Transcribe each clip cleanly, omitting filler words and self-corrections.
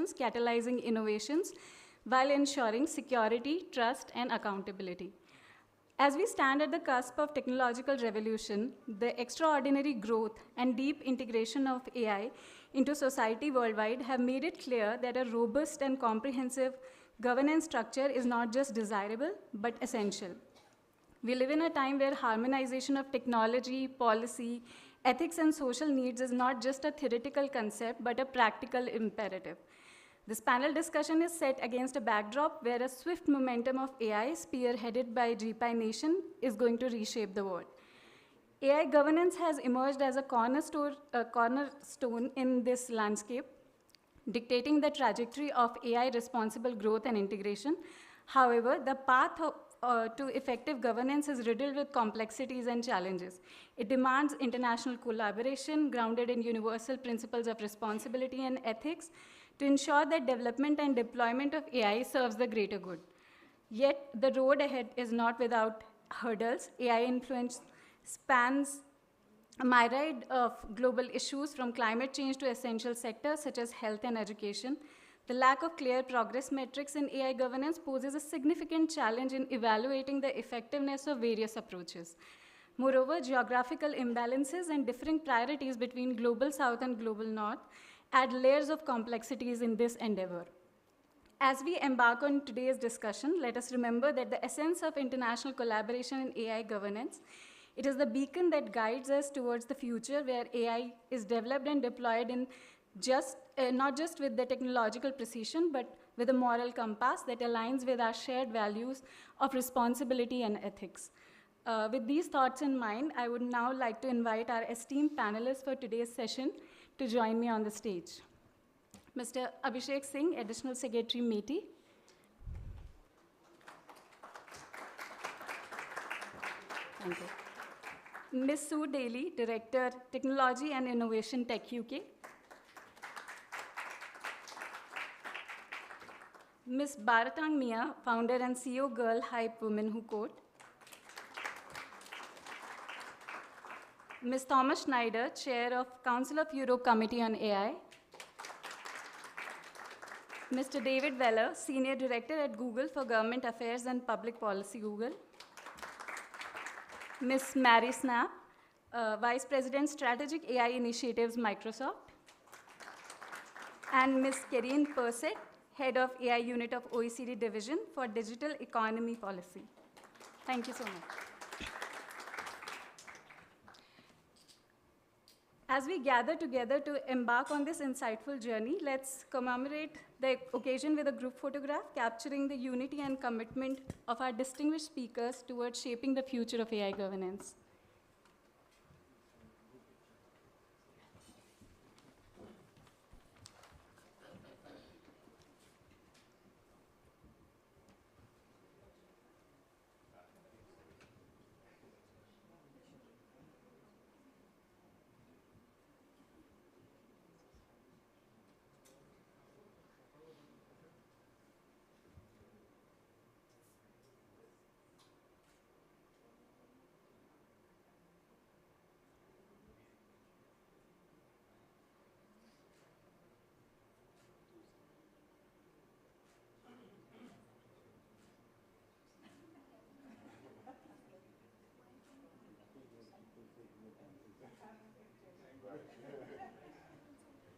solutions, catalyzing innovations, while ensuring security, trust, and accountability. As we stand at the cusp of technological revolution, the extraordinary growth and deep integration of AI into society worldwide have made it clear that a robust and comprehensive governance structure is not just desirable, but essential. We live in a time where harmonization of technology, policy, ethics, and social needs is not just a theoretical concept, but a practical imperative. This panel discussion is set against a backdrop where a swift momentum of AI, spearheaded by GPI Nation, is going to reshape the world. AI governance has emerged as a cornerstone in this landscape, dictating the trajectory of AI responsible growth and integration. However, the path to effective governance is riddled with complexities and challenges. It demands international collaboration grounded in universal principles of responsibility and ethics to ensure that development and deployment of AI serves the greater good. Yet, the road ahead is not without hurdles. AI influence spans a myriad of global issues, from climate change to essential sectors such as health and education. The lack of clear progress metrics in AI governance poses a significant challenge in evaluating the effectiveness of various approaches. Moreover, geographical imbalances and differing priorities between global south and global north add layers of complexities in this endeavor. As we embark on today's discussion, let us remember that the essence of international collaboration in AI governance, it is the beacon that guides us towards the future where AI is developed and deployed in not just with the technological precision, but with a moral compass that aligns with our shared values of responsibility and ethics. With these thoughts in mind, I would now like to invite our esteemed panelists for today's session to join me on the stage. Mr. Abhishek Singh, Additional Secretary, MeitY. Thank you. Ms. Sue Daly, Director, Technology and Innovation, Tech UK. Ms. Baratang Mia, Founder and CEO, Girl Hype Women Who Code. Ms. Thomas Schneider, Chair of Council of Europe Committee on AI. Mr. David Weller, Senior Director at Google for Government Affairs and Public Policy, Google. Ms. Mary Snap, Vice President, Strategic AI Initiatives, Microsoft. And Ms. Karine Perset, Head of AI Unit of OECD Division for Digital Economy Policy. Thank you so much. As we gather together to embark on this insightful journey, let's commemorate the occasion with a group photograph capturing the unity and commitment of our distinguished speakers towards shaping the future of AI governance.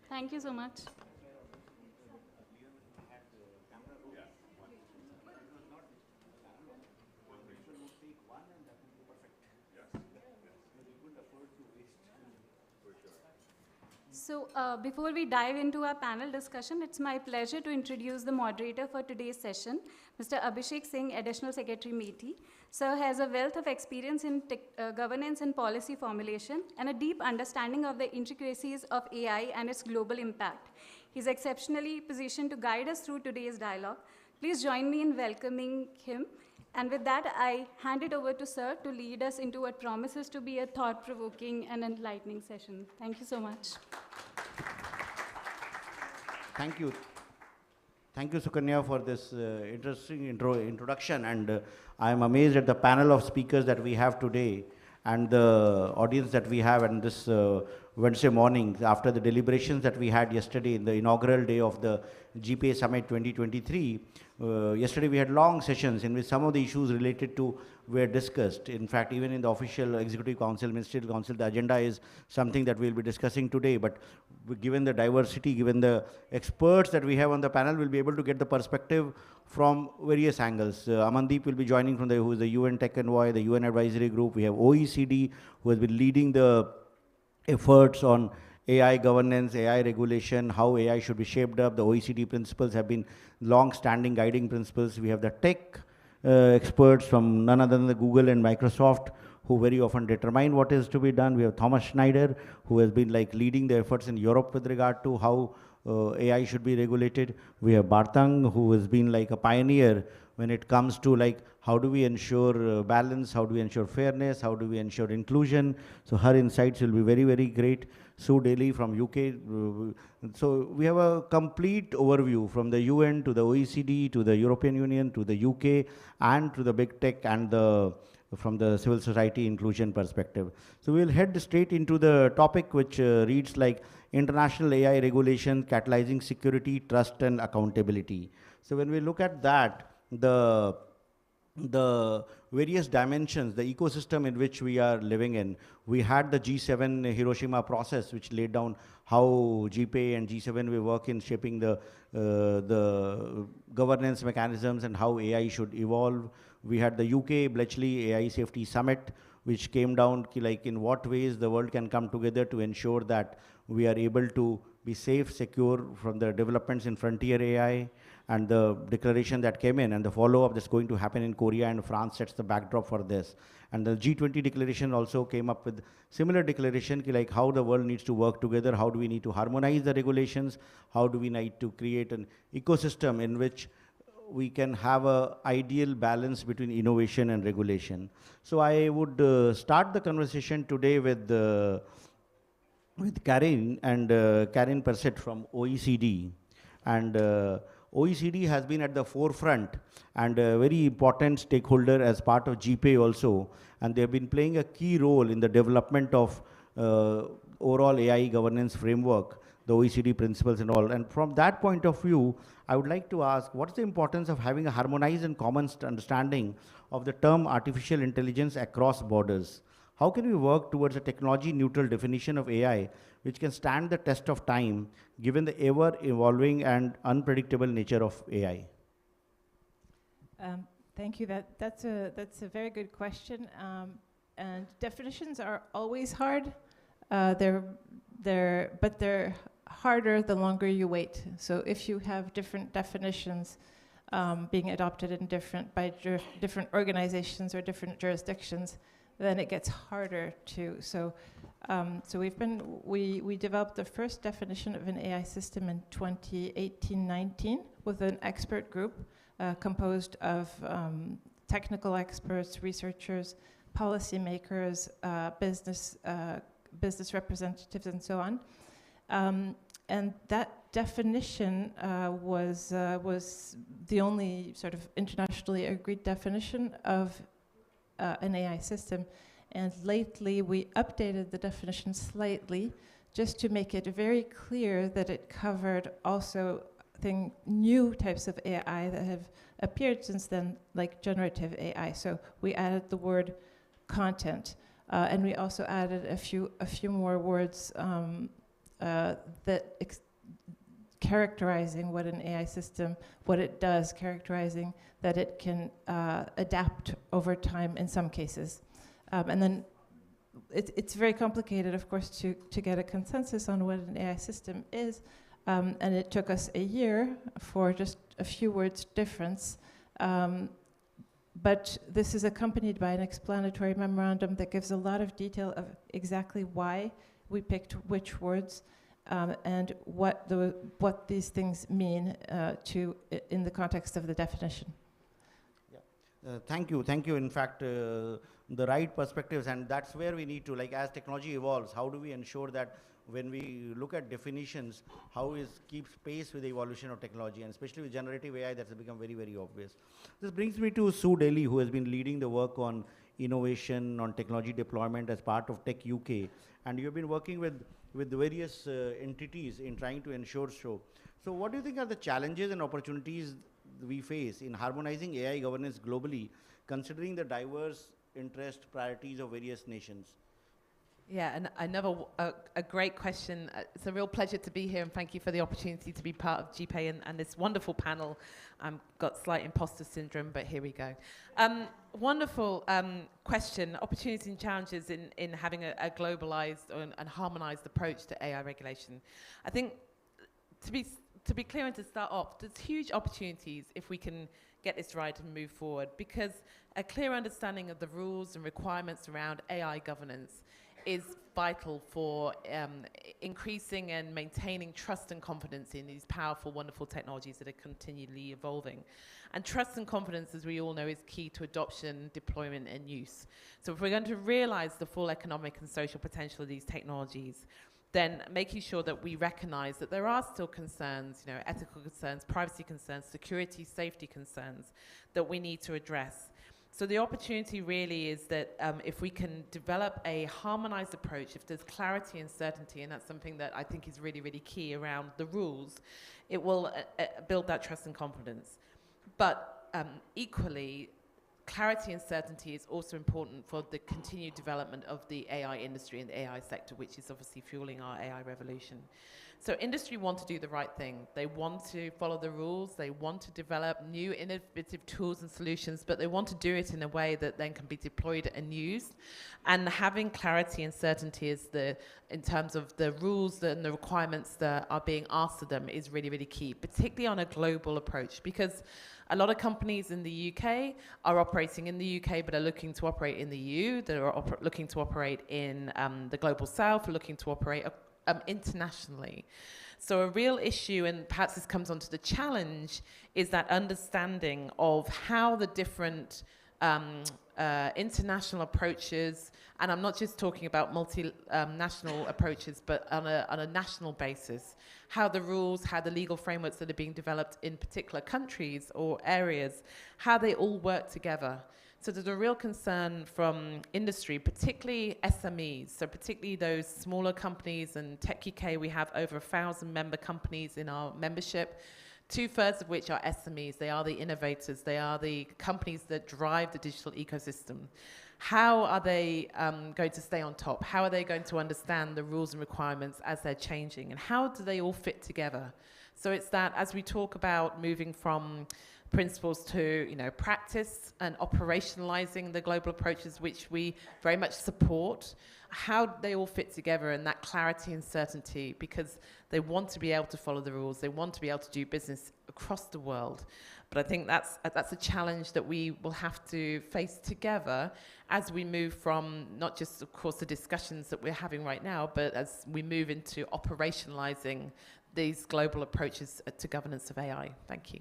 Thank you so much. So before we dive into our panel discussion, it's my pleasure to introduce the moderator for today's session, Mr. Abhishek Singh, Additional Secretary, MeitY. Sir has a wealth of experience in governance and policy formulation and a deep understanding of the intricacies of AI and its global impact. He's exceptionally positioned to guide us through today's dialogue. Please join me in welcoming him. And with that, I hand it over to Sir to lead us into what promises to be a thought-provoking and enlightening session. Thank you so much. Thank you. Thank you, Sukanya, for this interesting introduction. And I am amazed at the panel of speakers that we have today. and the audience that we have on this Wednesday morning, after the deliberations that we had yesterday in the inaugural day of the GPA Summit 2023. Yesterday we had long sessions in which some of the issues related to were discussed. In fact, even in the official Executive Council, Ministerial Council, the agenda is something that we'll be discussing today. But given the diversity, given the experts that we have on the panel, we'll be able to get the perspective from various angles. Amandeep will be joining from who is the UN Tech Envoy, the UN Advisory Group. We have OECD, who has been leading the efforts on AI governance, AI regulation, how AI should be shaped up. The OECD principles have been long-standing guiding principles. We have the tech experts from none other than the Google and Microsoft, who very often determine what is to be done. We have Thomas Schneider, who has been like leading the efforts in Europe with regard to how AI should be regulated. We have Bartang, who has been like a pioneer when it comes to like how do we ensure balance, how do we ensure fairness, how do we ensure inclusion. So her insights will be very, very great. Sue Daly from UK. So we have a complete overview from the UN to the OECD to the European Union to the UK and to the big tech and from the civil society inclusion perspective. So we'll head straight into the topic, which reads like International AI Regulation Catalyzing Security, Trust and Accountability. So when we look at that, the various dimensions, the ecosystem in which we are living in. We had the G7 Hiroshima process, which laid down how GPA and G7 will work in shaping the governance mechanisms and how AI should evolve. We had the UK Bletchley AI Safety Summit, which came down like in what ways the world can come together to ensure that we are able to be safe, secure from the developments in frontier AI. And the declaration that came in and the follow-up that's going to happen in Korea and France sets the backdrop for this. And the G20 declaration also came up with similar declaration, like how the world needs to work together, how do we need to harmonize the regulations, how do we need to create an ecosystem in which we can have an ideal balance between innovation and regulation. So I would start the conversation today with Karin and Karin Perset from OECD. And OECD has been at the forefront and a very important stakeholder as part of GPA also, and they have been playing a key role in the development of overall AI governance framework, the OECD principles and all. And from that point of view, I would like to ask, what is the importance of having a harmonized and common understanding of the term artificial intelligence across borders? How can we work towards a technology-neutral definition of AI which can stand the test of time given the ever-evolving and unpredictable nature of AI? Thank you. That's a very good question. And definitions are always hard. But they're harder the longer you wait. So if you have different definitions being adopted in by different organizations or different jurisdictions, then it gets harder to. So we developed the first definition of an AI system in 2018-19 with an expert group composed of technical experts, researchers, policymakers, business representatives, and so on. And that definition was the only sort of internationally agreed definition of an AI system. And lately, we updated the definition slightly just to make it very clear that it covered also new types of AI that have appeared since then, like generative AI. So we added the word content, and we also added a few more words characterizing what an AI system, what it does, characterizing that it can adapt over time in some cases. And then it's very complicated, of course, to get a consensus on what an AI system is. And it took us a year for just a few words difference. But this is accompanied by an explanatory memorandum that gives a lot of detail of exactly why we picked which words and what these things mean in the context of the definition. Thank you. In fact, the right perspectives, and that's where we need to, like, as technology evolves, how do we ensure that when we look at definitions, how it keeps pace with the evolution of technology, and especially with generative AI, that's become very, very obvious. This brings me to Sue Daly, who has been leading the work on innovation, on technology deployment as part of Tech UK, and you've been working with the various entities in trying to ensure so. So what do you think are the challenges and opportunities we face in harmonizing AI governance globally, considering the diverse interest priorities of various nations? Yeah, and a great question. It's a real pleasure to be here, and thank you for the opportunity to be part of GPay and this wonderful panel. I've got slight imposter syndrome, but here we go. Wonderful question. Opportunities and challenges in having a globalized and harmonized approach to AI regulation. I think to be clear and to start off, there's huge opportunities if we can get this right and move forward, because a clear understanding of the rules and requirements around AI governance is vital for increasing and maintaining trust and confidence in these powerful, wonderful technologies that are continually evolving. And trust and confidence, as we all know, is key to adoption, deployment, and use. So if we're going to realize the full economic and social potential of these technologies, then making sure that we recognize that there are still concerns, ethical concerns, privacy concerns, security, safety concerns that we need to address. So the opportunity really is that if we can develop a harmonized approach, if there's clarity and certainty, and that's something that I think is really, really key around the rules, it will build that trust and confidence. But equally, clarity and certainty is also important for the continued development of the AI industry and the AI sector, which is obviously fueling our AI revolution. So industry want to do the right thing. They want to follow the rules. They want to develop new innovative tools and solutions, but they want to do it in a way that then can be deployed and used. And having clarity and certainty in terms of the rules and the requirements that are being asked of them is really, really key, particularly on a global approach, because a lot of companies in the UK are operating in the UK, but are looking to operate in the EU. They're looking to operate in the global south, looking to operate internationally. So a real issue, and perhaps this comes onto the challenge, is that understanding of how the different international approaches, and I'm not just talking about multinational approaches, but on a national basis, how the rules, how the legal frameworks that are being developed in particular countries or areas, how they all work together. So there's a real concern from industry, particularly SMEs, so particularly those smaller companies. And Tech UK, we have over 1,000 member companies in our membership, 2/3 of which are SMEs. They are the innovators. They are the companies that drive the digital ecosystem. How are they going to stay on top? How are they going to understand the rules and requirements as they're changing? And how do they all fit together? So it's that as we talk about moving from principles to practice and operationalizing the global approaches, which we very much support, how they all fit together and that clarity and certainty, because they want to be able to follow the rules, they want to be able to do business across the world. But I think that's a challenge that we will have to face together as we move from not just, of course, the discussions that we're having right now, but as we move into operationalizing these global approaches to governance of AI. Thank you.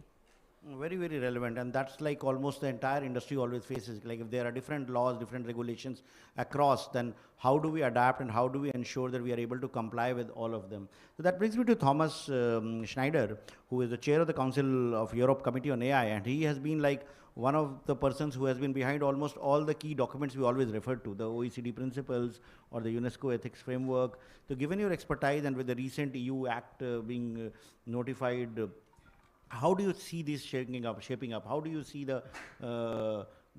Very, very relevant, and that's like almost the entire industry always faces. Like if there are different laws, different regulations across, then how do we adapt and how do we ensure that we are able to comply with all of them? So that brings me to Thomas Schneider, who is the chair of the Council of Europe Committee on AI, and he has been like one of the persons who has been behind almost all the key documents we always refer to, the OECD principles or the UNESCO ethics framework. So given your expertise and with the recent EU Act being notified, how do you see this shaping up? How do you see the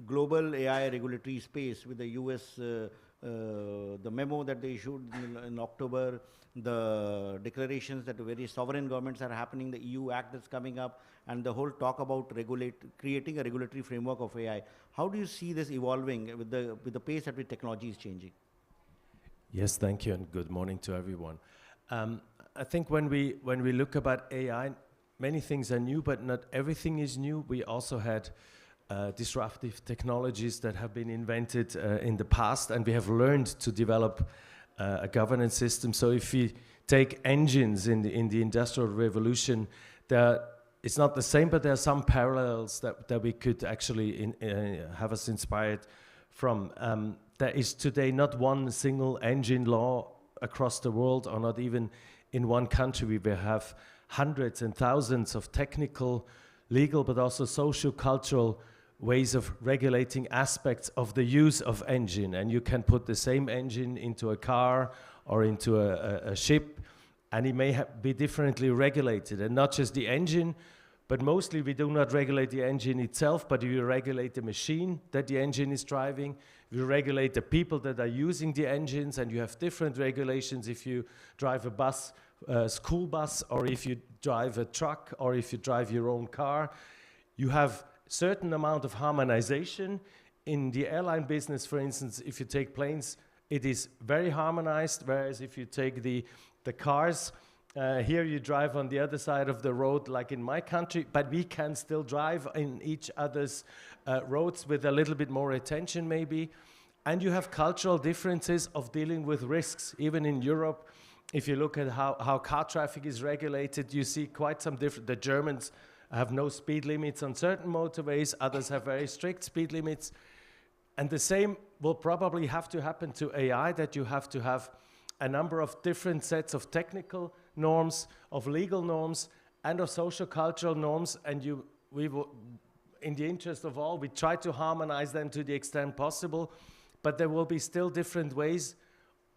global AI regulatory space with the US, the memo that they issued in October, the declarations that various sovereign governments are happening, the EU Act that's coming up, and the whole talk about creating a regulatory framework of AI? How do you see this evolving with the pace at which technology is changing? Yes, thank you, and good morning to everyone. I think when we look about AI, many things are new, but not everything is new. We also had disruptive technologies that have been invented in the past, and we have learned to develop a governance system. So if we take engines in the Industrial Revolution, it's not the same, but there are some parallels that we could actually have us inspired from. There is today not one single engine law across the world, or not even in one country. We have hundreds and thousands of technical, legal, but also social, cultural ways of regulating aspects of the use of engine, and you can put the same engine into a car or into a ship, and it may be differently regulated, and not just the engine, but mostly we do not regulate the engine itself, but you regulate the machine that the engine is driving. You regulate the people that are using the engines, and you have different regulations if you drive a bus, school bus, or if you drive a truck, or if you drive your own car. You have certain amount of harmonization. In the airline business, for instance, if you take planes, it is very harmonized, whereas if you take the cars, here you drive on the other side of the road, like in my country, but we can still drive in each other's roads with a little bit more attention maybe. And you have cultural differences of dealing with risks. Even in Europe, if you look at how car traffic is regulated, you see quite some different. The Germans have no speed limits on certain motorways, others have very strict speed limits. And the same will probably have to happen to AI, that you have to have a number of different sets of technical norms, of legal norms, and of social cultural norms, and we will, in the interest of all, we try to harmonize them to the extent possible, but there will be still different ways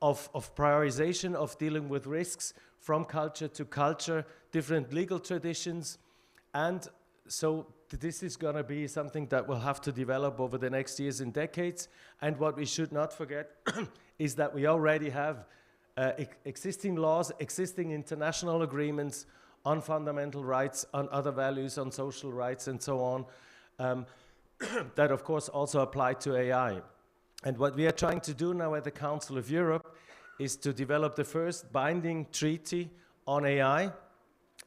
of prioritization, of dealing with risks from culture to culture, different legal traditions, and so this is going to be something that we'll have to develop over the next years and decades. And what we should not forget is that we already have existing laws, existing international agreements on fundamental rights, on other values, on social rights, and so on, that of course also apply to AI. And what we are trying to do now at the Council of Europe is to develop the first binding treaty on AI.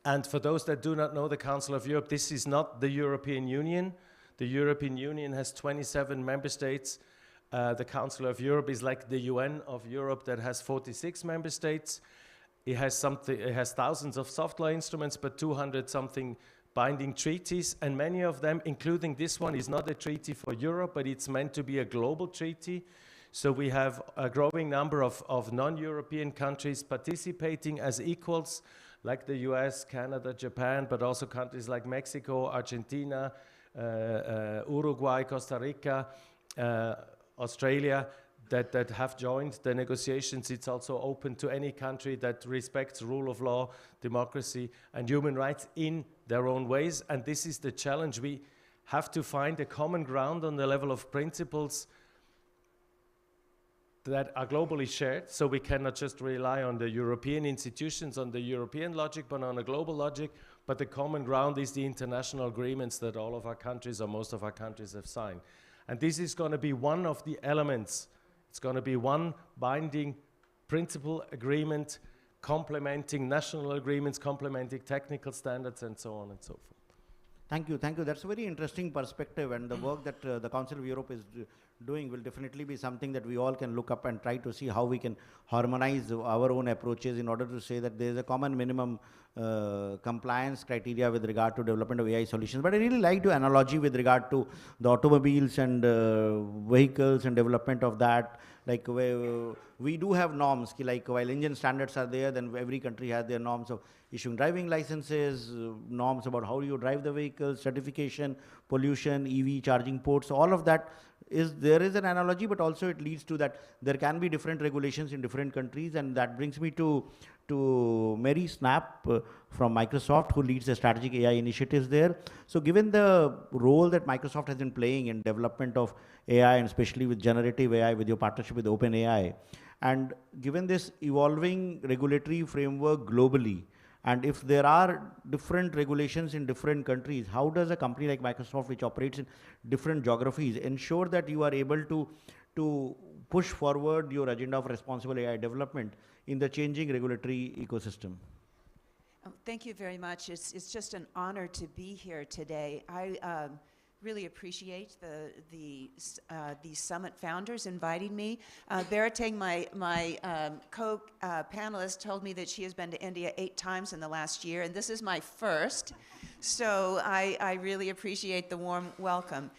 And for those that do not know the Council of Europe, this is not the European Union. The European Union has 27 member states. The Council of Europe is like the UN of Europe that has 46 member states. It has thousands of soft law instruments, but 200 something binding treaties, and many of them, including this one, is not a treaty for Europe, but it's meant to be a global treaty. So we have a growing number of non-European countries participating as equals, like the US, Canada, Japan, but also countries like Mexico, Argentina, Uruguay, Costa Rica, Australia, that have joined the negotiations. It's also open to any country that respects rule of law, democracy, and human rights in their own ways. And this is the challenge. We have to find a common ground on the level of principles that are globally shared, so we cannot just rely on the European institutions, on the European logic, but on a global logic. But the common ground is the international agreements that all of our countries, or most of our countries, have signed. And this is going to be one of the elements. It's going to be one binding principle agreement, complementing national agreements, complementing technical standards, and so on and so forth. Thank you, thank you. That's a very interesting perspective, and the work that the Council of Europe is doing will definitely be something that we all can look up and try to see how we can harmonize our own approaches in order to say that there is a common minimum compliance criteria with regard to development of AI solutions. But I really like your analogy with regard to the automobiles and vehicles and development of that. Like we do have norms, like while engine standards are there, then every country has their norms of issuing driving licenses, norms about how you drive the vehicle, certification, pollution, EV charging ports, all of that there is an analogy, but also it leads to that there can be different regulations in different countries. And that brings me to Mary Snap from Microsoft, who leads the strategic AI initiatives there. So given the role that Microsoft has been playing in development of AI, and especially with generative AI, with your partnership with OpenAI, and given this evolving regulatory framework globally, and if there are different regulations in different countries, how does a company like Microsoft, which operates in different geographies, ensure that you are able to push forward your agenda of responsible AI development in the changing regulatory ecosystem? Thank you very much. It's just an honor to be here today. I really appreciate the summit founders inviting me. Berateng, my co-panelist, told me that she has been to India 8 times in the last year, and this is my first. So I really appreciate the warm welcome.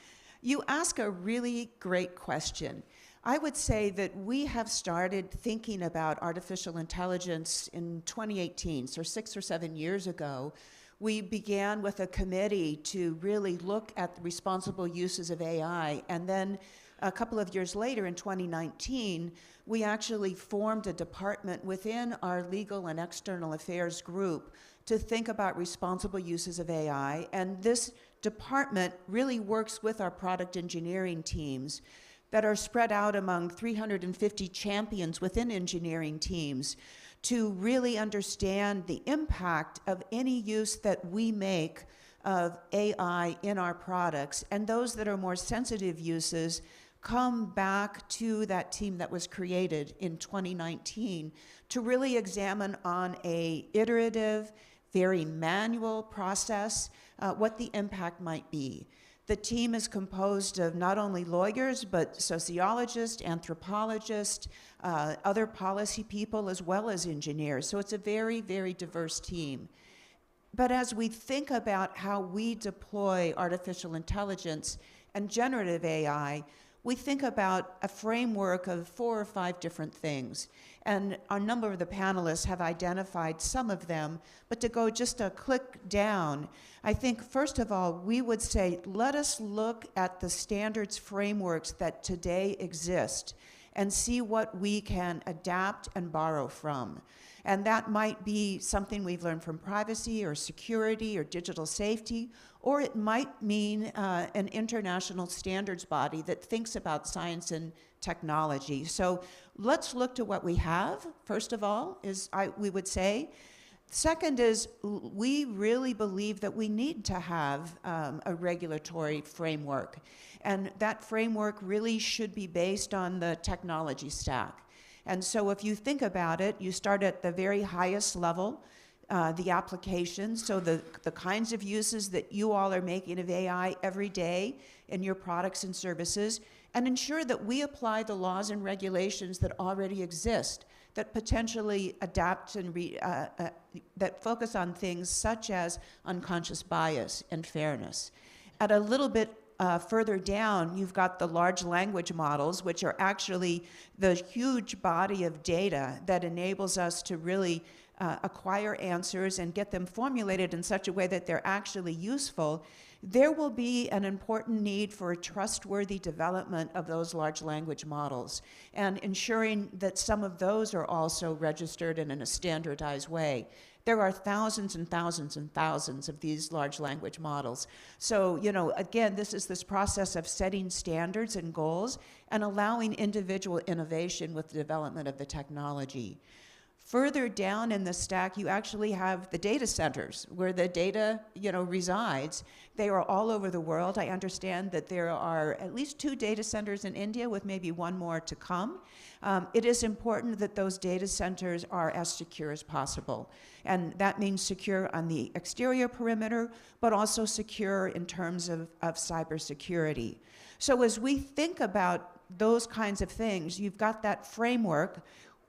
You ask a really great question. I would say that we have started thinking about artificial intelligence in 2018, so 6 or 7 years ago, we began with a committee to really look at the responsible uses of AI. And then a couple of years later, in 2019, we actually formed a department within our legal and external affairs group to think about responsible uses of AI. And this department really works with our product engineering teams that are spread out among 350 champions within engineering teams to really understand the impact of any use that we make of AI in our products. And those that are more sensitive uses come back to that team that was created in 2019 to really examine on a iterative, very manual process what the impact might be. The team is composed of not only lawyers, but sociologists, anthropologists, other policy people, as well as engineers. So it's a very, very diverse team. But as we think about how we deploy artificial intelligence and generative AI, we think about a framework of 4 or 5 different things. And a number of the panelists have identified some of them, but to go just a click down, I think first of all, we would say, let us look at the standards frameworks that today exist and see what we can adapt and borrow from. And that might be something we've learned from privacy or security or digital safety, or it might mean an international standards body that thinks about science and technology. So let's look to what we have, first of all, we would say. Second is, we really believe that we need to have a regulatory framework. And that framework really should be based on the technology stack. And so if you think about it, you start at the very highest level, the applications, so the kinds of uses that you all are making of AI every day in your products and services, and ensure that we apply the laws and regulations that already exist, that potentially adapt and that focus on things such as unconscious bias and fairness. At a little bit further down, you've got the large language models, which are actually the huge body of data that enables us to really acquire answers and get them formulated in such a way that they're actually useful. There will be an important need for a trustworthy development of those large language models and ensuring that some of those are also registered and in a standardized way. There are thousands and thousands and thousands of these large language models. So, again, this is this process of setting standards and goals and allowing individual innovation with the development of the technology. Further down in the stack, you actually have the data centers where the data, resides. They are all over the world. I understand that there are at least 2 data centers in India with maybe 1 more to come. It is important that those data centers are as secure as possible. And that means secure on the exterior perimeter, but also secure in terms of cybersecurity. So as we think about those kinds of things, you've got that framework.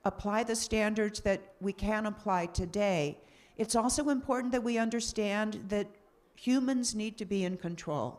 Apply the standards that we can apply today. It's also important that we understand that humans need to be in control,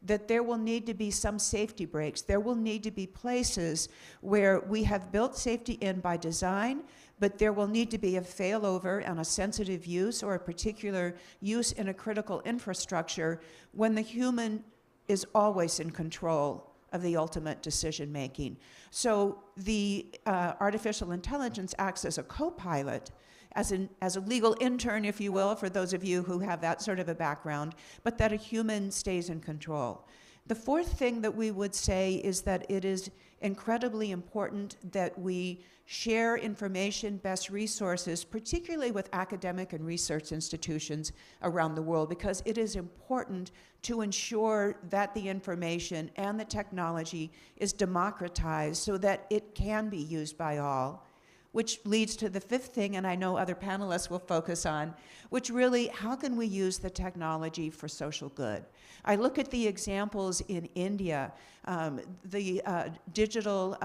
that there will need to be some safety breaks. There will need to be places where we have built safety in by design, but there will need to be a failover on a sensitive use or a particular use in a critical infrastructure when the human is always in control of the ultimate decision making. So the artificial intelligence acts as a co-pilot, as a legal intern, if you will, for those of you who have that sort of a background, but that a human stays in control. The fourth thing that we would say is that it is incredibly important that we share information, best resources, particularly with academic and research institutions around the world, because it is important to ensure that the information and the technology is democratized so that it can be used by all. Which leads to the fifth thing, and I know other panelists will focus on, which really, how can we use the technology for social good? I look at the examples in India, the digital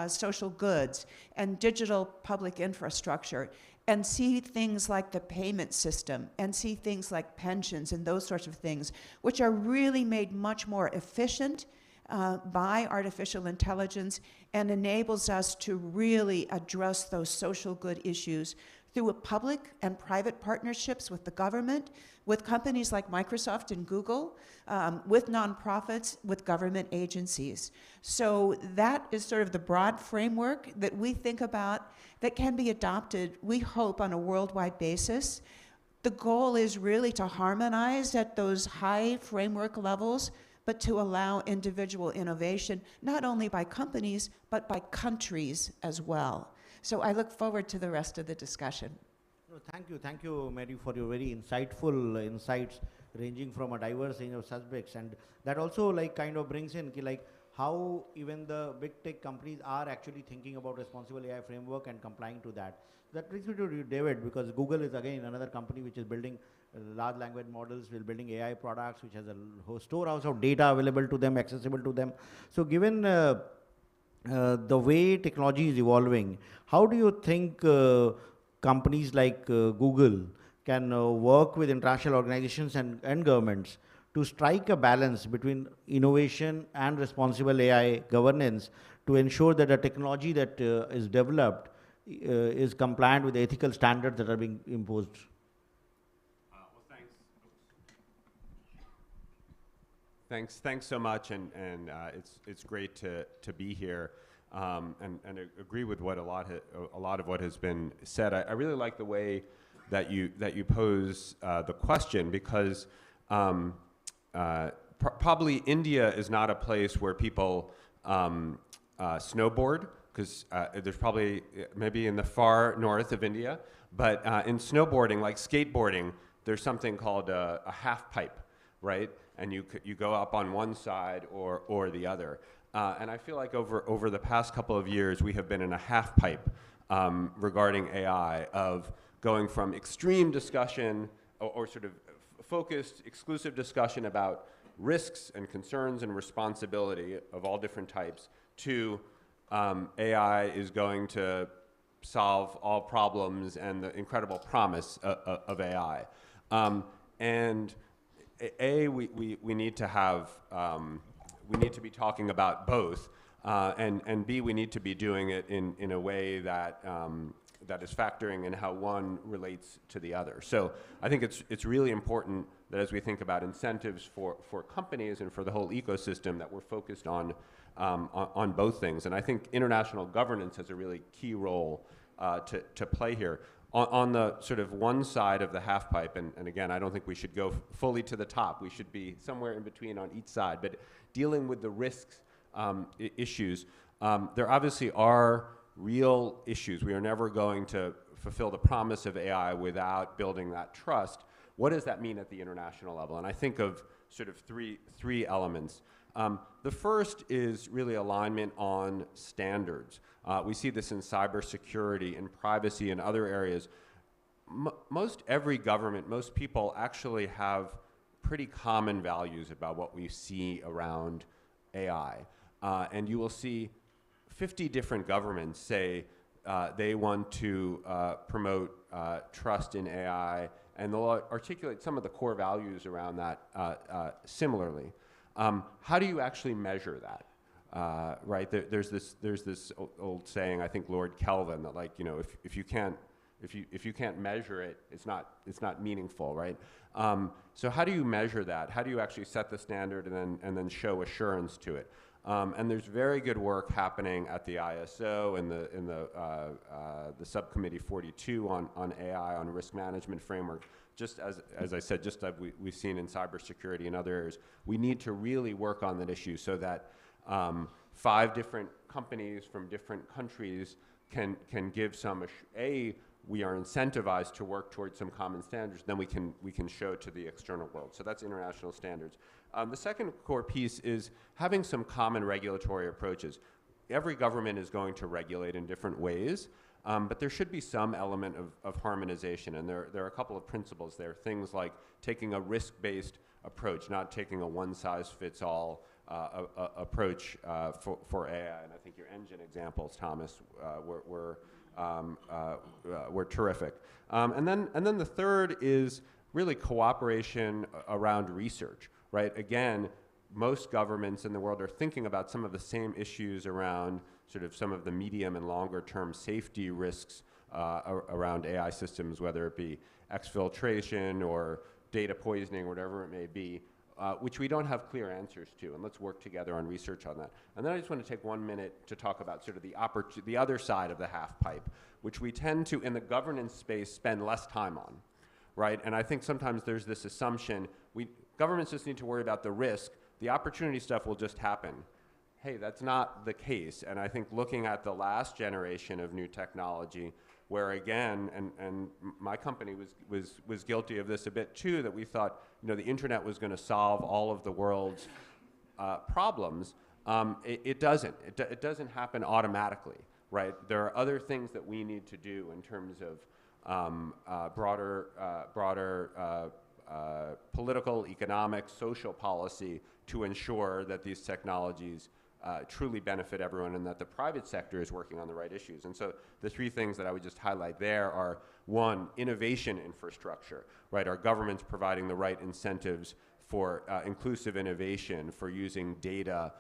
social goods and digital public infrastructure, and see things like the payment system, and see things like pensions and those sorts of things, which are really made much more efficient by artificial intelligence and enables us to really address those social good issues through public and private partnerships with the government, with companies like Microsoft and Google, with nonprofits, with government agencies. So that is sort of the broad framework that we think about that can be adopted, we hope, on a worldwide basis. The goal is really to harmonize at those high framework levels, but to allow individual innovation, not only by companies, but by countries as well. So I look forward to the rest of the discussion. No, thank you, Mary, for your very insightful insights, ranging from a diverse range of subjects, and that also like kind of brings in like how even the big tech companies are actually thinking about responsible AI framework and complying to that. That brings me to you, David, because Google is again another company which is building large language models, will building AI products, which has a storehouse of data available to them, accessible to them. So given the way technology is evolving, how do you think companies like Google can work with international organizations and governments to strike a balance between innovation and responsible AI governance to ensure that the technology that is developed is compliant with the ethical standards that are being imposed? Thanks so much, and it's great to be here, and I agree with what a lot of what has been said. I really like the way that you pose the question, because probably India is not a place where people snowboard, because there's probably maybe in the far north of India, but in snowboarding, like skateboarding, there's something called a half pipe, right? And you go up on one side or the other. And I feel like over the past couple of years, we have been in a half pipe regarding AI, of going from extreme discussion or sort of focused, exclusive discussion about risks and concerns and responsibility of all different types to AI is going to solve all problems and the incredible promise of AI. And we need to have, we need to be talking about both, and B, we need to be doing it in a way that that is factoring in how one relates to the other. So I think it's really important that as we think about incentives for companies and for the whole ecosystem, that we're focused on both things. And I think international governance has a really key role to play here. On the sort of one side of the half pipe, and again, I don't think we should go fully to the top. We should be somewhere in between on each side. But dealing with the risks issues, there obviously are real issues. We are never going to fulfill the promise of AI without building that trust. What does that mean at the international level? And I think of sort of three elements. The first is really alignment on standards. We see this in cybersecurity and privacy and other areas. Most every government, most people actually have pretty common values about what we see around AI. And you will see 50 different governments say they want to promote trust in AI, and they'll articulate some of the core values around that similarly. How do you actually measure that? Right? There's this old saying, I think Lord Kelvin, that like, you know, if you can't measure it, it's not meaningful, right? So how do you measure that? How do you actually set the standard and then show assurance to it? And there's very good work happening at the ISO and the subcommittee 42 on AI, on risk management framework. Just as I said, just as we've seen in cybersecurity and other areas, we need to really work on that issue so that 5 different companies from different countries can give some, we are incentivized to work towards some common standards, then we can show to the external world. So that's international standards. The second core piece is having some common regulatory approaches. Every government is going to regulate in different ways, but there should be some element of harmonization, and there are a couple of principles there. Things like taking a risk-based approach, not taking a one-size-fits-all approach for AI. And I think your engine examples, Thomas, were terrific. And then the third is really cooperation around research, right? Again, most governments in the world are thinking about some of the same issues around sort of some of the medium and longer term safety risks around AI systems, whether it be exfiltration or data poisoning, whatever it may be, which we don't have clear answers to, and let's work together on research on that. And then I just want to take 1 minute to talk about sort of the other side of the half pipe, which we tend to, in the governance space, spend less time on, right? And I think sometimes there's this assumption, governments just need to worry about the risk, the opportunity stuff will just happen. Hey, that's not the case, and I think looking at the last generation of new technology, where again, and my company was guilty of this a bit too, that we thought, the internet was going to solve all of the world's problems. It doesn't. It doesn't happen automatically, right? There are other things that we need to do in terms of broader political, economic, social policy to ensure that these technologies truly benefit everyone and that the private sector is working on the right issues. And so the three things that I would just highlight there are, one, innovation infrastructure, right? Our government's providing the right incentives for inclusive innovation, for using data,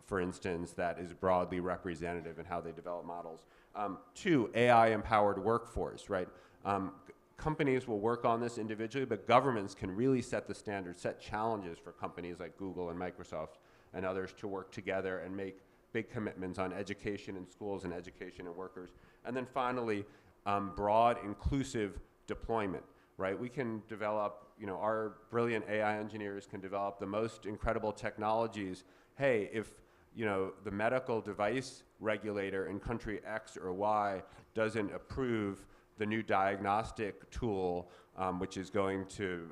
for instance, that is broadly representative in how they develop models. Two, AI-empowered workforce, right? Companies will work on this individually, but governments can really set the standards, set challenges for companies like Google and Microsoft and others to work together and make big commitments on education in schools and education in workers. And then finally, broad, inclusive deployment, right? We can develop, our brilliant AI engineers can develop the most incredible technologies. Hey, if, the medical device regulator in country X or Y doesn't approve the new diagnostic tool, which is going to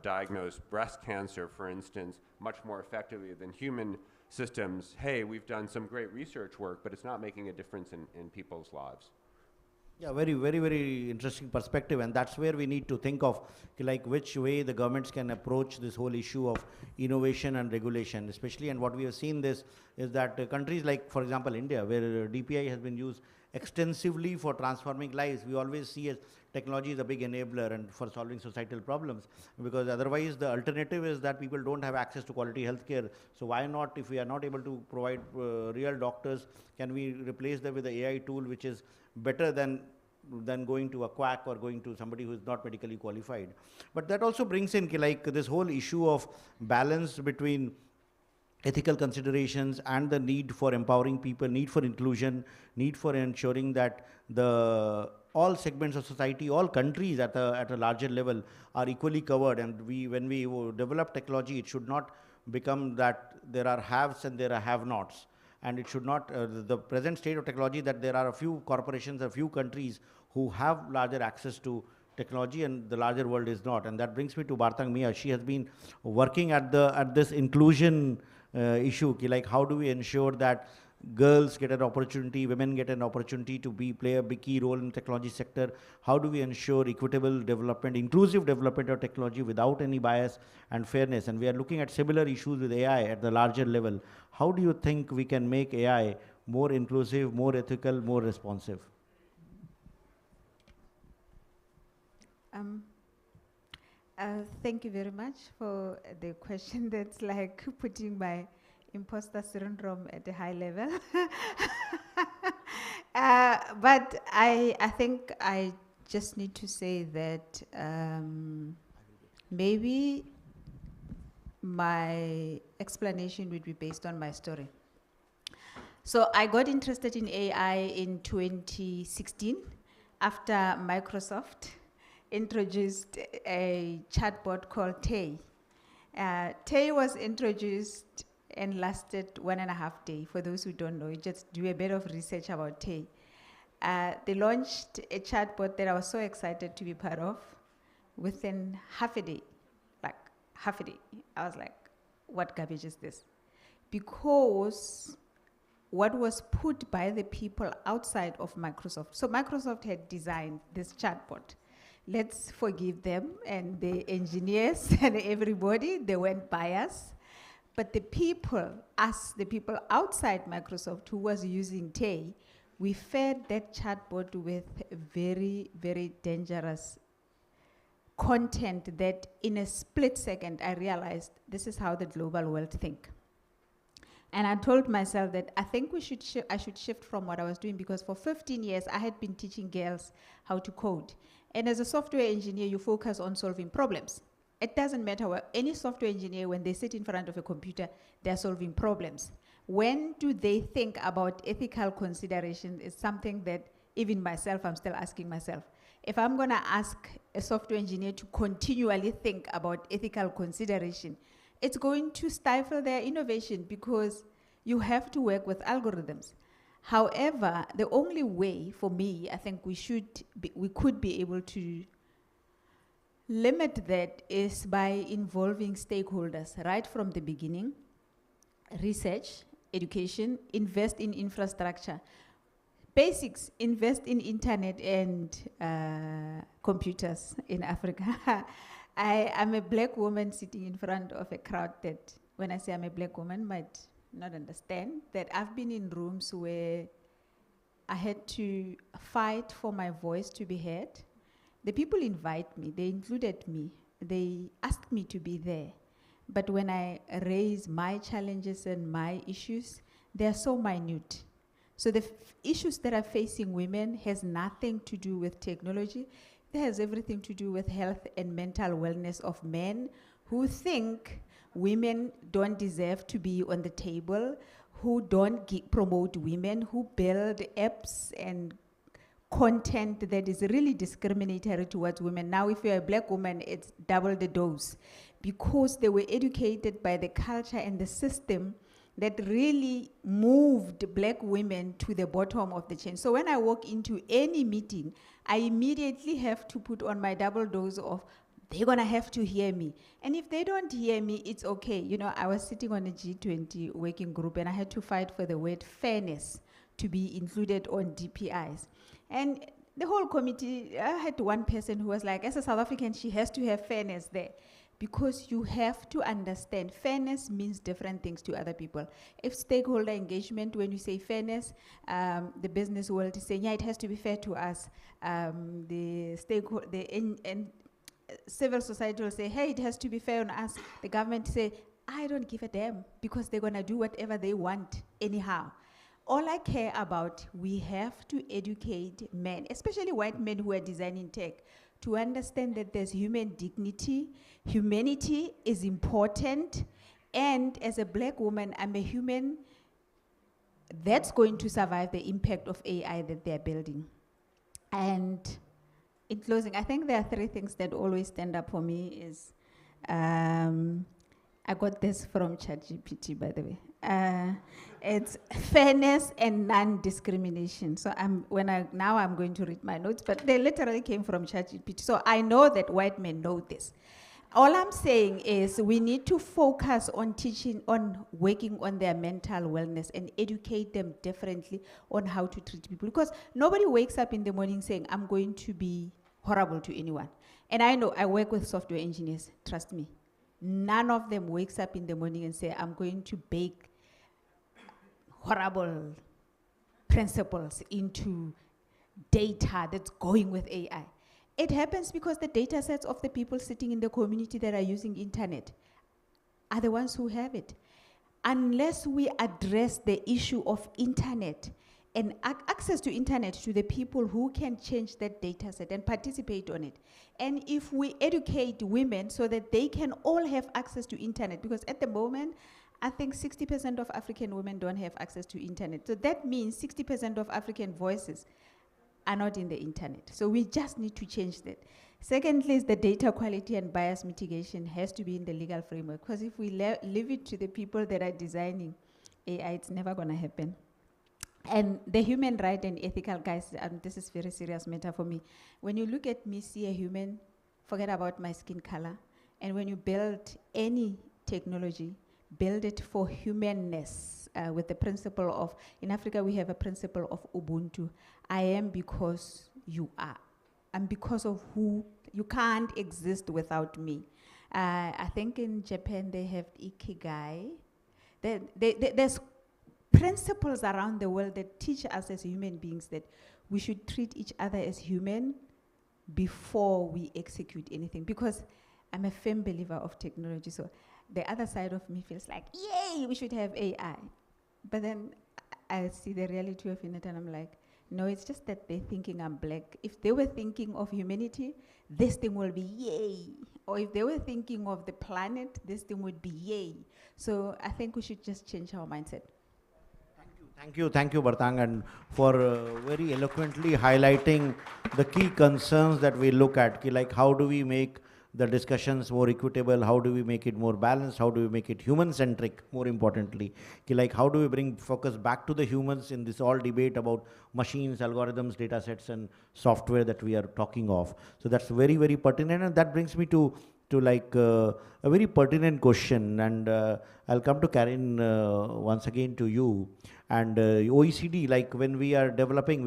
diagnose breast cancer, for instance, much more effectively than human systems. Hey, we've done some great research work, but it's not making a difference in people's lives. Yeah, very, very, very interesting perspective, and that's where we need to think of like which way the governments can approach this whole issue of innovation and regulation, especially. And what we have seen this is that countries like, for example, India, where DPI has been used extensively for transforming lives, we always see as technology is a big enabler and for solving societal problems, because otherwise the alternative is that people don't have access to quality healthcare. So why not, if we are not able to provide real doctors, can we replace them with the AI tool which is better than going to a quack or going to somebody who is not medically qualified. But that also brings in like this whole issue of balance between ethical considerations and the need for empowering people, need for inclusion, need for ensuring that all segments of society, all countries at a larger level are equally covered. And when we develop technology, it should not become that there are haves and there are have-nots. And it should not, the present state of technology, that there are a few corporations, a few countries who have larger access to technology and the larger world is not. And that brings me to Bartang Mia. She has been working at this inclusion issue, like how do we ensure that girls get an opportunity, women get an opportunity to play a big key role in the technology sector? How do we ensure equitable development, inclusive development of technology without any bias and fairness? And we are looking at similar issues with AI at the larger level. How do you think we can make AI more inclusive, more ethical, more responsive? Thank you very much for the question. That's like putting my imposter syndrome at a high level. But I think I just need to say that maybe my explanation would be based on my story. So I got interested in AI in 2016 after Microsoft introduced a chatbot called Tay. Tay was introduced and lasted 1.5 days. For those who don't know, you just do a bit of research about Tay. They launched a chatbot that I was so excited to be part of within half a day. Like half a day. I was like, what garbage is this? Because what was put by the people outside of Microsoft. So Microsoft had designed this chatbot. Let's forgive them and the engineers and everybody, they weren't biased. But the people, us, the people outside Microsoft who was using Tay, we fed that chatbot with very, very dangerous content that in a split second I realized this is how the global world think. And I told myself that I think I should shift from what I was doing, because for 15 years I had been teaching girls how to code. And as a software engineer, you focus on solving problems. It doesn't matter what, any software engineer, when they sit in front of a computer, they're solving problems. When do they think about ethical consideration is something that even myself, I'm still asking myself. If I'm gonna ask a software engineer to continually think about ethical consideration, it's going to stifle their innovation, because you have to work with algorithms. However, the only way for me, I think we could be able to limit that is by involving stakeholders right from the beginning. Research, education, invest in infrastructure. Basics, invest in internet and computers in Africa. I am a black woman sitting in front of a crowd that, when I say I'm a black woman, might not understand that I've been in rooms where I had to fight for my voice to be heard. The people invite me, they included me, they asked me to be there. But when I raise my challenges and my issues, they're so minute. So the issues that are facing women has nothing to do with technology. It has everything to do with health and mental wellness of men who think women don't deserve to be on the table, who don't promote women, who build apps and content that is really discriminatory towards women. Now, if you're a black woman, it's double the dose, because they were educated by the culture and the system that really moved black women to the bottom of the chain. So when I walk into any meeting, I immediately have to put on my double dose of, they're gonna have to hear me. And if they don't hear me, it's okay. You know, I was sitting on a G20 working group and I had to fight for the word fairness to be included on DPIs. And the whole committee, I had one person who was like, as a South African, she has to have fairness there. Because you have to understand, fairness means different things to other people. If stakeholder engagement, when you say fairness, the business world is saying, yeah, it has to be fair to us. The stakeholder, civil society will say, hey, it has to be fair on us. The government say, I don't give a damn, because they're gonna do whatever they want anyhow. All I care about, we have to educate men, especially white men who are designing tech, to understand that there's human dignity, humanity is important, and as a black woman, I'm a human that's going to survive the impact of AI that they're building. And in closing, I think there are three things that always stand up for me is, I got this from ChatGPT, by the way. It's fairness and non-discrimination. So now I'm going to read my notes, but they literally came from ChatGPT. So I know that white men know this. All I'm saying is we need to focus on teaching, on working on their mental wellness and educate them differently on how to treat people. Because nobody wakes up in the morning saying, I'm going to be horrible to anyone. And I know, I work with software engineers, trust me. None of them wakes up in the morning and say, I'm going to bake horrible principles into data that's going with AI. It happens because the data sets of the people sitting in the community that are using internet are the ones who have it. Unless we address the issue of internet and access to internet to the people who can change that data set and participate on it. And if we educate women so that they can all have access to internet, because at the moment, I think 60% of African women don't have access to internet. So that means 60% of African voices are not in the internet. So we just need to change that. Secondly is the data quality and bias mitigation has to be in the legal framework, because if we leave it to the people that are designing AI, it's never gonna happen. And the human right and ethical, guys, this is very serious matter for me. When you look at me, see a human, forget about my skin color. And when you build any technology, build it for humanness with the principle of, in Africa, we have a principle of Ubuntu. I am because you are. I'm because of who, you can't exist without me. I think in Japan, they have Ikigai. There's principles around the world that teach us as human beings that we should treat each other as human before we execute anything. Because I'm a firm believer of technology, so the other side of me feels like, yay, we should have AI. But then I see the reality of it and I'm like, no, it's just that they're thinking I'm black. If they were thinking of humanity, this thing will be yay. Or if they were thinking of the planet, this thing would be yay. So I think we should just change our mindset. Thank you, Bartang, and for very eloquently highlighting the key concerns that we look at, like how do we make the discussions more equitable, how do we make it more balanced, how do we make it human-centric, more importantly, like how do we bring focus back to the humans in this all debate about machines, algorithms, data sets, and software that we are talking of. So that's very, very pertinent, and that brings me to like a very pertinent question, and I'll come to Karen once again to you. And OECD, like when we are working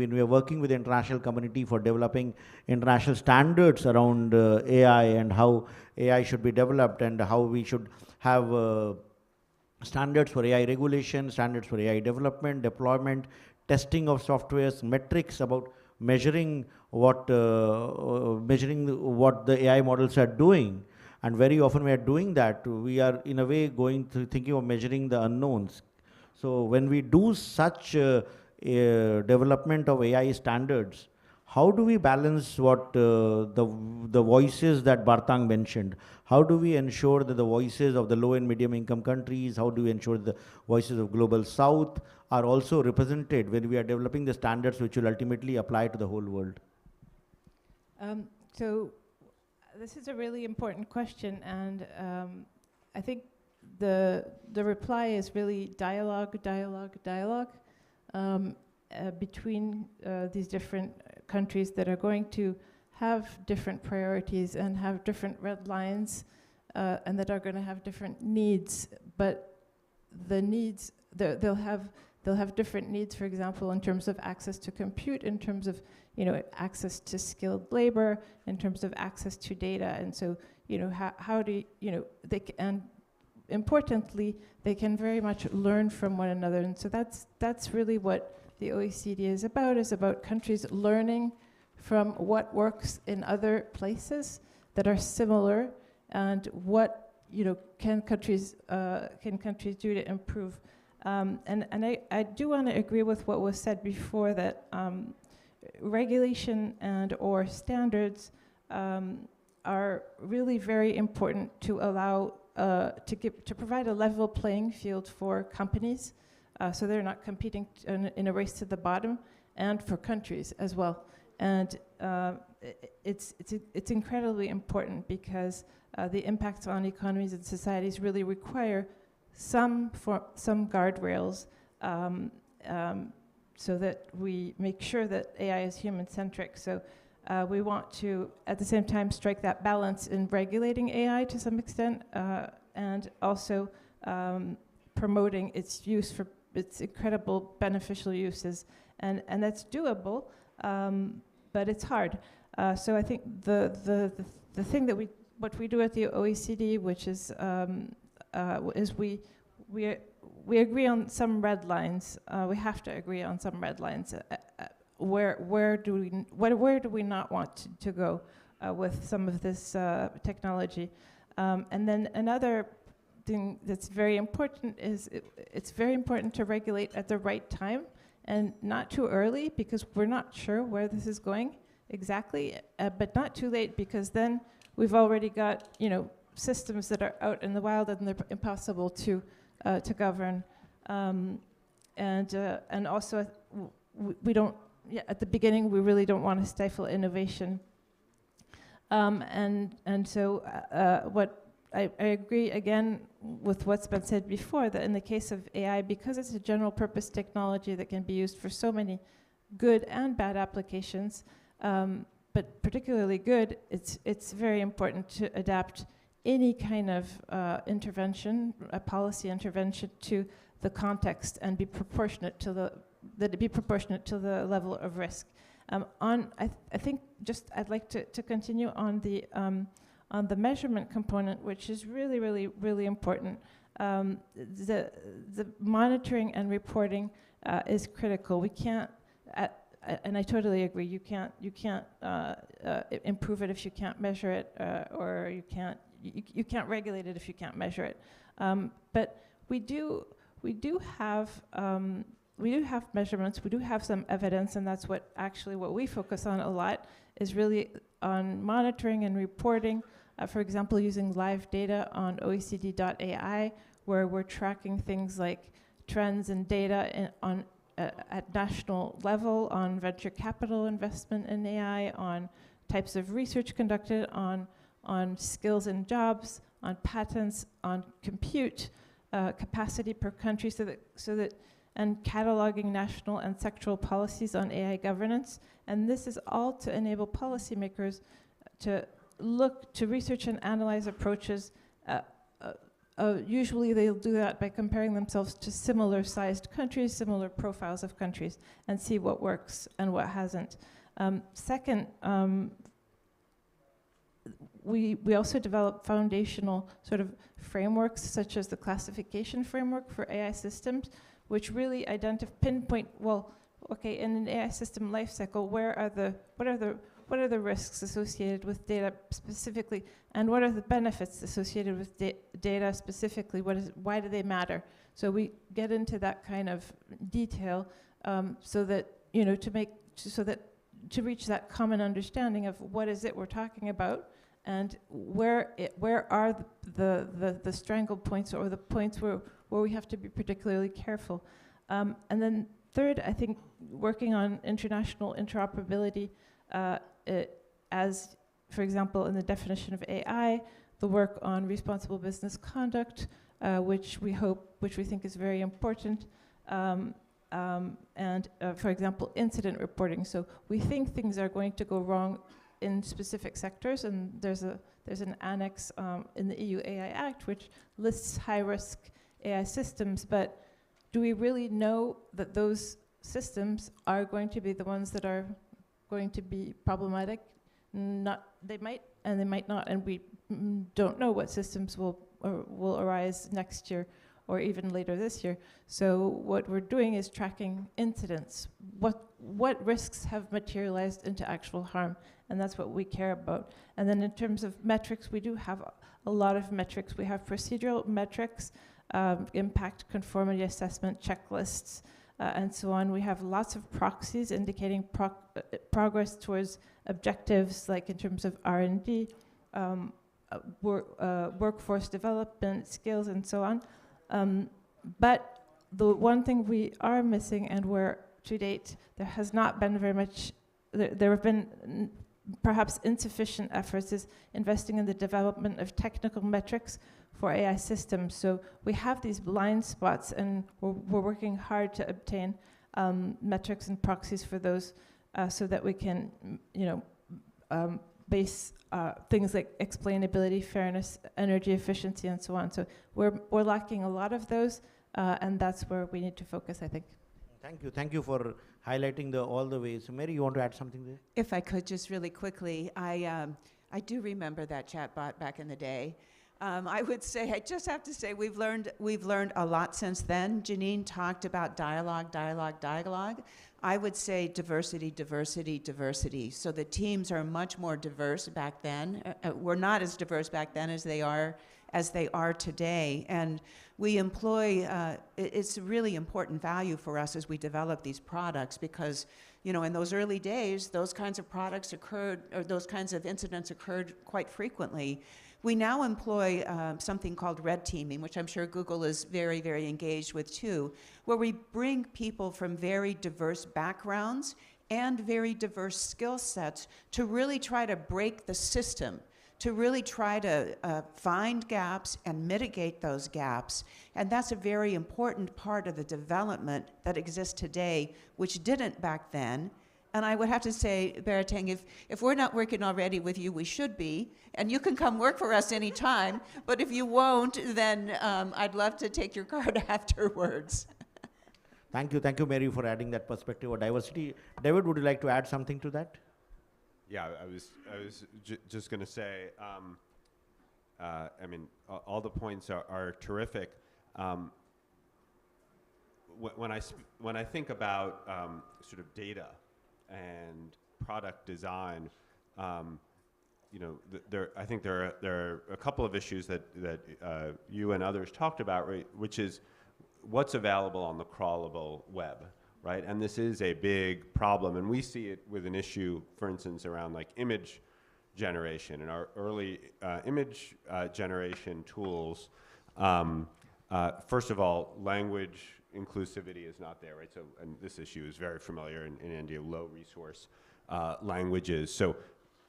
with the international community for developing international standards around AI and how AI should be developed and how we should have standards for AI regulation, standards for AI development, deployment, testing of softwares, metrics about measuring what the AI models are doing. And very often we are doing that, we are in a way thinking of measuring the unknowns. So when we do such development of AI standards, how do we balance what the voices that Bartang mentioned? How do we ensure that the voices of the low and medium income countries, how do we ensure the voices of global south are also represented when we are developing the standards which will ultimately apply to the whole world? So this is a really important question, and I think the reply is really dialogue between these different countries that are going to have different priorities and have different red lines, and that are going to have different needs. But the needs, they'll have different needs, for example, in terms of access to compute, in terms of access to skilled labor, in terms of access to data. And so how do they and importantly, they can very much learn from one another. And so that's really what the OECD is about countries learning from what works in other places that are similar, and what can countries do to improve. And I do want to agree with what was said before, that regulation and or standards are really very important to allow to provide a level playing field for companies, so they're not competing in a race to the bottom, and for countries as well. And it's incredibly important because the impacts on economies and societies really require some guardrails, so that we make sure that AI is human-centric. So we want to, at the same time, strike that balance in regulating AI to some extent, and also promoting its use for its incredible beneficial uses. And that's doable, but it's hard. So I think the thing that what we do at the OECD, which is we agree on some red lines. We have to agree on some red lines. Where do we not want to go with some of this technology? And then another thing that's very important is it's very important to regulate at the right time and not too early, because we're not sure where this is going exactly, but not too late, because then we've already got systems that are out in the wild and they're impossible to govern, and also we don't. Yeah, at the beginning, we really don't want to stifle innovation, and so what I agree again with what's been said before, that in the case of AI, because it's a general purpose technology that can be used for so many good and bad applications, but particularly good, it's very important to adapt any kind of intervention, a policy intervention, to the context and be proportionate to the level of risk. I think I'd like to continue on the measurement component, which is really, really, really important. The monitoring and reporting is critical. We can't, and I totally agree. You can't improve it if you can't measure it, or you can't regulate it if you can't measure it. But we do we do have measurements, we do have some evidence, and that's what we focus on a lot, is really on monitoring and reporting. For example, using live data on OECD.ai, where we're tracking things like trends and data at national level on venture capital investment in AI, on types of research conducted, on skills and jobs, on patents, on compute capacity per country, and cataloging national and sectoral policies on AI governance. And this is all to enable policymakers to research and analyze approaches. Usually they'll do that by comparing themselves to similar sized countries, similar profiles of countries, and see what works and what hasn't. Second, we also develop foundational sort of frameworks, such as the classification framework for AI systems, which really pinpoint, well, okay, in an AI system lifecycle, what are the risks associated with data specifically, and what are the benefits associated with data specifically? Why do they matter? So we get into that kind of detail, so that to reach that common understanding of what is it we're talking about, and where are the strangle points, or the points where we have to be particularly careful. And then third, I think working on international interoperability, as, for example, in the definition of AI, the work on responsible business conduct, which we think is very important, and for example, incident reporting. So we think things are going to go wrong in specific sectors, and there's an annex in the EU AI Act which lists high-risk AI systems, but do we really know that those systems are going to be the ones that are going to be problematic? They might, and they might not, and we don't know what systems will arise next year or even later this year. So what we're doing is tracking incidents. What risks have materialized into actual harm? And that's what we care about. And then in terms of metrics, we do have a lot of metrics. We have procedural metrics, impact conformity assessment checklists, and so on. We have lots of proxies indicating progress towards objectives, like in terms of R&D, workforce development, skills, and so on. But the one thing we are missing, and where to date there has not been very much, there have been perhaps insufficient efforts, is investing in the development of technical metrics for AI systems. So we have these blind spots, and we're working hard to obtain metrics and proxies for those, so that we can, base things like explainability, fairness, energy efficiency, and so on. So we're lacking a lot of those, and that's where we need to focus, I think. Thank you for highlighting all the ways. Mary, you want to add something there? If I could, just really quickly, I do remember that chatbot back in the day. I would say, I just have to say, we've learned a lot since then. Janine talked about dialogue. I would say diversity. So the teams are much more diverse back then. We're not as diverse back then as they are today. And we employ, it's a really important value for us as we develop these products, because, in those early days, those kinds of products occurred, or those kinds of incidents occurred quite frequently. We now employ something called red teaming, which I'm sure Google is very, very engaged with too, where we bring people from very diverse backgrounds and very diverse skill sets to really try to break the system, to really try to find gaps and mitigate those gaps. And that's a very important part of the development that exists today, which didn't back then. And I would have to say, Berateng, if we're not working already with you, we should be. And you can come work for us anytime. But if you won't, then I'd love to take your card afterwards. Thank you, Mary, for adding that perspective of diversity. David, would you like to add something to that? Yeah, I was just going to say, all the points are terrific. When I think about sort of data and product design, I think there are a couple of issues that you and others talked about, right? Which is what's available on the crawlable web, right? And this is a big problem, and we see it with an issue, for instance, around like image generation. In our early image generation tools, first of all, language inclusivity is not there, right? So, and this issue is very familiar in India, low resource languages. So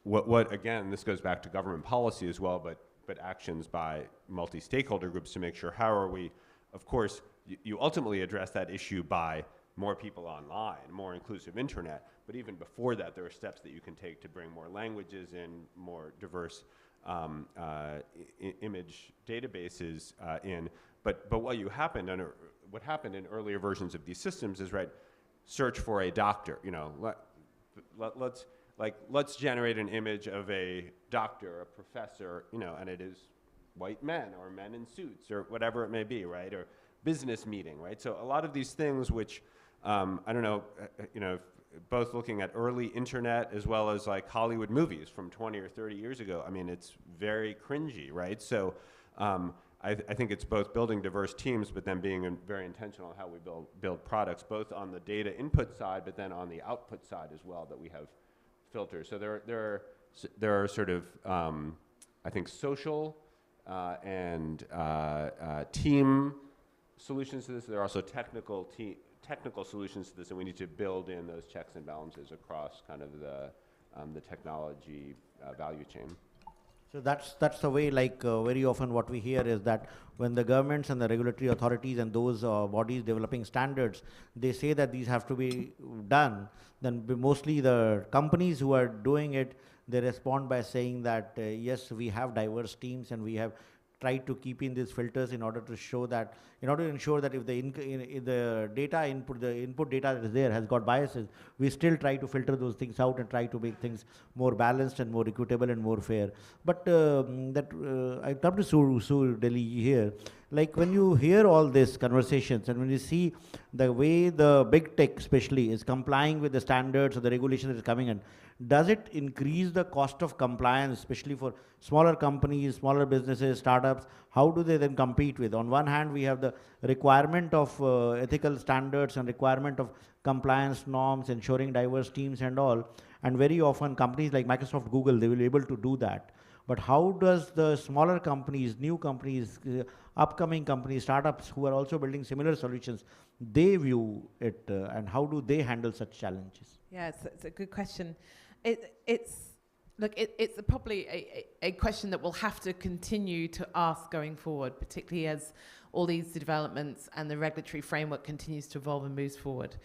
what again, this goes back to government policy as well, but actions by multi-stakeholder groups to make sure how are we, of course, you ultimately address that issue by more people online, more inclusive internet, but even before that, there are steps that you can take to bring more languages in, more diverse image databases in. But what happened in earlier versions of these systems is, right, search for a doctor, you know, let's generate an image of a doctor, a professor, you know, and it is white men or men in suits or whatever it may be, right, or business meeting, right? So a lot of these things which, I don't know, you know, both looking at early internet as well as like Hollywood movies from 20 or 30 years ago, I mean, it's very cringy, right? So I think it's both building diverse teams, but then being very intentional on how we build products, both on the data input side, but then on the output side as well, that we have filters. So there are sort of, I think, social and team solutions to this. There are also technical solutions to this, and we need to build in those checks and balances across kind of the technology value chain. So that's the way, like very often what we hear is that when the governments and the regulatory authorities and those bodies developing standards, they say that these have to be done, then mostly the companies who are doing it, they respond by saying that yes, we have diverse teams and we have tried to keep in these filters in order to show that, in order to ensure that if the data input, the input data that is there has got biases, we still try to filter those things out and try to make things more balanced and more equitable and more fair. But I come to Sue Delhi here. Like when you hear all these conversations and when you see the way the big tech especially is complying with the standards or the regulation that is coming in, does it increase the cost of compliance, especially for smaller companies, smaller businesses, startups? How do they then compete with? On one hand, we have the requirement of ethical standards and requirement of compliance norms, ensuring diverse teams and all. And very often companies like Microsoft, Google, they will be able to do that. But how does the smaller companies, new companies, upcoming companies, startups who are also building similar solutions, they view it and how do they handle such challenges? Yeah, it's a good question. It's probably a question that we'll have to continue to ask going forward, particularly as all these developments and the regulatory framework continues to evolve and moves forward.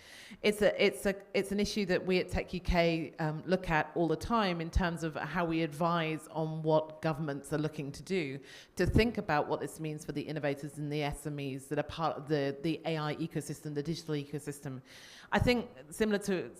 It's an issue that we at Tech UK look at all the time in terms of how we advise on what governments are looking to do, to think about what this means for the innovators and the SMEs that are part of the AI ecosystem, the digital ecosystem. I think similar to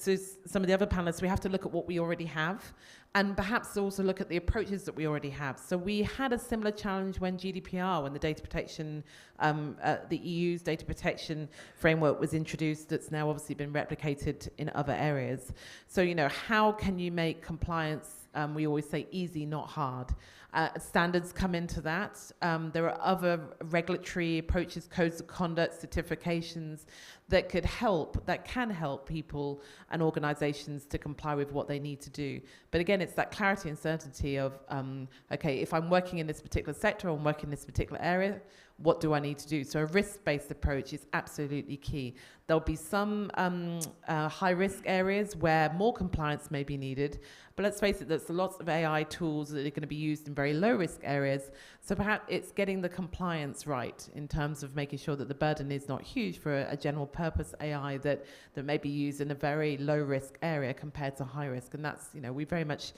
some of the other panelists, we have to look at what we already have and perhaps also look at the approaches that we already have. So we had a similar challenge when GDPR, when the data protection, the EU's data protection framework was introduced, that's now obviously been replicated in other areas. So, you know, how can you make compliance, we always say easy, not hard. Standards come into that. There are other regulatory approaches, codes of conduct, certifications that can help people and organizations to comply with what they need to do. But again, it's that clarity and certainty of, okay, if I'm working in this particular sector or I'm working in this particular area, what do I need to do? So a risk-based approach is absolutely key. There'll be some high-risk areas where more compliance may be needed, but let's face it, there's lots of AI tools that are going to be used in very low-risk areas. So perhaps it's getting the compliance right in terms of making sure that the burden is not huge for a general-purpose AI that may be used in a very low-risk area compared to high-risk. And that's, you know, we very much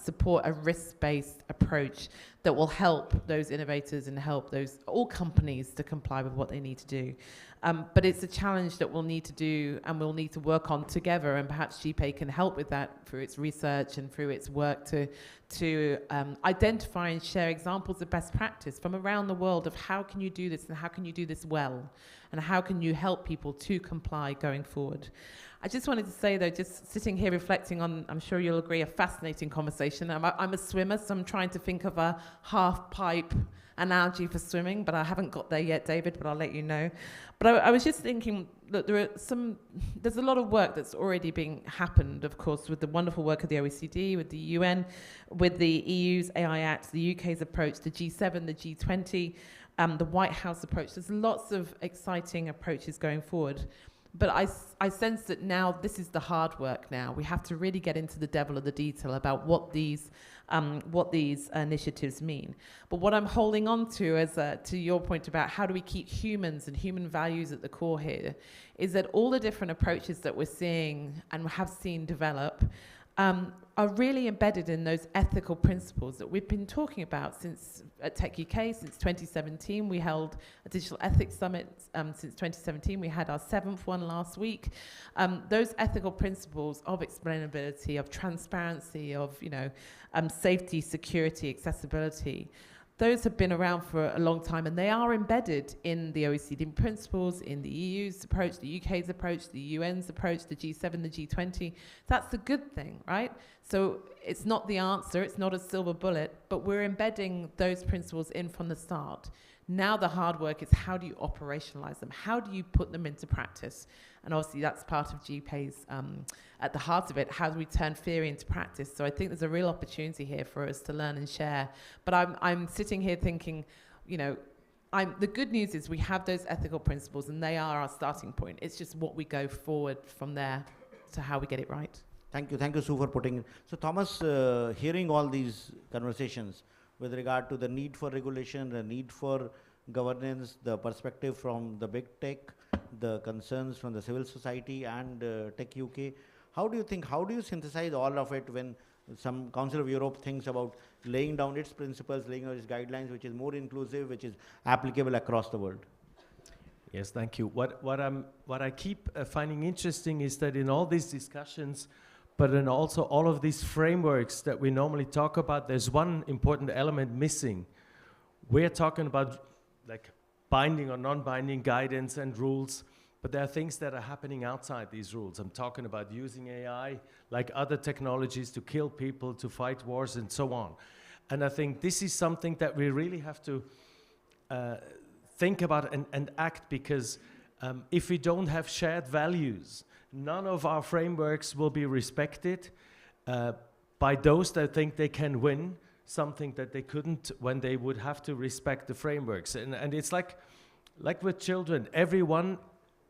support a risk-based approach that will help those innovators and help all companies to comply with what they need to do. But it's a challenge that we'll need to do and we'll need to work on together, and perhaps GPay can help with that through its research and through its work to identify and share examples of best practice from around the world of how can you do this and how can you do this well and how can you help people to comply going forward. I just wanted to say, though, just sitting here reflecting on, I'm sure you'll agree, a fascinating conversation. I'm a swimmer, so I'm trying to think of a half pipe analogy for swimming, but I haven't got there yet, David, but I'll let you know. But I was just thinking that there's a lot of work that's already being happened, of course, with the wonderful work of the OECD, with the UN, with the EU's AI Act, the UK's approach, the G7, the G20, the White House approach. There's lots of exciting approaches going forward. But I sense that now this is the hard work now. We have to really get into the devil of the detail about what these initiatives mean. But what I'm holding on to, to your point about how do we keep humans and human values at the core here, is that all the different approaches that we're seeing and have seen develop are really embedded in those ethical principles that we've been talking about since at Tech UK, since 2017. We held a digital ethics summit since 2017. We had our 7th one last week. Those ethical principles of explainability, of transparency, of safety, security, accessibility, those have been around for a long time, and they are embedded in the OECD principles, in the EU's approach, the UK's approach, the UN's approach, the G7, the G20. That's a good thing, right? So it's not the answer, it's not a silver bullet, but we're embedding those principles in from the start. Now the hard work is how do you operationalize them? How do you put them into practice? And obviously that's part of GPA's, at the heart of it, how do we turn theory into practice? So I think there's a real opportunity here for us to learn and share. But I'm sitting here thinking, the good news is we have those ethical principles and they are our starting point. It's just what we go forward from there to how we get it right. Thank you, Sue, for putting it. So Thomas, hearing all these conversations with regard to the need for regulation, the need for governance, the perspective from the big tech, the concerns from the civil society and Tech UK, how do you synthesize all of it when some Council of Europe thinks about laying down its principles, laying down its guidelines, which is more inclusive, which is applicable across the world? Yes, thank you. What I keep finding interesting is that in all these discussions, but then also all of these frameworks that we normally talk about, there's one important element missing. We're talking about like binding or non-binding guidance and rules, but there are things that are happening outside these rules. I'm talking about using AI like other technologies to kill people, to fight wars and so on. And I think this is something that we really have to think about and act, because if we don't have shared values, none of our frameworks will be respected by those that think they can win something that they couldn't when they would have to respect the frameworks. And it's like with children, everyone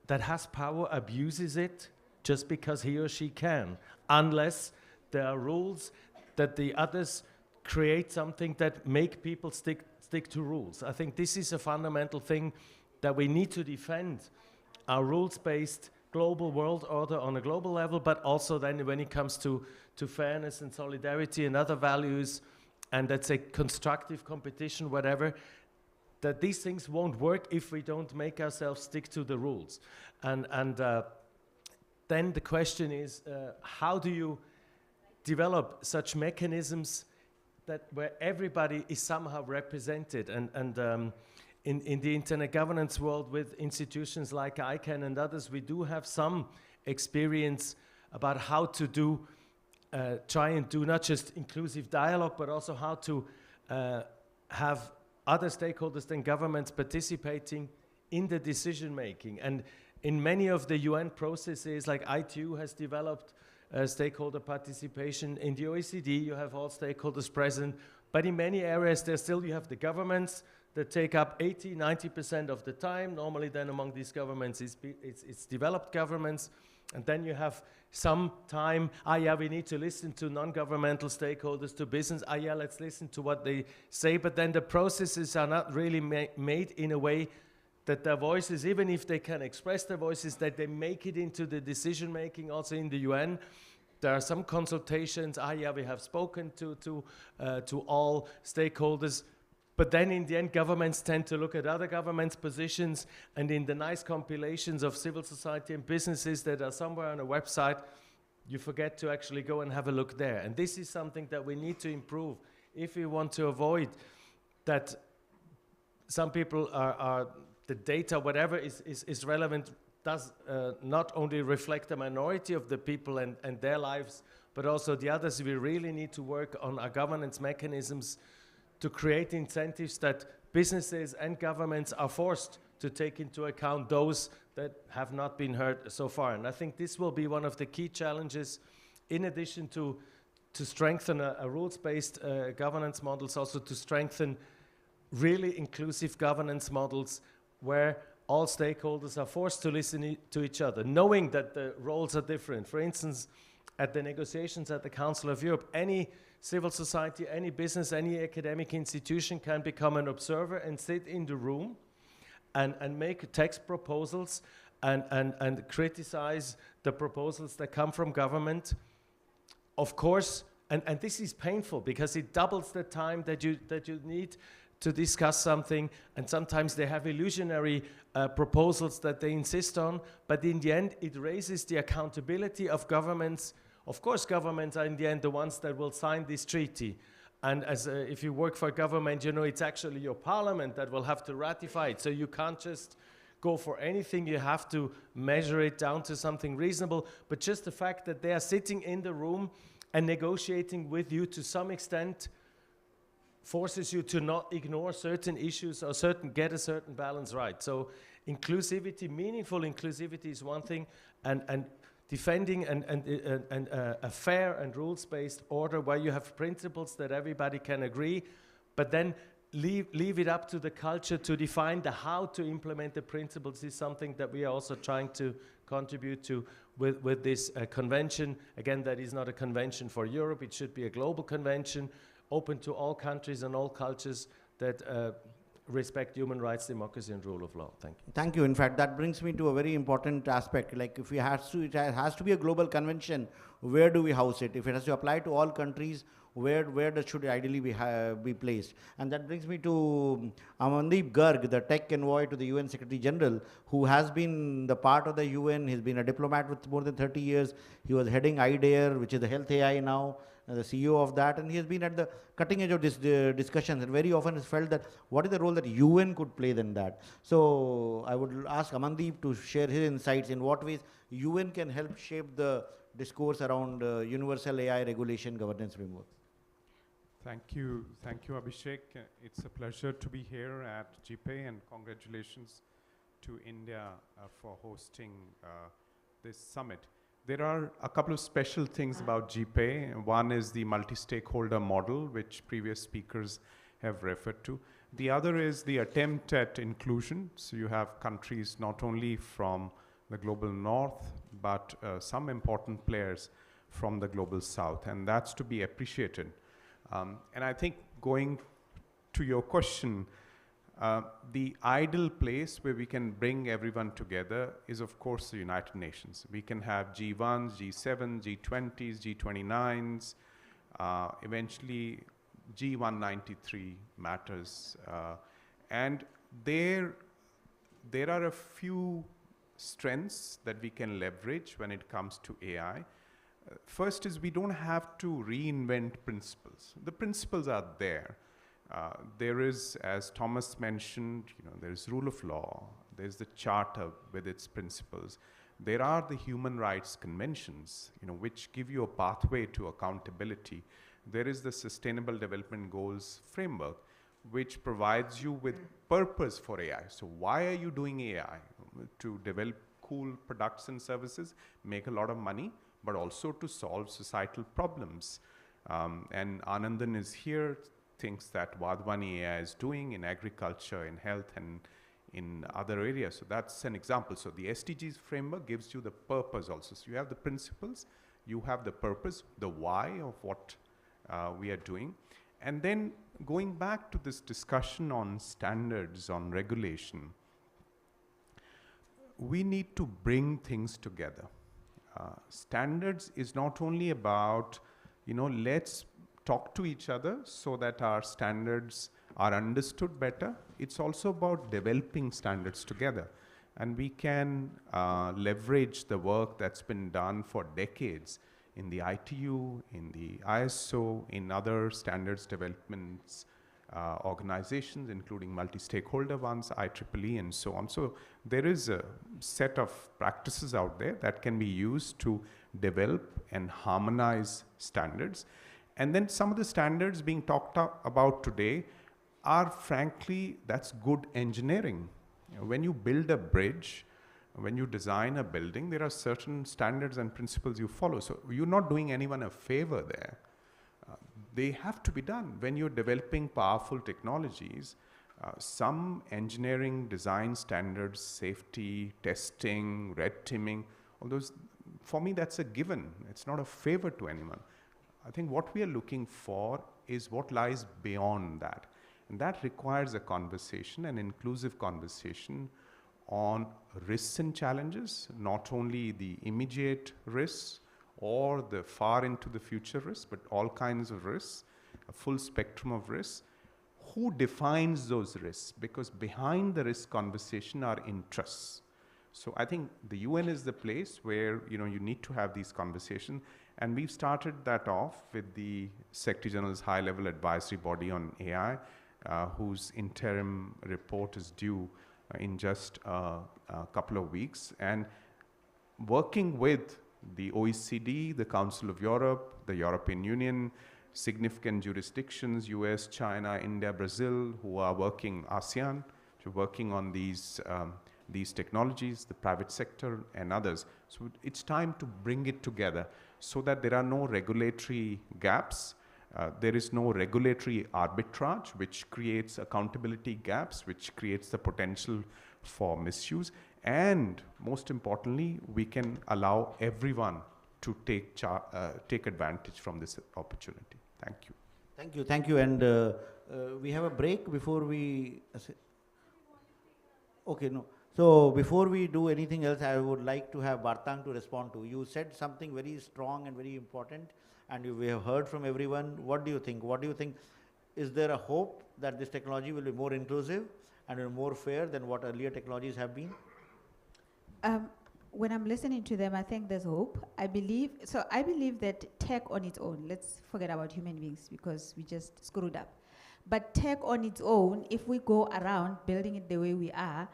that has power abuses it just because he or she can, unless there are rules that the others create something that make people stick to rules. I think this is a fundamental thing that we need to defend, our rules-based global world order on a global level, but also then when it comes to fairness and solidarity and other values, and let's say constructive competition, whatever, that these things won't work if we don't make ourselves stick to the rules. And then the question is, how do you develop such mechanisms that where everybody is somehow represented? And in the internet governance world with institutions like ICANN and others, we do have some experience about how to try and do not just inclusive dialogue, but also how to have other stakeholders than governments participating in the decision making. And in many of the UN processes, like ITU has developed stakeholder participation. In the OECD, you have all stakeholders present. But in many areas, you have the governments that take up 80–90% of the time. Normally then among these governments, it's developed governments. And then you have some time, we need to listen to non-governmental stakeholders, to business. Let's listen to what they say. But then the processes are not really made in a way that their voices, even if they can express their voices, that they make it into the decision-making. Also in the UN, there are some consultations. We have spoken to all stakeholders. But then in the end, governments tend to look at other governments' positions, and in the nice compilations of civil society and businesses that are somewhere on a website, you forget to actually go and have a look there. And this is something that we need to improve if we want to avoid that some people are the data, whatever is relevant, does not only reflect the minority of the people and their lives, but also the others. We really need to work on our governance mechanisms to create incentives that businesses and governments are forced to take into account those that have not been heard so far. And I think this will be one of the key challenges, in addition to strengthen a rules-based governance models, also to strengthen really inclusive governance models where all stakeholders are forced to listen to each other, knowing that the roles are different. For instance, at the negotiations at the Council of Europe, any civil society, any business, any academic institution can become an observer and sit in the room and make text proposals and criticize the proposals that come from government. Of course, and this is painful because it doubles the time that you need to discuss something, and sometimes they have illusionary proposals that they insist on, but in the end it raises the accountability of governments. Of course, governments are in the end the ones that will sign this treaty. And as if you work for a government, you know it's actually your parliament that will have to ratify it. So you can't just go for anything. You have to measure it down to something reasonable. But just the fact that they are sitting in the room and negotiating with you to some extent forces you to not ignore certain issues or get a certain balance right. So inclusivity, meaningful inclusivity is one thing, and defending a fair and rules-based order where you have principles that everybody can agree, but then leave it up to the culture to define the how to implement the principles is something that we are also trying to contribute to with this convention. Again, that is not a convention for Europe. It should be a global convention open to all countries and all cultures that respect human rights, democracy, and rule of law. Thank you. Thank you. In fact, that brings me to a very important aspect. Like, if it has to be a global convention, where do we house it? If it has to apply to all countries, where should it ideally be placed? And that brings me to Amandeep Garg, the tech envoy to the UN Secretary General, who has been the part of the UN. He's been a diplomat with more than 30 years. He was heading IDEAR, which is the health AI now, the CEO of that, and he has been at the cutting edge of this discussions, and very often has felt that what is the role that UN could play than that. So I would ask Amandeep to share his insights in what ways UN can help shape the discourse around universal AI regulation governance framework. Thank you, Abhishek. It's a pleasure to be here at GPAI, and congratulations to India for hosting this summit. There are a couple of special things about GPAI. One is the multi-stakeholder model, which previous speakers have referred to. The other is the attempt at inclusion. So you have countries not only from the global north, but some important players from the global south, and that's to be appreciated. And I think, going to your question, the ideal place where we can bring everyone together is, of course, the United Nations. We can have G1s, G7s, G20s, G29s, eventually G193 matters. And there are a few strengths that we can leverage when it comes to AI. First is, we don't have to reinvent principles. The principles are there. There is, as Thomas mentioned, there is rule of law, there's the Charter with its principles. There are the human rights conventions, which give you a pathway to accountability. There is the Sustainable Development Goals framework, which provides you with purpose for AI. So why are you doing AI? To develop cool products and services, make a lot of money, but also to solve societal problems. And Anandan is here, things that Vadhvani AI is doing in agriculture, in health, and in other areas. So that's an example. So the SDGs framework gives you the purpose also. So you have the principles, you have the purpose, the why of what we are doing. And then going back to this discussion on standards, on regulation, we need to bring things together. Standards is not only about, let's talk to each other so that our standards are understood better. It's also about developing standards together. And we can leverage the work that's been done for decades in the ITU, in the ISO, in other standards developments organizations, including multi-stakeholder ones, IEEE, and so on. So there is a set of practices out there that can be used to develop and harmonize standards. And then some of the standards being talked about today are, frankly, that's good engineering. You know, when you build a bridge, when you design a building, there are certain standards and principles you follow. So you're not doing anyone a favor there. They have to be done. When you're developing powerful technologies, some engineering design standards, safety, testing, red teaming, all those, for me, that's a given. It's not a favor to anyone. I think what we are looking for is what lies beyond that. And that requires a conversation, an inclusive conversation on risks and challenges, not only the immediate risks or the far into the future risks, but all kinds of risks, a full spectrum of risks. Who defines those risks? Because behind the risk conversation are interests. So I think the UN is the place where you need to have these conversations, and we've started that off with the Secretary General's high-level advisory body on AI, whose interim report is due in just a couple of weeks, and working with the OECD, the Council of Europe, the European Union, significant jurisdictions, US, China, India, Brazil, who are working, ASEAN, to working on these technologies, the private sector and others. So it's time to bring it together so that there are no regulatory gaps. There is no regulatory arbitrage, which creates accountability gaps, which creates the potential for misuse. And most importantly, we can allow everyone to take advantage from this opportunity. Thank you. Thank you, thank you. And we have a break before we... Okay, no. So before we do anything else, I would like to have Bartang to respond to. You said something very strong and very important, and we have heard from everyone. What do you think? What do you think? Is there a hope that this technology will be more inclusive and more fair than what earlier technologies have been? When I'm listening to them, I think there's hope. I believe that tech on its own, let's forget about human beings because we just screwed up. But tech on its own, if we go around building it the way we are,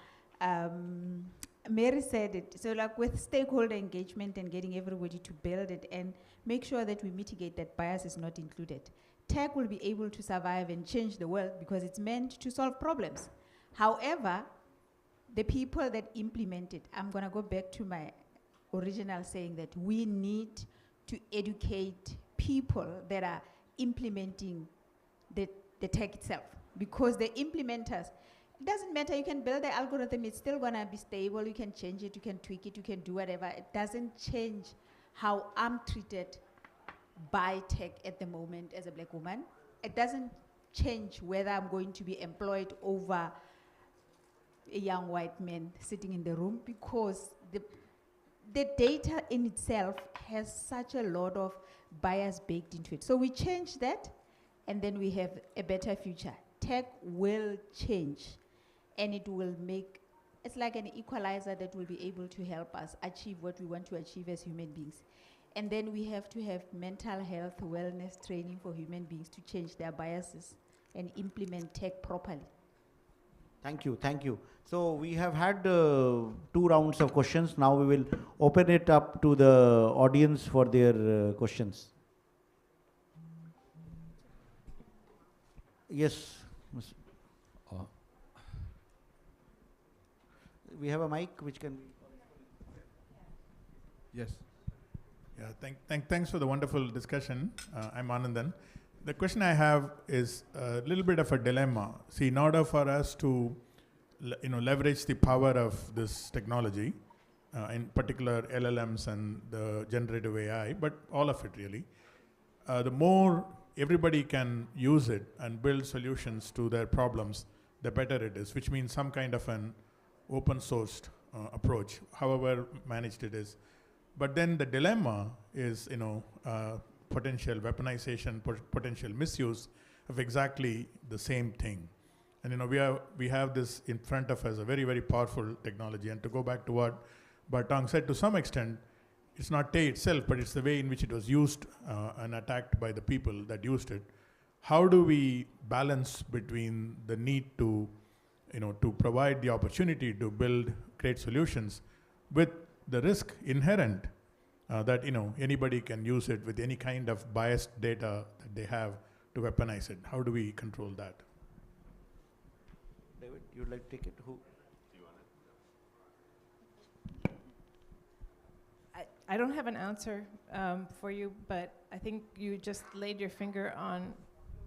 Mary said it, so like with stakeholder engagement and getting everybody to build it and make sure that we mitigate that bias is not included. Tech will be able to survive and change the world because it's meant to solve problems. However, the people that implement it, I'm going to go back to my original saying that we need to educate people that are implementing the tech itself, because the implementers, it doesn't matter, you can build the algorithm, it's still going to be stable, you can change it, you can tweak it, you can do whatever. It doesn't change how I'm treated by tech at the moment as a black woman. It doesn't change whether I'm going to be employed over a young white man sitting in the room, because the data in itself has such a lot of bias baked into it. So we change that, and then we have a better future. Tech will change, and it will make, it's like an equalizer that will be able to help us achieve what we want to achieve as human beings. And then we have to have mental health, wellness training for human beings to change their biases and implement tech properly. Thank you, thank you. So we have had 2 rounds of questions. Now we will open it up to the audience for their questions. Yes. We have a mic which can... Yes. Yeah, thanks for the wonderful discussion. I'm Anandan. The question I have is a little bit of a dilemma. See, in order for us to leverage the power of this technology, in particular LLMs and the generative AI, but all of it really, the more everybody can use it and build solutions to their problems, the better it is, which means some kind of an open sourced approach, however managed it is. But then the dilemma is, potential weaponization, potential misuse of exactly the same thing. And we have this in front of us, a very, very powerful technology. And to go back to what Bartang said, to some extent, it's not Tay itself, but it's the way in which it was used and attacked by the people that used it. How do we balance between the need to, to provide the opportunity to build great solutions with the risk inherent that anybody can use it with any kind of biased data that they have to weaponize it? How do we control that? David, you'd like to take it? Who? I don't have an answer for you, but I think you just laid your finger on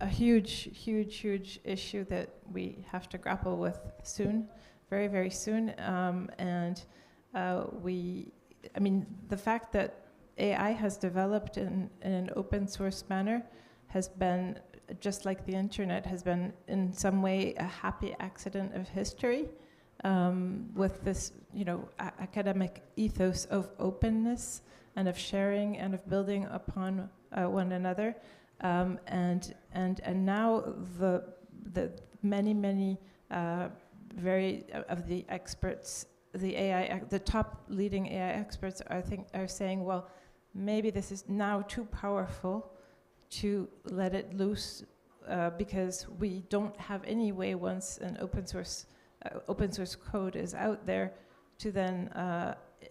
a huge, huge, huge issue that we have to grapple with soon, very, very soon. The fact that AI has developed in an open source manner has been, just like the internet, has been in some way a happy accident of history. With this, academic ethos of openness and of sharing and of building upon one another, and now the many very of the experts, the top leading AI experts are saying, well, maybe this is now too powerful to let it loose because we don't have any way once an open source code is out there to then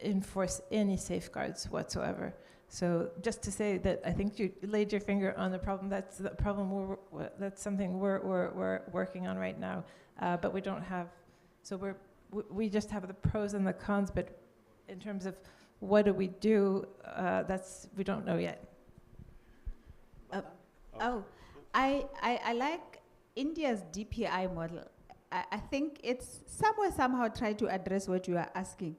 enforce any safeguards whatsoever. So just to say that I think you laid your finger on the problem. That's the problem. That's something we're working on right now. But we don't have. So we just have the pros and the cons. But in terms of what do we do, we don't know yet. I like India's DPI model. I think it's somehow try to address what you are asking.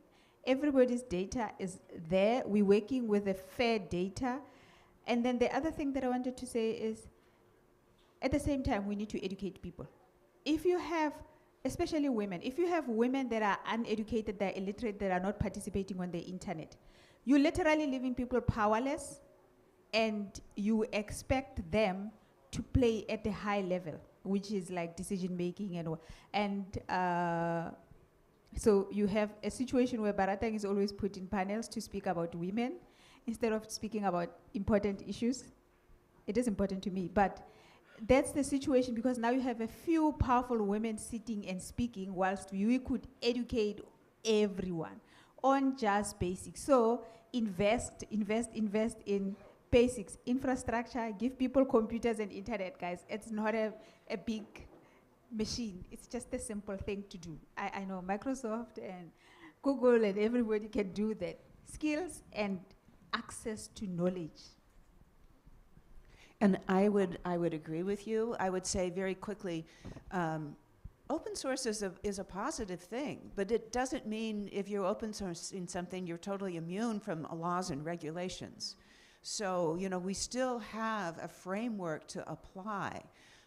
Everybody's data is there. We're working with the fair data. And then the other thing that I wanted to say is, at the same time, we need to educate people. If you have, especially women, if you have women that are uneducated, that are illiterate, that are not participating on the internet, you're literally leaving people powerless, and you expect them to play at a high level, which is like decision making so you have a situation where Baratang is always put in panels to speak about women instead of speaking about important issues. It is important to me, but that's the situation because now you have a few powerful women sitting and speaking whilst we could educate everyone on just basics. So invest in basics, infrastructure, give people computers and internet, guys. It's not a big machine. It's just a simple thing to do. I know Microsoft and Google and everybody can do that. Skills and access to knowledge. And I would agree with you. I would say very quickly, open source is a positive thing, but it doesn't mean if you're open sourcing something, you're totally immune from laws and regulations. So, we still have a framework to apply.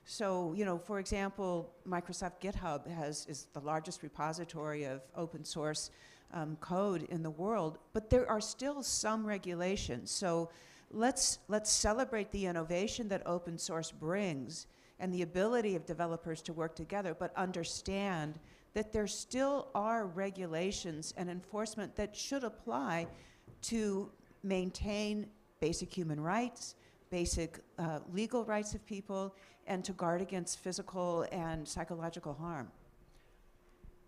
So, for example, Microsoft GitHub is the largest repository of open source code in the world, but there are still some regulations. So let's celebrate the innovation that open source brings and the ability of developers to work together, but understand that there still are regulations and enforcement that should apply to maintain basic human rights, basic legal rights of people, and to guard against physical and psychological harm.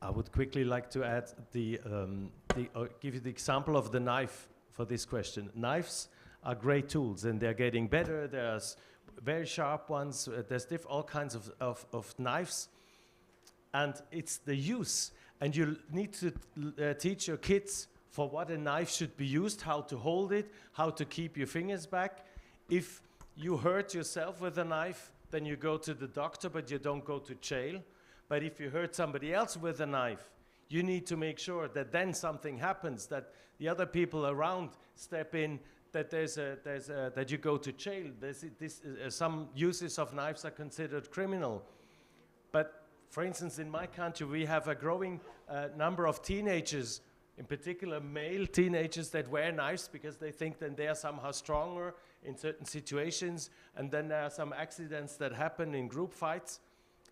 I would quickly like to add give you the example of the knife for this question. Knives are great tools, and they're getting better. There's very sharp ones. There's all kinds of knives, and it's the use. And you need to teach your kids for what a knife should be used, how to hold it, how to keep your fingers back. If you hurt yourself with a knife, then you go to the doctor, but you don't go to jail. But if you hurt somebody else with a knife, you need to make sure that then something happens, that the other people around step in, that that you go to jail. Some uses of knives are considered criminal. But for instance, in my country, we have a growing number of teenagers, in particular male teenagers, that wear knives because they think that they are somehow stronger in certain situations, and then there are some accidents that happen in group fights,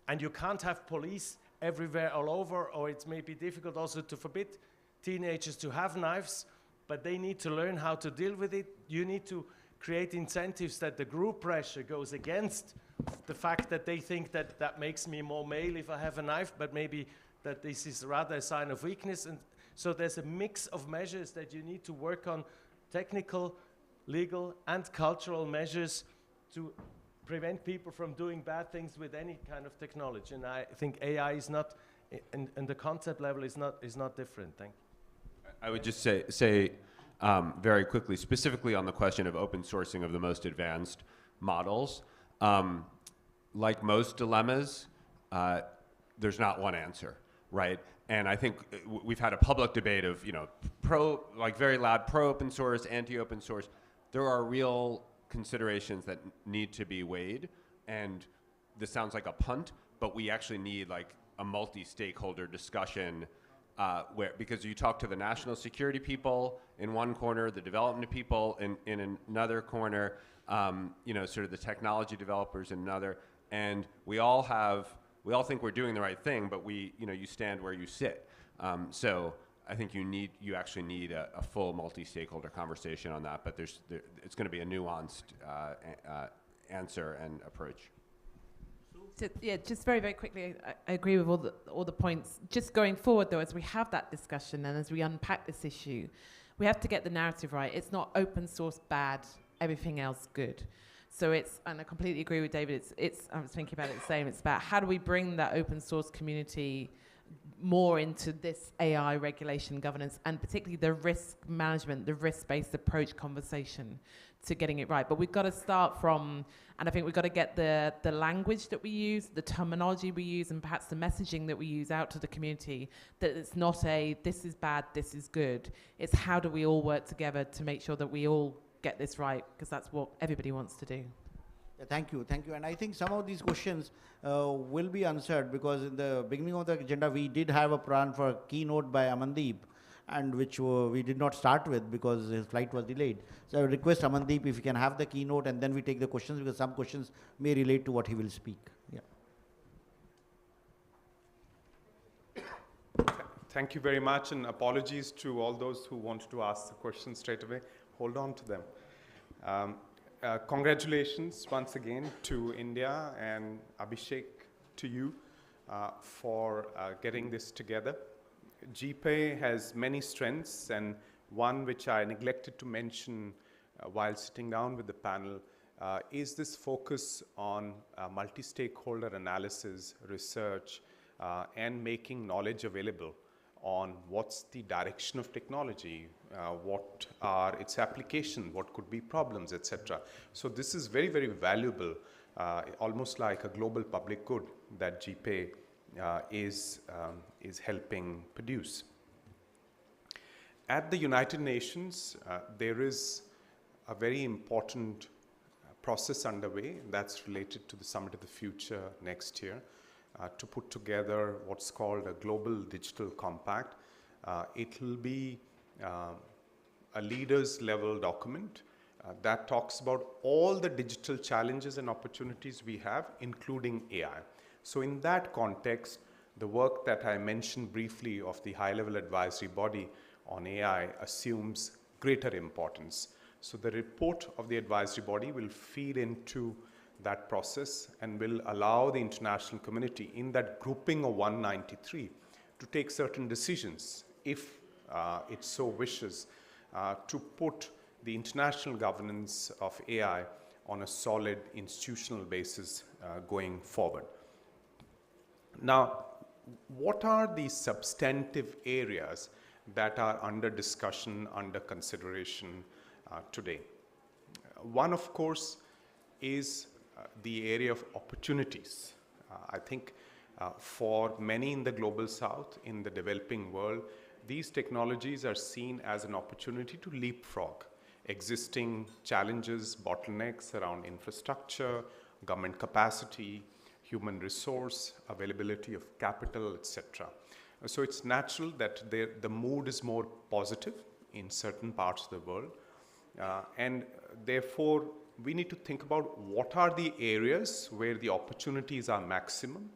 and you can't have police everywhere all over, or it's maybe difficult also to forbid teenagers to have knives, but they need to learn how to deal with it. You need to create incentives that the group pressure goes against the fact that they think that makes me more male if I have a knife, but maybe that this is rather a sign of weakness. And so there's a mix of measures that you need to work on, technical, legal, and cultural measures to prevent people from doing bad things with any kind of technology. And I think AI is not, and the concept level is not different. Thank you. I would just say very quickly, specifically on the question of open sourcing of the most advanced models. Like most dilemmas, there's not one answer, right? And I think we've had a public debate of, very loud pro-open source, anti-open source. There are real considerations that need to be weighed, and this sounds like a punt, but we actually need like a multi-stakeholder discussion because you talk to the national security people in one corner, the development people in another corner, sort of the technology developers in another, and we all think we're doing the right thing, but you stand where you sit. So I think you actually need a full multi-stakeholder conversation on that, but it's going to be a nuanced answer and approach. Just very, very quickly, I agree with all the points. Just going forward, though, as we have that discussion and as we unpack this issue, we have to get the narrative right. It's not open source bad, everything else good. So and I completely agree with David, I was thinking about it the same, it's about how do we bring that open source community more into this AI regulation governance, and particularly the risk management, the risk-based approach conversation to getting it right. But we've got to start from, and I think we've got to get the language that we use, the terminology we use, and perhaps the messaging that we use out to the community, that it's not this is bad, this is good. It's how do we all work together to make sure that we all get this right, because that's what everybody wants to do. Thank you. And I think some of these questions will be answered, because in the beginning of the agenda, we did have a plan for a keynote by Amandeep, and which we did not start with because his flight was delayed. So I would request Amandeep if you can have the keynote, and then we take the questions, because some questions may relate to what he will speak. Yeah. Thank you very much, and apologies to all those who wanted to ask the questions straight away. Hold on to them. Congratulations once again to India, and Abhishek, to you for getting this together. GPay has many strengths, and one which I neglected to mention while sitting down with the panel is this focus on multi-stakeholder analysis, research, and making knowledge available on what's the direction of technology, what are its applications, what could be problems, etc. So this is very, very valuable, almost like a global public good that GPay is helping produce. At the United Nations, there is a very important process underway that's related to the Summit of the Future next year, to put together what's called a Global Digital Compact. It will be a leaders level document that talks about all the digital challenges and opportunities we have, including AI. So in that context, the work that I mentioned briefly of the high-level advisory body on AI assumes greater importance. So the report of the advisory body will feed into that process and will allow the international community in that grouping of 193 to take certain decisions, if it so wishes, to put the international governance of AI on a solid institutional basis going forward. Now, what are the substantive areas that are under discussion, under consideration today? One, of course, is the area of opportunities. I think for many in the global south, in the developing world, these technologies are seen as an opportunity to leapfrog existing challenges, bottlenecks around infrastructure, government capacity, human resource, availability of capital, etc. So it's natural that the mood is more positive in certain parts of the world, and therefore we need to think about what are the areas where the opportunities are maximum,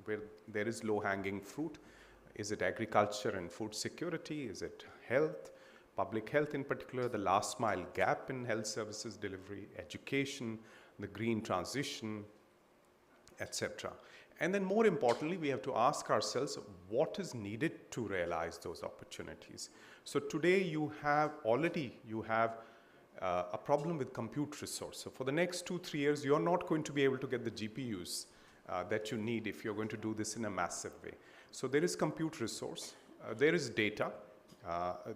where there is low-hanging fruit. Is it agriculture and food security? Is it health, public health in particular, the last mile gap in health services delivery, education, the green transition, etc. And then more importantly, we have to ask ourselves what is needed to realize those opportunities. So today you have a problem with compute resource. So for the next 2-3 years, you're not going to be able to get the GPUs that you need if you're going to do this in a massive way. So there is compute resource, there is data.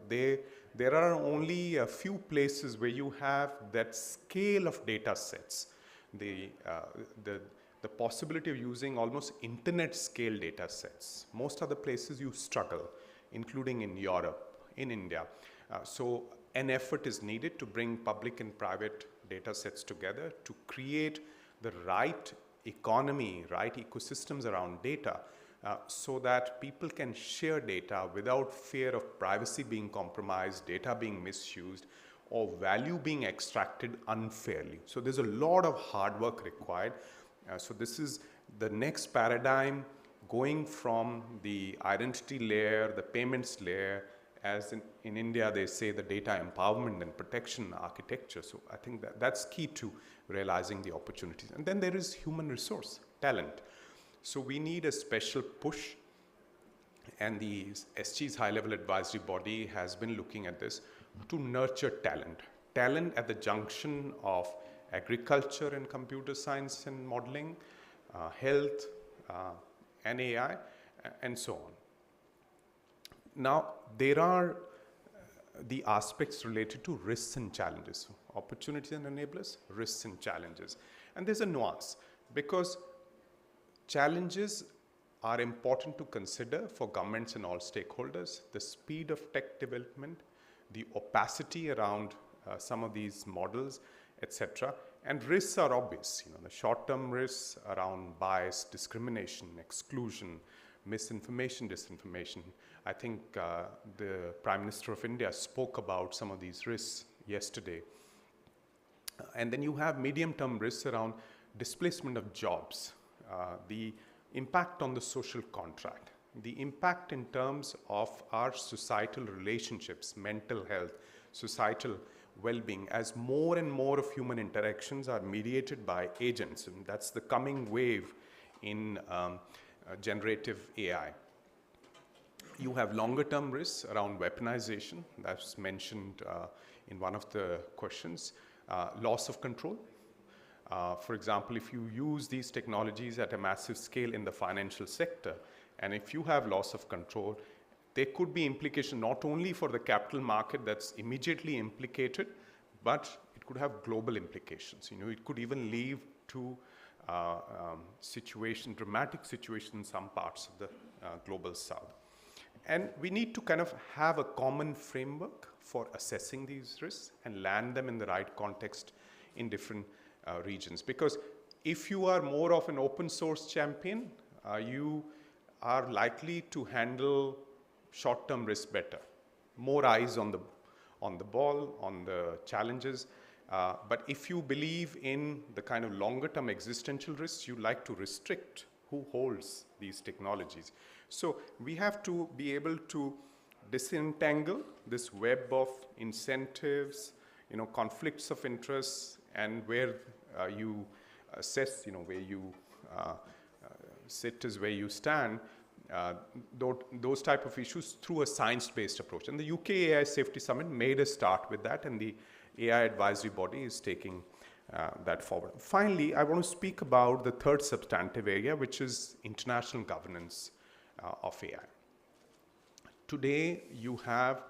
There are only a few places where you have that scale of data sets. The possibility of using almost internet scale data sets. Most other places you struggle, including in Europe, in India. So an effort is needed to bring public and private data sets together to create the right economy, right ecosystems around data, so that people can share data without fear of privacy being compromised, data being misused, or value being extracted unfairly. So there's a lot of hard work required. So this is the next paradigm, going from the identity layer, the payments layer, as in India they say the data empowerment and protection architecture. So I think that's key to realizing the opportunities. And then there is human resource, talent. So we need a special push, and the SG's high-level advisory body has been looking at this to nurture talent. Talent at the junction of agriculture and computer science and modeling, health and AI, and so on. Now, there are the aspects related to risks and challenges. So opportunities and enablers, risks and challenges. And there's a nuance, because challenges are important to consider for governments and all stakeholders. The speed of tech development, the opacity around some of these models, etc. And risks are obvious. The short-term risks around bias, discrimination, exclusion, misinformation, disinformation. I think the Prime Minister of India spoke about some of these risks yesterday. And then you have medium-term risks around displacement of jobs, the impact on the social contract, the impact in terms of our societal relationships, mental health, societal well-being, as more and more of human interactions are mediated by agents. And that's the coming wave in generative AI. You have longer-term risks around weaponization. That's mentioned in one of the questions. Loss of control. For example, if you use these technologies at a massive scale in the financial sector, and if you have loss of control, there could be implication not only for the capital market that's immediately implicated, but it could have global implications. It could even lead to dramatic situations in some parts of the global south. And we need to kind of have a common framework for assessing these risks and land them in the right context in different regions. Because if you are more of an open source champion, you are likely to handle short-term risks better. More eyes on the ball, on the challenges. But if you believe in the kind of longer-term existential risks, you like to restrict who holds these technologies. So we have to be able to disentangle this web of incentives, conflicts of interests, and where you assess, where you sit is where you stand, those type of issues through a science-based approach. And the UK AI Safety Summit made a start with that, and the AI advisory body is taking that forward. Finally, I want to speak about the third substantive area, which is international governance of AI. Today, you have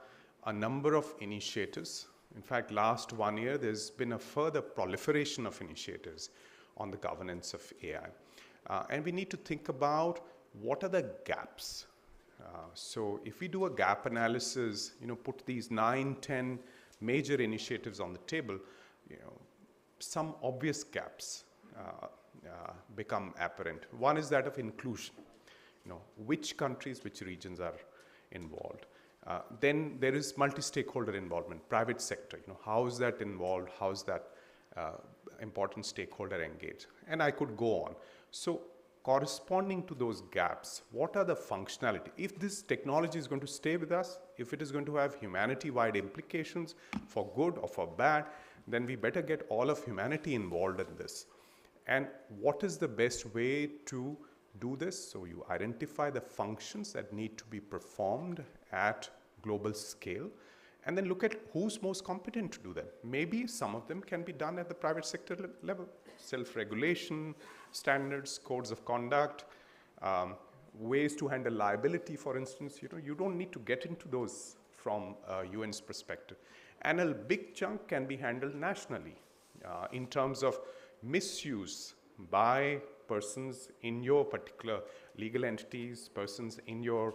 a number of initiatives. In fact, last 1 year, there's been a further proliferation of initiatives on the governance of AI. And we need to think about what are the gaps. So if we do a gap analysis, put these 9-10 major initiatives on the table, some obvious gaps become apparent. One is that of inclusion. Which countries, which regions are involved. Then there is multi-stakeholder involvement, private sector. How is that involved? How is that important stakeholder engaged? And I could go on. So corresponding to those gaps, what are the functionality? If this technology is going to stay with us, if it is going to have humanity-wide implications for good or for bad, then we better get all of humanity involved in this. And what is the best way to do this? So you identify the functions that need to be performed at global scale, and then look at who's most competent to do them. Maybe some of them can be done at the private sector level. Self-regulation, standards, codes of conduct, ways to handle liability, for instance. You don't need to get into those from UN's perspective. And a big chunk can be handled nationally in terms of misuse by persons in your particular legal entities, persons in your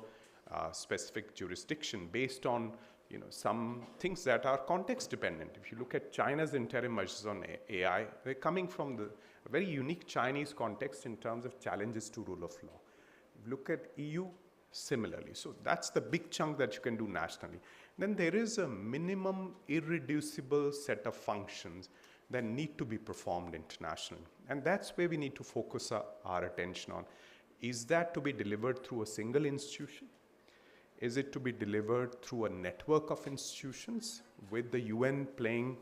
specific jurisdiction, based on some things that are context dependent. If you look at China's interim measures on AI, they're coming from a very unique Chinese context in terms of challenges to rule of law. Look at EU similarly. So that's the big chunk that you can do nationally. Then there is a minimum irreducible set of functions that need to be performed internationally. And that's where we need to focus our attention on. Is that to be delivered through a single institution? Is it to be delivered through a network of institutions with the UN playing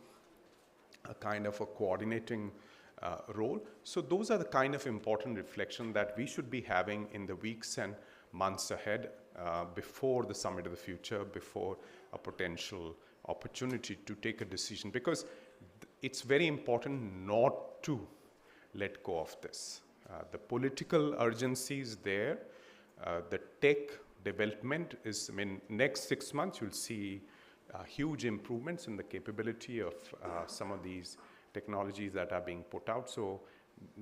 a kind of a coordinating role? So those are the kind of important reflection that we should be having in the weeks and months ahead before the Summit of the Future, before a potential opportunity to take a decision, because it's very important not to let go of this. The political urgency is there. The tech development is, next 6 months you'll see huge improvements in the capability of some of these technologies that are being put out. So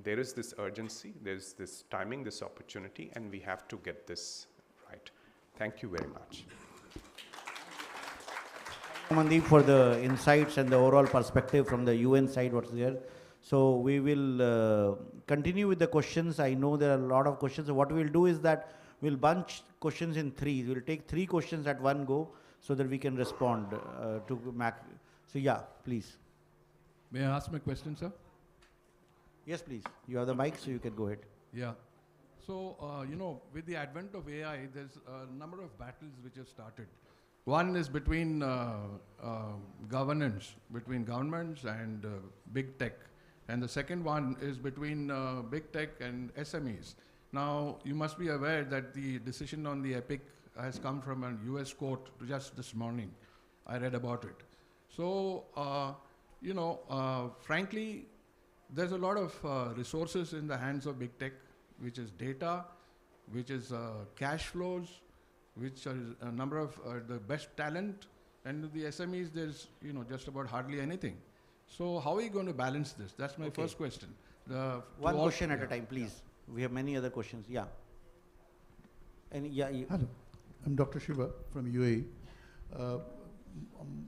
there is this urgency, there's this timing, this opportunity, and we have to get this right. Thank you very much. Mandeep, for the insights and the overall perspective from the UN side, what's there. So we will continue with the questions. I know there are a lot of questions. So what we'll do is that we'll bunch questions in threes. We'll take 3 questions at one go so that we can respond to Mac. So yeah, please. May I ask my question, sir? Yes, please. You have the mic, so you can go ahead. Yeah. So, with the advent of AI, there's a number of battles which have started. One is between governance, between governments and big tech. And the second one is between big tech and SMEs. Now, you must be aware that the decision on the EPIC has come from a US court just this morning. I read about it. So, frankly, there's a lot of resources in the hands of big tech, which is data, which is cash flows, which are a number of the best talent, and the SMEs, there's just about hardly anything. So how are you going to balance this? That's my first question. One question at a time, please. We have many other questions. Yeah. And yeah. Hello, I'm Dr. Shiva from UAE.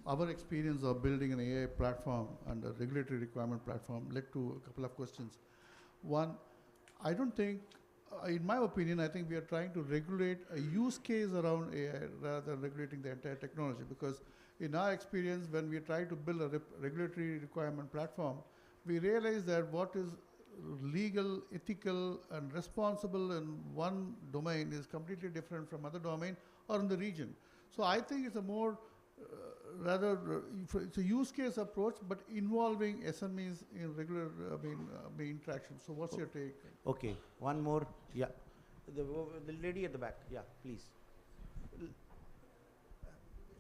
Our experience of building an AI platform and a regulatory requirement platform led to a couple of questions. One, I don't think, in my opinion, I think we are trying to regulate a use case around AI rather than regulating the entire technology, because in our experience, when we try to build a regulatory requirement platform, we realize that what is legal, ethical, and responsible in one domain is completely different from other domain or in the region. So I think it's a more it's a use case approach, but involving SMEs in regular interaction. So what's your take? Okay, one more. Yeah, the lady at the back. Yeah, please.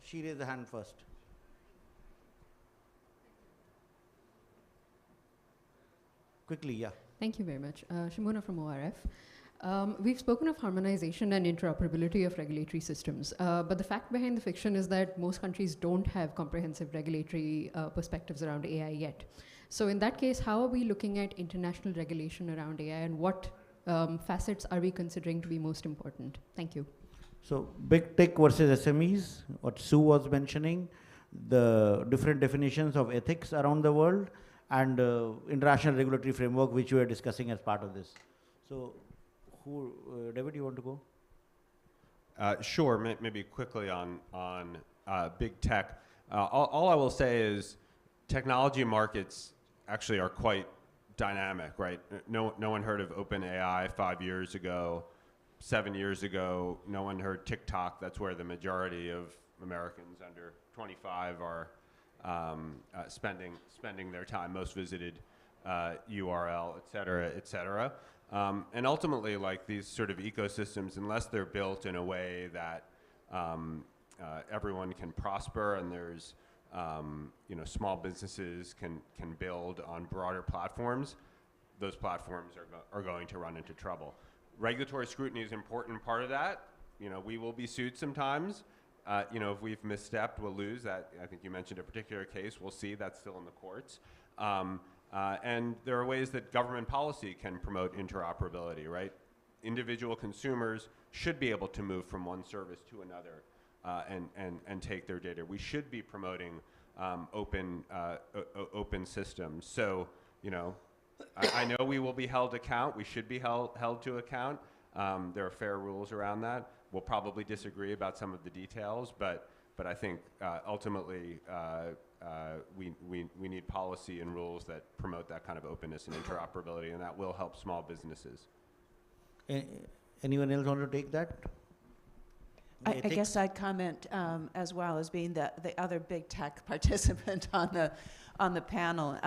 She raised the hand first. Quickly, yeah. Thank you very much. Shimona from ORF. We've spoken of harmonization and interoperability of regulatory systems, but the fact behind the fiction is that most countries don't have comprehensive regulatory perspectives around AI yet. So in that case, how are we looking at international regulation around AI, and what facets are we considering to be most important? Thank you. So big tech versus SMEs, what Sue was mentioning, the different definitions of ethics around the world, and international regulatory framework, which we are discussing as part of this. So, David, you want to go? Sure. Maybe quickly on big tech. All I will say is technology markets actually are quite dynamic, right? No one heard of OpenAI 5 years ago. 7 years ago, no one heard TikTok. That's where the majority of Americans under 25 are spending their time, most visited URL, et cetera, et cetera. And ultimately, like these sort of ecosystems, unless they're built in a way that everyone can prosper, and there's small businesses can build on broader platforms, those platforms are going to run into trouble. Regulatory scrutiny is an important part of that. We will be sued sometimes. If we've misstepped, we'll lose. That, I think you mentioned a particular case. We'll see. That's still in the courts. And there are ways that government policy can promote interoperability, right? Individual consumers should be able to move from one service to another and take their data. We should be promoting open systems. So, I know we will be held account. We should be held to account. There are fair rules around that. We'll probably disagree about some of the details, but I think ultimately we need policy and rules that promote that kind of openness and interoperability, and that will help small businesses. Anyone else want to take that? I guess I'd comment as well as being the other big tech participant on the panel.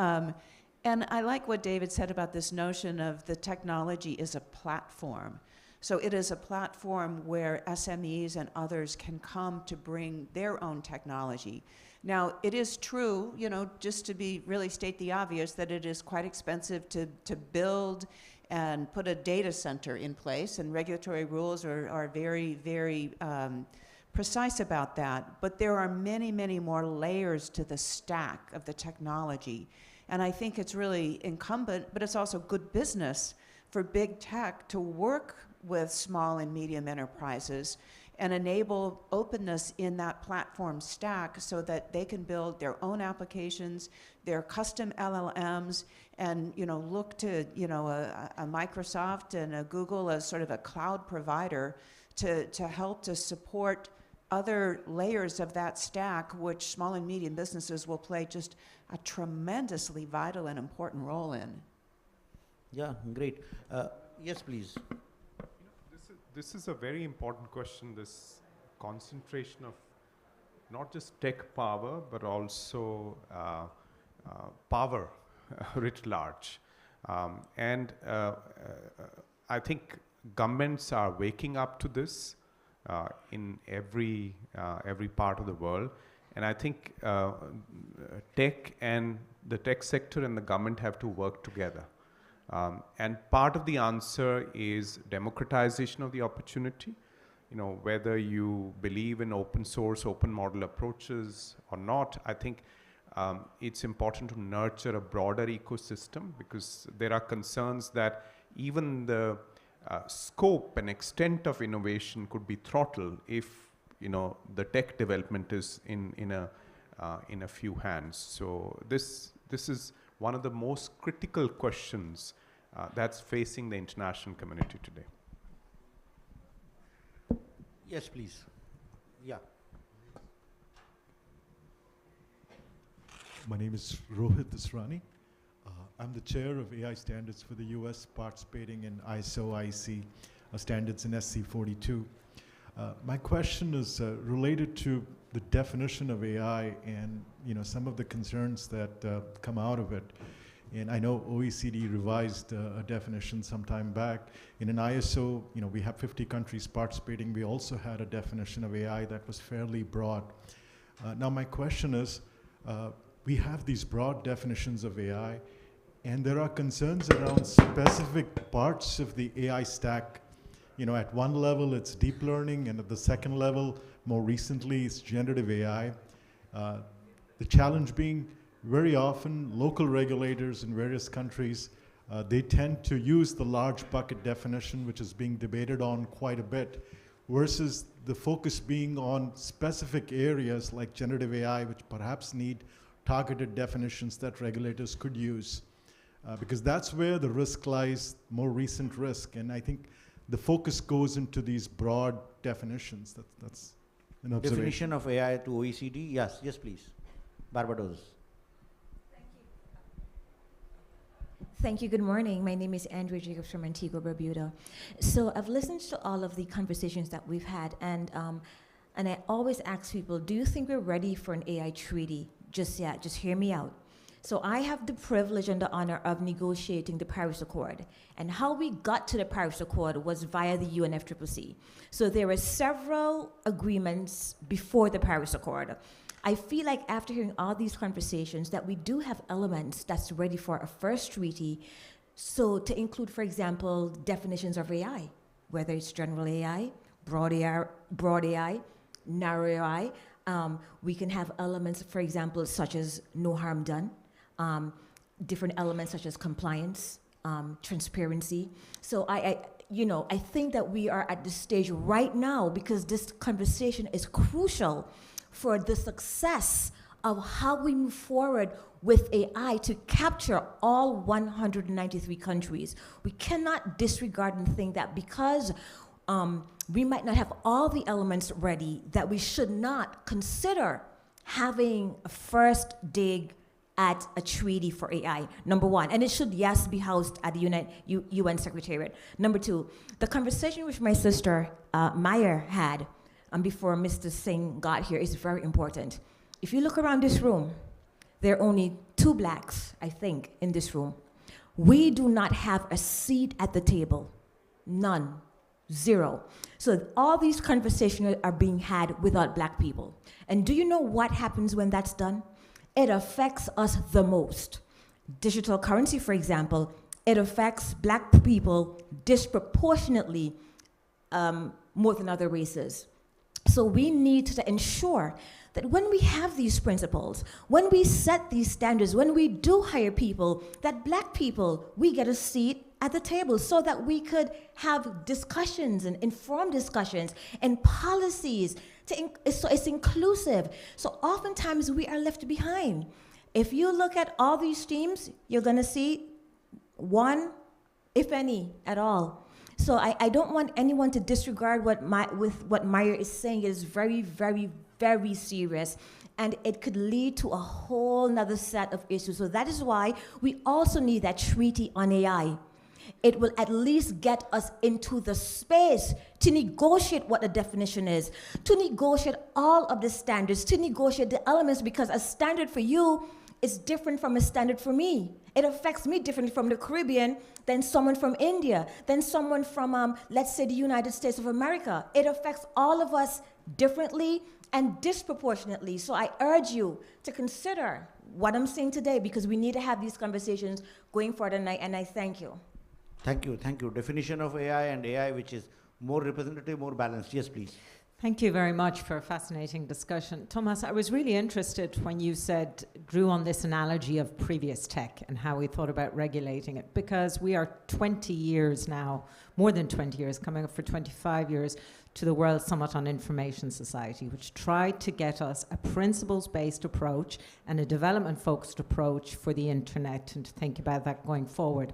And I like what David said about this notion of the technology is a platform. So it is a platform where SMEs and others can come to bring their own technology. Now, it is true, just to really state the obvious, that it is quite expensive to build and put a data center in place, and regulatory rules are very, very precise about that. But there are many, many more layers to the stack of the technology. And I think it's really incumbent, but it's also good business for big tech to work with small and medium enterprises and enable openness in that platform stack so that they can build their own applications, their custom LLMs, and look to a Microsoft and a Google as sort of a cloud provider to help to support other layers of that stack, which small and medium businesses will play just a tremendously vital and important role in. Yeah, great. Yes, please. This is a very important question, this concentration of not just tech power, but also power writ large. I think governments are waking up to this in every part of the world. And I think tech and the tech sector and the government have to work together. And part of the answer is democratization of the opportunity. Whether you believe in open source, open model approaches or not, I think it's important to nurture a broader ecosystem, because there are concerns that even the scope and extent of innovation could be throttled if the tech development is in a few hands. So this is one of the most critical questions that's facing the international community today. Yes, please. Yeah. My name is Rohit Dasrani. I'm the chair of AI standards for the US, participating in ISO IEC standards in SC 42. My question is related to the definition of AI and some of the concerns that come out of it. And I know OECD revised a definition some time back. In an ISO, we have 50 countries participating. We also had a definition of AI that was fairly broad. Now my question is, we have these broad definitions of AI, and there are concerns around specific parts of the AI stack. At one level, it's deep learning, and at the second level, more recently, it's generative AI. The challenge being, very often, local regulators in various countries, they tend to use the large bucket definition, which is being debated on quite a bit, versus the focus being on specific areas like generative AI, which perhaps need targeted definitions that regulators could use. Because that's where the risk lies, more recent risk. And I think the focus goes into these broad definitions. That's an observation. Definition of AI to OECD? Yes, please. Barbados. Thank you. Good morning. My name is Andrea Jacobs from Antigua, Barbuda. So I've listened to all of the conversations that we've had, and I always ask people, do you think we're ready for an AI treaty just yet? Just hear me out. So I have the privilege and the honor of negotiating the Paris Accord. And how we got to the Paris Accord was via the UNFCCC. So there were several agreements before the Paris Accord. I feel like after hearing all these conversations that we do have elements that's ready for a first treaty. So to include, for example, definitions of AI, whether it's general AI, broad AI, narrow AI. We can have elements, for example, such as no harm done, different elements such as compliance, transparency. So I think that we are at this stage right now because this conversation is crucial for the success of how we move forward with AI to capture all 193 countries. We cannot disregard and think that because we might not have all the elements ready, that we should not consider having a first dig at a treaty for AI, number one. And it should, yes, be housed at the UN Secretariat. Number two, the conversation which my sister Maya had before Mr. Singh got here is very important. If you look around this room, there are only 2 blacks, I think, in this room. We do not have a seat at the table. None. 0. So all these conversations are being had without black people. And do you know what happens when that's done? It affects us the most. Digital currency, for example, it affects black people disproportionately more than other races. So we need to ensure that when we have these principles, when we set these standards, when we do hire people, that black people, we get a seat at the table so that we could have discussions and informed discussions and policies. So it's inclusive. So oftentimes we are left behind. If you look at all these teams, you're gonna see one, if any, at all. So I don't want anyone to disregard what Maya is saying. It is very, very, very serious. And it could lead to a whole nother set of issues. So that is why we also need that treaty on AI. It will at least get us into the space to negotiate what the definition is, to negotiate all of the standards, to negotiate the elements, because a standard for you is different from a standard for me. It affects me differently from the Caribbean than someone from India, than someone from, let's say, the United States of America. It affects all of us differently and disproportionately. So I urge you to consider what I'm saying today, because we need to have these conversations going forward, and I thank you. Thank you, thank you. Definition of AI and AI which is more representative, more balanced. Yes, please. Thank you very much for a fascinating discussion. Thomas, I was really interested when you drew on this analogy of previous tech and how we thought about regulating it, because we are 20 years now, more than 20 years, coming up for 25 years, to the World Summit on Information Society, which tried to get us a principles-based approach and a development-focused approach for the internet, and to think about that going forward.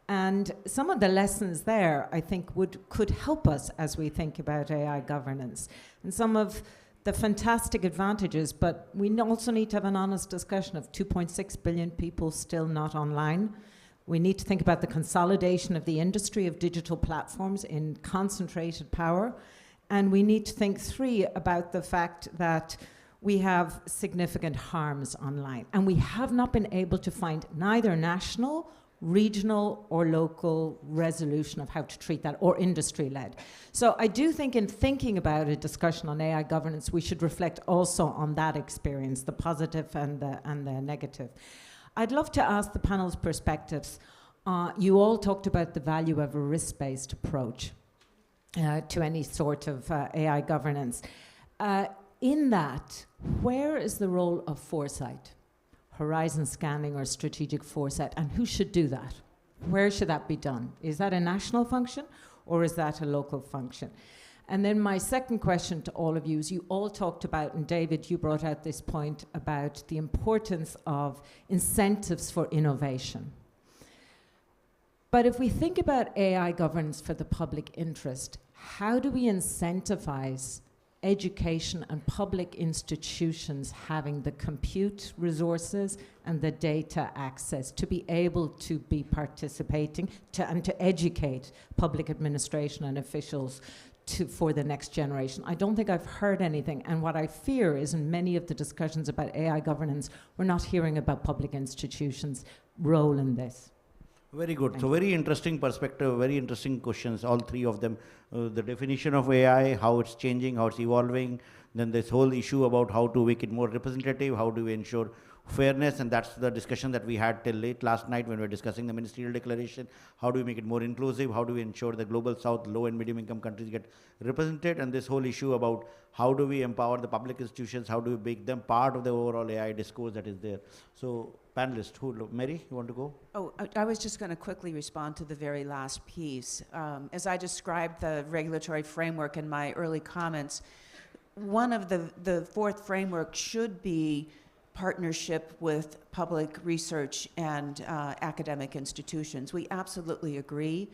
And some of the lessons there, I think, could help us as we think about AI governance. And some of the fantastic advantages, but we also need to have an honest discussion of 2.6 billion people still not online. We need to think about the consolidation of the industry of digital platforms in concentrated power. And we need to think about the fact that we have significant harms online. And we have not been able to find neither national, regional or local resolution of how to treat that, or industry-led. So I do think in thinking about a discussion on AI governance, we should reflect also on that experience, the positive and the negative. I'd love to ask the panel's perspectives. You all talked about the value of a risk-based approach to any sort of AI governance. In that, where is the role of foresight? Horizon scanning or strategic foresight, and who should do that? Where should that be done? Is that a national function or is that a local function? And then my second question to all of you is, you all talked about, and David, you brought out this point about the importance of incentives for innovation. But if we think about AI governance for the public interest, how do we incentivize education and public institutions having the compute resources and the data access to be able to be participating and to educate public administration and officials for the next generation. I don't think I've heard anything. And what I fear is in many of the discussions about AI governance, we're not hearing about public institutions' role in this. Very good. Thank So very interesting perspective, very interesting questions, all three of them. The definition of AI, how it's changing, how it's evolving, then this whole issue about how to make it more representative, how do we ensure fairness, and that's the discussion that we had till late last night when we were discussing the ministerial declaration. How do we make it more inclusive? How do we ensure the global south, low and medium income countries get represented? And this whole issue about how do we empower the public institutions? How do we make them part of the overall AI discourse that is there? So panelists, Mary, you want to go? Oh, I was just going to quickly respond to the very last piece. As I described the regulatory framework in my early comments, one of the fourth framework should be partnership with public research and academic institutions. We absolutely agree.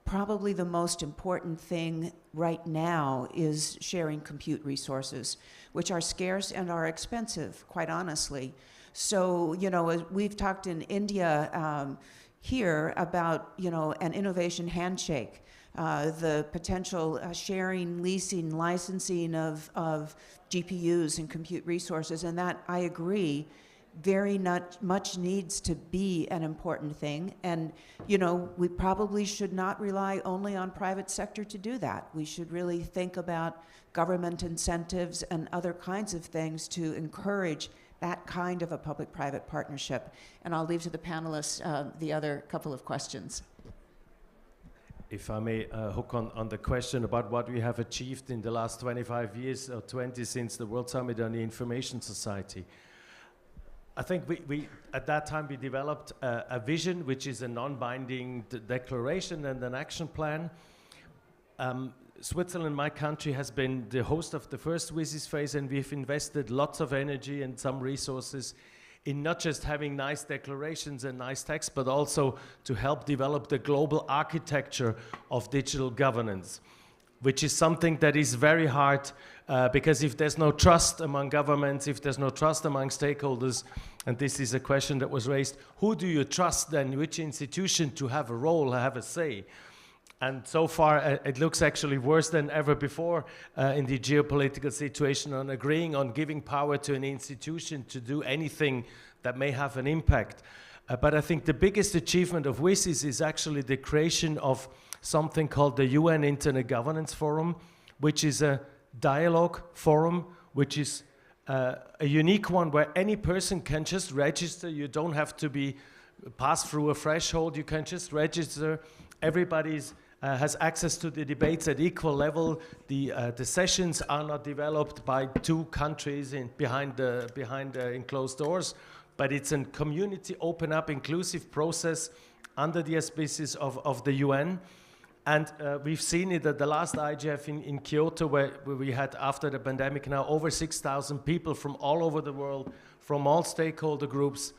Probably the most important thing right now is sharing compute resources, which are scarce and are expensive, quite honestly. So, you know, we've talked in India here about, you know, an innovation handshake, the potential sharing, leasing, licensing of GPUs and compute resources, and that, I agree, very much needs to be an important thing. And, you know, we probably should not rely only on private sector to do that. We should really think about government incentives and other kinds of things to encourage that kind of a public-private partnership. And I'll leave to the panelists the other couple of questions. If I may hook on the question about what we have achieved in the last 25 years or 20 since the World Summit on the Information Society. I think we at that time we developed a vision, which is a non-binding declaration and an action plan. Switzerland, my country, has been the host of the first WSIS phase, and we've invested lots of energy and some resources in not just having nice declarations and nice texts, but also to help develop the global architecture of digital governance, which is something that is very hard because if there's no trust among governments, if there's no trust among stakeholders, and this is a question that was raised, who do you trust then, which institution to have a role, have a say? And so far, it looks actually worse than ever before in the geopolitical situation on agreeing on giving power to an institution to do anything that may have an impact. But I think the biggest achievement of WSIS is actually the creation of something called the UN Internet Governance Forum, which is a dialogue forum, which is a unique one where any person can just register. You don't have to pass through a threshold. You can just register. Everybody's has access to the debates at equal level. The sessions are not developed by two countries behind enclosed doors, but it's a community, open up, inclusive process under the auspices of the UN. And we've seen it at the last IGF in Kyoto, where we had, after the pandemic now, over 6,000 people from all over the world, from all stakeholder groups,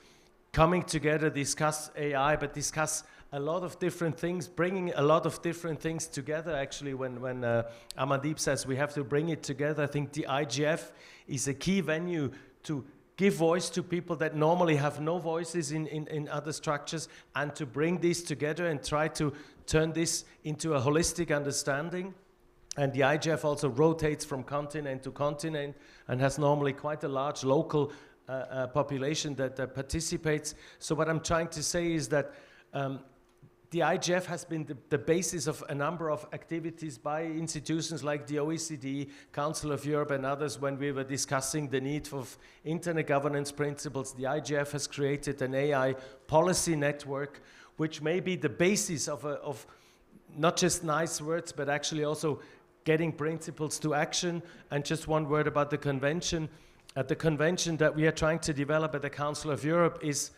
coming together, discuss AI, but discuss a lot of different things, bringing a lot of different things together. Actually, when Amandeep says we have to bring it together, I think the IGF is a key venue to give voice to people that normally have no voices in other structures, and to bring this together and try to turn this into a holistic understanding. And the IGF also rotates from continent to continent and has normally quite a large local population that participates. So what I'm trying to say is that the IGF has been the basis of a number of activities by institutions like the OECD, Council of Europe and others. When we were discussing the need of internet governance principles, the IGF has created an AI policy network, which may be the basis of not just nice words, but actually also getting principles to action. And just one word about the convention. The convention that we are trying to develop at the Council of Europe is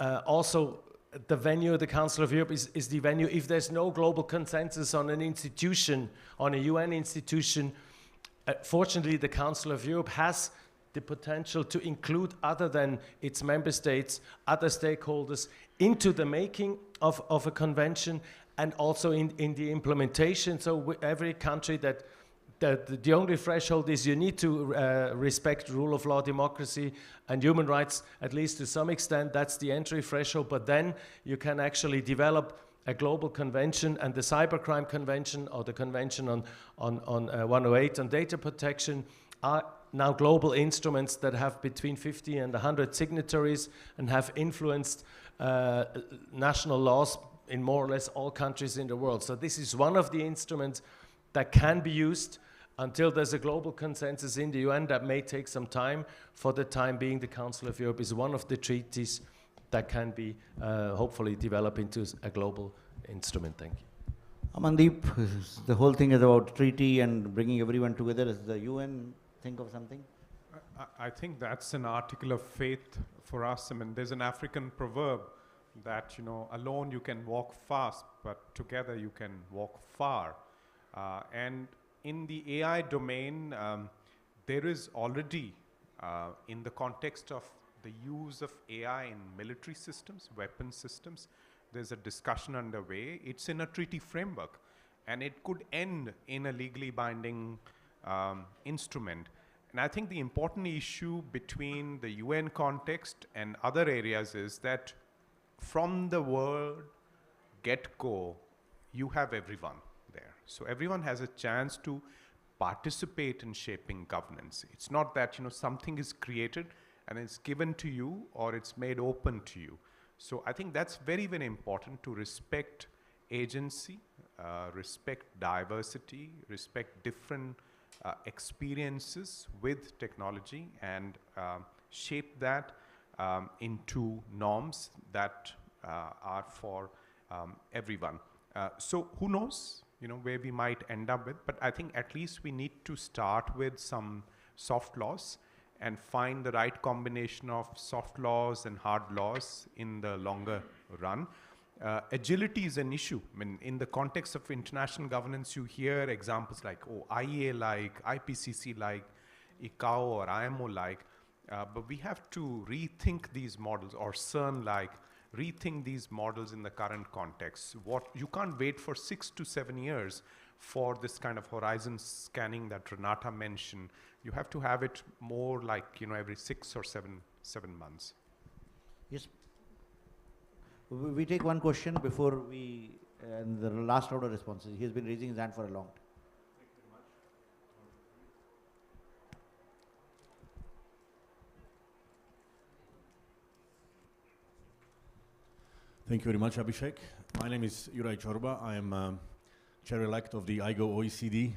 also the venue. The Council of Europe is the venue. If there's no global consensus on an institution, on a UN institution, fortunately the Council of Europe has the potential to include, other than its member states, other stakeholders into the making of a convention, and also in the implementation. So every country that the only threshold is you need to respect rule of law, democracy, and human rights, at least to some extent. That's the entry threshold. But then you can actually develop a global convention, and the Cybercrime Convention or the Convention on 108 on data protection are now global instruments that have between 50 and 100 signatories and have influenced national laws in more or less all countries in the world. So this is one of the instruments that can be used until there's a global consensus in the UN. That may take some time. For the time being, the Council of Europe is one of the treaties that can be hopefully developed into a global instrument. Thank you. Amandeep, the whole thing is about treaty and bringing everyone together. Is the UN think of something? I think that's an article of faith for us. I mean, there's an African proverb that, alone you can walk fast, but together you can walk far. And in the AI domain, there is already, in the context of the use of AI in military systems, weapon systems, there's a discussion underway. It's in a treaty framework, and it could end in a legally binding instrument. And I think the important issue between the UN context and other areas is that from the word get-go, you have everyone there. So everyone has a chance to participate in shaping governance. It's not that something is created and it's given to you or it's made open to you. So I think that's very, very important, to respect agency, respect diversity, respect different experiences with technology, and shape that into norms that are for everyone. So who knows, where we might end up with, but I think at least we need to start with some soft laws and find the right combination of soft laws and hard laws in the longer run. Agility is an issue. I mean, in the context of international governance, you hear examples like, IEA-like, IPCC-like, ICAO or IMO-like, but we have to rethink these models, or CERN-like, rethink these models in the current context. You can't wait for 6 to 7 years for this kind of horizon scanning that Renata mentioned. You have to have it more like, every 6 or 7 months. Yes. We take one question before we, and the last round of responses. He has been raising his hand for a long time. Thank you very much, Abhishek. My name is Juraj Čorba. I am chair-elect of the IGO OECD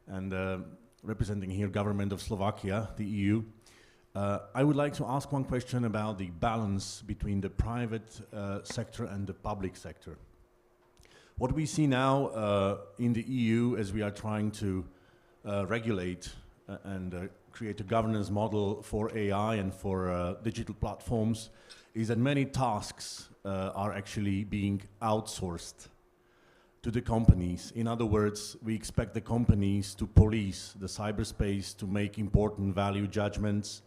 and representing here government of Slovakia, the EU. I would like to ask one question about the balance between the private sector and the public sector. What we see now in the EU as we are trying to regulate and create a governance model for AI and for digital platforms is that many tasks are actually being outsourced to the companies. In other words, we expect the companies to police the cyberspace, to make important value judgments,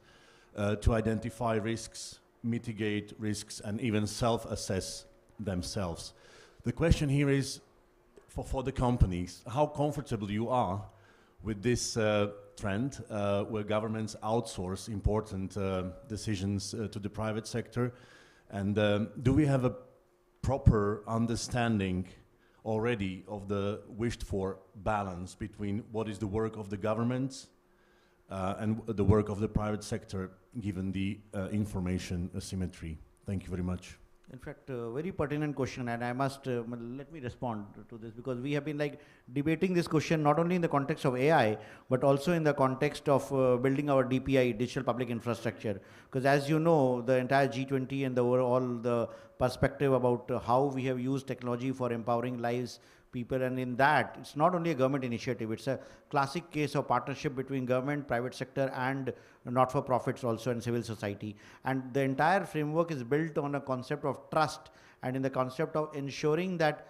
to identify risks, mitigate risks, and even self-assess themselves. The question here is, for the companies, how comfortable you are with this trend where governments outsource important decisions to the private sector, and do we have a proper understanding already of the wished for balance between what is the work of the governments and the work of the private sector, given the information asymmetry? Thank you very much. In fact, very pertinent question, and I must, let me respond to this, because we have been debating this question not only in the context of AI, but also in the context of building our DPI, digital public infrastructure. Because as you know, the entire G20 and the overall the perspective about how we have used technology for empowering lives, people, and in that, it's not only a government initiative, it's a classic case of partnership between government, private sector, and not-for-profits also, and civil society. And the entire framework is built on a concept of trust, and in the concept of ensuring that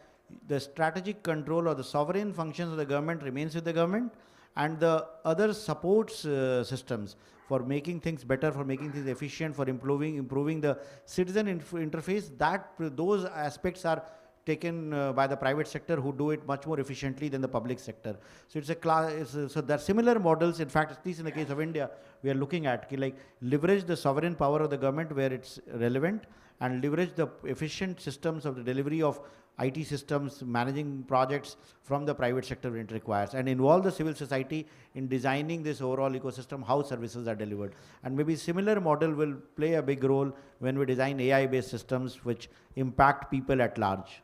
the strategic control or the sovereign functions of the government remains with the government, and the other supports systems for making things better, for making things efficient, for improving the citizen interface, that those aspects are taken by the private sector, who do it much more efficiently than the public sector. So it's a so there are similar models. In fact, at least in the case of India, we are looking at leverage the sovereign power of the government where it's relevant, and leverage the efficient systems of the delivery of IT systems, managing projects from the private sector when it requires, and involve the civil society in designing this overall ecosystem, how services are delivered. And maybe similar model will play a big role when we design AI-based systems which impact people at large.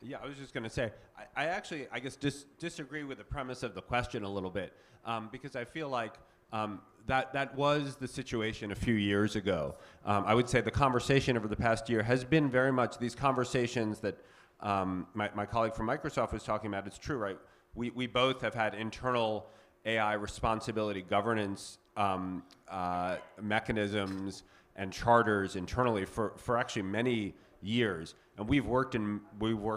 Yeah, I was just going to say, I actually, I guess, disagree with the premise of the question a little bit, because I feel like that was the situation a few years ago. I would say the conversation over the past year has been very much these conversations that my colleague from Microsoft was talking about. It's true, right? We both have had internal AI responsibility governance mechanisms and charters internally for actually many years. And we've worked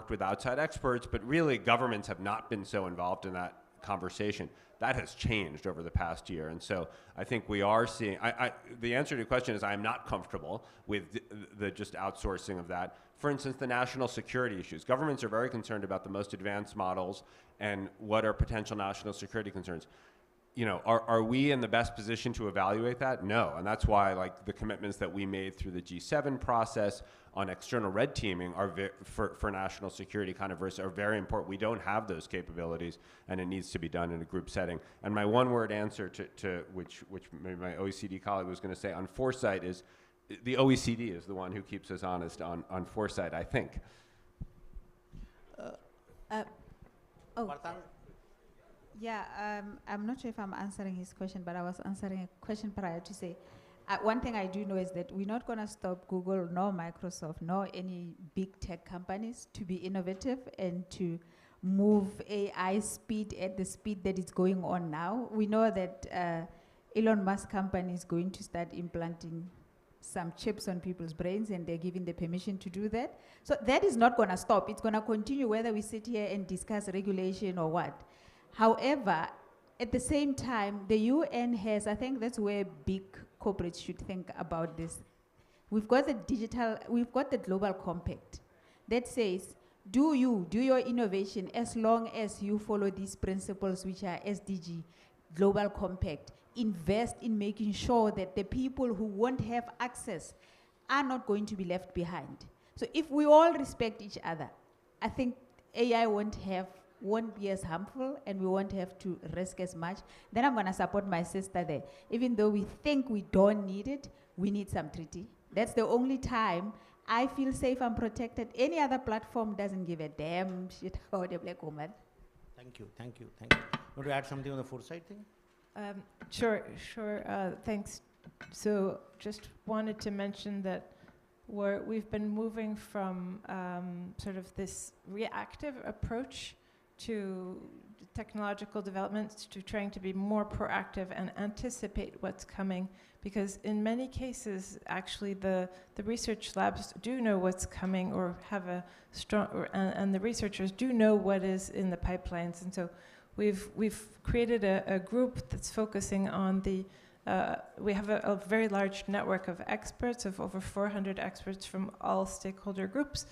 with outside experts, but really governments have not been so involved in that conversation. That has changed over the past year. And so I think we are seeing, the answer to your question is I am not comfortable with the just outsourcing of that. For instance, the national security issues. Governments are very concerned about the most advanced models and what are potential national security concerns. You know, are we in the best position to evaluate that? No, and that's why like the commitments that we made through the G7 process on external red teaming are for national security kind of risks are very important. We don't have those capabilities, and it needs to be done in a group setting. And my one-word answer to which maybe my OECD colleague was going to say on foresight is, the OECD is the one who keeps us honest on foresight, I think. Yeah, I'm not sure if I'm answering his question, but I was answering a question prior to say, one thing I do know is that we're not going to stop Google, nor Microsoft, nor any big tech companies to be innovative and to move AI speed at the speed that it's going on now. We know that Elon Musk company is going to start implanting some chips on people's brains, and they're giving the permission to do that. So that is not going to stop. It's going to continue whether we sit here and discuss regulation or what. However, at the same time, the UN has, I think that's where big corporates should think about this. We've got the Global Compact that says, do your innovation as long as you follow these principles, which are SDG, Global Compact. Invest in making sure that the people who won't have access are not going to be left behind. So if we all respect each other, I think AI won't be as harmful, and we won't have to risk as much. Then I'm going to support my sister there. Even though we think we don't need it, we need some treaty. That's the only time I feel safe and protected. Any other platform doesn't give a damn shit about a black woman. Thank you. Want to add something on the foresight thing? Sure. Thanks. So just wanted to mention that we've been moving from sort of this reactive approach to technological developments to trying to be more proactive and anticipate what's coming, because in many cases actually the research labs do know what's coming or have a strong and the researchers do know what is in the pipelines. And so we've created a group that's focusing on the we have a very large network of experts, of over 400 experts from all stakeholder groups,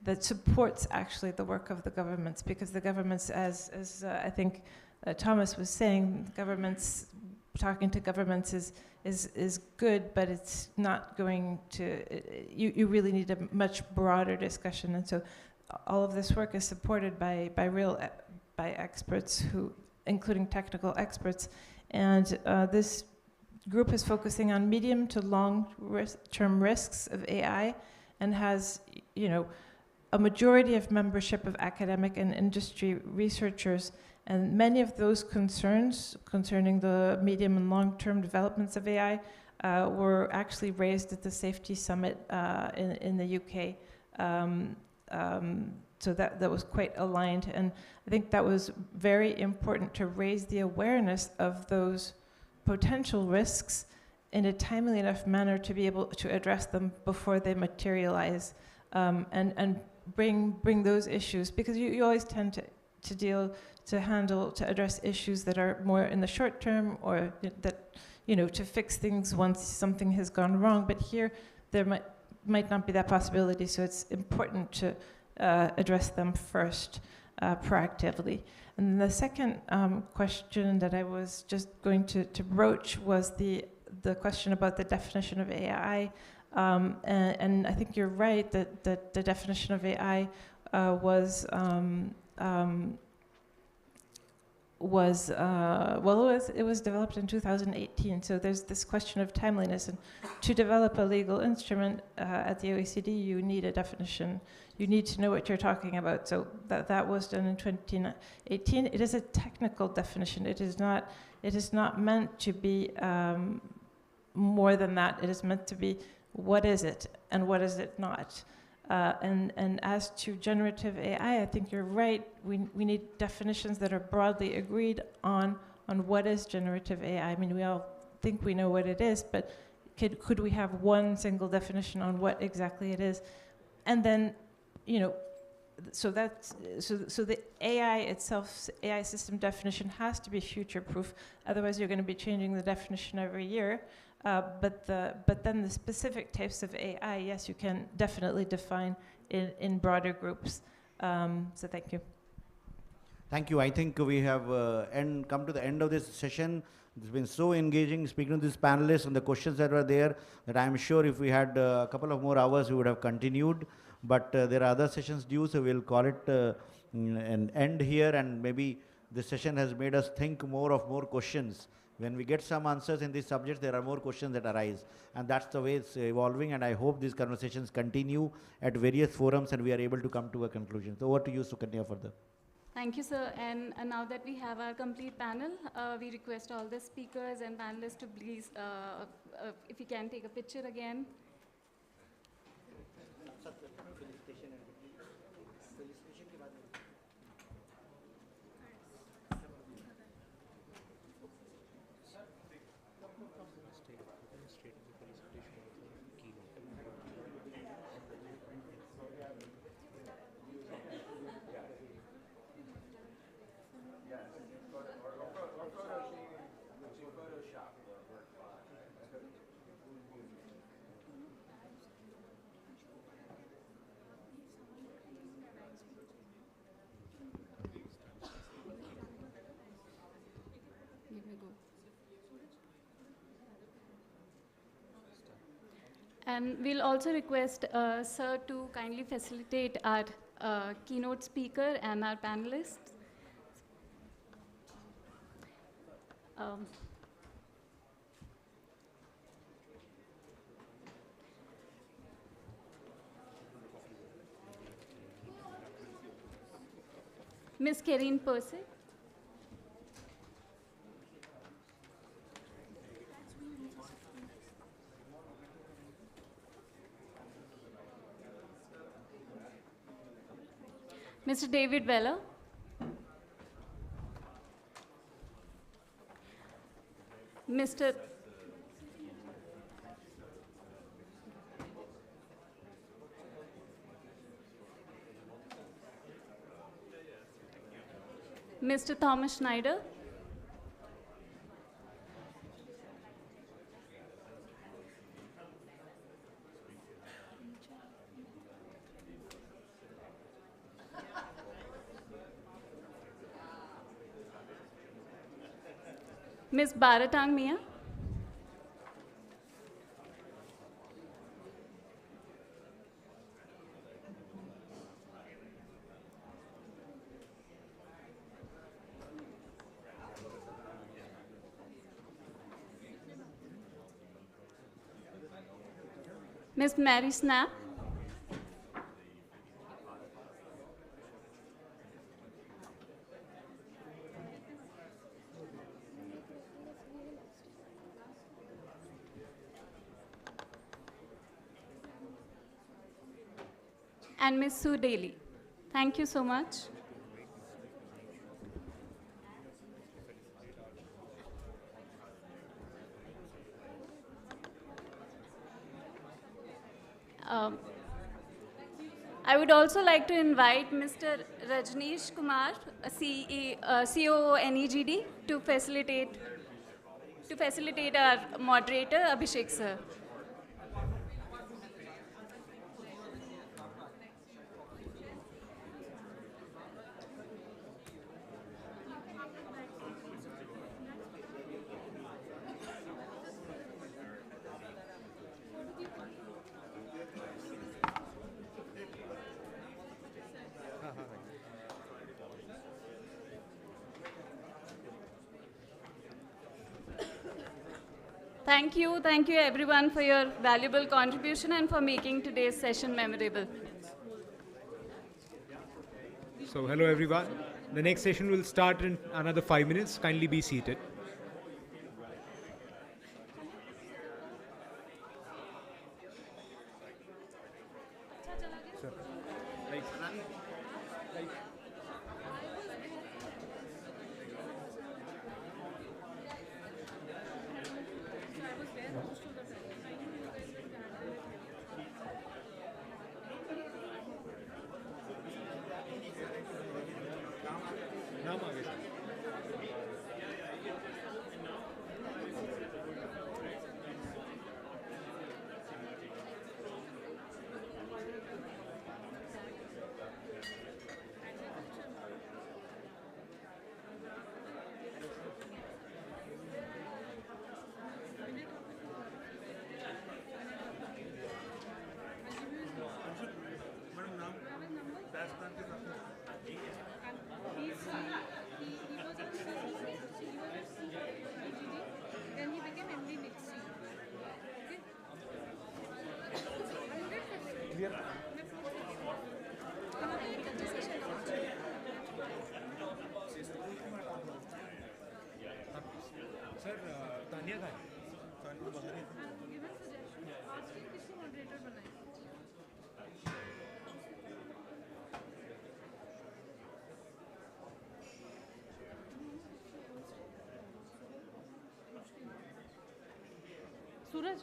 that supports actually the work of the governments, because the governments, as I think Thomas was saying, governments, talking to governments is good, but it's not going to, you really need a much broader discussion. And so all of this work is supported by experts who, including technical experts. And this group is focusing on medium to long-term risks of AI, and has, a majority of membership of academic and industry researchers, and many of those concerns concerning the medium and long-term developments of AI were actually raised at the Safety Summit in the UK. So that was quite aligned, and I think that was very important to raise the awareness of those potential risks in a timely enough manner to be able to address them before they materialize, and bring those issues, because you always tend to address issues that are more in the short term, or that, to fix things once something has gone wrong. But here there might not be that possibility, so it's important to address them first proactively. And the second question that I was just going to broach was the question about the definition of AI. And I think you're right that the definition of AI was developed in 2018. So there's this question of timeliness, and to develop a legal instrument at the OECD, you need a definition. You need to know what you're talking about. So that was done in 2018. It is a technical definition. It is not meant to be more than that. It is meant to be what is it and what is it not. And as to generative AI, I think you're right. We need definitions that are broadly agreed on what is generative AI. I mean, we all think we know what it is, but could we have one single definition on what exactly it is? And then, so the AI itself, AI system definition has to be future-proof. Otherwise, you're going to be changing the definition every year. But then the specific types of AI, yes, you can definitely define in broader groups. So thank you. Thank you. I think we have come to the end of this session. It's been so engaging speaking to these panelists and the questions that were there, that I'm sure if we had a couple of more hours, we would have continued. But there are other sessions due, so we'll call it an end here. And maybe this session has made us think more questions. When we get some answers in these subjects, there are more questions that arise. And that's the way it's evolving. And I hope these conversations continue at various forums and we are able to come to a conclusion. So over to you, Sukanya, further. Thank you, sir. And now that we have our complete panel, we request all the speakers and panelists to please, if you can take a picture again. And we'll also request sir to kindly facilitate our keynote speaker and our panelists. Ms. Karine Persick. Mr. David Weller. Mr. Mr. Thomas Schneider. Ms. Baratang Mia. Ms. Mary Snap. And Ms. Sue Daly. Thank you so much. I would also like to invite Mr. Rajneesh Kumar, COO NEGD, to facilitate our moderator, Abhishek sir. Thank you everyone for your valuable contribution and for making today's session memorable. So hello everyone. The next session will start in another 5 minutes. Kindly be seated. Suraj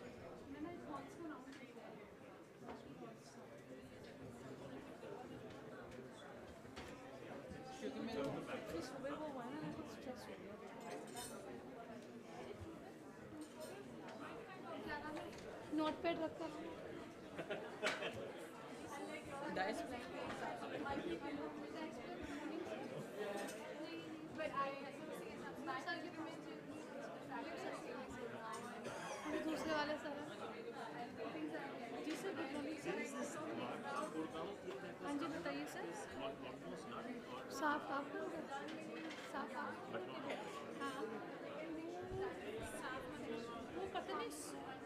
notepad रखा दूसरे वाले sir जी sir good morning sir हाँ जी बताइए sir साफ आप साफ हाँ वो पता नहीं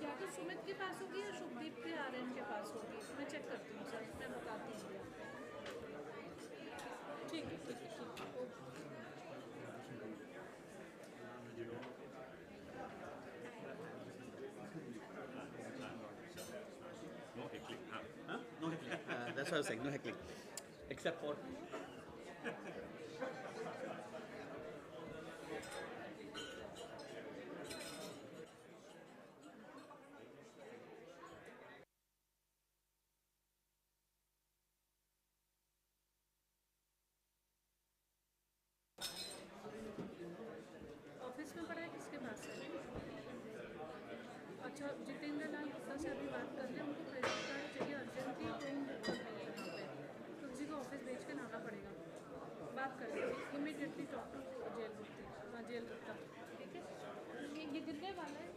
या तो सुमित के पास होगी या शुभदीप के आर्यन के पास होगी मैं चेक करती हूँ सर मैं बताती हूँ ठीक है ठीक है That's what I was saying, no heckling. Except for... office में पड़ा है किसके पास है अच्छा जितेंद्र लाल गुप्ता से अभी बात कर लें उनको क्रेडिट कार्ड चाहिए अर्जेंटली तो किसी को ऑफिस भेज के लाना पड़ेगा बात कर लें इमीडिएटली टॉक टू जेल गुप्ता हाँ जेल गुप्ता ठीक है ये गिरने वाला है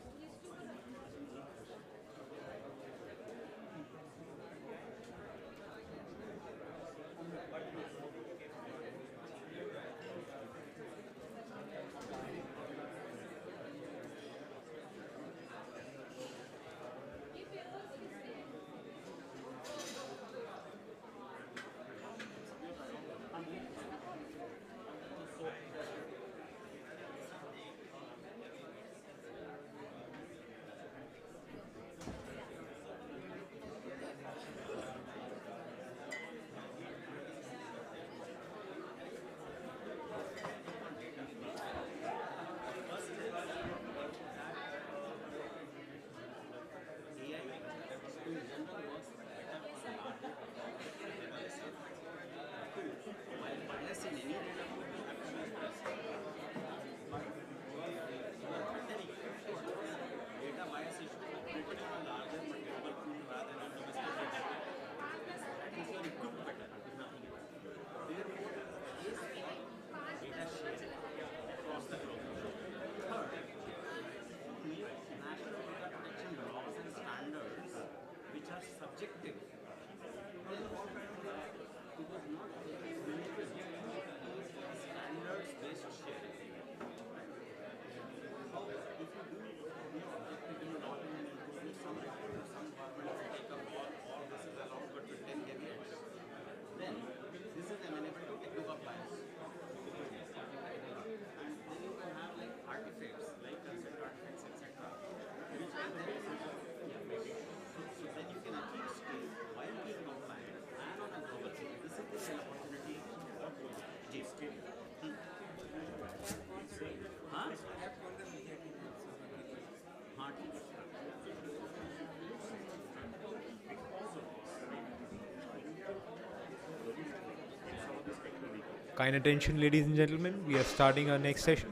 Kind attention, ladies and gentlemen. We are starting our next session.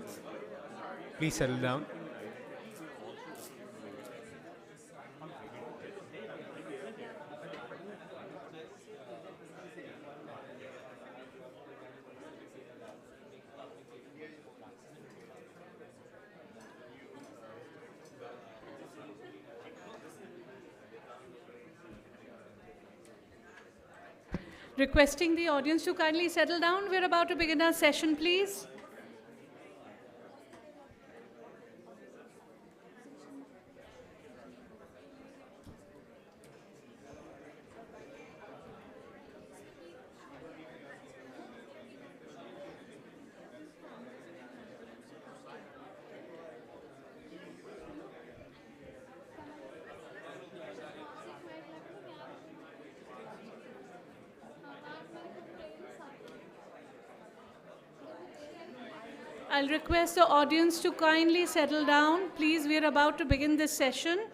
Please settle down. Requesting the audience to kindly settle down. We're about to begin our session, please. I'll request the audience to kindly settle down. Please, we're about to begin this session.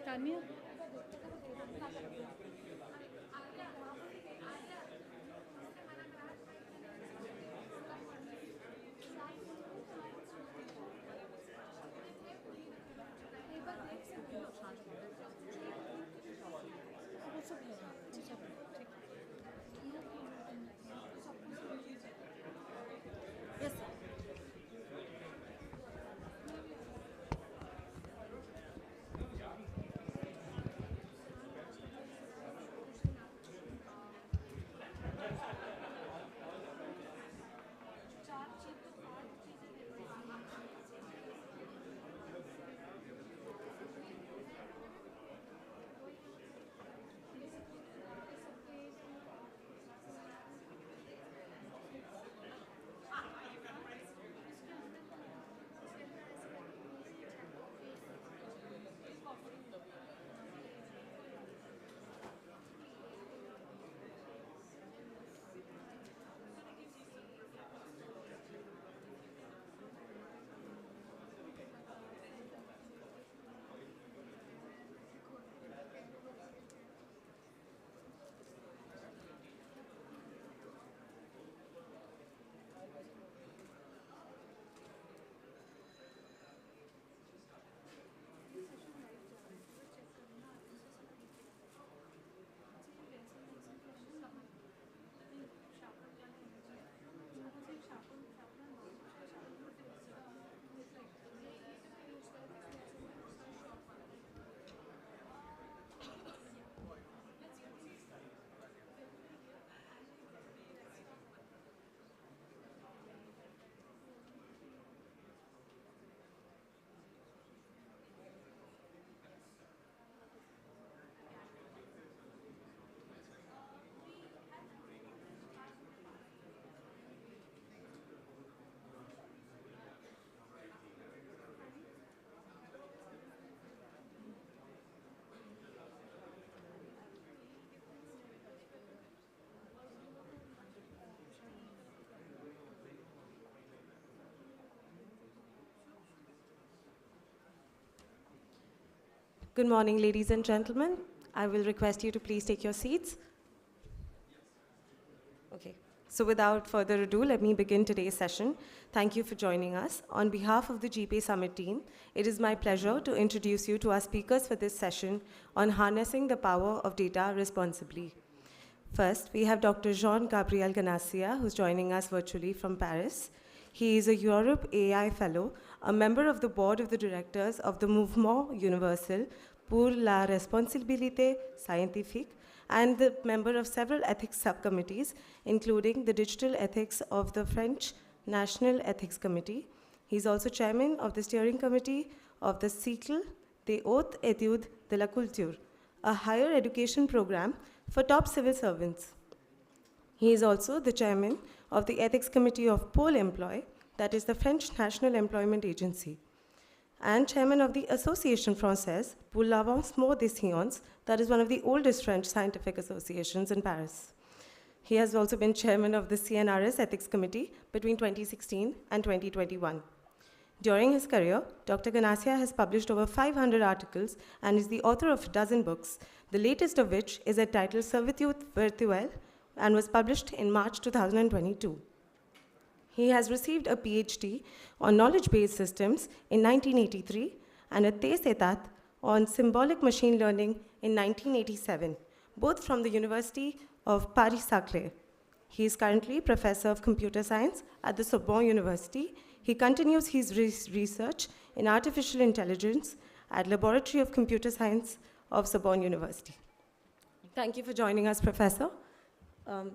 Tanya? Good morning, ladies and gentlemen. I will request you to please take your seats. Okay, so without further ado, let me begin today's session. Thank you for joining us. On behalf of the GPay Summit team, it is my pleasure to introduce you to our speakers for this session on harnessing the power of data responsibly. First, we have Dr. Jean-Gabriel Ganassia, who's joining us virtually from Paris. He is a Europe AI Fellow, a member of the board of the directors of the Mouvement Universel pour la Responsabilité Scientifique, and the member of several ethics subcommittees, including the digital ethics of the French National Ethics Committee. He's also chairman of the steering committee of the Cycle des Hautes Études de la Culture, a higher education program for top civil servants. He is also the chairman of the ethics committee of Pôle Emploi, that is the French National Employment Agency, and chairman of the Association Française pour l'Avancement des Sciences, that is one of the oldest French scientific associations in Paris. He has also been chairman of the CNRS Ethics Committee between 2016 and 2021. During his career, Dr. Ganassia has published over 500 articles and is the author of a dozen books, the latest of which is entitled Servitude Virtuelle and was published in March 2022. He has received a PhD on knowledge-based systems in 1983 and a thèse état on symbolic machine learning in 1987, both from the University of Paris-Saclay. He is currently Professor of Computer Science at the Sorbonne University. He continues his research in artificial intelligence at Laboratory of Computer Science of Sorbonne University. Thank you for joining us, Professor.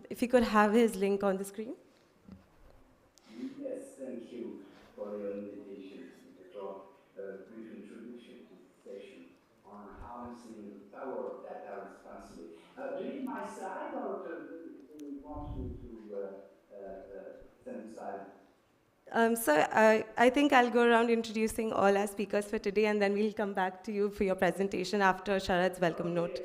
If you could have his link on the screen. Yes, thank you for your invitation to talk, a brief introduction to the session on harnessing the power of data responsibly. Do you need my slide or do you want me to send slide? So I think I'll go around introducing all our speakers for today, and then we'll come back to you for your presentation after Sharad's welcome note.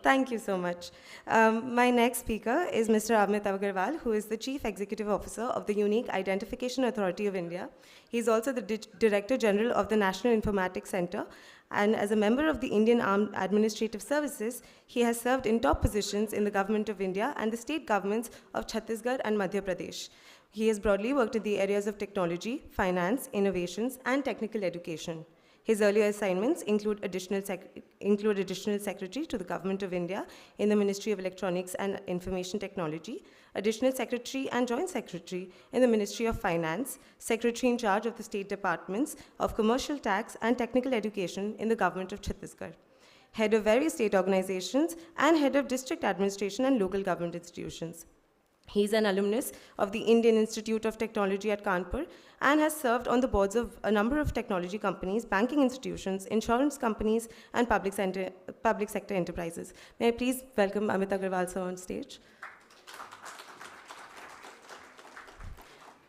Thank you so much. My next speaker is Mr. Amit Agarwal, who is the Chief Executive Officer of the Unique Identification Authority of India. He's also the Director General of the National Informatics Center, and as a member of the Indian Armed Administrative Services, he has served in top positions in the Government of India and the state governments of Chhattisgarh and Madhya Pradesh. He has broadly worked in the areas of technology, finance, innovations, and technical education. His earlier assignments include additional secretary to the Government of India in the Ministry of Electronics and Information Technology, additional secretary and joint secretary in the Ministry of Finance, secretary in charge of the state departments of commercial tax and technical education in the Government of Chhattisgarh, head of various state organizations, and head of district administration and local government institutions. He is an alumnus of the Indian Institute of Technology at Kanpur and has served on the boards of a number of technology companies, banking institutions, insurance companies, and public sector enterprises. May I please welcome Amit Agarwal sir on stage.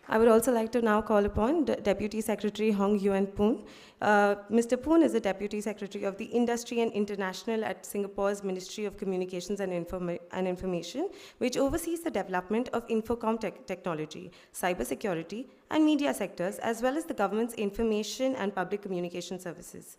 I would also like to now call upon Deputy Secretary Hong Yuan Poon. Mr. Poon is the Deputy Secretary of the Industry and International at Singapore's Ministry of Communications and Information, which oversees the development of Infocom technology, cybersecurity, and media sectors, as well as the government's information and public communication services.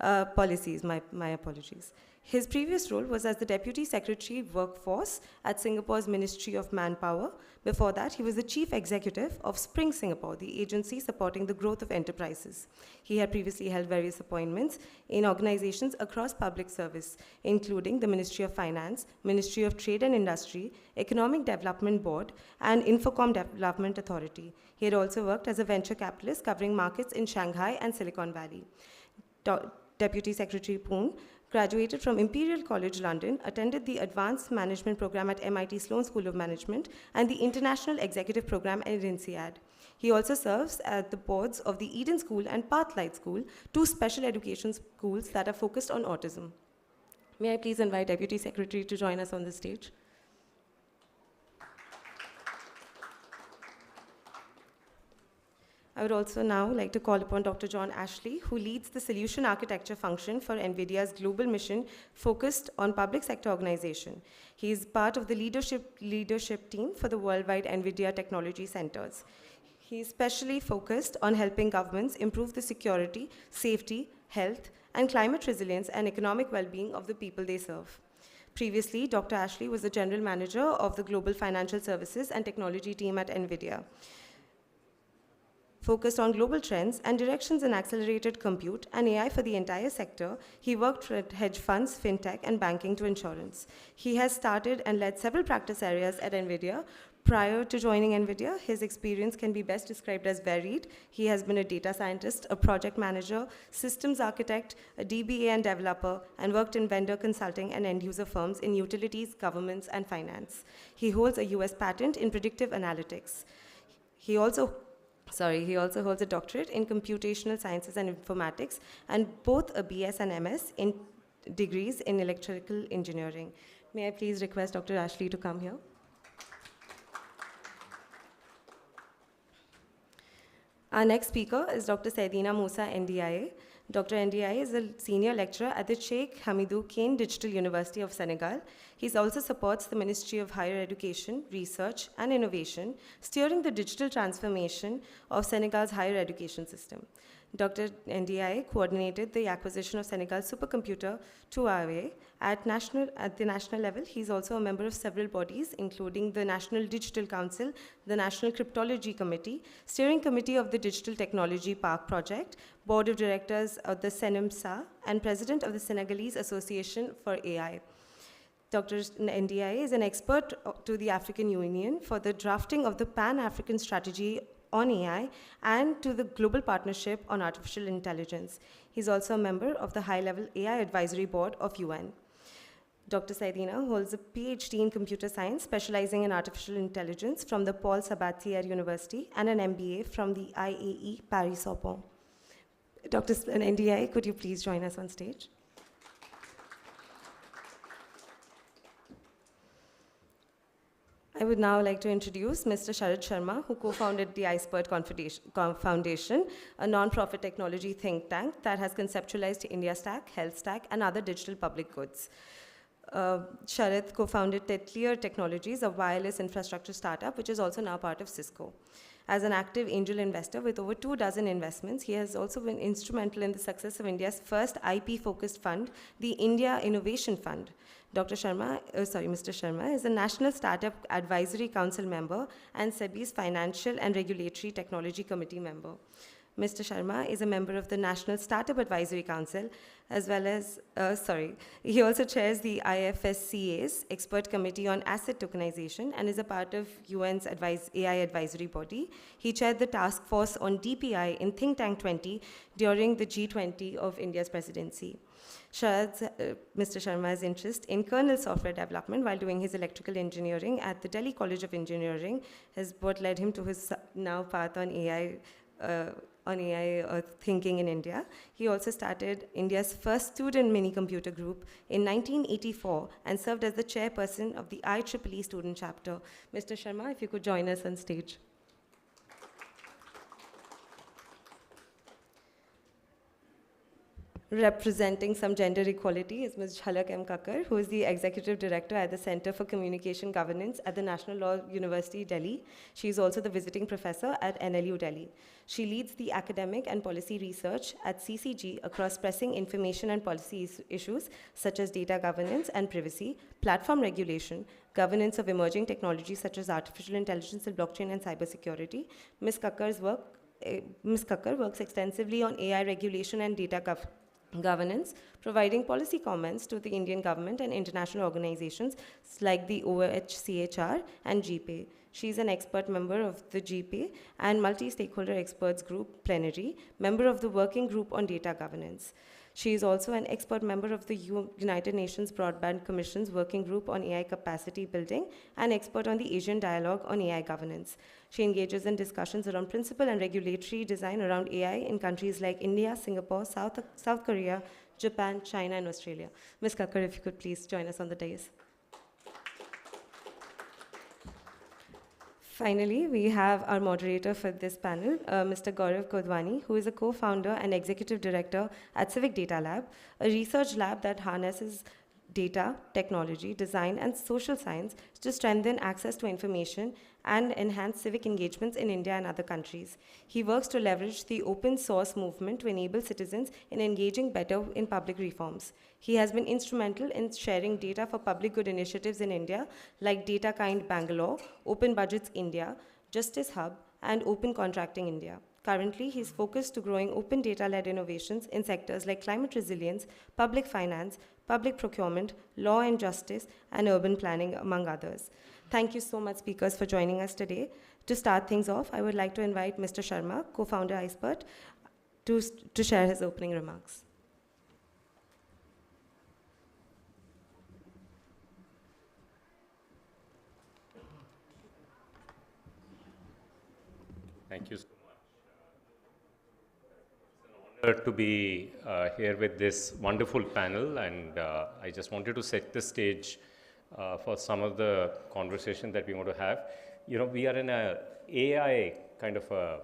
Policies, my apologies. His previous role was as the Deputy Secretary Workforce at Singapore's Ministry of Manpower. Before that, he was the Chief Executive of Spring Singapore, the agency supporting the growth of enterprises. He had previously held various appointments in organizations across public service, including the Ministry of Finance, Ministry of Trade and Industry, Economic Development Board, and Infocom Development Authority. He had also worked as a venture capitalist covering markets in Shanghai and Silicon Valley. Deputy Secretary Poon graduated from Imperial College London, attended the Advanced Management Program at MIT Sloan School of Management, and the International Executive Program at INSEAD. He also serves at the boards of the Eden School and Pathlight School, two special education schools that are focused on autism. May I please invite Deputy Secretary to join us on the stage? I would also now like to call upon Dr. John Ashley, who leads the solution architecture function for NVIDIA's global mission focused on public sector organization. He is part of the leadership team for the worldwide NVIDIA technology centers. He is specially focused on helping governments improve the security, safety, health, and climate resilience and economic well-being of the people they serve. Previously, Dr. Ashley was the general manager of the global financial services and technology team at NVIDIA. Focused on global trends and directions in accelerated compute and AI for the entire sector, he worked at hedge funds, fintech, and banking to insurance. He has started and led several practice areas at NVIDIA. Prior to joining NVIDIA, his experience can be best described as varied. He has been a data scientist, a project manager, systems architect, a DBA and developer, and worked in vendor consulting and end-user firms in utilities, governments, and finance. He holds a US patent in predictive analytics. He also holds a doctorate in computational sciences and informatics, and both a BS and MS in degrees in electrical engineering. May I please request Dr. Ashley to come here? Our next speaker is Dr. Saidina Musa, NDIA. Dr. Ndiaye is a senior lecturer at the Sheikh Hamidou Kane Digital University of Senegal. He also supports the Ministry of Higher Education, Research and Innovation, steering the digital transformation of Senegal's higher education system. Dr. Ndiaye coordinated the acquisition of Senegal's supercomputer Huawei at the national level. He's also a member of several bodies, including the National Digital Council, the National Cryptology Committee, Steering Committee of the Digital Technology Park Project, Board of Directors of the SENIMSA, and President of the Senegalese Association for AI. Dr. Ndiaye is an expert to the African Union for the drafting of the Pan-African Strategy on AI and to the Global Partnership on Artificial Intelligence. He's also a member of the high-level AI Advisory Board of UN. Dr. Saidina holds a PhD in computer science, specializing in artificial intelligence from the Paul Sabatier University and an MBA from the IAE Paris-Sorbonne. Dr. Ndiaye, could you please join us on stage? I would now like to introduce Mr. Sharad Sharma, who co-founded the iSpert Foundation, a non-profit technology think tank that has conceptualized India Stack, Health Stack, and other digital public goods. Sharad co-founded Tetlier Technologies, a wireless infrastructure startup, which is also now part of Cisco. As an active angel investor with over 24 investments, he has also been instrumental in the success of India's first IP-focused fund, the India Innovation Fund. Mr. Sharma is a National Startup Advisory Council member and SEBI's Financial and Regulatory Technology Committee member. Mr. Sharma is a member of the National Startup Advisory Council, as well as, he also chairs the IFSCA's Expert Committee on Asset Tokenization and is a part of UN's AI advisory body. He chaired the task force on DPI in Think Tank 20 during the G20 of India's presidency. Mr. Sharma's interest in kernel software development while doing his electrical engineering at the Delhi College of Engineering is what led him to his now path on AI thinking in India. He also started India's first student mini-computer group in 1984 and served as the chairperson of the IEEE student chapter. Mr. Sharma, if you could join us on stage. Representing some gender equality is Ms. Jhalak M. Kakkar, who is the Executive Director at the Center for Communication Governance at the National Law University, Delhi. She is also the visiting professor at NLU, Delhi. She leads the academic and policy research at CCG across pressing information and policy issues such as data governance and privacy, platform regulation, governance of emerging technologies such as artificial intelligence and blockchain and cybersecurity. Ms. Kakkar works extensively on AI regulation and data governance, providing policy comments to the Indian government and international organizations like the OHCHR and GPay. She is an expert member of the GPay and multi-stakeholder experts group plenary, member of the working group on data governance. She is also an expert member of the United Nations Broadband Commission's working group on AI capacity building and expert on the Asian Dialogue on AI governance. She engages in discussions around principle and regulatory design around AI in countries like India, Singapore, South Korea, Japan, China, and Australia. Ms. Kakkar, if you could please join us on the dais. Finally, we have our moderator for this panel, Mr. Gaurav Kodwani, who is a co-founder and executive director at Civic Data Lab, a research lab that harnesses data, technology, design, and social science to strengthen access to information and enhance civic engagements in India and other countries. He works to leverage the open source movement to enable citizens in engaging better in public reforms. He has been instrumental in sharing data for public good initiatives in India like DataKind Bangalore, Open Budgets India, Justice Hub, and Open Contracting India. Currently, he's focused to growing open data-led innovations in sectors like climate resilience, public finance, public procurement, law and justice, and urban planning, among others. Thank you so much, speakers, for joining us today. To start things off, I would like to invite Mr. Sharma, co-founder iSpert, to share his opening remarks. Thank you so much. It's an honor to be here with this wonderful panel, and I just wanted to set the stage for some of the conversation that we want to have. You know, we are in an AI kind of a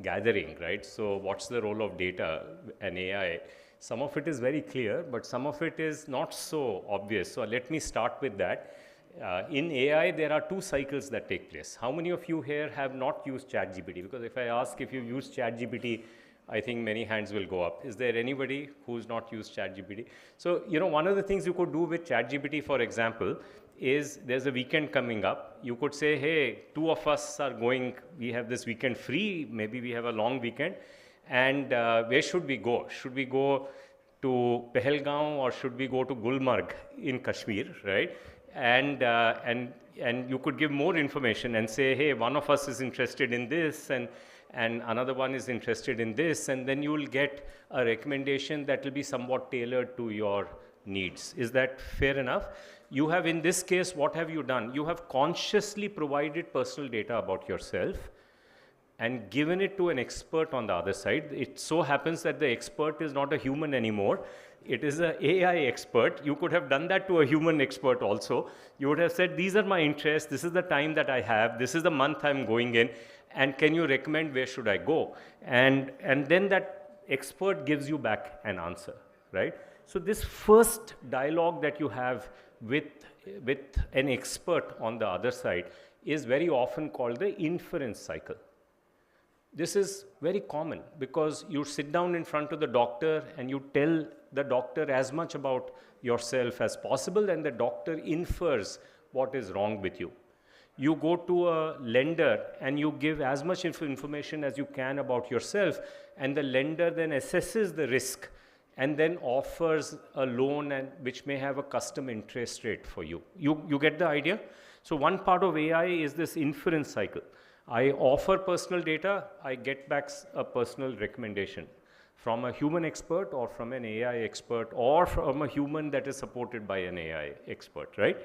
gathering, right? So what's the role of data and AI? Some of it is very clear, but some of it is not so obvious. So let me start with that. In AI, there are 2 cycles that take place. How many of you here have not used ChatGPT? Because if I ask if you use ChatGPT, I think many hands will go up. Is there anybody who's not used ChatGPT? So, you know, one of the things you could do with ChatGPT, for example, is there's a weekend coming up. You could say, hey, 2 of us are going, we have this weekend free, maybe we have a long weekend, and where should we go? Should we go to Pahalgaon or should we go to Gulmarg in Kashmir, right? And you could give more information and say, hey, one of us is interested in this and another one is interested in this, and then you will get a recommendation that will be somewhat tailored to your needs. Is that fair enough? You have, in this case, what have you done? You have consciously provided personal data about yourself and given it to an expert on the other side. It so happens that the expert is not a human anymore. It is an AI expert. You could have done that to a human expert also. You would have said, these are my interests, this is the time that I have, this is the month I'm going in, and can you recommend where should I go? And then that expert gives you back an answer, right? So this first dialogue that you have with an expert on the other side is very often called the inference cycle. This is very common because you sit down in front of the doctor and you tell the doctor as much about yourself as possible, and the doctor infers what is wrong with you. You go to a lender and you give as much information as you can about yourself, and the lender then assesses the risk and then offers a loan which may have a custom interest rate for you. You get the idea? So one part of AI is this inference cycle. I offer personal data, I get back a personal recommendation from a human expert or from an AI expert or from a human that is supported by an AI expert, right?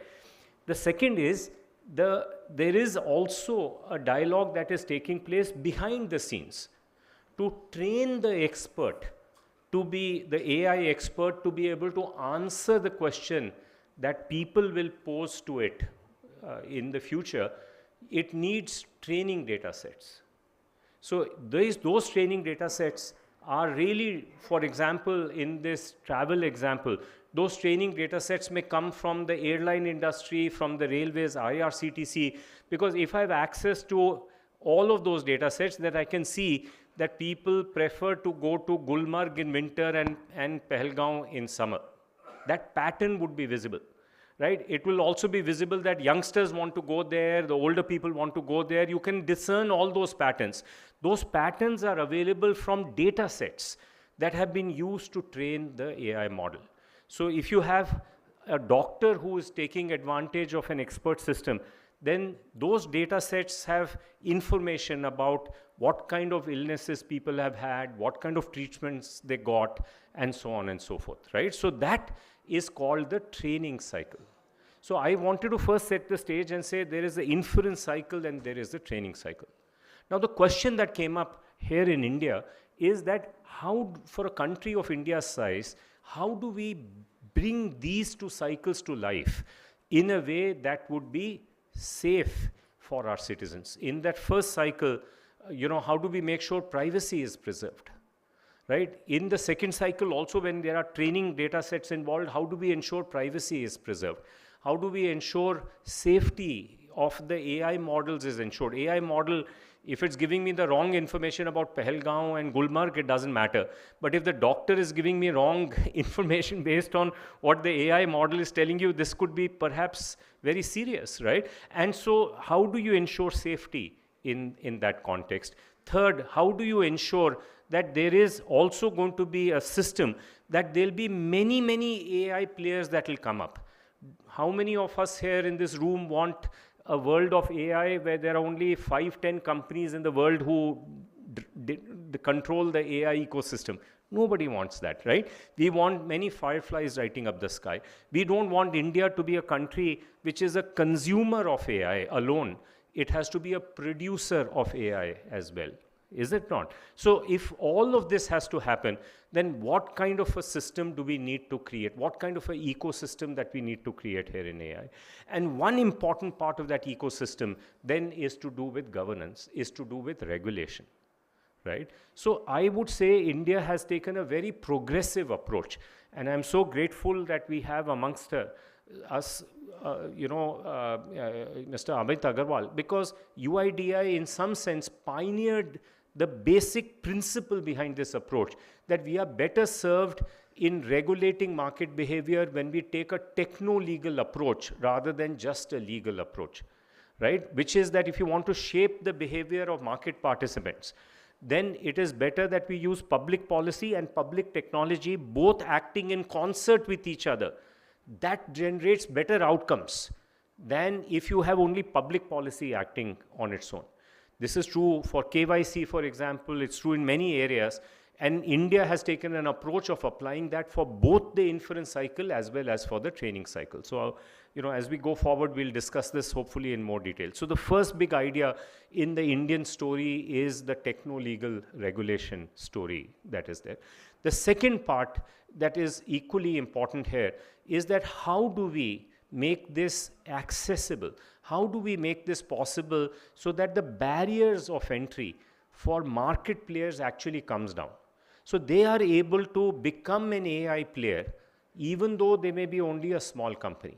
The second is, there is also a dialogue that is taking place behind the scenes to train the expert to be, the AI expert to be able to answer the question that people will pose to it in the future. It needs training data sets. So those training data sets are really, for example, in this travel example, those training data sets may come from the airline industry, from the railways, IRCTC, because if I have access to all of those data sets, that I can see that people prefer to go to Gulmarg in winter and Pahalgaon in summer. That pattern would be visible, right? It will also be visible that youngsters want to go there, the older people want to go there. You can discern all those patterns. Those patterns are available from data sets that have been used to train the AI model. So if you have a doctor who is taking advantage of an expert system, then those data sets have information about what kind of illnesses people have had, what kind of treatments they got, and so on and so forth, right? So that is called the training cycle. So I wanted to first set the stage and say there is the inference cycle and there is the training cycle. Now the question that came up here in India is that how, for a country of India's size, how do we bring these 2 cycles to life in a way that would be safe for our citizens? In that first cycle, how do we make sure privacy is preserved, right? In the second cycle also, when there are training data sets involved, how do we ensure privacy is preserved? How do we ensure safety of the AI models is ensured? AI model, if it's giving me the wrong information about Pahalgaon and Gulmarg, it doesn't matter. But if the doctor is giving me wrong information based on what the AI model is telling you, this could be perhaps very serious, right? And so how do you ensure safety in that context? Third, how do you ensure that there is also going to be a system that there'll be many, many AI players that will come up? How many of us here in this room want a world of AI where there are only 5-10 companies in the world who control the AI ecosystem? Nobody wants that, right? We want many fireflies lighting up the sky. We don't want India to be a country which is a consumer of AI alone. It has to be a producer of AI as well. Is it not? So if all of this has to happen, then what kind of a system do we need to create? What kind of an ecosystem that we need to create here in AI? And one important part of that ecosystem then is to do with governance, is to do with regulation, right? So I would say India has taken a very progressive approach, and I'm so grateful that we have amongst us, Mr. Amit Agarwal, because UIDAI in some sense pioneered the basic principle behind this approach, that we are better served in regulating market behavior when we take a techno-legal approach rather than just a legal approach, right? Which is that if you want to shape the behavior of market participants, then it is better that we use public policy and public technology both acting in concert with each other. That generates better outcomes than if you have only public policy acting on its own. This is true for KYC, for example. It's true in many areas. And India has taken an approach of applying that for both the inference cycle as well as for the training cycle. So, as we go forward, we'll discuss this hopefully in more detail. So the first big idea in the Indian story is the techno-legal regulation story that is there. The second part that is equally important here is that how do we make this accessible? How do we make this possible so that the barriers of entry for market players actually comes down? So they are able to become an AI player even though they may be only a small company.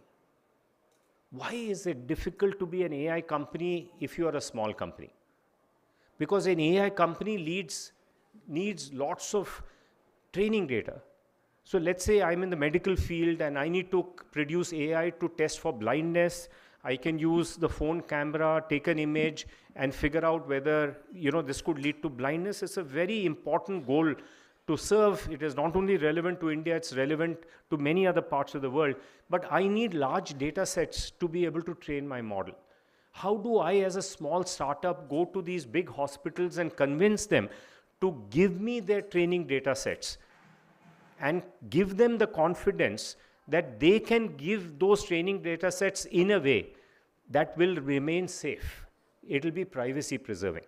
Why is it difficult to be an AI company if you are a small company? Because an AI company needs lots of training data. So let's say I'm in the medical field and I need to produce AI to test for blindness. I can use the phone camera, take an image, and figure out whether this could lead to blindness. It's a very important goal to serve. It is not only relevant to India, it's relevant to many other parts of the world. But I need large data sets to be able to train my model. How do I, as a small startup, go to these big hospitals and convince them to give me their training data sets and give them the confidence that they can give those training data sets in a way that will remain safe? It will be privacy preserving.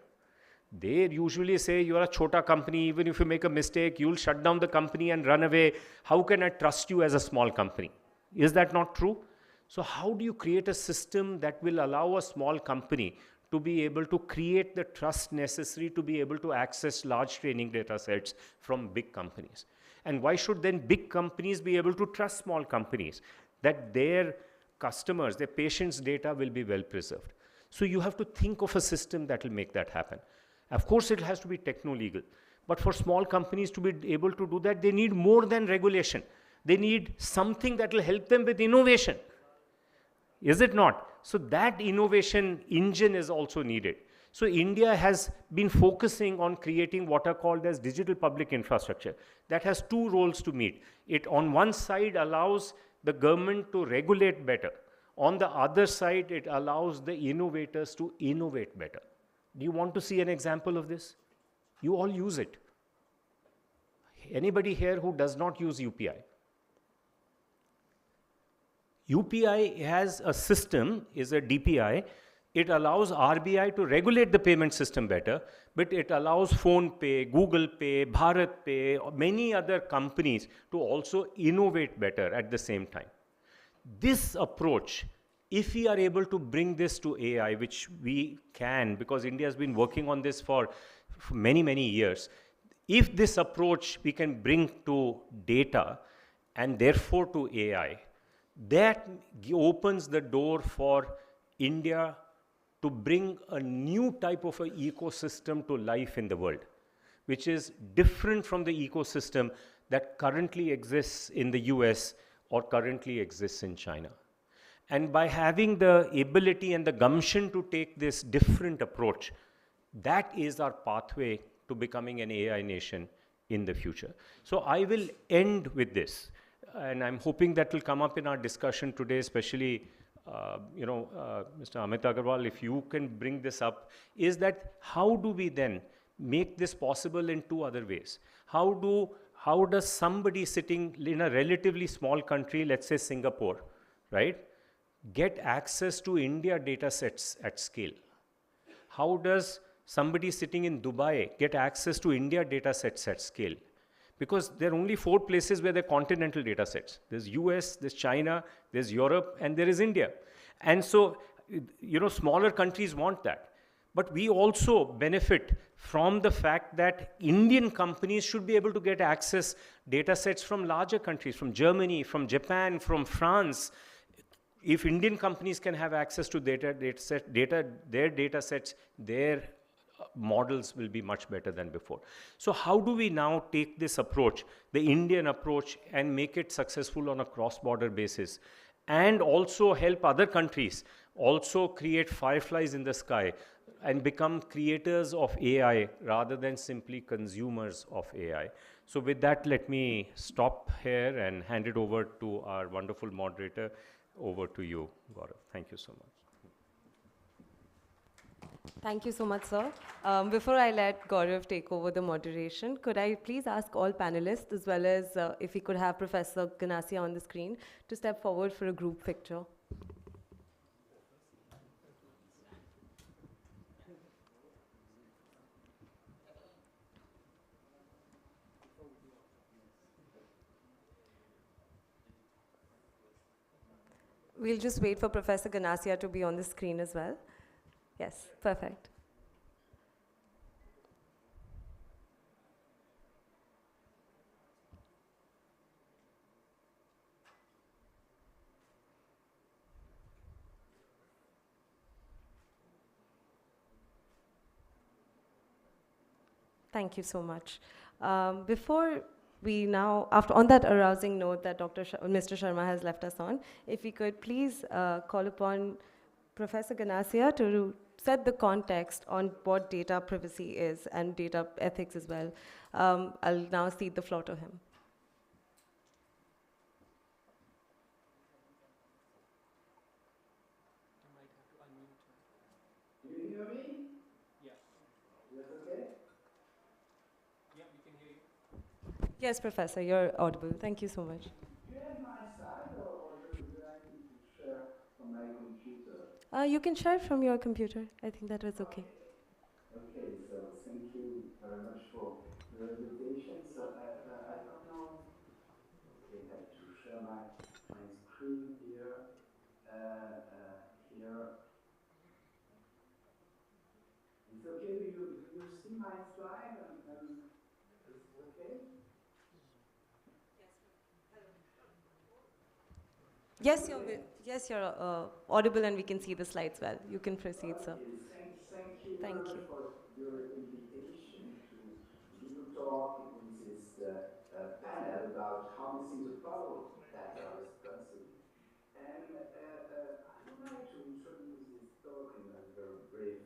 They usually say, you're a chota company, even if you make a mistake, you'll shut down the company and run away. How can I trust you as a small company? Is that not true? So how do you create a system that will allow a small company to be able to create the trust necessary to be able to access large training data sets from big companies? And why should then big companies be able to trust small companies that their customers, their patients' data will be well preserved? So you have to think of a system that will make that happen. Of course, it has to be techno-legal. But for small companies to be able to do that, they need more than regulation. They need something that will help them with innovation. Is it not? So that innovation engine is also needed. So India has been focusing on creating what are called as digital public infrastructure. That has two roles to meet. It, on one side, allows the government to regulate better. On the other side, it allows the innovators to innovate better. Do you want to see an example of this? You all use it. Anybody here who does not use UPI? UPI has a system, is a DPI. It allows RBI to regulate the payment system better, but it allows PhonePe, Google Pay, Bharat Pay, many other companies to also innovate better at the same time. This approach, if we are able to bring this to AI, which we can, because India has been working on this for many, many years, if this approach we can bring to data and therefore to AI, that opens the door for India to bring a new type of an ecosystem to life in the world, which is different from the ecosystem that currently exists in the US or currently exists in China. And by having the ability and the gumption to take this different approach, that is our pathway to becoming an AI nation in the future. So I will end with this, and I'm hoping that will come up in our discussion today, especially Mr. Amit Agarwal, if you can bring this up, is that how do we then make this possible in two other ways? How does somebody sitting in a relatively small country, let's say Singapore, right, get access to India data sets at scale? How does somebody sitting in Dubai get access to India data sets at scale? Because there are only 4 places where there are continental data sets. There's US, there's China, there's Europe, and there is India. And so, smaller countries want that. But we also benefit from the fact that Indian companies should be able to get access data sets from larger countries, from Germany, from Japan, from France. If Indian companies can have access to their data sets, their models will be much better than before. So how do we now take this approach, the Indian approach, and make it successful on a cross-border basis, and also help other countries also create fireflies in the sky and become creators of AI rather than simply consumers of AI? So with that, let me stop here and hand it over to our wonderful moderator. Over to you, Gaurav. Thank you so much. Thank you so much, sir. Before I let Gaurav take over the moderation, could I please ask all panelists, as well as if we could have Professor Ganassia on the screen, to step forward for a group picture? We'll just wait for Professor Ganassia to be on the screen as well. Yes, perfect. Thank you so much. Before we now, on that arousing note that Mr. Sharma has left us on, if we could please call upon Professor Ganassia to set the context on what data privacy is and data ethics as well. I'll now cede the floor to him. Do you hear me? Yeah. Yes, okay? Yeah, we can hear you. Yes, Professor, you're audible. Thank you so much. Do you have my slide, or do I need to share from my computer? You can share from your computer. I think that was okay. Okay, so thank you very much for the invitation. So I don't know. Okay, I have to share my screen here. Here. It's okay. Do you see my slide? And is it okay? Yes, you're audible, and we can see the slides well. You can proceed, sir. Thank you Thank very you. much for your invitation to give a talk in this panel about harnessing the power of data responsibly. And I would like to introduce this talk in a very brief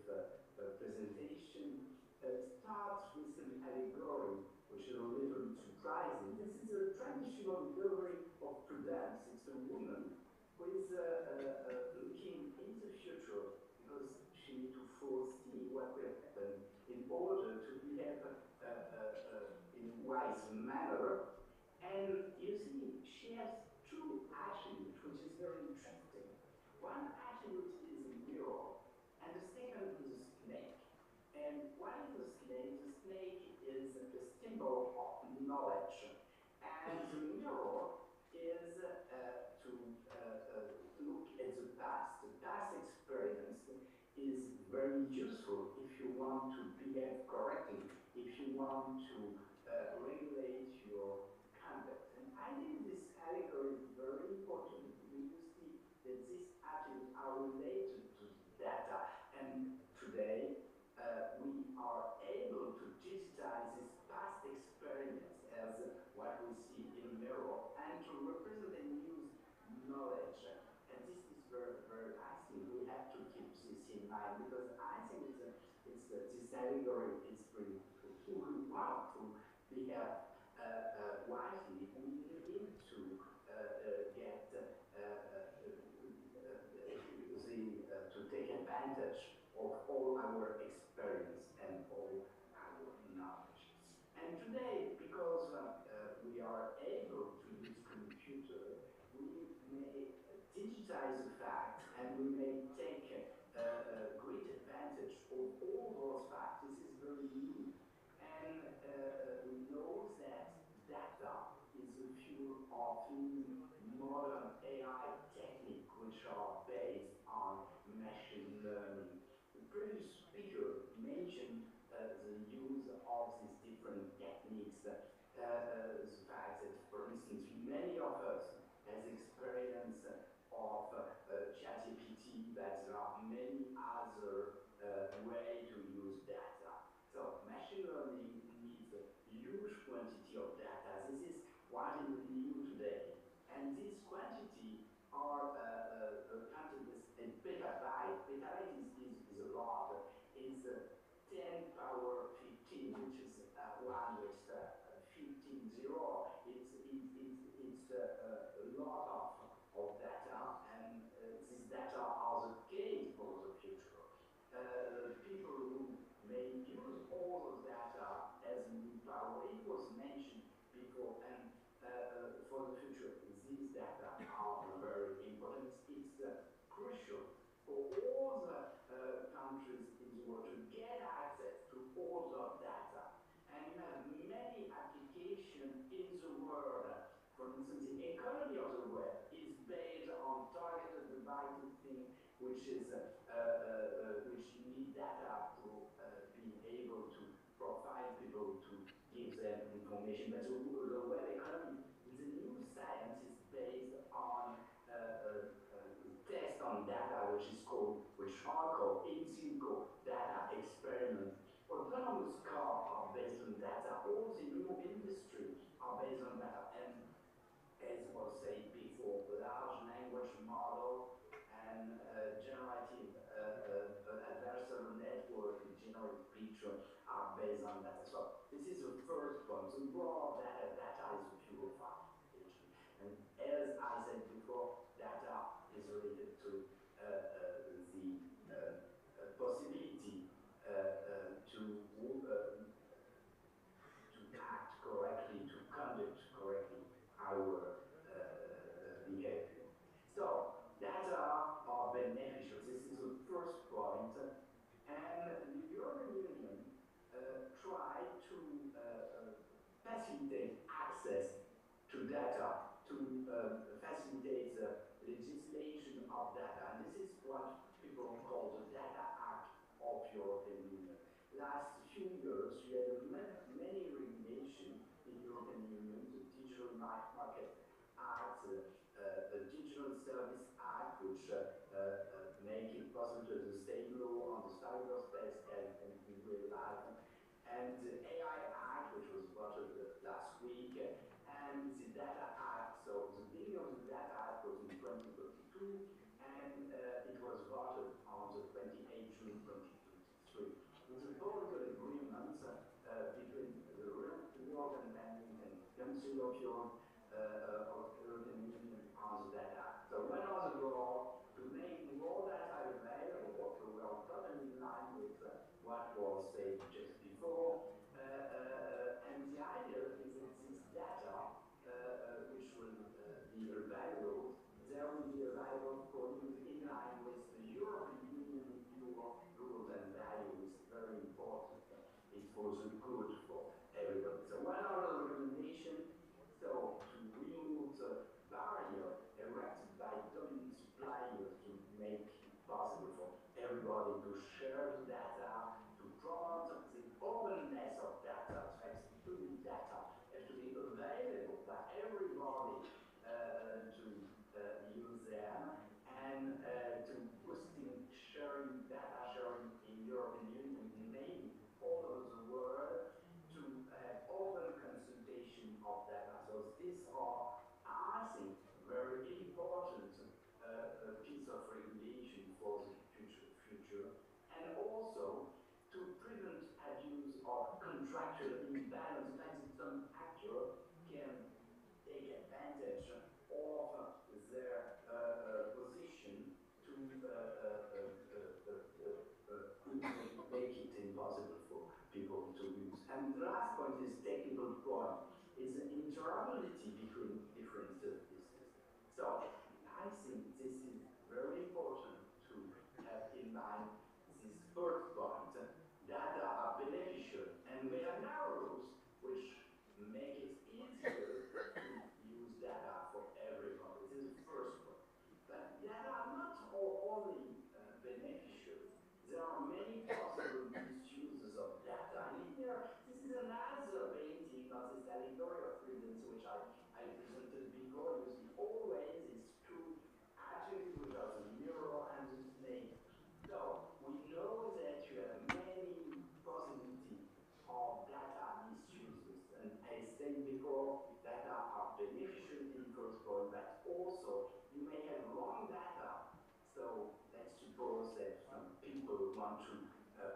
presentation. It starts with an allegory, which is a little bit surprising. This is a traditional allegory of Prudence. It's a woman who is looking in the future because she needs to foresee what will happen in order to behave in a wise manner. And you see, she has two attributes, which is very interesting. One attribute is a mirror, and the second is a snake. And what is the snake? The snake is a symbol of knowledge. And the mirror is to look at the past. The past experience is very useful if you want to behave correctly, if you want to regulate your conduct. And I think this allegory is very important. You see that these attributes are related to data. And today, we are able to digitize this past experience as what we see in a mirror and to represent and use knowledge. And this is very, very, I think we have to keep this in mind, because I think this allegory is pretty, if we want to behave wisely, we need to get to take advantage of all our experience and all our knowledge. And today, because we are able to use computer, we may digitize the fact, and we may take great advantage of all those facts. This is very new. And we know that data is the fuel of new modern AI techniques, which are based on machine learning, previous speaker mentioned the use of these different techniques. The fact that, for instance, many of us has experience of ChatGPT, but there are many other ways to use data. So machine learning needs a huge quantity of data. This is what is new today. And this quantity are counted in petabyte. Petabyte is a lot. It's 10 power 15, which is 1 with 15 zero. It's a lot of data, and these data are the case for the future. People who may use all those data as new power, it was mentioned before, and for the future, these data are very important. It's crucial for all the countries in the world to get access to all the data. And many applications in the world, for instance, the economy of the web is based on targeted advertising, which is which need data to be able to provide people to give them information. But the web economy, the new science is based on test on data, which are called in silico data experiments. Autonomous cars are based on data. All the new industry are based on data. And as was said before, large language model and generative adversarial network and generate picture are based on data. So this is the first point. The raw data is purified. And as I said before, data is related to the possibility to act correctly, to conduct correctly our behavior. So data are beneficial. This is the first point. And the European Union tried to facilitate access to data, to facilitate the legislation of data. And this is what people call the Data Act of European Union. Last few years, we had many regulations in European Union, the Digital Market Act, the Digital Service Act, which make it possible to stay law on the cyberspace and in real life, and the AI Act, which was voted last week, and the Data Act. So the beginning of the Data Act was in 2022, and it was voted on the 28th June 2023. With the political agreements between the European Banking and Council of European Union on the Data Act. So when was the goal to make more data available, so we are totally in line with what was said just before. And the idea is that this data, which will be available, there will be available for use in line with the European Union rules and values. Very important. It's for the good for everybody. So one of the recommendations, so to remove the barrier erected by dominant suppliers to make it possible for everybody to share the data, to promote the openness of data, accessibility data, has to be available by everybody to use them, and to boosting sharing, data sharing in European Union, maybe all over the world, to have open consultation of data. So these are, I think, very important piece of regulation for the future, and also to prevent abuse of contractual imbalance. Some actor can take advantage of their position to make it impossible for people to use. And the last point is technical point, is interoperability between different services. So I think this is very important to have in mind this first point. Data are beneficial, and we have now rules which make it easier to use data for everybody. This is the first one. But data are not only beneficial. There are many another basic, not necessarily glorious reasons, which I presented before. You see, always is two attributes which are the mirror and the snake. So we know that you have many possibilities of data misuses. And I said before, data are beneficial in first point, but also you may have wrong data. So let's suppose that some people want to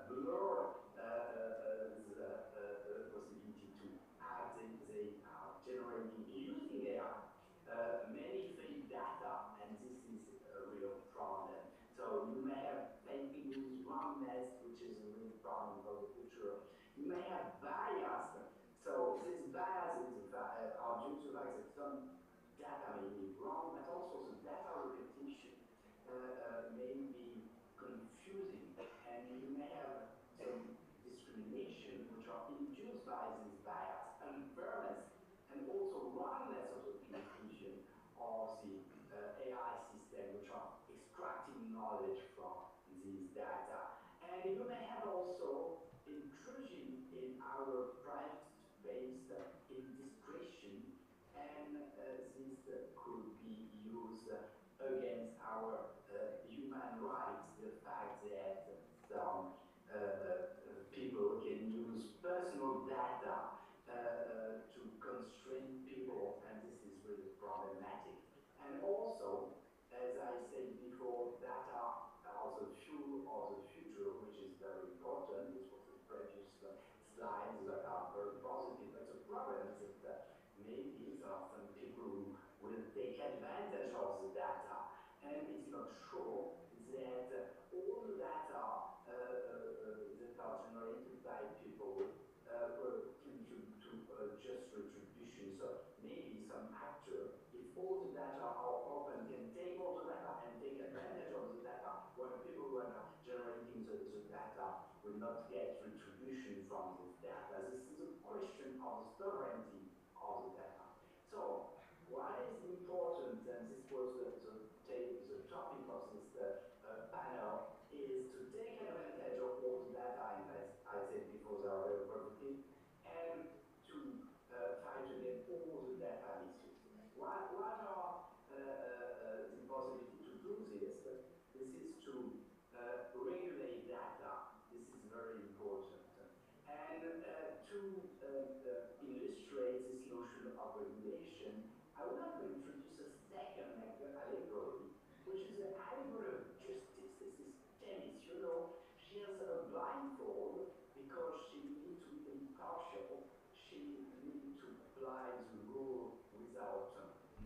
blur the possibility to add they are generating using AI many fake data, and this is a real problem. So you may have fake news, wrongness, which is a real problem for the future. You may have bias. So this bias is are due to like that some data may be wrong, but also the data repetition may be confusing, and you may have some discrimination which are induced by this bias, unfairness, and also wrongness of the communication of the AI system which are extracting knowledge from these data. And you may have also intrusion in our private space, indiscretion, and this could be used against our human rights. The fact that some people can use personal data to constrain people, and this is really problematic. And also, as I said before, data are the fuel of the future, which is very important. This was the previous slides that are very positive, but the problem is that maybe there are some people who will take advantage of the data, and it's not sure that all the data that are generated by people contribute to just retribution. So maybe some actor, if all the data are open, can take all the data and take advantage of the data, when people who are generating the data will not get retribution from this data. This is a question of the sovereignty of the data. So what is important, and this was the topic of this panel, is to take advantage of all the data, and as I said before, they are very productive, and to fight against all the data misuse. What are the possibilities to do this? This is to regulate data. This is very important. And to illustrate this notion of regulation, I would like to introduce a second allegory, which is the allegory of justice. This is tennis, you know. She has a blindfold because she needs to be impartial. She needs to apply the rule without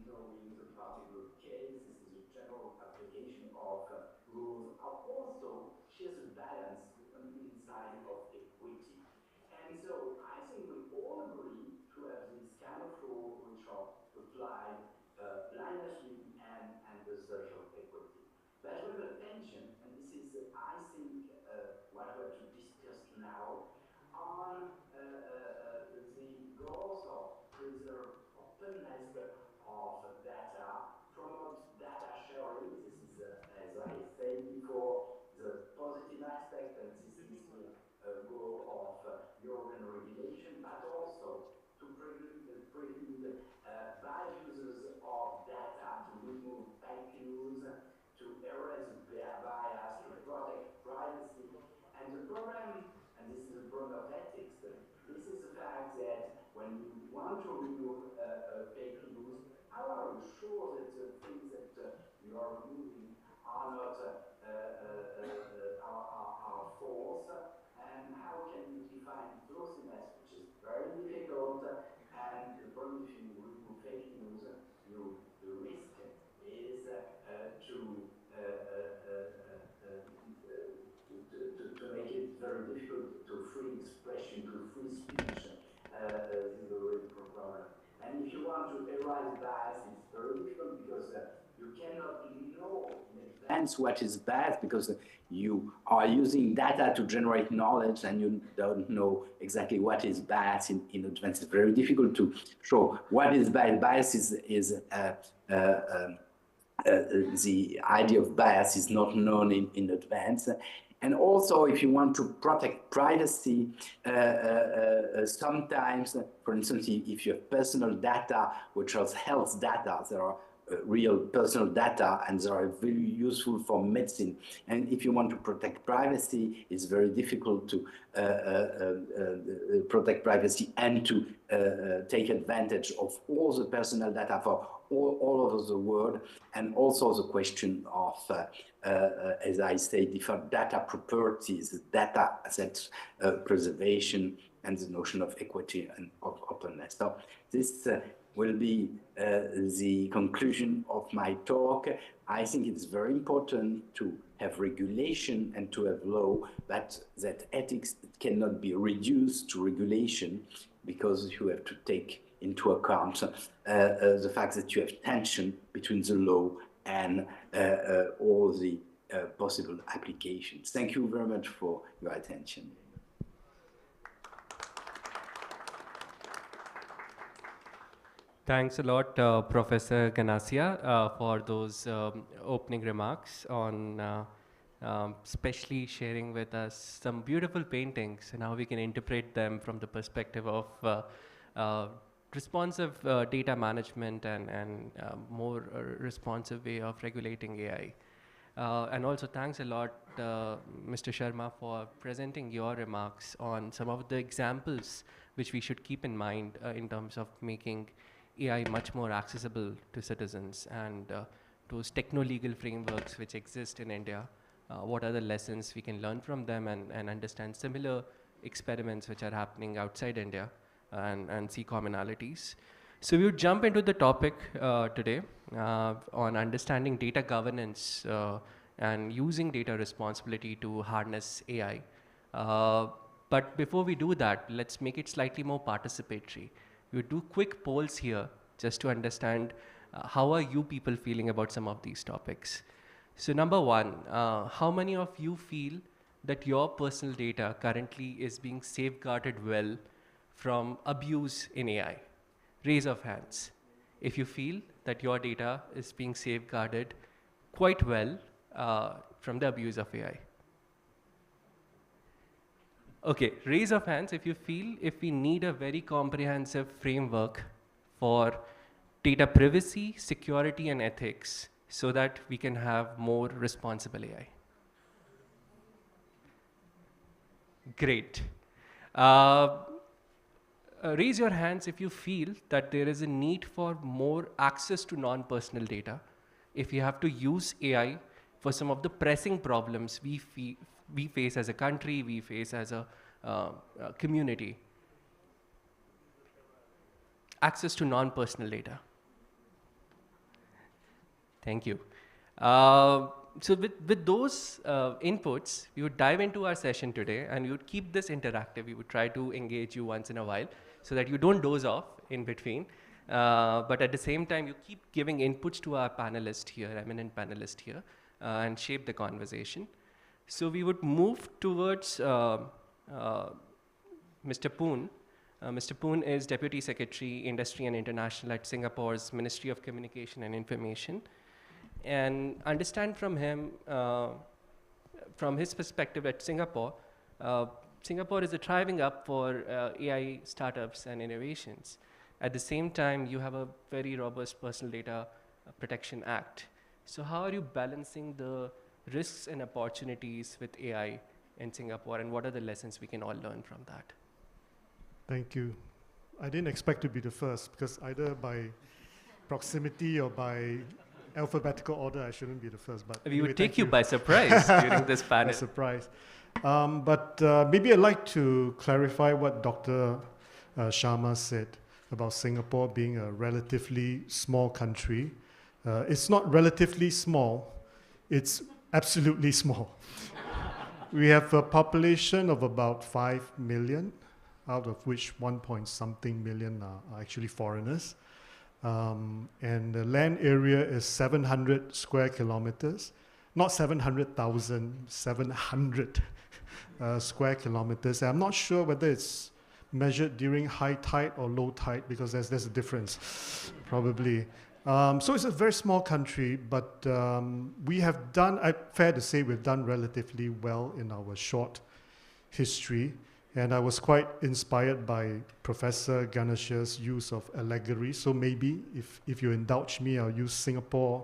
knowing the particular case. This is a general application of rules. Also, she has a balance inside of equity. And so I think we all agree to have this kind of rule which are applied blindly and the social equity. But with a tension, and this is, I think, what we have to discuss now, on the goals of preserve openness of data, promote data sharing. This is, as I said before, the positive aspect, and this is the goal of European regulation, but also to prevent bad users of data, to remove fake news, to erase bias, to protect privacy. And the problem, and this is a problem of ethics, this is the fact that when you want to remove fake news, how are you sure that the things that you are removing are not are false? And how can you define closeness, which is very difficult? And the problem, if you remove fake news, the risk is to make it very difficult to free expression, to free speech. This is a real problem. And if you want to erase bias, it's very difficult because you cannot know in advance what is bias, because you are using data to generate knowledge and you don't know exactly what is bias in advance. It's very difficult to show what is bias. Bias is the idea of bias is not known in advance. And also, if you want to protect privacy, sometimes, for instance, if you have personal data, which are health data, there are real personal data, and they are very useful for medicine. And if you want to protect privacy, it's very difficult to protect privacy and to take advantage of all the personal data for all over the world, and also the question of, as I say, different data properties, data asset preservation, and the notion of equity and of openness. So this will be the conclusion of my talk. I think it's very important to have regulation and to have law, but that ethics cannot be reduced to regulation, because you have to take into account the fact that you have tension between the law and all the possible applications. Thank you very much for your attention. Thanks a lot, Professor Ganassia, for those opening remarks on especially sharing with us some beautiful paintings and how we can interpret them from the perspective of responsive data management and more responsive way of regulating AI. And also thanks a lot, Mr. Sharma, for presenting your remarks on some of the examples which we should keep in mind in terms of making AI much more accessible to citizens, and those techno-legal frameworks which exist in India. What are the lessons we can learn from them, and understand similar experiments which are happening outside India, and see commonalities. So we would jump into the topic today on understanding data governance and using data responsibility to harness AI. But before we do that, let's make it slightly more participatory. We would do quick polls here just to understand how are you people feeling about some of these topics. So number one, how many of you feel that your personal data currently is being safeguarded well from abuse in AI? Raise of hands if you feel that your data is being safeguarded quite well from the abuse of AI. Okay, raise of hands if you feel if we need a very comprehensive framework for data privacy, security, and ethics so that we can have more responsible AI. Great. Raise your hands if you feel that there is a need for more access to non-personal data, if you have to use AI for some of the pressing problems we face as a country, we face as a community. Access to non-personal data. Thank you. So with those inputs, we would dive into our session today, and we would keep this interactive. We would try to engage you once in a while so that you don't doze off in between. But at the same time, you keep giving inputs to our panelist here, eminent panelist here, and shape the conversation. So we would move towards Mr. Poon. Mr. Poon is Deputy Secretary, Industry and International at Singapore's Ministry of Communication and Information. And understand from him, from his perspective at Singapore, Singapore is a thriving up for AI startups and innovations. At the same time, you have a very robust Personal Data Protection Act. So how are you balancing the risks and opportunities with AI in Singapore, and what are the lessons we can all learn from that? Thank you. I didn't expect to be the first, because either by proximity or by alphabetical order, I shouldn't be the first. But we anyway, would take you by surprise during this panel. By surprise. But maybe I'd like to clarify what Dr. Sharma said about Singapore being a relatively small country. It's not relatively small, it's absolutely small. We have a population of about 5 million, out of which 1-point-something million are actually foreigners. And the land area is 700 square kilometers, not 700,000, 700 square kilometers. I'm not sure whether it's measured during high tide or low tide, because there's a difference, probably. So it's a very small country, but we have done, fair to say, we've done relatively well in our short history. And I was quite inspired by Professor Ganashia's use of allegory. So maybe, if you indulge me, I'll use Singapore's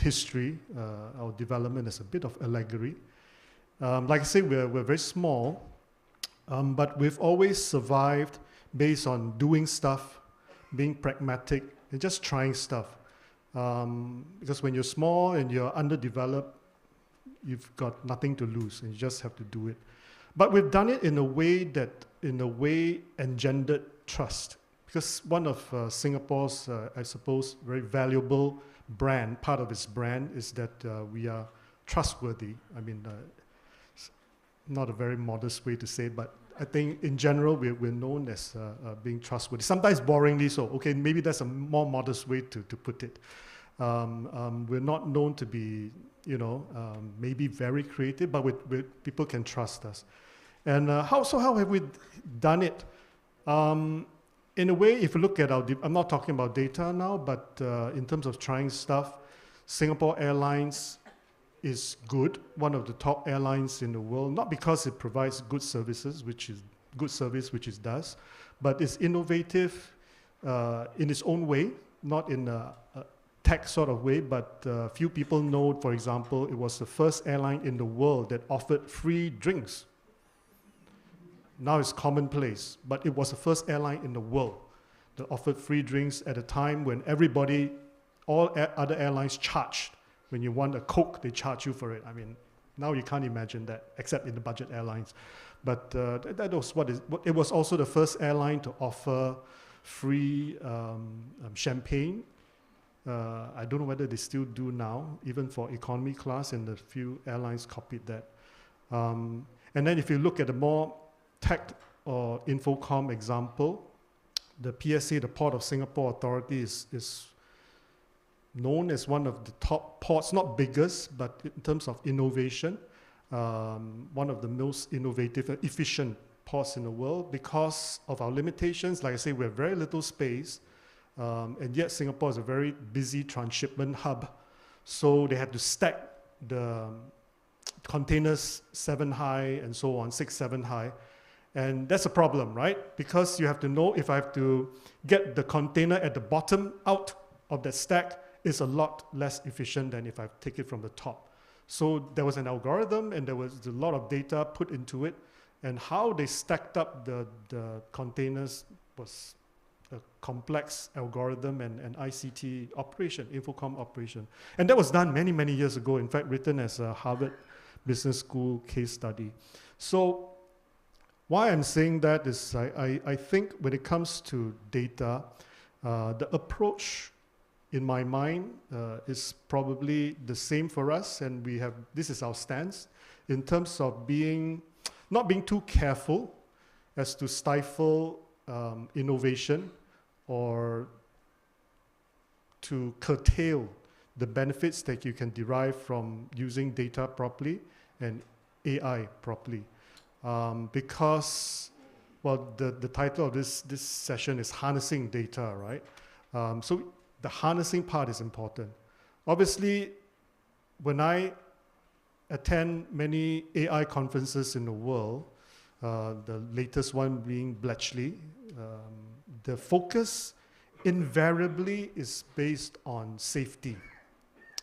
history, our development as a bit of allegory. Like I say, we're very small, but we've always survived based on doing stuff, being pragmatic, and just trying stuff. Because when you're small and you're underdeveloped, you've got nothing to lose, and you just have to do it. But we've done it in a way that, engendered trust. Because one of Singapore's, I suppose, very valuable brand, part of its brand, is that we are trustworthy. I mean, not a very modest way to say it, but I think in general we're known as being trustworthy. Sometimes boringly so. Okay, maybe that's a more modest way to put it. We're not known to be, maybe very creative, but people can trust us. And how have we done it? In a way, if you look at I'm not talking about data now, but in terms of trying stuff, Singapore Airlines is good, one of the top airlines in the world, not because it provides good services, which it does, but it's innovative in its own way, not in a tech sort of way, but few people know, for example, it was the first airline in the world that offered free drinks. Now it's commonplace, but it was the first airline in the world that offered free drinks at a time when all other airlines charged. When you want a Coke, they charge you for it. I mean, now you can't imagine that, except in the budget airlines. But that was it was also the first airline to offer free champagne. I don't know whether they still do now, even for economy class, and a few airlines copied that. And then if you look at the more tech or Infocom example, the PSA, the Port of Singapore Authority, is known as one of the top ports, not biggest, but in terms of innovation, one of the most innovative and efficient ports in the world. Because of our limitations, like I say, we have very little space, and yet Singapore is a very busy transshipment hub. So they had to stack the containers 7 high and so on, 6, 7 high. And that's a problem, right? Because you have to know if I have to get the container at the bottom out of that stack, is a lot less efficient than if I take it from the top. So there was an algorithm, and there was a lot of data put into it, and how they stacked up the containers was a complex algorithm and ICT operation, Infocom operation. And that was done many, many years ago, in fact, written as a Harvard Business School case study. So why I'm saying that is I think when it comes to data, the approach in my mind is probably the same for us, and this is our stance in terms of not being too careful as to stifle innovation or to curtail the benefits that you can derive from using data properly and AI properly. Because, well, the title of this session is Harnessing Data, right? So the harnessing part is important. Obviously, when I attend many AI conferences in the world, the latest one being Bletchley, the focus invariably is based on safety.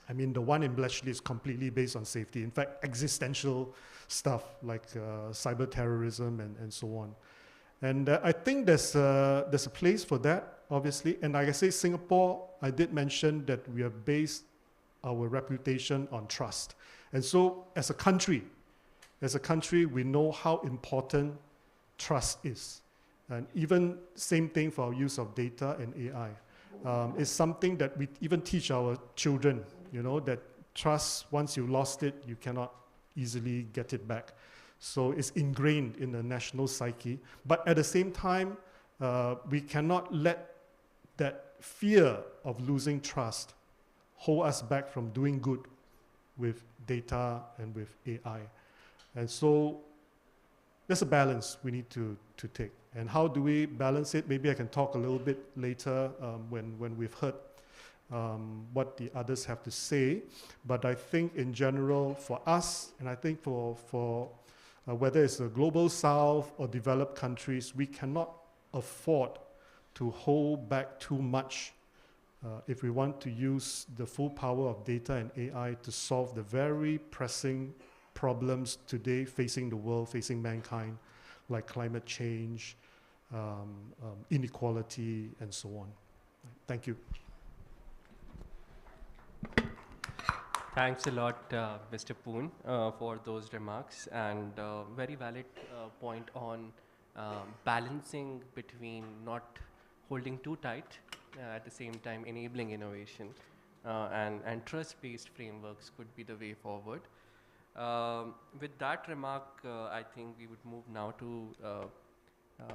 I mean, the one in Bletchley is completely based on safety. In fact, existential stuff like cyber terrorism and so on. And I think there's a place for that, obviously. And like I say, Singapore, I did mention that we have based our reputation on trust. And so as a country, we know how important trust is. And even same thing for our use of data and AI. It's something that we even teach our children, that trust, once you lost it, you cannot easily get it back. So it's ingrained in the national psyche. But at the same time, we cannot let that fear of losing trust hold us back from doing good with data and with AI. And so there's a balance we need to take. And how do we balance it? Maybe I can talk a little bit later when we've heard what the others have to say. But I think in general for us, and I think for whether it's the global south or developed countries, we cannot afford to hold back too much if we want to use the full power of data and AI to solve the very pressing problems today facing the world, facing mankind, like climate change, inequality, and so on. Thank you. Thanks a lot, Mr. Poon, for those remarks, and very valid point on balancing between not holding too tight, at the same time enabling innovation, and trust-based frameworks could be the way forward. With that remark, I think we would move now to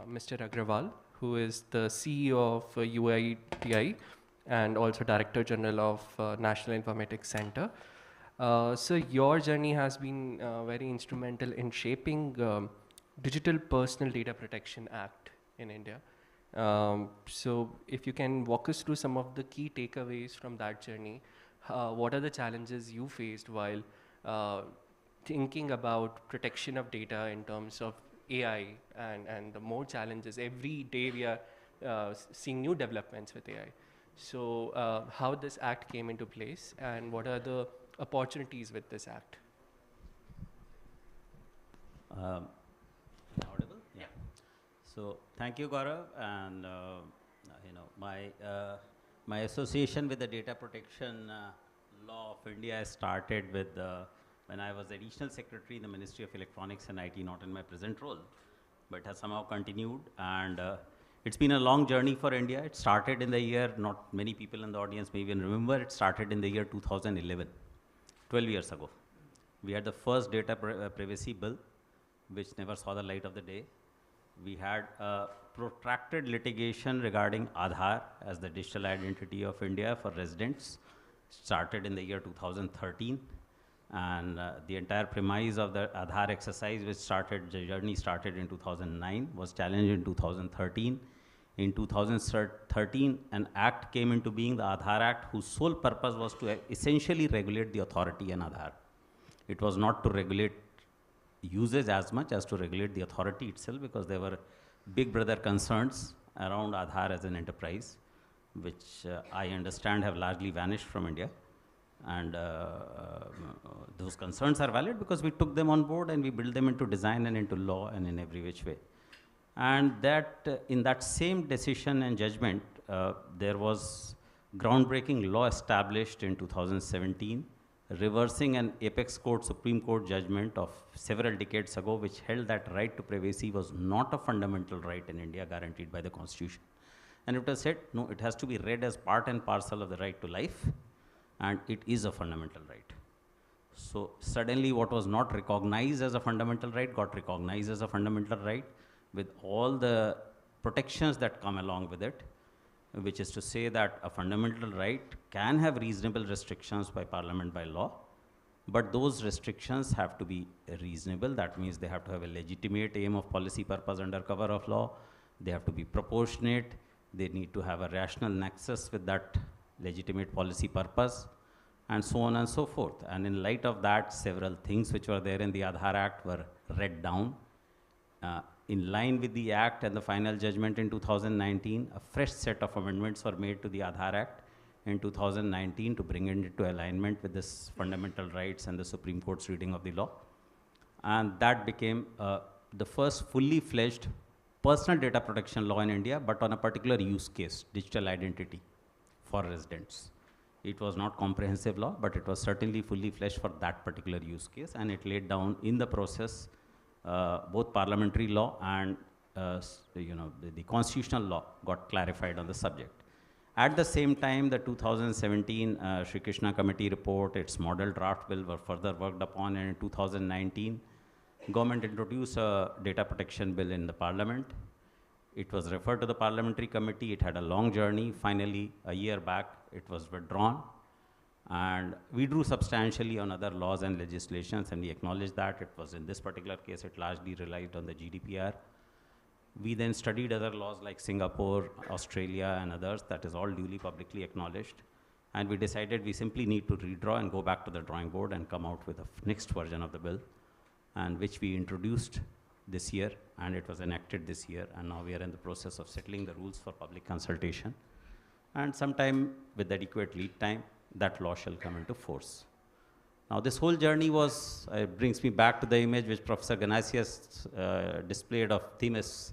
Mr. Agrawal, who is the CEO of UITI and also Director General of National Informatics Center. So your journey has been very instrumental in shaping Digital Personal Data Protection Act in India. So if you can walk us through some of the key takeaways from that journey, what are the challenges you faced while thinking about protection of data in terms of AI and the more challenges? Every day we are seeing new developments with AI. So how this act came into place and what are the opportunities with this act? Audible? Yeah. So thank you, Gaurav, and my association with the data protection law of India started with when I was additional secretary in the Ministry of Electronics and IT, not in my present role, but has somehow continued. And it's been a long journey for India. It started in the year, not many people in the audience may even remember, it started in the year 2011, 12 years ago. We had the first data privacy bill, which never saw the light of the day. We had a protracted litigation regarding Aadhaar as the digital identity of India for residents, started in the year 2013. And the entire premise of the Aadhaar exercise, the journey started in 2009, was challenged in 2013. In 2013, an act came into being, the Aadhaar Act, whose sole purpose was to essentially regulate the authority in Aadhaar. It was not to regulate usage as much as to regulate the authority itself, because there were big brother concerns around Aadhaar as an enterprise, which I understand have largely vanished from India. And those concerns are valid because we took them on board and we built them into design and into law and in every which way. And that in that same decision and judgment, there was groundbreaking law established in 2017, reversing an apex court, Supreme Court judgment of several decades ago, which held that right to privacy was not a fundamental right in India guaranteed by the Constitution. And it was said, no, it has to be read as part and parcel of the right to life, and it is a fundamental right. So suddenly what was not recognized as a fundamental right got recognized as a fundamental right, with all the protections that come along with it, which is to say that a fundamental right can have reasonable restrictions by Parliament, by law, but those restrictions have to be reasonable. That means they have to have a legitimate aim of policy purpose under cover of law. They have to be proportionate. They need to have a rational nexus with that legitimate policy purpose, and so on and so forth. And in light of that, several things which were there in the Aadhaar Act were read down. In line with the Act and the final judgment in 2019, a fresh set of amendments were made to the Aadhaar Act in 2019 to bring it into alignment with this fundamental rights and the Supreme Court's reading of the law. And that became the first fully fledged personal data protection law in India, but on a particular use case, digital identity for residents. It was not comprehensive law, but it was certainly fully fledged for that particular use case, and it laid down in the process both parliamentary law and the constitutional law got clarified on the subject. At the same time, the 2017 Sri Krishna Committee report, its model draft bill were further worked upon, and in 2019, government introduced a data protection bill in the parliament. It was referred to the parliamentary committee. It had a long journey. Finally, a year back, it was withdrawn. And we drew substantially on other laws and legislations, and we acknowledged that. It was in this particular case, it largely relied on the GDPR. We then studied other laws like Singapore, Australia, and others. That is all duly publicly acknowledged. And we decided we simply need to redraw and go back to the drawing board and come out with a next version of the bill, and which we introduced this year, and it was enacted this year, and now we are in the process of settling the rules for public consultation. And sometime with adequate lead time, that law shall come into force. Now this whole journey was, brings me back to the image which Professor Ganasius displayed of Themis,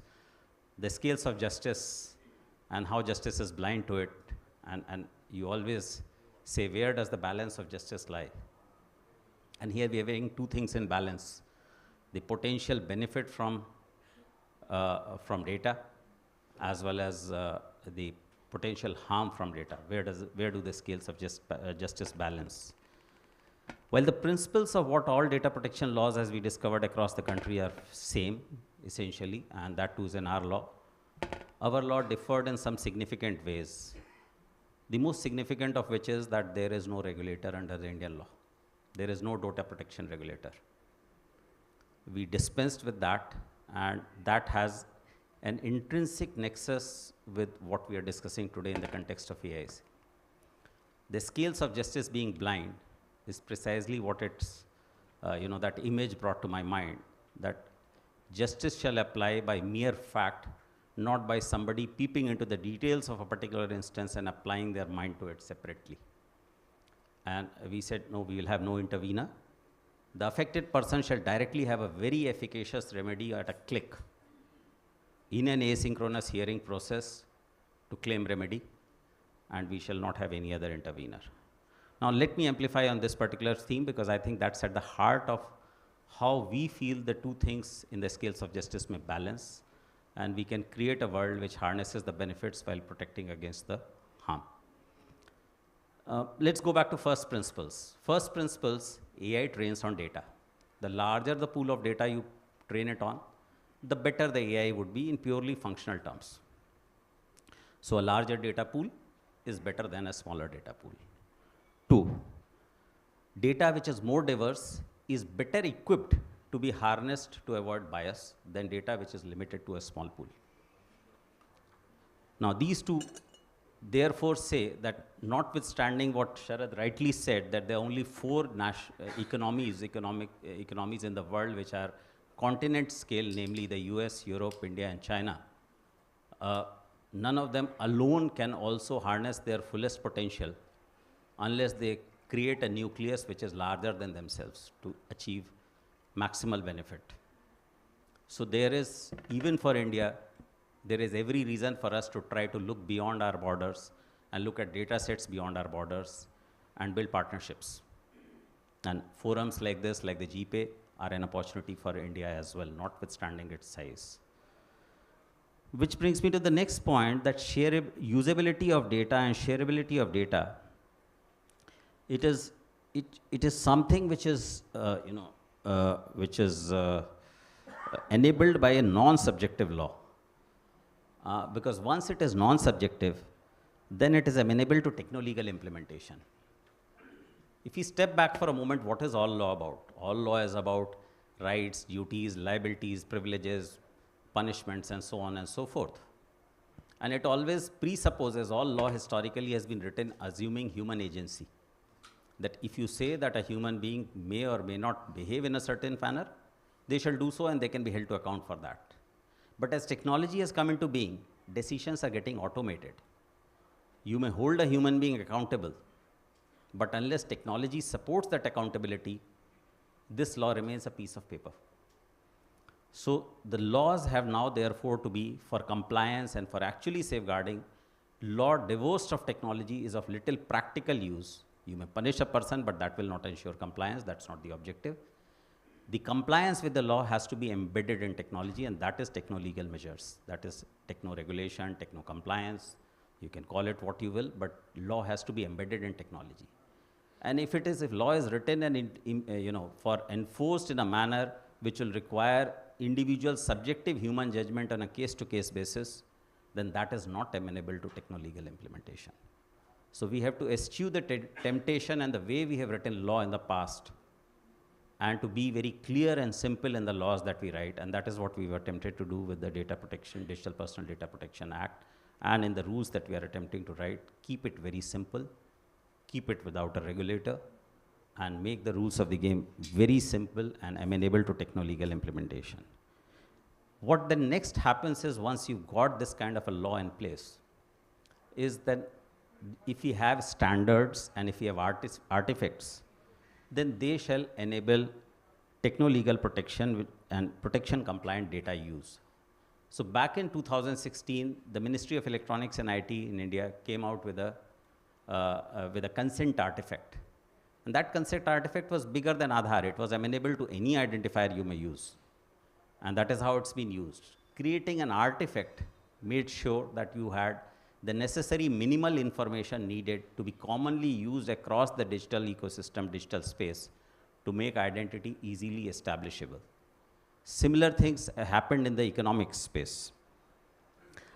the scales of justice and how justice is blind to it. And you always say, where does the balance of justice lie? And here we are weighing two things in balance: the potential benefit from data, as well as the potential harm from data. Where do the scales of justice balance? While the principles of what all data protection laws, as we discovered across the country, are same, essentially, and that too is in our law differed in some significant ways. The most significant of which is that there is no regulator under the Indian law. There is no data protection regulator. We dispensed with that, and that has an intrinsic nexus with what we are discussing today in the context of AIs. The scales of justice being blind is precisely what it's, that image brought to my mind, that justice shall apply by mere fact, not by somebody peeping into the details of a particular instance and applying their mind to it separately. And we said, no, we will have no intervener. The affected person shall directly have a very efficacious remedy at a click in an asynchronous hearing process to claim remedy, and we shall not have any other intervener. Now let me amplify on this particular theme, because I think that's at the heart of how we feel the two things in the scales of justice may balance, and we can create a world which harnesses the benefits while protecting against the harm. Let's go back to first principles. First principles, AI trains on data. The larger the pool of data you train it on, the better the AI would be in purely functional terms. So a larger data pool is better than a smaller data pool. 2, data which is more diverse is better equipped to be harnessed to avoid bias than data which is limited to a small pool. Now these two therefore say that, notwithstanding what Sharad rightly said, that there are only 4 economies in the world which are continent scale, namely the US, Europe, India, and China. None of them alone can also harness their fullest potential unless they create a nucleus which is larger than themselves to achieve maximal benefit. So there is, even for India, there is every reason for us to try to look beyond our borders and look at data sets beyond our borders and build partnerships. And forums like this, like the GPay, are an opportunity for India as well, notwithstanding its size. Which brings me to the next point, that usability of data and shareability of data. It is something which is, enabled by a non-subjective law. Because once it is non-subjective, then it is amenable to techno-legal implementation. If we step back for a moment, what is all law about? All law is about rights, duties, liabilities, privileges, punishments, and so on and so forth. And it always presupposes, all law historically has been written assuming human agency. That if you say that a human being may or may not behave in a certain manner, they shall do so and they can be held to account for that. But as technology has come into being, decisions are getting automated. You may hold a human being accountable, but unless technology supports that accountability, this law remains a piece of paper. So the laws have now therefore to be for compliance and for actually safeguarding. Law divorced of technology is of little practical use. You may punish a person, but that will not ensure compliance. That's not the objective. The compliance with the law has to be embedded in technology, and that is techno-legal measures. That is techno-regulation, techno-compliance. You can call it what you will, but law has to be embedded in technology. And if law is written and for enforced in a manner which will require individual subjective human judgment on a case-to-case basis, then that is not amenable to techno-legal implementation. So we have to eschew the temptation and the way we have written law in the past, and to be very clear and simple in the laws that we write, and that is what we were attempted to do with the Digital Personal Data Protection Act, and in the rules that we are attempting to write, keep it very simple, keep it without a regulator, and make the rules of the game very simple and amenable to techno-legal implementation. What then next happens is, once you've got this kind of a law in place, is that if you have standards and if you have artifacts, then they shall enable techno-legal protection and protection compliant data use. So back in 2016, the Ministry of Electronics and IT in India came out with a consent artifact. And that consent artifact was bigger than Aadhaar. It was amenable to any identifier you may use. And that is how it's been used. Creating an artifact made sure that you had the necessary minimal information needed to be commonly used across the digital ecosystem, digital space, to make identity easily establishable. Similar things happened in the economic space.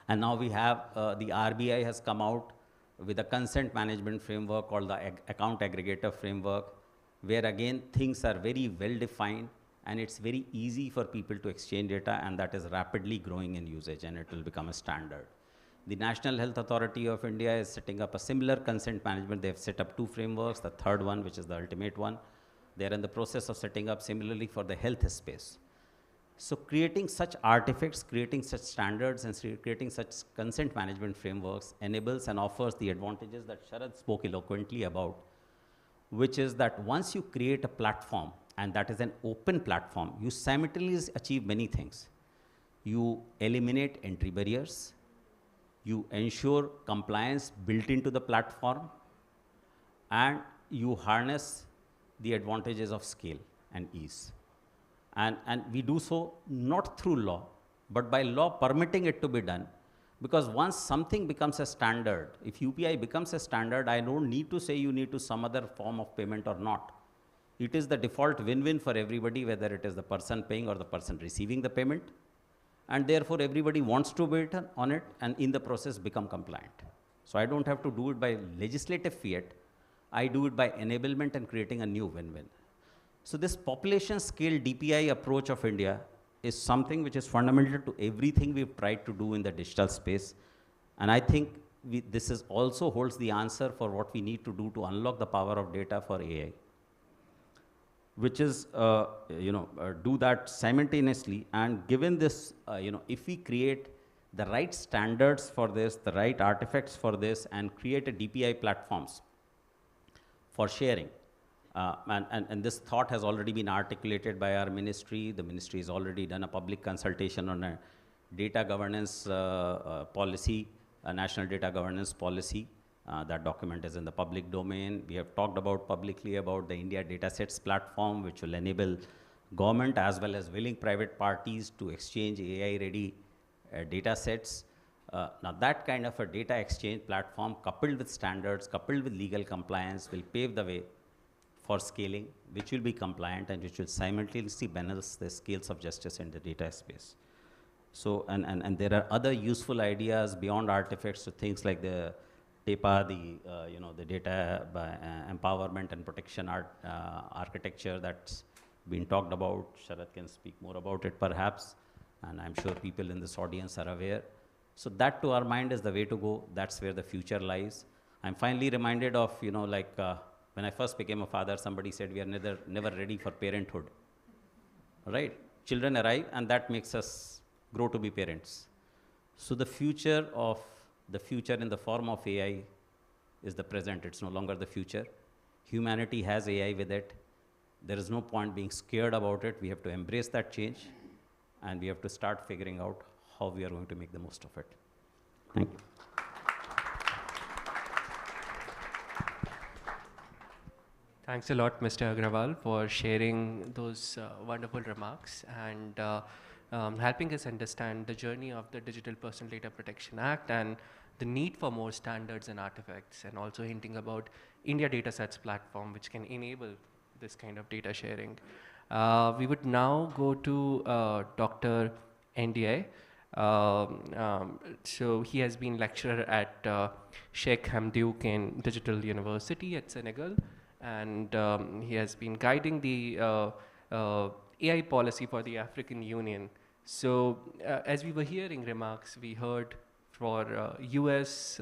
And now we have, the RBI has come out with a consent management framework called the account aggregator framework, where again things are very well defined and it's very easy for people to exchange data, and that is rapidly growing in usage and it will become a standard. The National Health Authority of India is setting up a similar consent management. They have set up 2 frameworks, the third one, which is the ultimate one. They are in the process of setting up similarly for the health space. So creating such artifacts, creating such standards, and creating such consent management frameworks enables and offers the advantages that Sharad spoke eloquently about, which is that once you create a platform, and that is an open platform, you simultaneously achieve many things. You eliminate entry barriers, you ensure compliance built into the platform, and you harness the advantages of scale and ease. And we do so not through law, but by law permitting it to be done. Because once something becomes a standard, if UPI becomes a standard, I don't need to say you need to some other form of payment or not. It is the default win-win for everybody, whether it is the person paying or the person receiving the payment. And therefore, everybody wants to bid on it and in the process become compliant. So I don't have to do it by legislative fiat. I do it by enablement and creating a new win-win. So this population scale DPI approach of India is something which is fundamental to everything we've tried to do in the digital space. And I think this is also holds the answer for what we need to do to unlock the power of data for AI, which is, do that simultaneously. And given this, if we create the right standards for this, the right artifacts for this, and create a DPI platforms for sharing, and this thought has already been articulated by our ministry. The ministry has already done a public consultation on a data governance policy, a national data governance policy. That document is in the public domain. We have talked about publicly about the India Datasets platform, which will enable government as well as willing private parties to exchange AI-ready data sets. Now that kind of a data exchange platform coupled with standards, coupled with legal compliance will pave the way for scaling, which will be compliant and which will simultaneously balance the scales of justice in the data space. So, and there are other useful ideas beyond artifacts to things like the DAPA, the data empowerment and protection architecture that's been talked about. Sharad can speak more about it perhaps, and I'm sure people in this audience are aware. So that to our mind is the way to go. That's where the future lies. I'm finally reminded of, when I first became a father, somebody said we are never ready for parenthood, right? Children arrive and that makes us grow to be parents. So the future in the form of AI is the present. It's no longer the future. Humanity has AI with it. There is no point being scared about it. We have to embrace that change, and we have to start figuring out how we are going to make the most of it. Thank you. Thanks a lot, Mr. Agrawal, for sharing those wonderful remarks and helping us understand the journey of the Digital Personal Data Protection Act and the need for more standards and artifacts, and also hinting about India Datasets platform, which can enable this kind of data sharing. We would now go to Dr. NDI. So he has been lecturer at Sheikh Hamdouk in Digital University at Senegal, and he has been guiding the AI policy for the African Union. So as we were hearing remarks, we heard for US,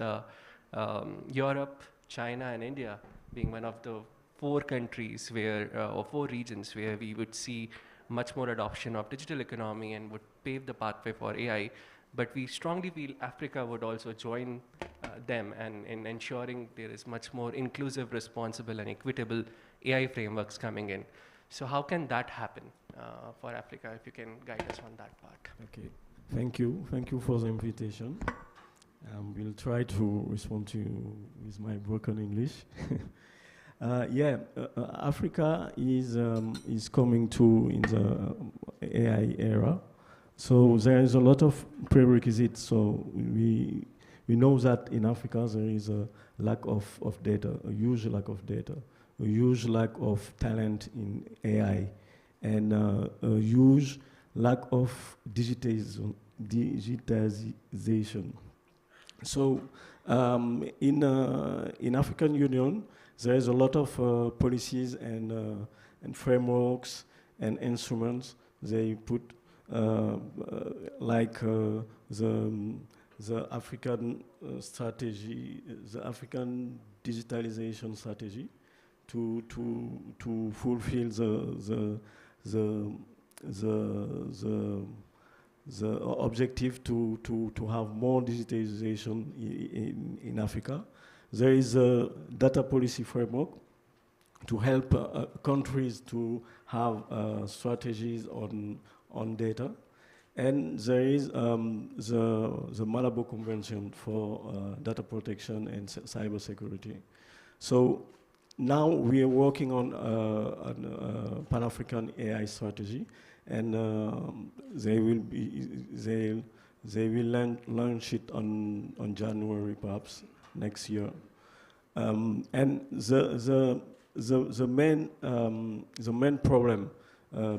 Europe, China, and India, being one of the 4 countries where, or 4 regions where we would see much more adoption of digital economy and would pave the pathway for AI. But we strongly feel Africa would also join them and in ensuring there is much more inclusive, responsible, and equitable AI frameworks coming in. So how can that happen for Africa, if you can guide us on that part? Okay, thank you. Thank you for the invitation. We'll try to respond to you with my broken English. Africa is coming to in the AI era. So there is a lot of prerequisites. So we know that in Africa there is a lack of data, a huge lack of data, a huge lack of talent in AI, and a huge lack of digitization. So in African Union, there is a lot of policies and frameworks and instruments they put, like the African strategy, the African digitalization strategy, to fulfill the objective to have more digitalization in Africa. There is a data policy framework to help countries to have strategies on data. And there is the Malabo Convention for data protection and cybersecurity. So now we are working on a Pan-African AI strategy, and they will launch it on January perhaps next year. And the main problem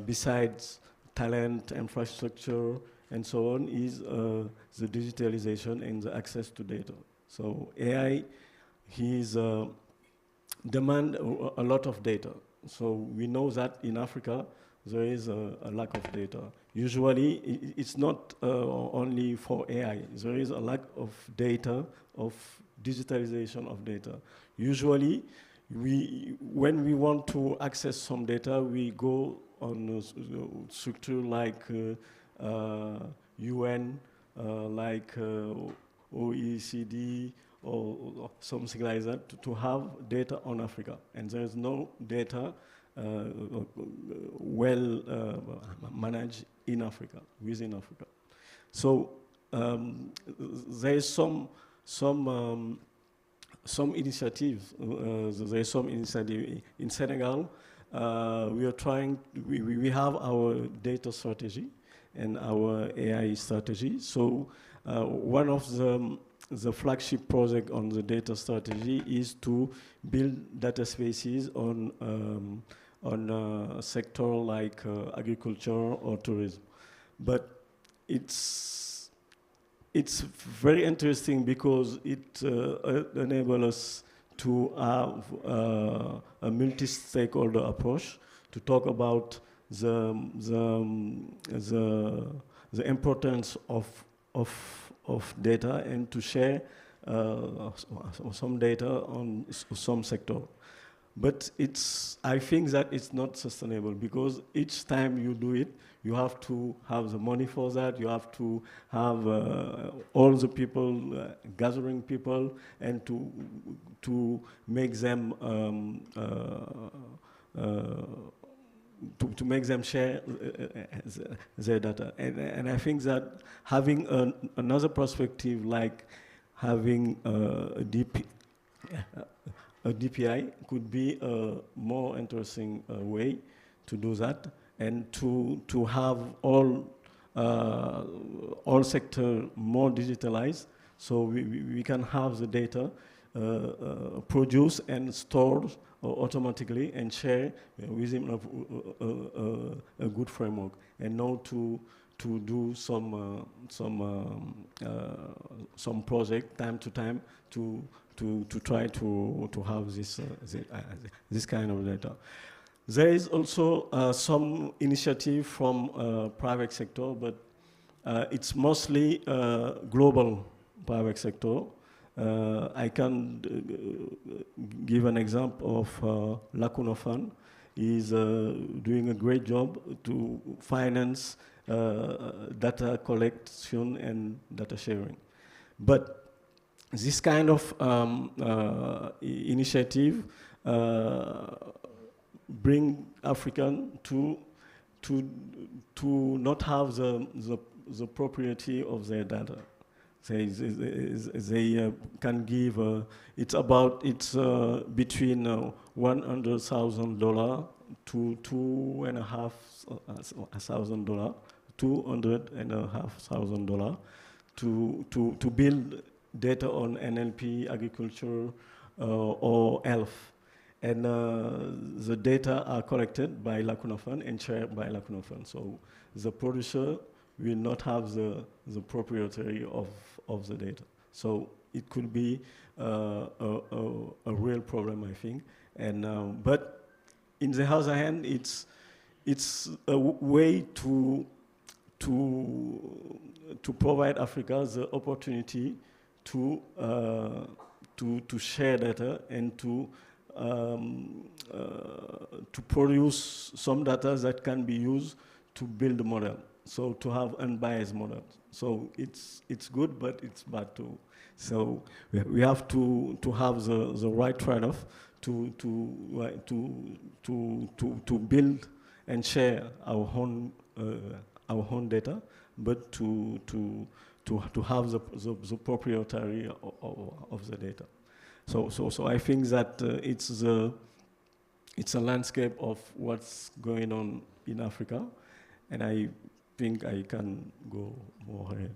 besides talent, infrastructure, and so on, is the digitalization and the access to data. So AI demand a lot of data. So we know that in Africa there is a lack of data. Usually it's not only for AI. There is a lack of data, of digitalization of data. Usually when we want to access some data, we go on a structure like UN, like OECD, or something like that, to have data on Africa. And there is no data well managed in Africa, within Africa. So there is some initiatives. There is some initiative in Senegal. We have our data strategy and our AI strategy. So one of the flagship project on the data strategy is to build data spaces on a sector like agriculture or tourism. But it's very interesting because it enables us to have a multi-stakeholder approach to talk about the importance of data and to share some data on some sector. But I think that it's not sustainable, because each time you do it, you have to have the money for that, you have to have all the people, gathering people, and to make them to make them share their data. And I think that having another perspective, like having a DPI, could be a more interesting way to do that, and to have all sector more digitalized, so we can have the data produced and stored automatically and share within a good framework, and not to do some project time to time to try to have this kind of data. There is also some initiative from private sector, but it's mostly global private sector. I can give an example of Lacunophone. Is doing a great job to finance data collection and data sharing. But this kind of initiative bring African to not have the propriety of their data. They can give, it's between $100,000 to $2,500, $200,500 to build data on NLP, agriculture, or health. And the data are collected by Lacunophone and shared by Lacunophone. So the producer will not have the proprietary of the data. So it could be a real problem, I think. And but in the other hand, it's a way to provide Africa the opportunity to share data and to produce some data that can be used to build a model. So to have unbiased models. So it's good, but it's bad too. So we have to have the right trade-off to build and share our own data, but to have the proprietary of the data. So I think that it's a landscape of what's going on in Africa, and I think I can go more ahead.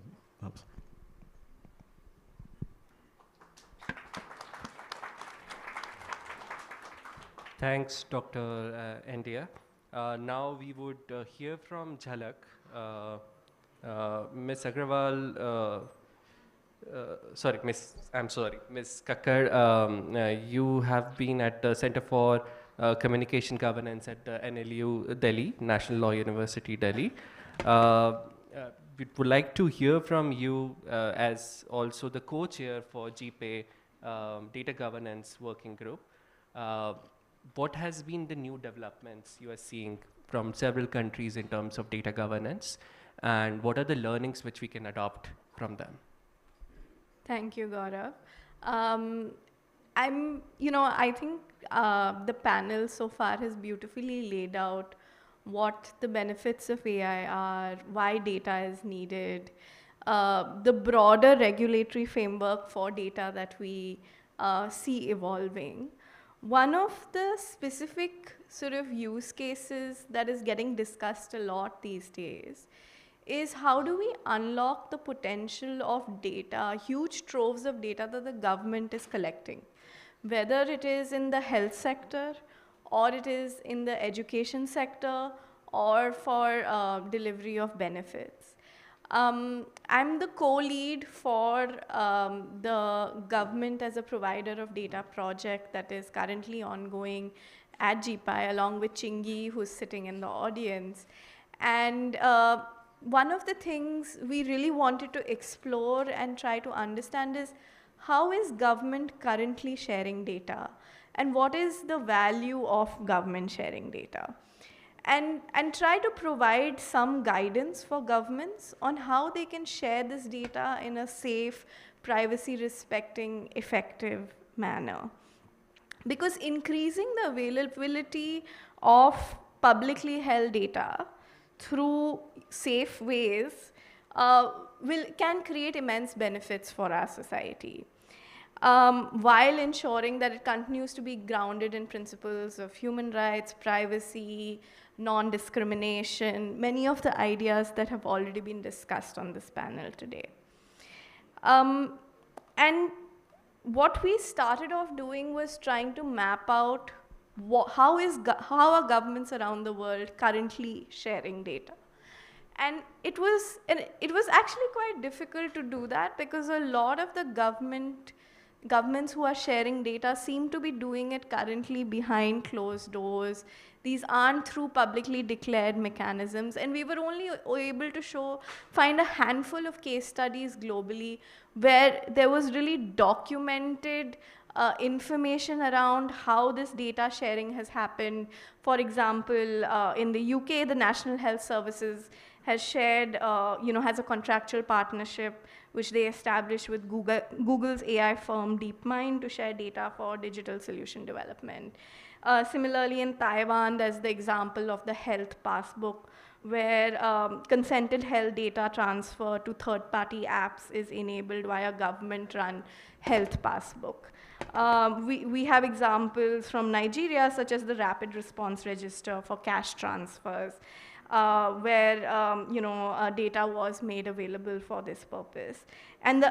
Thanks, Dr. India. Now we would hear from Jhalak. Ms. Agrawal, Ms. Kakkar, you have been at the Center for Communication Governance at NLU Delhi, National Law University Delhi. We would like to hear from you as also the co-chair for GPay Data Governance Working Group. What has been the new developments you are seeing from several countries in terms of data governance, and what are the learnings which we can adopt from them? Thank you, Gaurav. I think the panel so far has beautifully laid out what the benefits of AI are, why data is needed, the broader regulatory framework for data that we see evolving. One of the specific sort of use cases that is getting discussed a lot these days is how do we unlock the potential of data, huge troves of data that the government is collecting, whether it is in the health sector or it is in the education sector or for delivery of benefits. I'm the co-lead for the government as a provider of data project that is currently ongoing at GPay, along with Chingy, who's sitting in the audience. And one of the things we really wanted to explore and try to understand is how is government currently sharing data, and what is the value of government sharing data? And try to provide some guidance for governments on how they can share this data in a safe, privacy-respecting, effective manner. Because increasing the availability of publicly held data through safe ways can create immense benefits for our society, while ensuring that it continues to be grounded in principles of human rights, privacy, non-discrimination, many of the ideas that have already been discussed on this panel today. And what we started off doing was trying to map out how are governments around the world currently sharing data. And it was actually quite difficult to do that because a lot of the governments who are sharing data seem to be doing it currently behind closed doors. These aren't through publicly declared mechanisms, and we were only able to find a handful of case studies globally where there was really documented information around how this data sharing has happened. For example, in the UK, the National Health Services has shared, has a contractual partnership which they established with Google's AI firm DeepMind to share data for digital solution development. Similarly, in Taiwan, there's the example of the health passbook, where consented health data transfer to third-party apps is enabled via government-run health passbook. We have examples from Nigeria, such as the Rapid Response Register for cash transfers, where data was made available for this purpose. And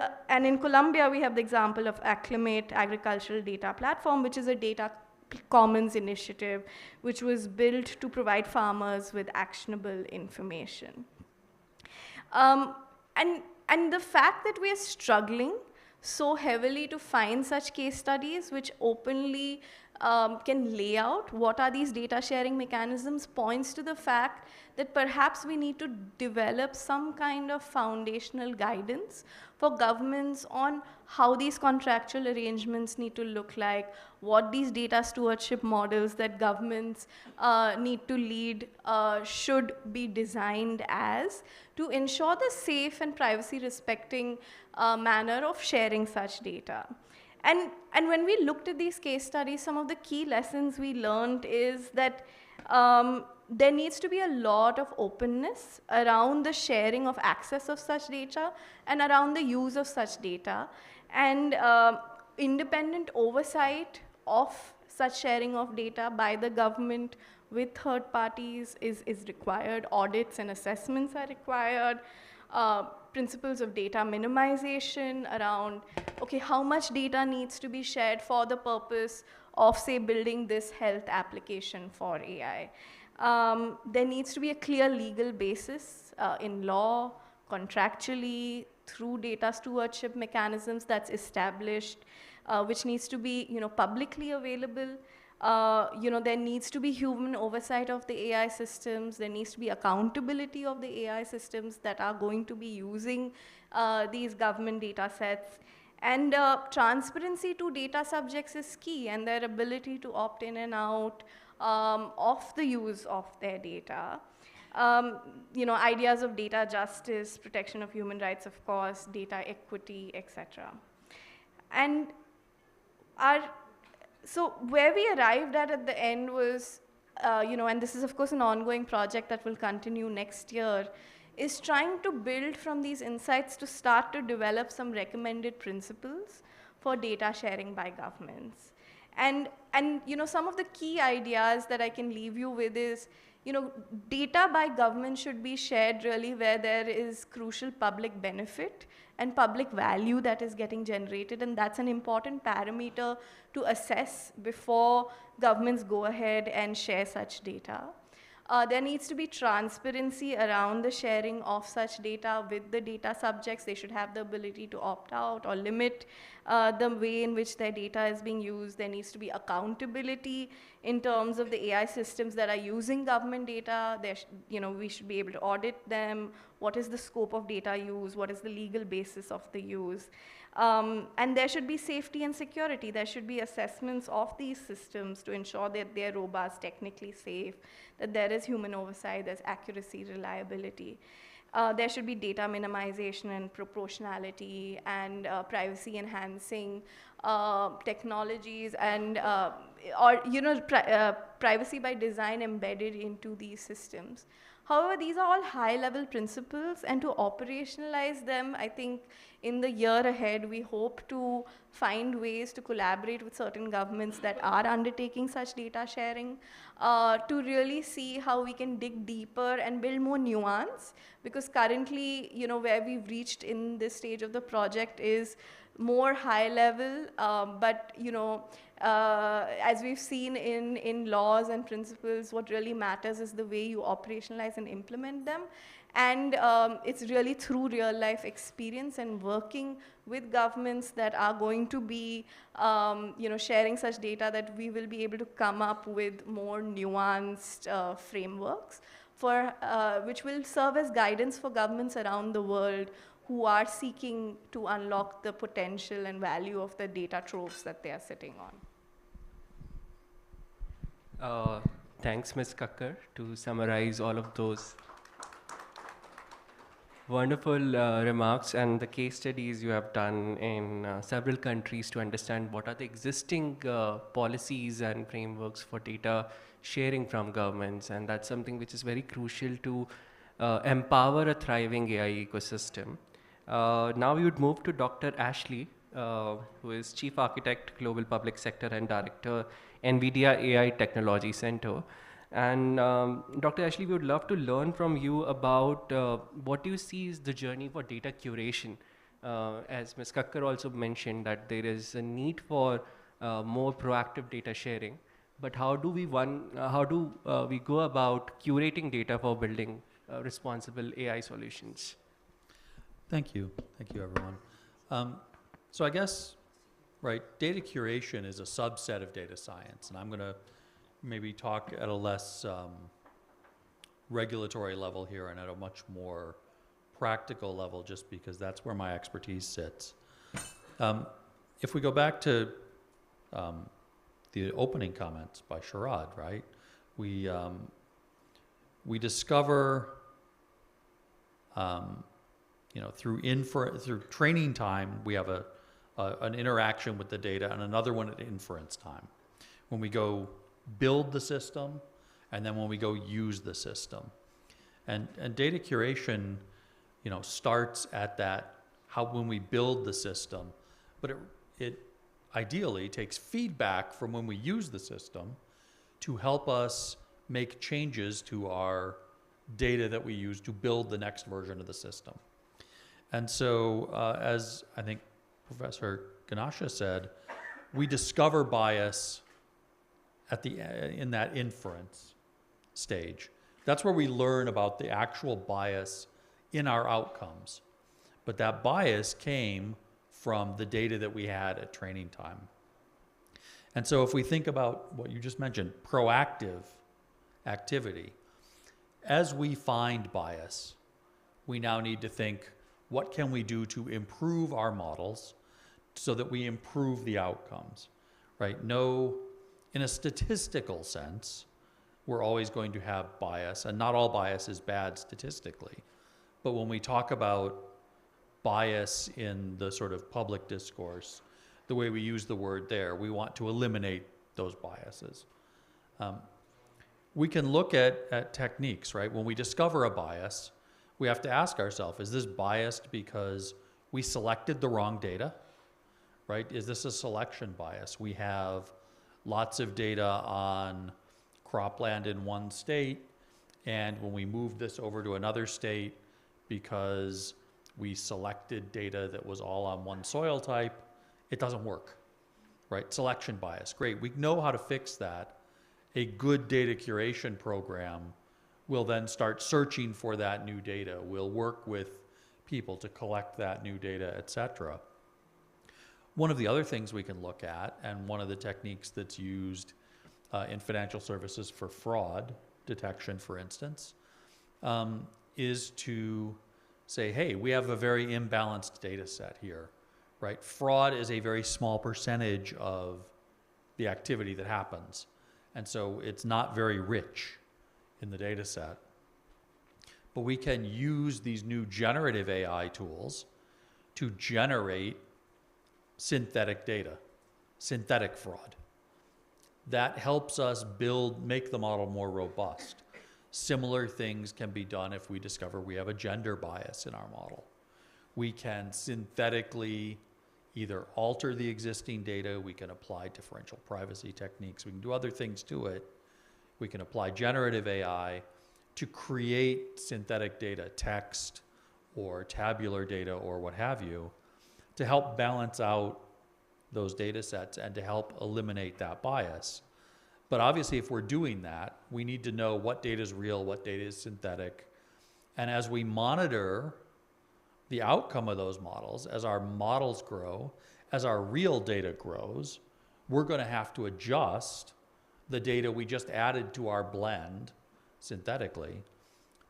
in Colombia, we have the example of Acclimate Agricultural Data Platform, which is a data commons initiative, which was built to provide farmers with actionable information. And the fact that we are struggling so heavily to find such case studies which openly can lay out what are these data sharing mechanisms points to the fact that perhaps we need to develop some kind of foundational guidance for governments on how these contractual arrangements need to look like, what these data stewardship models that governments need to lead should be designed as, to ensure the safe and privacy respecting manner of sharing such data. And when we looked at these case studies, some of the key lessons we learned is that there needs to be a lot of openness around the sharing of access of such data and around the use of such data. And independent oversight of such sharing of data by the government with third parties is required. Audits and assessments are required. Principles of data minimization around, okay, how much data needs to be shared for the purpose of, say, building this health application for AI. There needs to be a clear legal basis in law, contractually, through data stewardship mechanisms that's established, which needs to be, publicly available. There needs to be human oversight of the AI systems. There needs to be accountability of the AI systems that are going to be using these government data sets. And transparency to data subjects is key, and their ability to opt in and out of the use of their data. Ideas of data justice, protection of human rights, of course, data equity, etc. And so where we arrived at the end was, and this is of course an ongoing project that will continue next year, is trying to build from these insights to start to develop some recommended principles for data sharing by governments. And some of the key ideas that I can leave you with is, data by government should be shared really where there is crucial public benefit and public value that is getting generated, and that's an important parameter to assess before governments go ahead and share such data. There needs to be transparency around the sharing of such data with the data subjects. They should have the ability to opt out or limit the way in which their data is being used. There needs to be accountability in terms of the AI systems that are using government data. We should be able to audit them. What is the scope of data use? What is the legal basis of the use? And there should be safety and security. There should be assessments of these systems to ensure that they're robust, technically safe, that there is human oversight, there's accuracy, reliability. There should be data minimization and proportionality and privacy-enhancing technologies and privacy by design embedded into these systems. However, these are all high-level principles, and to operationalize them, I think in the year ahead, we hope to find ways to collaborate with certain governments that are undertaking such data sharing to really see how we can dig deeper and build more nuance, because currently, where we've reached in this stage of the project is more high level, but as we've seen in laws and principles, what really matters is the way you operationalize and implement them. And it's really through real life experience and working with governments that are going to be sharing such data that we will be able to come up with more nuanced frameworks which will serve as guidance for governments around the world who are seeking to unlock the potential and value of the data troves that they are sitting on. Thanks, Ms. Kakkar, to summarize all of those wonderful remarks and the case studies you have done in several countries to understand what are the existing policies and frameworks for data sharing from governments. And that's something which is very crucial to empower a thriving AI ecosystem. Now we would move to Dr. Ashley, who is Chief Architect, Global Public Sector and Director, NVIDIA AI Technology Center. And Dr. Ashley, we would love to learn from you about what you see is the journey for data curation. As Ms. Kakkar also mentioned that there is a need for more proactive data sharing, but how do we go about curating data for building responsible AI solutions? Thank you, everyone. So I guess, right, data curation is a subset of data science, and I'm going to maybe talk at a less regulatory level here and at a much more practical level, just because that's where my expertise sits. If we go back to the opening comments by Sharad, right? We discover, through training time, we have an interaction with the data, and another one at inference time, when we go build the system, and then when we go use the system. And data curation, starts at when we build the system, but it ideally takes feedback from when we use the system to help us make changes to our data that we use to build the next version of the system. And so, as I think Professor Ganasha said, we discover bias in that inference stage. That's where we learn about the actual bias in our outcomes. But that bias came from the data that we had at training time. And so if we think about what you just mentioned, proactive activity, as we find bias, we now need to think, what can we do to improve our models so that we improve the outcomes, right? In a statistical sense, we're always going to have bias, and not all bias is bad statistically. But when we talk about bias in the sort of public discourse, the way we use the word there, we want to eliminate those biases. We can look at techniques, right? When we discover a bias, we have to ask ourselves, is this biased because we selected the wrong data, right? Is this a selection bias? We have lots of data on cropland in one state, and when we move this over to another state, because we selected data that was all on one soil type, it doesn't work, right? Selection bias, great. We know how to fix that. A good data curation program will then start searching for that new data. We'll work with people to collect that new data, et cetera. One of the other things we can look at, and one of the techniques that's used in financial services for fraud detection, for instance, is to say, hey, we have a very imbalanced data set here, right? Fraud is a very small percentage of the activity that happens. And so it's not very rich in the data set. But we can use these new generative AI tools to generate synthetic data, synthetic fraud. That helps us make the model more robust. Similar things can be done if we discover we have a gender bias in our model. We can synthetically either alter the existing data, we can apply differential privacy techniques, we can do other things to it. We can apply generative AI to create synthetic data, text or tabular data or what have you, to help balance out those data sets and to help eliminate that bias. But obviously, if we're doing that, we need to know what data is real, what data is synthetic, And as we monitor the outcome of those models, as our models grow, as our real data grows, we're going to have to adjust the data we just added to our blend synthetically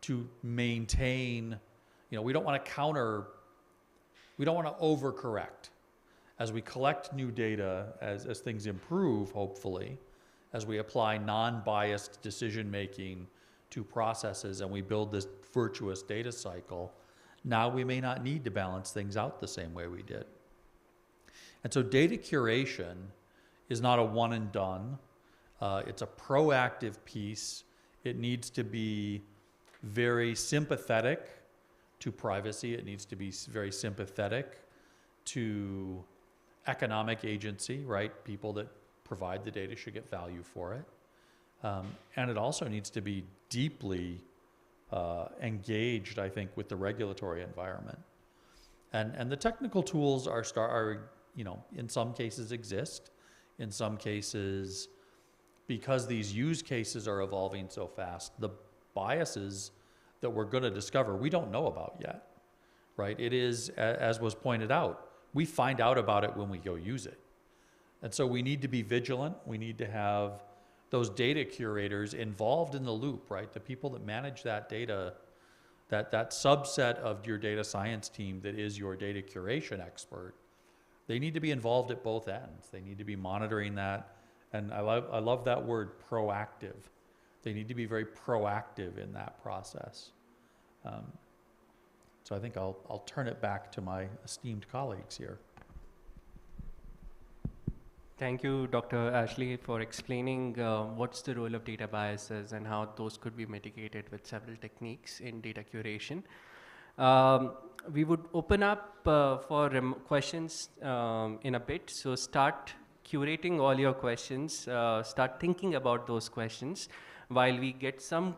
to maintain, we don't want to overcorrect. As we collect new data, as things improve, hopefully, as we apply non-biased decision-making to processes and we build this virtuous data cycle, now we may not need to balance things out the same way we did. And so data curation is not a one and done. It's a proactive piece. It needs to be very sympathetic to privacy. It needs to be very sympathetic to economic agency, right? People that provide the data should get value for it. And it also needs to be deeply engaged, I think, with the regulatory environment. And the technical tools are, in some cases exist. In some cases, because these use cases are evolving so fast, the biases that we're going to discover, we don't know about yet, right? It is, as was pointed out, we find out about it when we go use it. And so we need to be vigilant. We need to have those data curators involved in the loop, right? The people that manage that data, that subset of your data science team that is your data curation expert, they need to be involved at both ends. They need to be monitoring that. And I love that word, proactive. They need to be very proactive in that process. So I think I'll turn it back to my esteemed colleagues here. Thank you, Dr. Ashley, for explaining what's the role of data biases and how those could be mitigated with several techniques in data curation. We would open up for questions in a bit. So start curating all your questions. Start thinking about those questions while we get some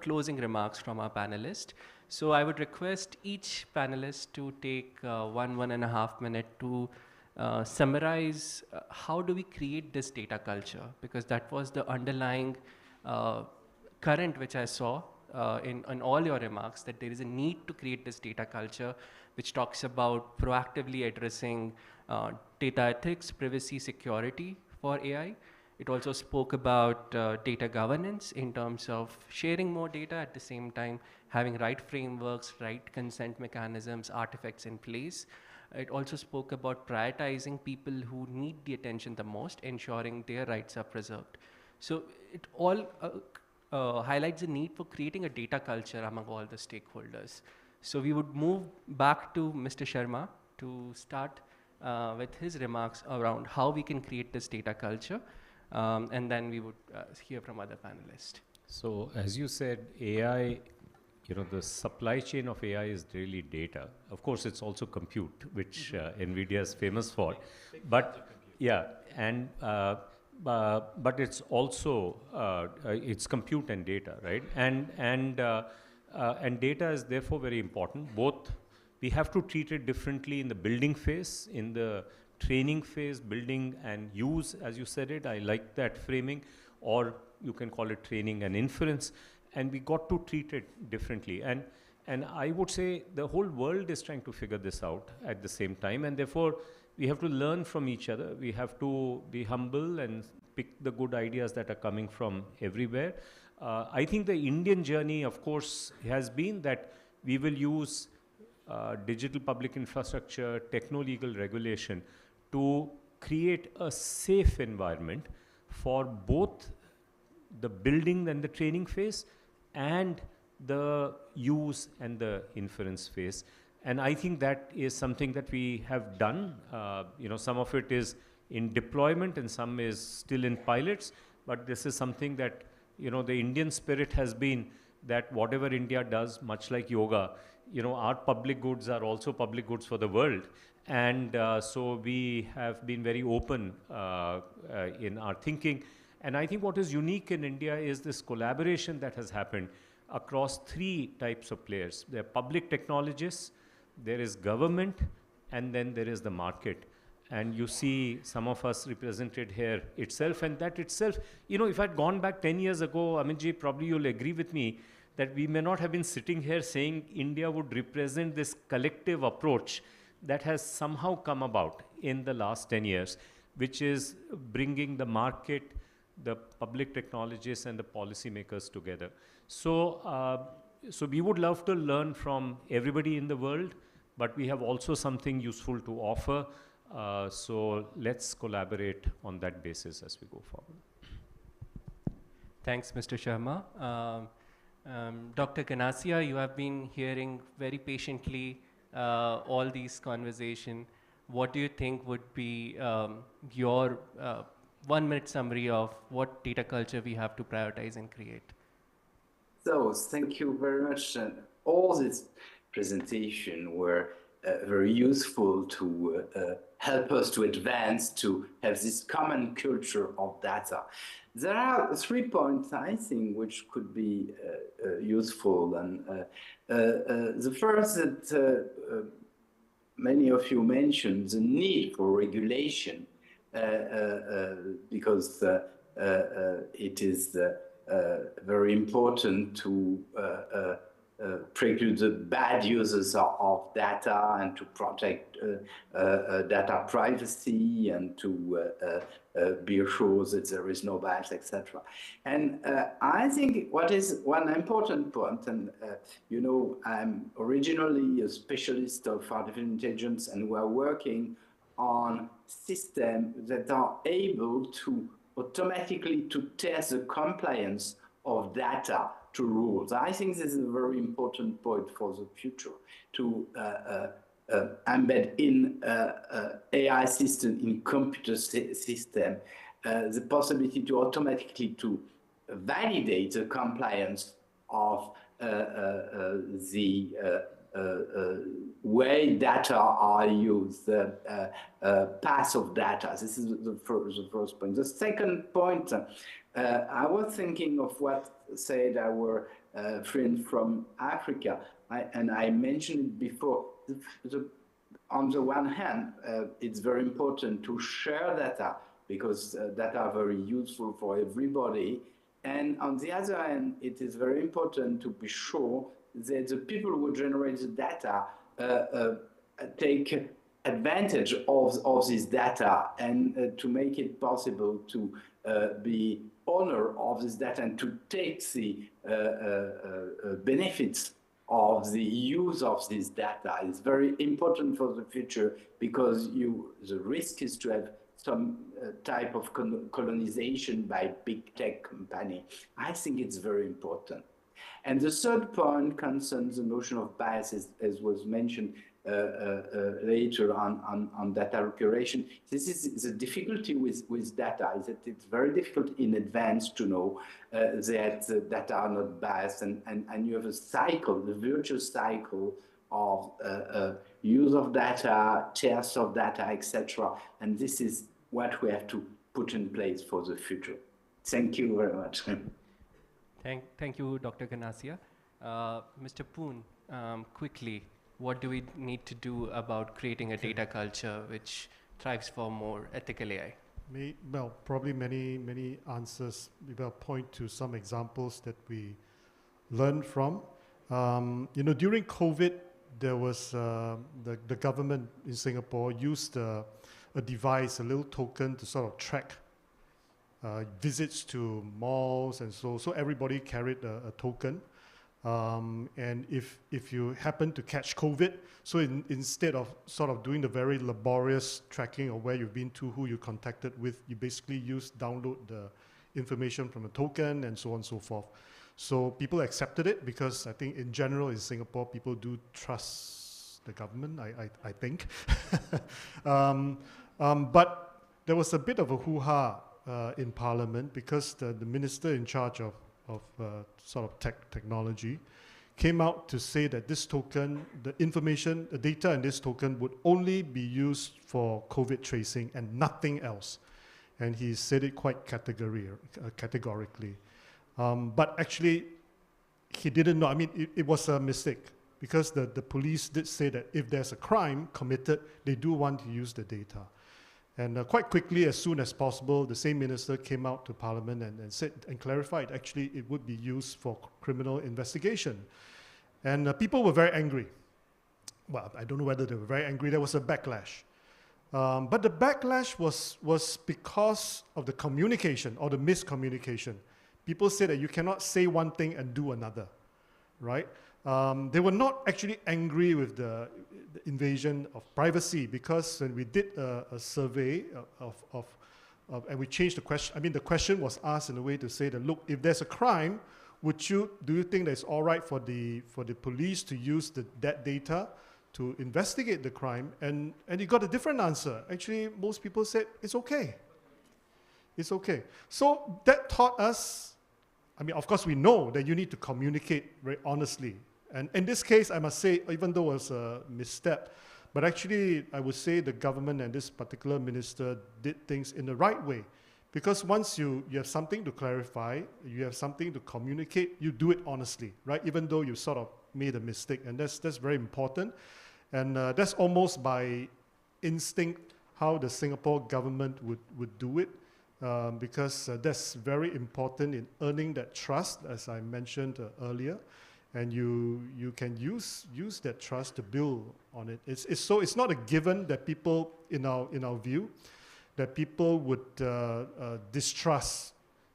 closing remarks from our panelists. So I would request each panelist to take 1.5 minutes to summarize how do we create this data culture, because that was the underlying current which I saw in all your remarks, that there is a need to create this data culture which talks about proactively addressing data ethics, privacy, security for AI. It also spoke about data governance in terms of sharing more data, at the same time having right frameworks, right consent mechanisms, artifacts in place. It also spoke about prioritizing people who need the attention the most, ensuring their rights are preserved. So it all highlights the need for creating a data culture among all the stakeholders. So we would move back to Mr. Sharma to start with his remarks around how we can create this data culture, and then we would hear from other panelists. So as you said, AI, the supply chain of AI is really data. Of course, it's also compute, which NVIDIA is famous for. But yeah, and but it's also it's compute and data, right? And data is therefore very important. Both, we have to treat it differently in the building phase, in the training phase, building and use, as you said it. I like that framing, or you can call it training and inference. And we got to treat it differently. And I would say the whole world is trying to figure this out at the same time. And therefore, we have to learn from each other. We have to be humble and pick the good ideas that are coming from everywhere. I think the Indian journey, of course, has been that we will use digital public infrastructure, techno-legal regulation to create a safe environment for both the building and the training phase and the use and the inference phase. And I think that is something that we have done. Some of it is in deployment and some is still in pilots, but this is something that, the Indian spirit has been that whatever India does, much like yoga, our public goods are also public goods for the world. And so we have been very open in our thinking. And I think what is unique in India is this collaboration that has happened across 3 types of players. There are public technologists, there is government, and then there is the market. And you see some of us represented here itself, and that itself, if I'd gone back 10 years ago, Amitji, probably you'll agree with me that we may not have been sitting here saying India would represent this collective approach that has somehow come about in the last 10 years, which is bringing the market, the public technologists, and the policymakers together. So, so we would love to learn from everybody in the world, but we have also something useful to offer. So let's collaborate on that basis as we go forward. Thanks, Mr. Sharma. Dr. Ganassia, you have been hearing very patiently all these conversations. What do you think would be your 1-minute summary of what data culture we have to prioritize and create? So, thank you very much. All this presentation were very useful to help us to advance, to have this common culture of data. There are 3 points, I think, which could be useful. And the first that many of you mentioned, the need for regulation, because it is very important to preclude the bad uses of data and to protect data privacy and to be sure that there is no bias, etc. And I think what is one important point, and you know, I'm originally a specialist of artificial intelligence, and we're working on systems that are able to automatically to test the compliance of data to rules. I think this is a very important point for the future, to embed in AI system, in computer system, the possibility to automatically to validate the compliance of the way data are used, the path of data. This is the first point. The second point, I was thinking of what said our friend from Africa, and I mentioned it before. On the one hand, it's very important to share data because data are very useful for everybody. And on the other hand, it is very important to be sure that the people who generate the data take advantage of this data and to make it possible to be owner of this data and to take the benefits of the use of this data. Is very important for the future because the risk is to have some type of colonization by big tech company. I think it's very important. And the third point concerns the notion of bias, as was mentioned later on data curation. This is the difficulty with data, is that it's very difficult in advance to know that data are not biased, and you have a cycle, the virtuous cycle of use of data, tests of data, etc. And this is what we have to put in place for the future. Thank you very much. Thank you, Dr. Ganassia. Mr. Poon, quickly, what do we need to do about creating a data culture which thrives for more ethical AI? Well, probably many answers. Maybe I'll point to some examples that we learned from. You know, during COVID, there was the government in Singapore used a device, a little token to sort of track visits to malls, and so everybody carried a token. And if you happen to catch COVID, so instead of sort of doing the very laborious tracking of where you've been to, who you contacted with, you basically download the information from a token and so on and so forth. So people accepted it because I think in general in Singapore, people do trust the government, I think. But there was a bit of a hoo-ha in Parliament because the minister in charge of sort of technology came out to say that this token, the information, the data in this token would only be used for COVID tracing and nothing else. And he said it quite categorically. But actually, he didn't know. I mean, it was a mistake because the police did say that if there's a crime committed, they do want to use the data. And quite quickly, as soon as possible, the same minister came out to Parliament and said and clarified actually it would be used for criminal investigation. And people were very angry. Well, I don't know whether they were very angry. There was a backlash. But the backlash was because of the communication or the miscommunication. People said that you cannot say one thing and do another, right? They were not actually angry with the invasion of privacy, because when we did a survey and we changed the question, I mean, the question was asked in a way to say that, look, if there's a crime, do you think that it's all right for the police to use that data to investigate the crime? And you got a different answer. Actually, most people said it's okay. It's okay. So that taught us, I mean, of course, we know that you need to communicate very honestly. And in this case, I must say, even though it was a misstep, but actually, I would say the government and this particular minister did things in the right way. Because once you have something to clarify, you have something to communicate, you do it honestly, right? Even though you sort of made a mistake. And that's very important. And that's almost by instinct how the Singapore government would do it. Because that's very important in earning that trust, as I mentioned earlier. And you can use that trust to build on it. It's not a given that people, in our view, that people would distrust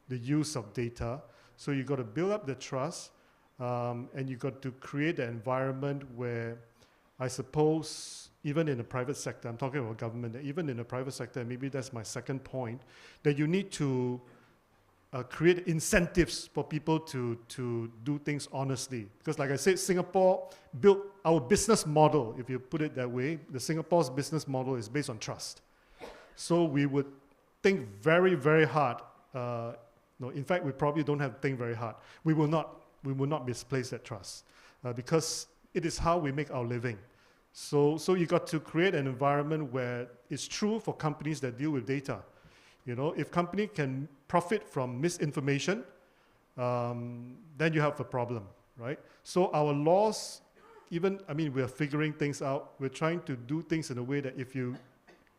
the use of data. So you got to build up the trust, and you got to create an environment where, I suppose, even in the private sector, I'm talking about government, even in the private sector, and maybe that's my second point, that you need to create incentives for people to do things honestly. Because like I said, Singapore built our business model, if you put it that way, Singapore's business model is based on trust. So we would think very, very hard. No, in fact, we probably don't have to think very hard. We will not misplace that trust because it is how we make our living. So you got to create an environment where it's true for companies that deal with data. You know, if company can profit from misinformation, then you have a problem, right? So our laws, we're figuring things out. We're trying to do things in a way that if you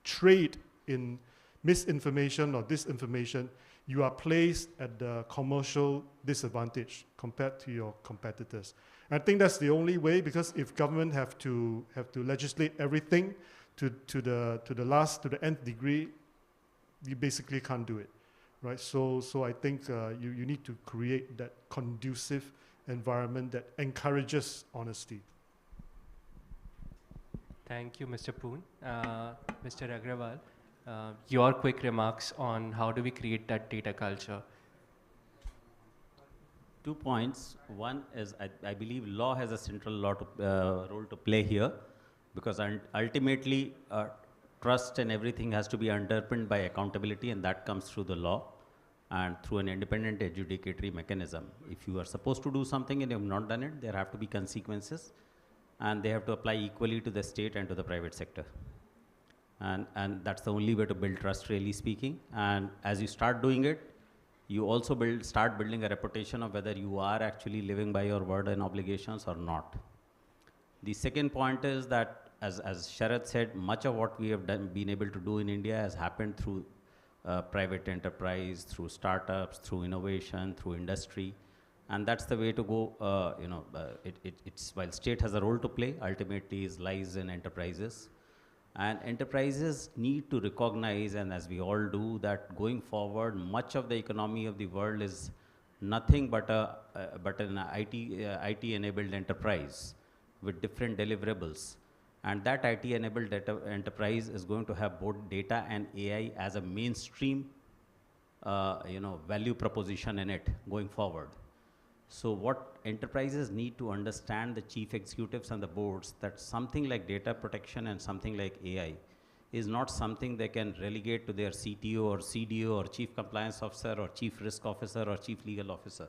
trade in misinformation or disinformation, you are placed at the commercial disadvantage compared to your competitors. And I think that's the only way, because if government have to legislate everything to the nth degree, you basically can't do it, right? So I think you need to create that conducive environment that encourages honesty. Thank you, Mr. Poon. Mr. Agrawal, your quick remarks on how do we create that data culture? 2 points. One is I believe law has a central role to play here, because ultimately trust and everything has to be underpinned by accountability, and that comes through the law and through an independent adjudicatory mechanism. If you are supposed to do something and you have not done it, there have to be consequences, and they have to apply equally to the state and to the private sector. And that's the only way to build trust, really speaking. And as you start doing it, you also start building a reputation of whether you are actually living by your word and obligations or not. The second point is that, as Sharad said, much of what we have been able to do in India has happened through private enterprise, through startups, through innovation, through industry. And that's the way to go. While state has a role to play, ultimately it lies in enterprises. And enterprises need to recognize, and as we all do, that going forward, much of the economy of the world is nothing but an IT-enabled enterprise with different deliverables. And that IT-enabled enterprise is going to have both data and AI as a mainstream value proposition in it going forward. So what enterprises need to understand, the chief executives and the boards, that something like data protection and something like AI is not something they can relegate to their CTO or CDO or chief compliance officer or chief risk officer or chief legal officer.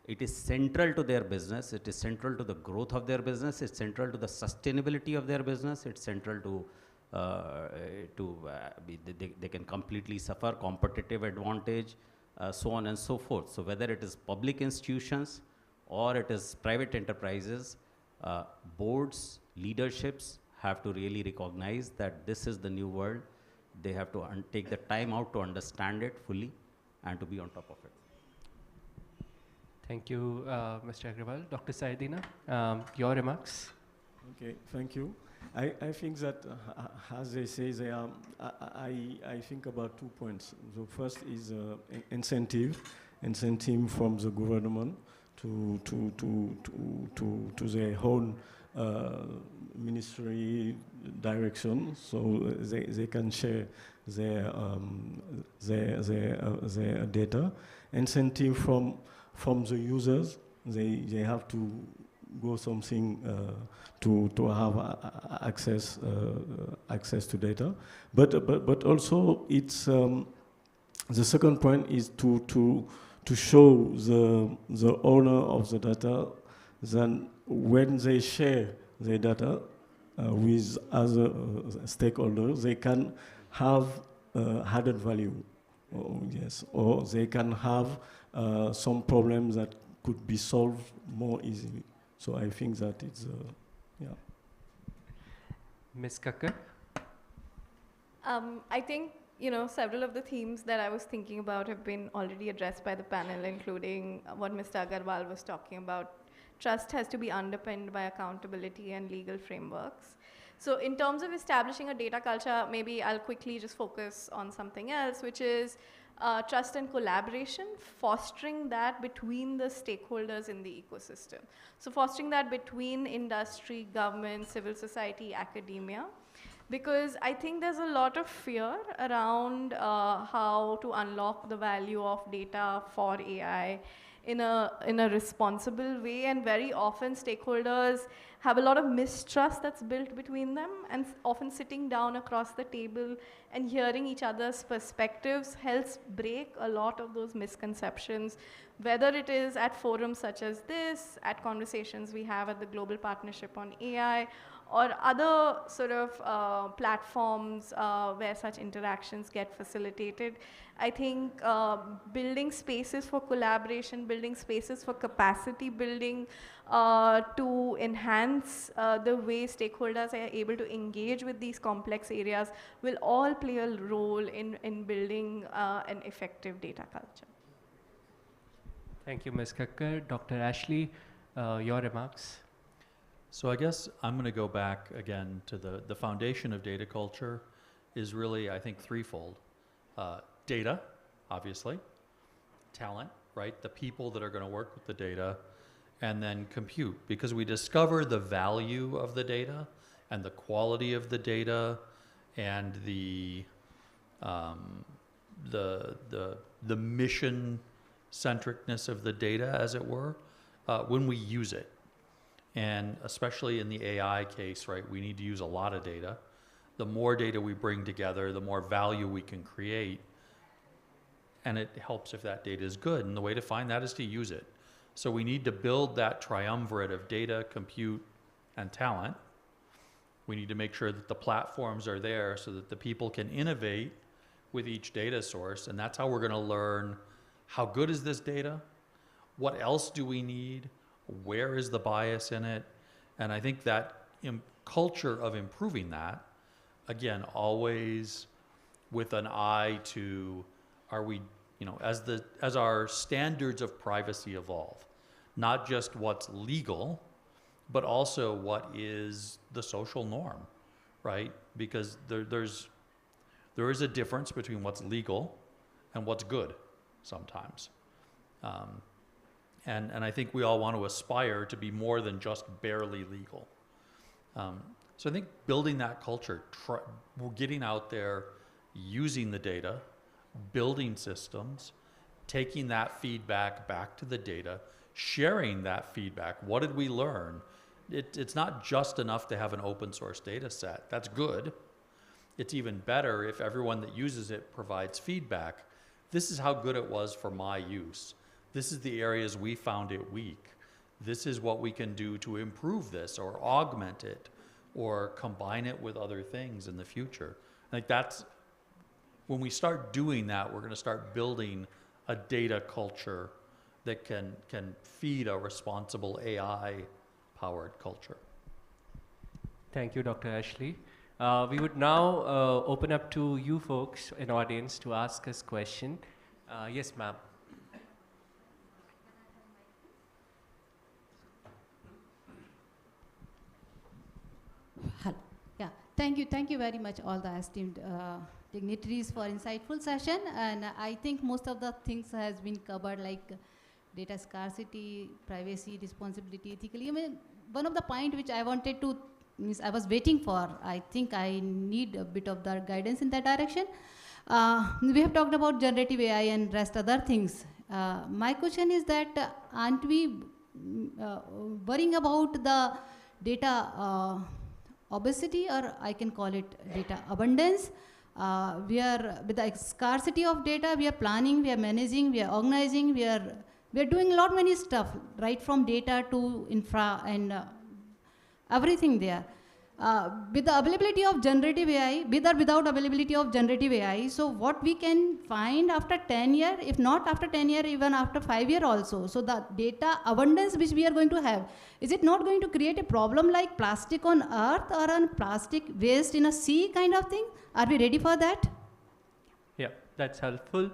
It is central to their business. It is central to the growth of their business. It's central to the sustainability of their business. It's central to they can completely suffer competitive advantage, so on and so forth. So whether it is public institutions or it is private enterprises, boards, leaderships have to really recognize that this is the new world. they have to take the time out to understand it fully and to be on top of it. Thank you, Mr. Agrawal. Dr. Saidina, your remarks? Okay, thank you. I think that, as they say, I think about 2 points. The first is incentive from the government to their own ministry direction, so they can share their data. Incentive from the users, they have to go something to have access to data, but also it's the second point is to show the owner of the data that when they share their data with other stakeholders, they can have added value, or they can have some problems that could be solved more easily. So I think that it's, yeah. Ms. Kakkar? I think, several of the themes that I was thinking about have been already addressed by the panel, including what Mr. Agarwal was talking about. Trust has to be underpinned by accountability and legal frameworks. So in terms of establishing a data culture, maybe I'll quickly just focus on something else, which is trust and collaboration, fostering that between the stakeholders in the ecosystem. So fostering that between industry, government, civil society, academia, because I think there's a lot of fear around how to unlock the value of data for AI in a responsible way, and very often stakeholders have a lot of mistrust that's built between them, and often sitting down across the table and hearing each other's perspectives helps break a lot of those misconceptions, whether it is at forums such as this, at conversations we have at the Global Partnership on AI, or other sort of platforms where such interactions get facilitated. I think building spaces for collaboration, building spaces for capacity building to enhance the way stakeholders are able to engage with these complex areas will all play a role in building an effective data culture. Thank you, Ms. Kakkar. Dr. Ashley, your remarks? So I guess I'm going to go back again to the foundation of data culture is really, I think, threefold. Data, obviously, talent, right? The people that are going to work with the data, and then compute, because we discover the value of the data and the quality of the data and the mission centricness of the data, as it were, when we use it. And especially in the AI case, right, we need to use a lot of data. The more data we bring together, the more value we can create. And it helps if that data is good. And the way to find that is to use it. So we need to build that triumvirate of data, compute, and talent. We need to make sure that the platforms are there so that the people can innovate with each data source. And that's how we're going to learn how good is this data? What else do we need? Where is the bias in it? And I think that culture of improving that, again, always with an eye to, are we, as our standards of privacy evolve, not just what's legal, but also what is the social norm, right? Because there is a difference between what's legal and what's good sometimes. And I think we all want to aspire to be more than just barely legal. So I think building that culture, getting out there, using the data, building systems, taking that feedback back to the data, sharing that feedback. What did we learn? It's not just enough to have an open source data set. That's good. It's even better if everyone that uses it provides feedback. This is how good it was for my use. This is the areas we found it weak. This is what we can do to improve this or augment it or combine it with other things in the future. I think that's, when we start doing that, we're going to start building a data culture that can feed a responsible AI-powered culture. Thank you, Dr. Ashley. We would now open up to you folks in audience to ask us question. Yes, ma'am. Hello. Yeah, thank you very much all the esteemed dignitaries for insightful session, and I think most of the things has been covered, like data scarcity, privacy, responsibility, ethically. I mean, one of the point which I wanted to, I was waiting for, I think I need a bit of the guidance in that direction. We have talked about generative AI and rest other things. My question is that aren't we worrying about the data obesity, or I can call it data abundance? We are, with the scarcity of data, we are planning, we are managing, we are organizing, we are doing a lot many stuff, right from data to infra and everything there. With the availability of generative AI, with or without availability of generative AI, so what we can find after 10 years, if not after 10 years, even after 5 years also. So the data abundance which we are going to have, is it not going to create a problem like plastic on earth or on plastic waste in a sea kind of thing? Are we ready for that? Yeah, that's helpful.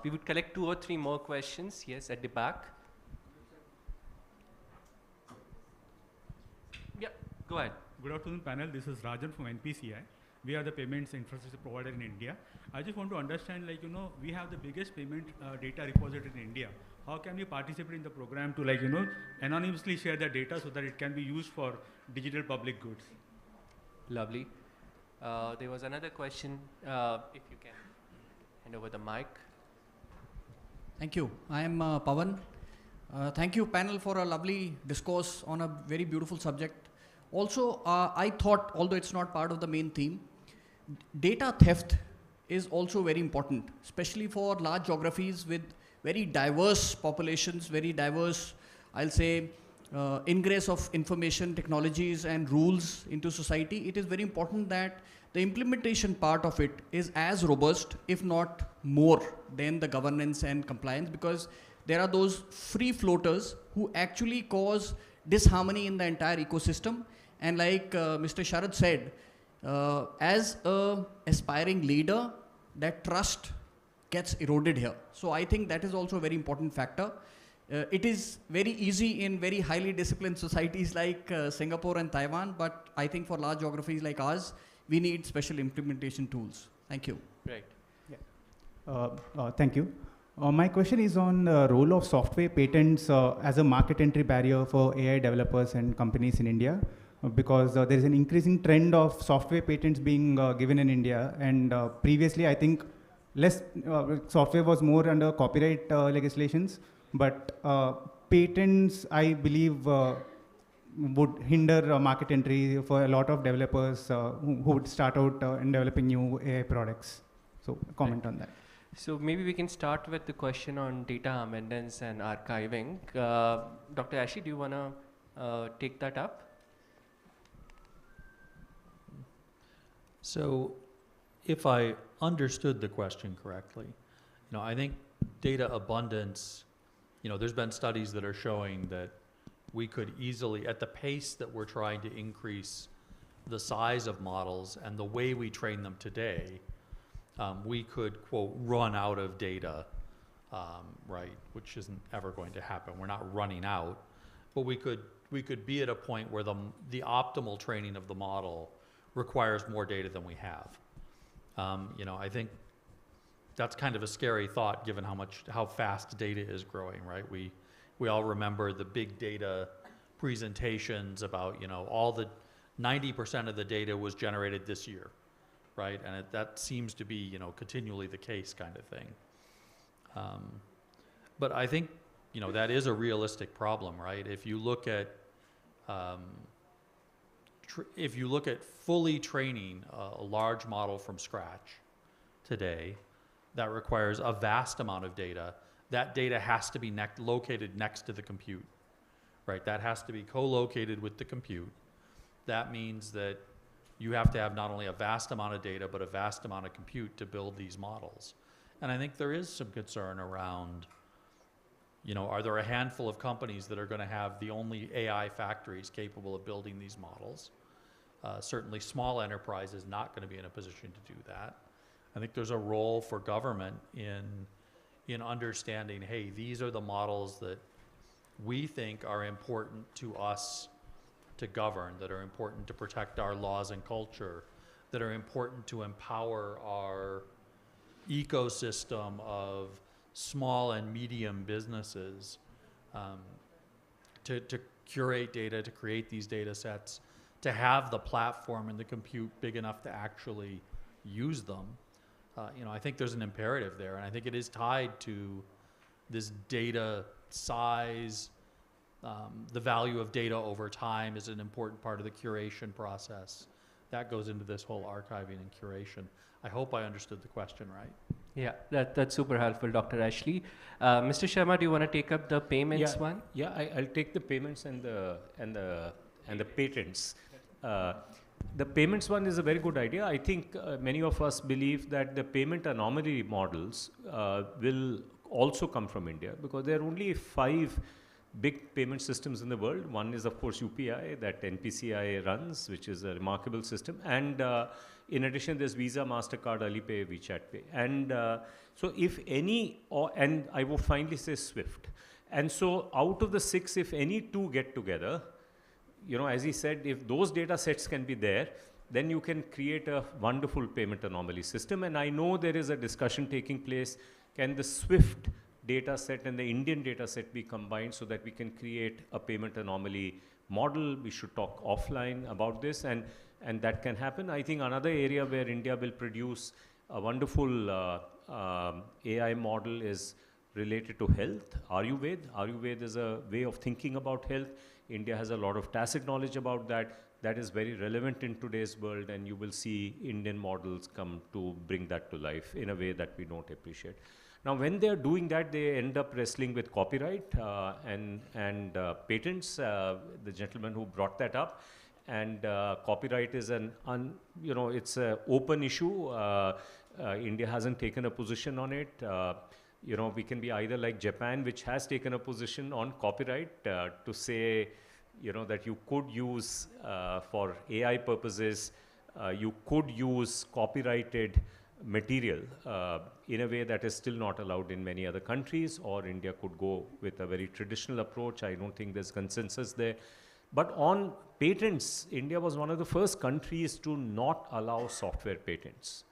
We would collect 2 or 3 more questions. Yes, at the back. Yeah, go ahead. Good afternoon, panel. This is Rajan from NPCI. We are the payments infrastructure provider in India. I just want to understand, like, we have the biggest payment data repository in India. How can we participate in the program to, like, anonymously share the data so that it can be used for digital public goods? Lovely. There was another question, if you can hand over the mic. Thank you. I am Pawan. Thank you, panel, for a lovely discourse on a very beautiful subject. Also, I thought, although it's not part of the main theme, data theft is also very important, especially for large geographies with very diverse populations, very diverse, I'll say, ingress of information, technologies, and rules into society. It is very important that the implementation part of it is as robust, if not more, than the governance and compliance, because there are those free floaters who actually cause disharmony in the entire ecosystem. And like Mr. Sharad said, as an aspiring leader, that trust gets eroded here. So I think that is also a very important factor. It is very easy in very highly disciplined societies like Singapore and Taiwan, but I think for large geographies like ours, we need special implementation tools. Thank you. Right. Yeah. Thank you. My question is on the role of software patents as a market entry barrier for AI developers and companies in India, because there is an increasing trend of software patents being given in India, and previously I think less software was more under copyright legislations, but patents, I believe, would hinder market entry for a lot of developers who would start out in developing new AI products. So comment on that. So maybe we can start with the question on data abundance and archiving. Dr. Ashi, do you want to take that up? So if I understood the question correctly, I think data abundance, there's been studies that are showing that we could easily, at the pace that we're trying to increase the size of models and the way we train them today, we could, quote, run out of data, right, which isn't ever going to happen. We're not running out, but we could be at a point where the optimal training of the model requires more data than we have. I think that's kind of a scary thought given how fast data is growing, right? We all remember the big data presentations about, all the 90% of the data was generated this year, right? And that seems to be, continually the case kind of thing. But I think, that is a realistic problem, right? If you look at fully training a large model from scratch today, that requires a vast amount of data. That data has to be located next to the compute, right? That has to be co-located with the compute. That means that you have to have not only a vast amount of data, but a vast amount of compute to build these models. And I think there is some concern around, are there a handful of companies that are going to have the only AI factories capable of building these models? Certainly small enterprise is not going to be in a position to do that. I think there's a role for government in understanding, hey, these are the models that we think are important to us to govern, that are important to protect our laws and culture, that are important to empower our ecosystem of small and medium businesses to curate data, to create these data sets, to have the platform and the compute big enough to actually use them. I think there's an imperative there, and I think it is tied to this data size. The value of data over time is an important part of the curation process. That goes into this whole archiving and curation. I hope I understood the question right. Yeah, that's super helpful, Dr. Ashley. Mr. Sharma, do you want to take up the payments one? Yeah, I'll take the payments and the patents. The payments one is a very good idea. I think many of us believe that the payment anomaly models will also come from India, because there are only 5 big payment systems in the world. One is, of course, UPI that NPCI runs, which is a remarkable system. And in addition, there's Visa, MasterCard, Alipay, WeChat Pay. And so if any, and I would finally say SWIFT. And so out of the 6, if any 2 get together, as he said, if those data sets can be there, then you can create a wonderful payment anomaly system. And I know there is a discussion taking place. Can the SWIFT data set and the Indian data set be combined so that we can create a payment anomaly model? We should talk offline about this, and that can happen. I think another area where India will produce a wonderful AI model is related to health. Ayurveda. Ayurveda is a way of thinking about health. India has a lot of tacit knowledge about that. That is very relevant in today's world, and you will see Indian models come to bring that to life in a way that we don't appreciate. Now, when they're doing that, they end up wrestling with copyright and patents. The gentleman who brought that up, and copyright is it's an open issue. India hasn't taken a position on it. We can be either like Japan, which has taken a position on copyright to say, that you could use for AI purposes, you could use copyrighted material in a way that is still not allowed in many other countries, or India could go with a very traditional approach. I don't think there's consensus there. But on patents, India was one of the first countries to not allow software patents.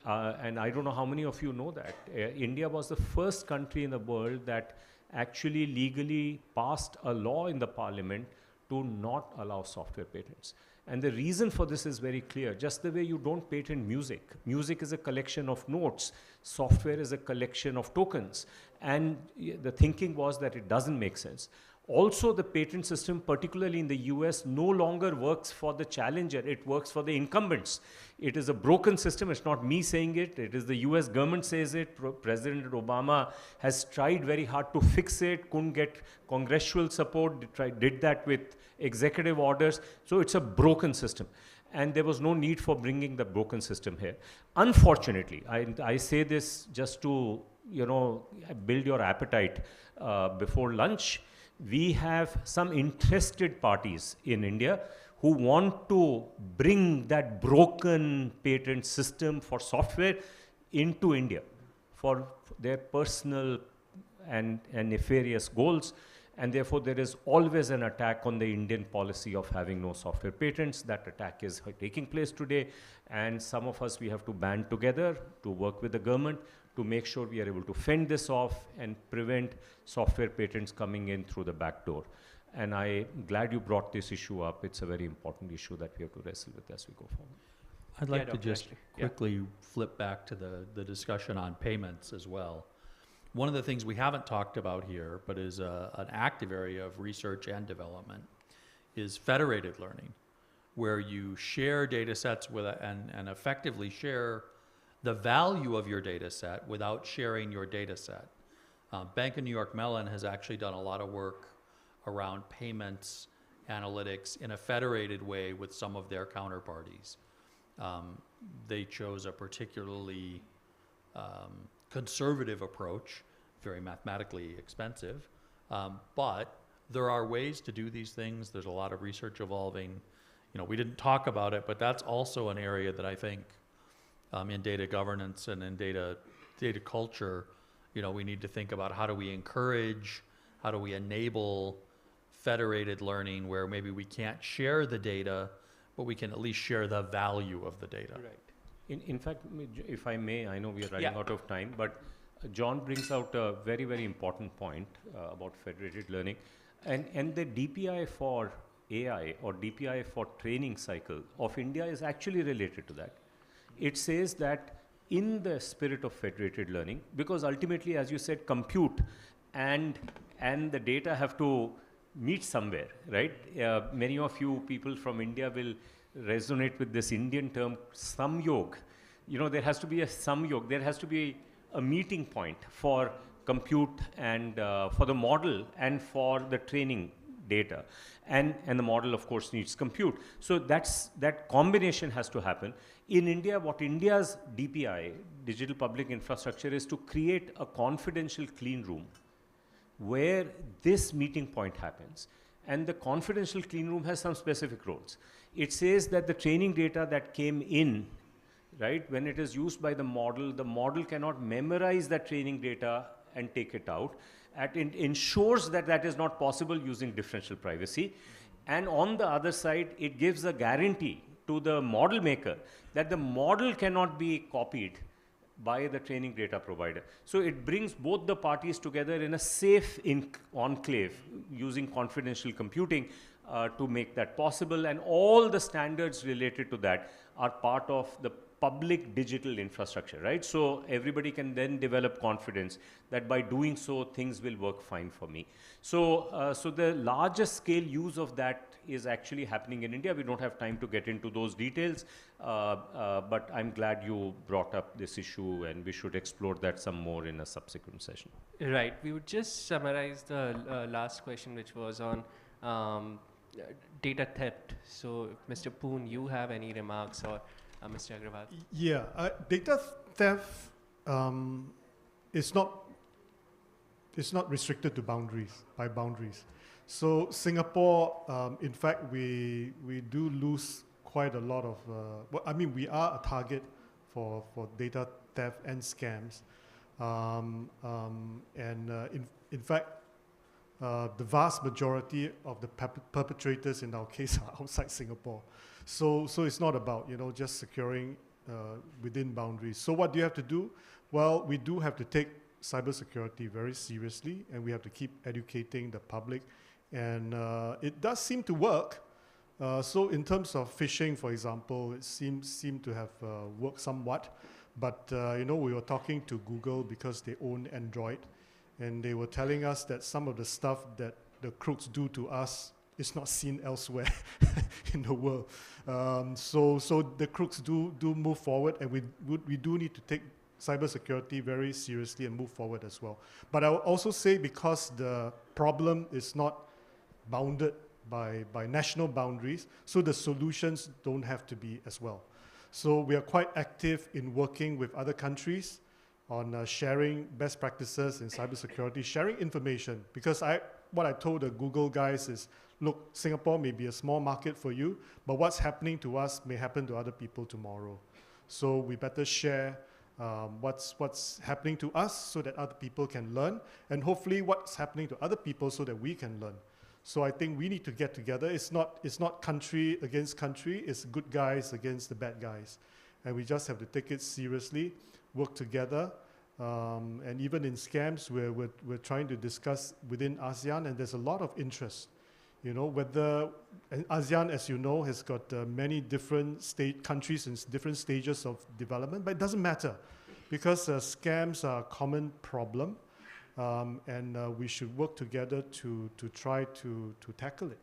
And I don't know how many of you know that. India was the first country in the world that actually legally passed a law in the parliament to not allow software patents. And the reason for this is very clear. Just the way you don't patent music. Music is a collection of notes. Software is a collection of tokens. And the thinking was that it doesn't make sense. Also, the patent system, particularly in the US, no longer works for the challenger. It works for the incumbents. It is a broken system. It's not me saying it. It is the US government says it. President Obama has tried very hard to fix it, couldn't get congressional support, did that with executive orders. So it's a broken system. And there was no need for bringing the broken system here. Unfortunately, I say this just to, build your appetite before lunch. We have some interested parties in India who want to bring that broken patent system for software into India for their personal and nefarious goals. And therefore, there is always an attack on the Indian policy of having no software patents. That attack is taking place today. And some of us, we have to band together to work with the government to make sure we are able to fend this off and prevent software patents coming in through the back door. And I'm glad you brought this issue up. It's a very important issue that we have to wrestle with as we go forward. I'd like to just quickly flip back to the discussion on payments as well. One of the things we haven't talked about here, but is an active area of research and development, is federated learning, where you share data sets with and effectively share the value of your data set without sharing your data set. Bank of New York Mellon has actually done a lot of work around payments analytics in a federated way with some of their counterparties. They chose a particularly conservative approach, very mathematically expensive, but there are ways to do these things. There's a lot of research evolving. we didn't talk about it, but that's also an area that I think in data governance and in data culture, we need to think about how do we encourage, how do we enable federated learning where maybe we can't share the data, but we can at least share the value of the data. Right. In fact, if I may, I know we are running out of time, but John brings out a very, very important point about federated learning. And the DPI for AI or DPI for training cycle of India is actually related to that. It says that in the spirit of federated learning, because ultimately, as you said, compute and the data have to meet somewhere, right? Many of you people from India will resonate with this Indian term, samyog. There has to be a samyog. There has to be a meeting point for compute and for the model and for the training data. And the model, of course, needs compute. So that combination has to happen. In India, what India's DPI, Digital Public Infrastructure, is to create a confidential clean room where this meeting point happens. And the confidential clean room has some specific roles. It says that the training data that came in, right, when it is used by the model cannot memorize that training data and take it out. It ensures that that is not possible using differential privacy. And on the other side, it gives a guarantee to the model maker that the model cannot be copied by the training data provider. So it brings both the parties together in a safe enclave using confidential computing to make that possible. And all the standards related to that are part of the public digital infrastructure, right? So everybody can then develop confidence that by doing so, things will work fine for me. So, so the largest scale use of that is actually happening in India. We don't have time to get into those details, but I'm glad you brought up this issue, and we should explore that some more in a subsequent session. Right. We would just summarize the last question, which was on data theft. So, Mr. Poon, you have any remarks, or Mr. Agrawal? Yeah, data theft is not restricted to boundaries. So Singapore, in fact, we do lose quite a lot of. We are a target for data theft and scams, in fact, the vast majority of the perpetrators in our case are outside Singapore. So it's not about just securing within boundaries. So what do you have to do? Well, we do have to take cybersecurity very seriously, and we have to keep educating the public. And it does seem to work. So in terms of phishing, for example, it seemed to have worked somewhat. But we were talking to Google because they own Android, and they were telling us that some of the stuff that the crooks do to us is not seen elsewhere in the world. So the crooks do move forward, and we do need to take cybersecurity very seriously and move forward as well. But I will also say, because the problem is not bounded by national boundaries, so the solutions don't have to be as well. So we are quite active in working with other countries on sharing best practices in cybersecurity, sharing information, because what I told the Google guys is, look, Singapore may be a small market for you, but what's happening to us may happen to other people tomorrow. So we better share what's happening to us so that other people can learn, and hopefully what's happening to other people so that we can learn. So I think we need to get together. It's not country against country, it's good guys against the bad guys. And we just have to take it seriously, work together. And even in scams, we're trying to discuss within ASEAN, and there's a lot of interest. Whether ASEAN, as you know, has got many different countries in different stages of development, but it doesn't matter, because scams are a common problem, and we should work together to try to tackle it.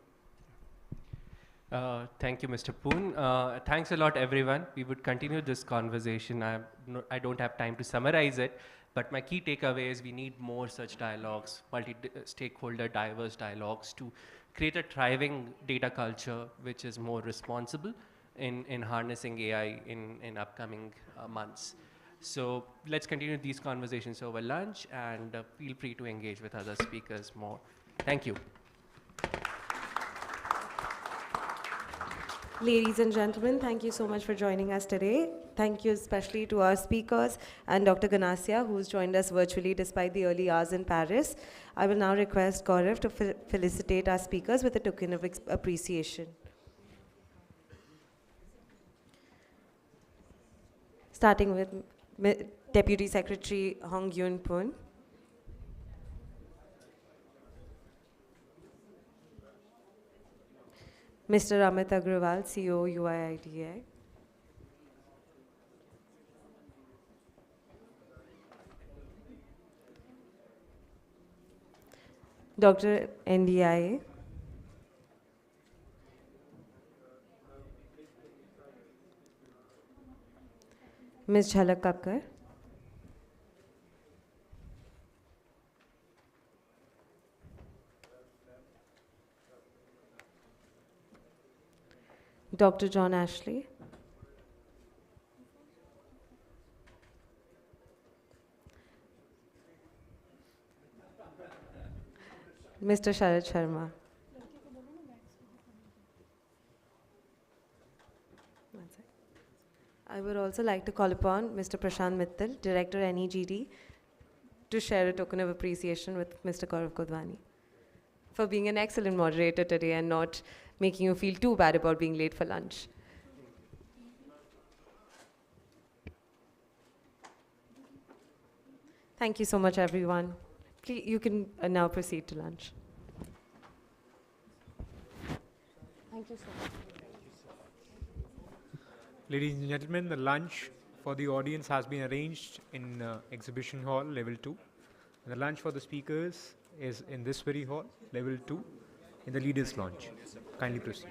Thank you, Mr. Poon. Thanks a lot, everyone. We would continue this conversation. I don't have time to summarize it, but my key takeaway is we need more such dialogues, multi-stakeholder, diverse dialogues, to create a thriving data culture which is more responsible in harnessing AI in upcoming months. So let's continue these conversations over lunch, and feel free to engage with other speakers more. Thank you. Ladies and gentlemen, thank you so much for joining us today. Thank you especially to our speakers and Dr. Ganassia, who's joined us virtually despite the early hours in Paris. I will now request Gaurav to felicitate our speakers with a token of appreciation. Starting with Deputy Secretary Hong Yun Poon. Mr. Amit Agrawal, CEO, UIIDA. Dr. NDIA. Ms. Jhalak Kakkar. Dr. John Ashley. Mr. Sharad Sharma. I would also like to call upon Mr. Prashant Mittal, Director NEGD, to share a token of appreciation with Mr. Gaurav Kodwani for being an excellent moderator today and not making you feel too bad about being late for lunch. Thank you so much, everyone. Please, you can now proceed to lunch. Thank you so much. Ladies and gentlemen, the lunch for the audience has been arranged in Exhibition Hall, Level 2. And the lunch for the speakers is in this very hall, Level 2, in the Leaders' Lounge. Kindly proceed.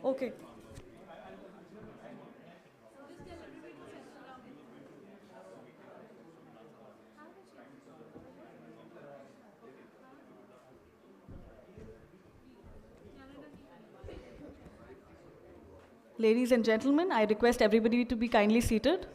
Okay. Ladies and gentlemen, I request everybody to be kindly seated.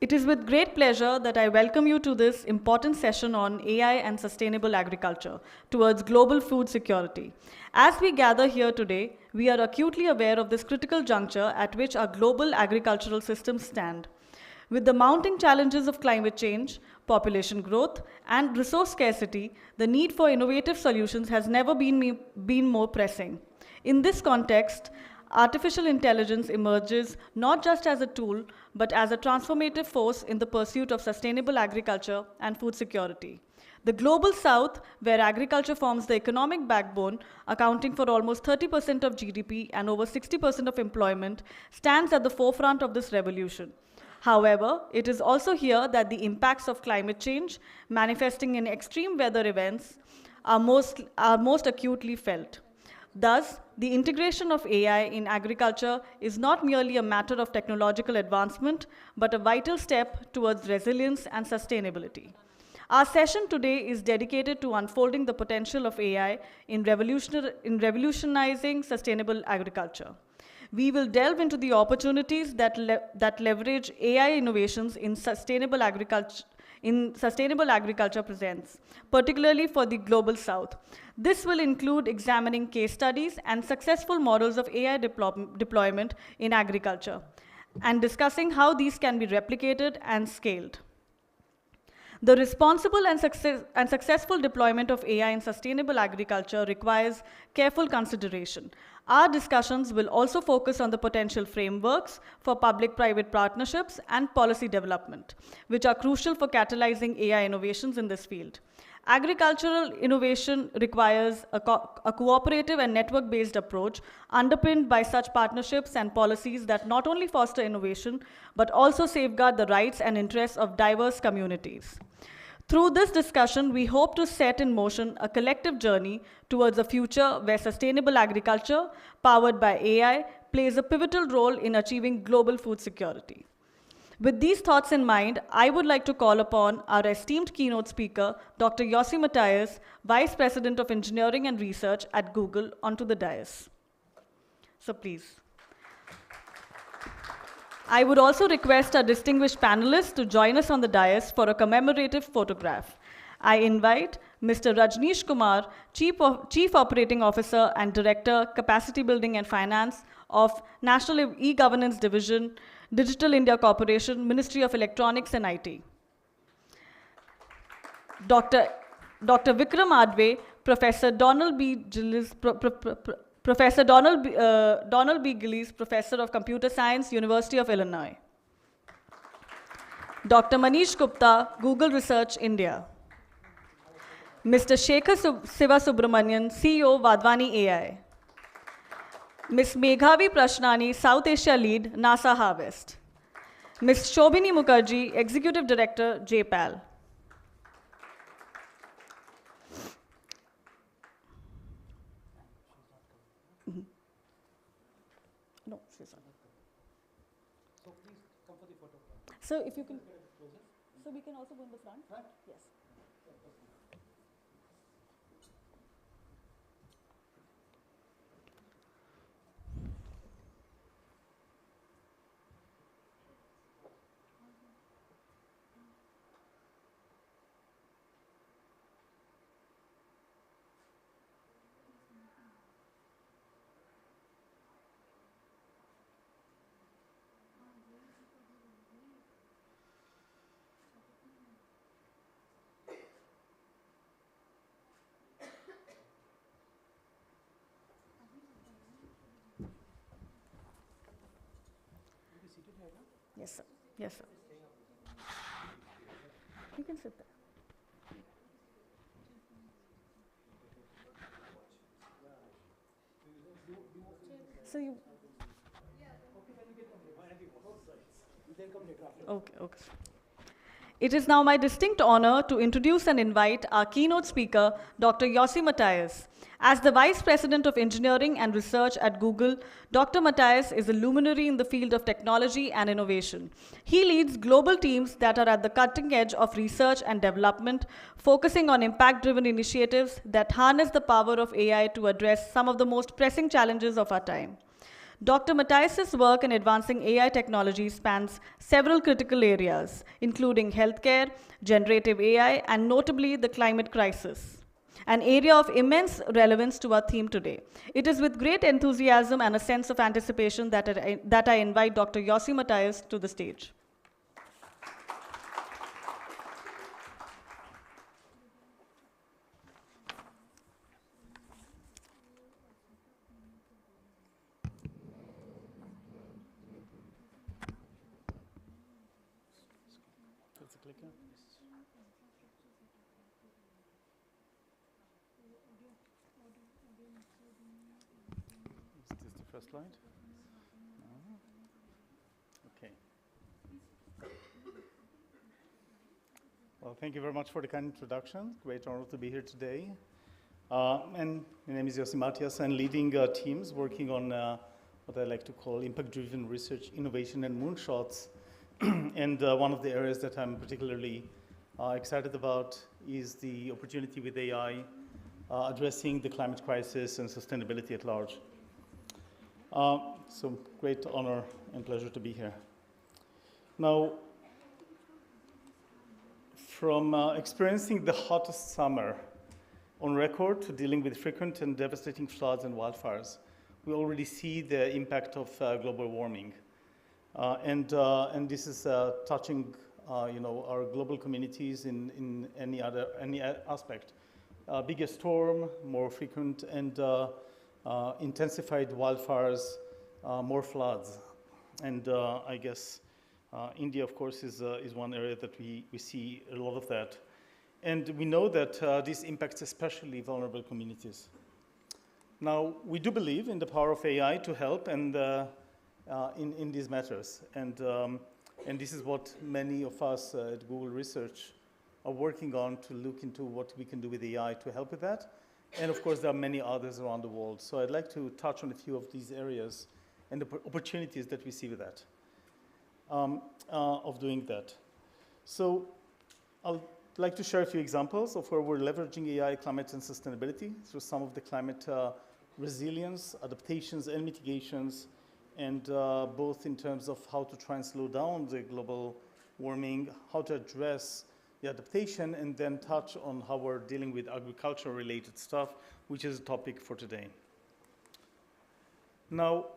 It is with great pleasure that I welcome you to this important session on AI and sustainable agriculture towards global food security. As we gather here today, we are acutely aware of this critical juncture at which our global agricultural systems stand. With the mounting challenges of climate change, population growth, and resource scarcity, the need for innovative solutions has never been more pressing. In this context, artificial intelligence emerges not just as a tool, but as a transformative force in the pursuit of sustainable agriculture and food security. The Global South, where agriculture forms the economic backbone, accounting for almost 30% of GDP and over 60% of employment, stands at the forefront of this revolution. However, it is also here that the impacts of climate change, manifesting in extreme weather events, are most acutely felt. Thus, the integration of AI in agriculture is not merely a matter of technological advancement, but a vital step towards resilience and sustainability. Our session today is dedicated to unfolding the potential of AI in revolutionizing sustainable agriculture. We will delve into the opportunities that leverage AI innovations in sustainable agriculture presents, particularly for the Global South. This will include examining case studies and successful models of AI deployment in agriculture, and discussing how these can be replicated and scaled. The responsible and successful deployment of AI in sustainable agriculture requires careful consideration. Our discussions will also focus on the potential frameworks for public-private partnerships and policy development, which are crucial for catalyzing AI innovations in this field. Agricultural innovation requires a cooperative and network-based approach underpinned by such partnerships and policies that not only foster innovation, but also safeguard the rights and interests of diverse communities. Through this discussion, we hope to set in motion a collective journey towards a future where sustainable agriculture, powered by AI, plays a pivotal role in achieving global food security. With these thoughts in mind, I would like to call upon our esteemed keynote speaker, Dr. Yossi Matthias, Vice President of Engineering and Research at Google, onto the dais. So please. I would also request our distinguished panelists to join us on the dais for a commemorative photograph. I invite Mr. Rajneesh Kumar, Chief Operating Officer and Director, Capacity Building and Finance of National E-Governance Division, Digital India Corporation, Ministry of Electronics and IT. Dr. Vikram Adve, Professor Donald B. Gillies, Professor Donald B. Gillies, Professor of Computer Science, University of Illinois. Dr. Manish Gupta, Google Research, India. Mr. Shekhar Sivasubramanian, CEO, Vadvani AI. Ms. Meghavi Prashnani, South Asia Lead, NASA Harvest. Ms. Shobhini Mukherjee, Executive Director, JPAL. No, she's not. So please come for the photo. So if you can, so we can also go in the front? Yes. Yes, sir. Yes, sir. You can sit there. So you... Okay, okay. It is now my distinct honor to introduce and invite our keynote speaker, Dr. Yossi Matthias. As the Vice President of Engineering and Research at Google, Dr. Matthias is a luminary in the field of technology and innovation. He leads global teams that are at the cutting edge of research and development, focusing on impact-driven initiatives that harness the power of AI to address some of the most pressing challenges of our time. Dr. Matthias's work in advancing AI technology spans several critical areas, including healthcare, generative AI, and notably the climate crisis, an area of immense relevance to our theme today. It is with great enthusiasm and a sense of anticipation that I invite Dr. Yossi Matthias to the stage. Is this the first slide? No. Okay. Well, thank you very much for the kind introduction. Great honor to be here today. And my name is Yossi Matthias. I'm leading teams working on what I like to call impact-driven research, innovation, and moonshots. And one of the areas that I'm particularly excited about is the opportunity with AI addressing the climate crisis and sustainability at large. So great honor and pleasure to be here. Now, from experiencing the hottest summer on record to dealing with frequent and devastating floods and wildfires, we already see the impact of global warming. And this is touching our global communities in any aspect. Bigger storm, more frequent and intensified wildfires, more floods. And I guess India, of course, is one area that we see a lot of that. And we know that this impacts especially vulnerable communities. Now, we do believe in the power of AI to help and in these matters. And this is what many of us at Google Research are working on, to look into what we can do with AI to help with that. And of course, there are many others around the world. So I'd like to touch on a few of these areas and the opportunities that we see with that, of doing that. So I'd like to share a few examples of where we're leveraging AI, climate, and sustainability through some of the climate resilience, adaptations, and mitigations, and both in terms of how to try and slow down the global warming, how to address the adaptation, and then touch on how we're dealing with agriculture-related stuff, which is a topic for today. Now,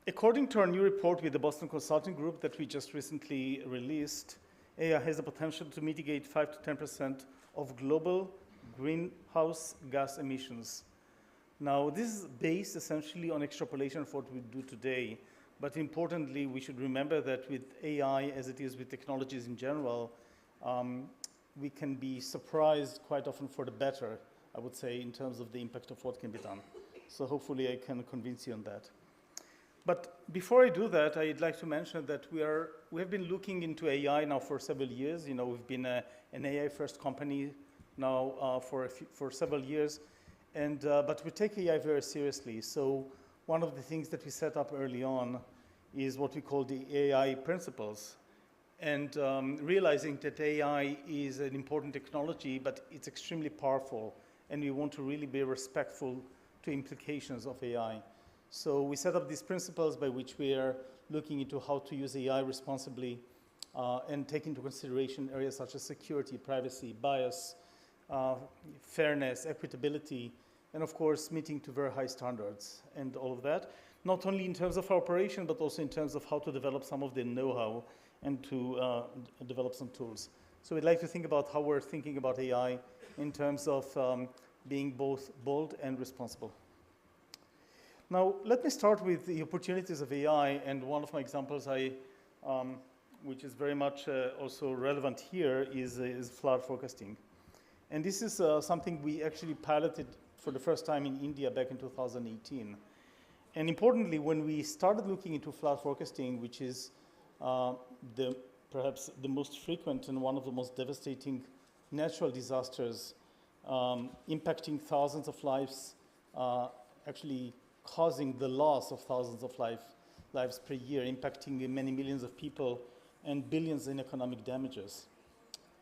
according to our new report with the Boston Consulting Group that we just recently released, AI has the potential to mitigate 5 to 10% of global greenhouse gas emissions. Now, this is based essentially on extrapolation of what we do today. But importantly, we should remember that with AI, as it is with technologies in general, we can be surprised quite often for the better, I would say, in terms of the impact of what can be done. So hopefully I can convince you on that. But before I do that, I'd like to mention that we have been looking into AI now for several years. You know, we've been an AI-first company now for several years, and but we take AI very seriously. So one of the things that we set up early on is what we call the AI principles, and realizing that AI is an important technology, but it's extremely powerful, and we want to really be respectful to implications of AI. So we set up these principles by which we are looking into how to use AI responsibly and take into consideration areas such as security, privacy, bias, fairness, equitability, and of course, meeting to very high standards and all of that, not only in terms of our operation, but also in terms of how to develop some of the know-how and to develop some tools. So we'd like to think about how we're thinking about AI in terms of being both bold and responsible. Now, let me start with the opportunities of AI, and one of my examples, which is very much also relevant here, is flood forecasting. And this is something we actually piloted for the first time in India back in 2018. And importantly, when we started looking into flood forecasting, which is perhaps the most frequent and one of the most devastating natural disasters, impacting thousands of lives, actually causing the loss of thousands of lives per year, impacting many millions of people and billions in economic damages.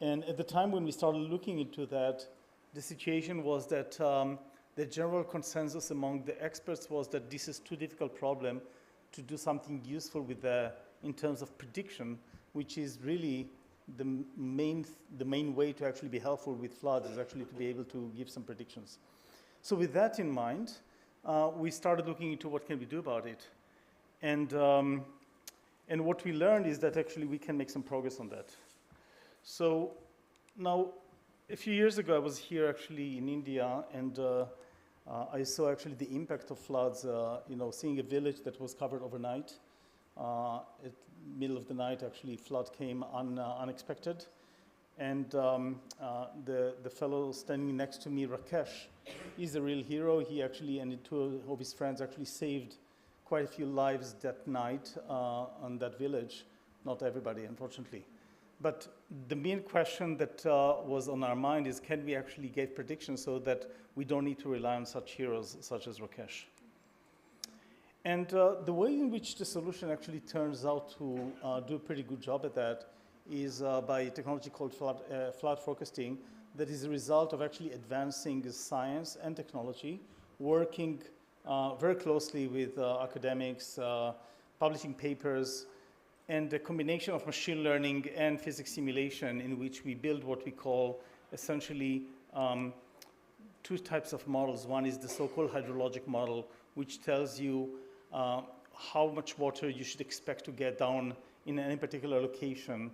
And at the time when we started looking into that, the situation was that the general consensus among the experts was that this is too difficult problem to do something useful with in terms of prediction, which is really the main way to actually be helpful with floods, is actually to be able to give some predictions. So with that in mind, we started looking into what can we do about it. And what we learned is that actually we can make some progress on that. So now, a few years ago, I was here actually in India, and I saw actually the impact of floods, seeing a village that was covered overnight. At middle of the night, actually, flood came unexpected. And the fellow standing next to me, Rakesh, is a real hero. He actually, and two of his friends actually saved quite a few lives that night on that village. Not everybody, unfortunately. But the main question that was on our mind is, can we actually give predictions so that we don't need to rely on such heroes such as Rakesh? And the way in which the solution actually turns out to do a pretty good job at that is by a technology called flood forecasting, that is a result of actually advancing science and technology, working very closely with academics, publishing papers, and a combination of machine learning and physics simulation, in which we build what we call essentially two types of models. One is the so-called hydrologic model, which tells you how much water you should expect to get down in any particular location.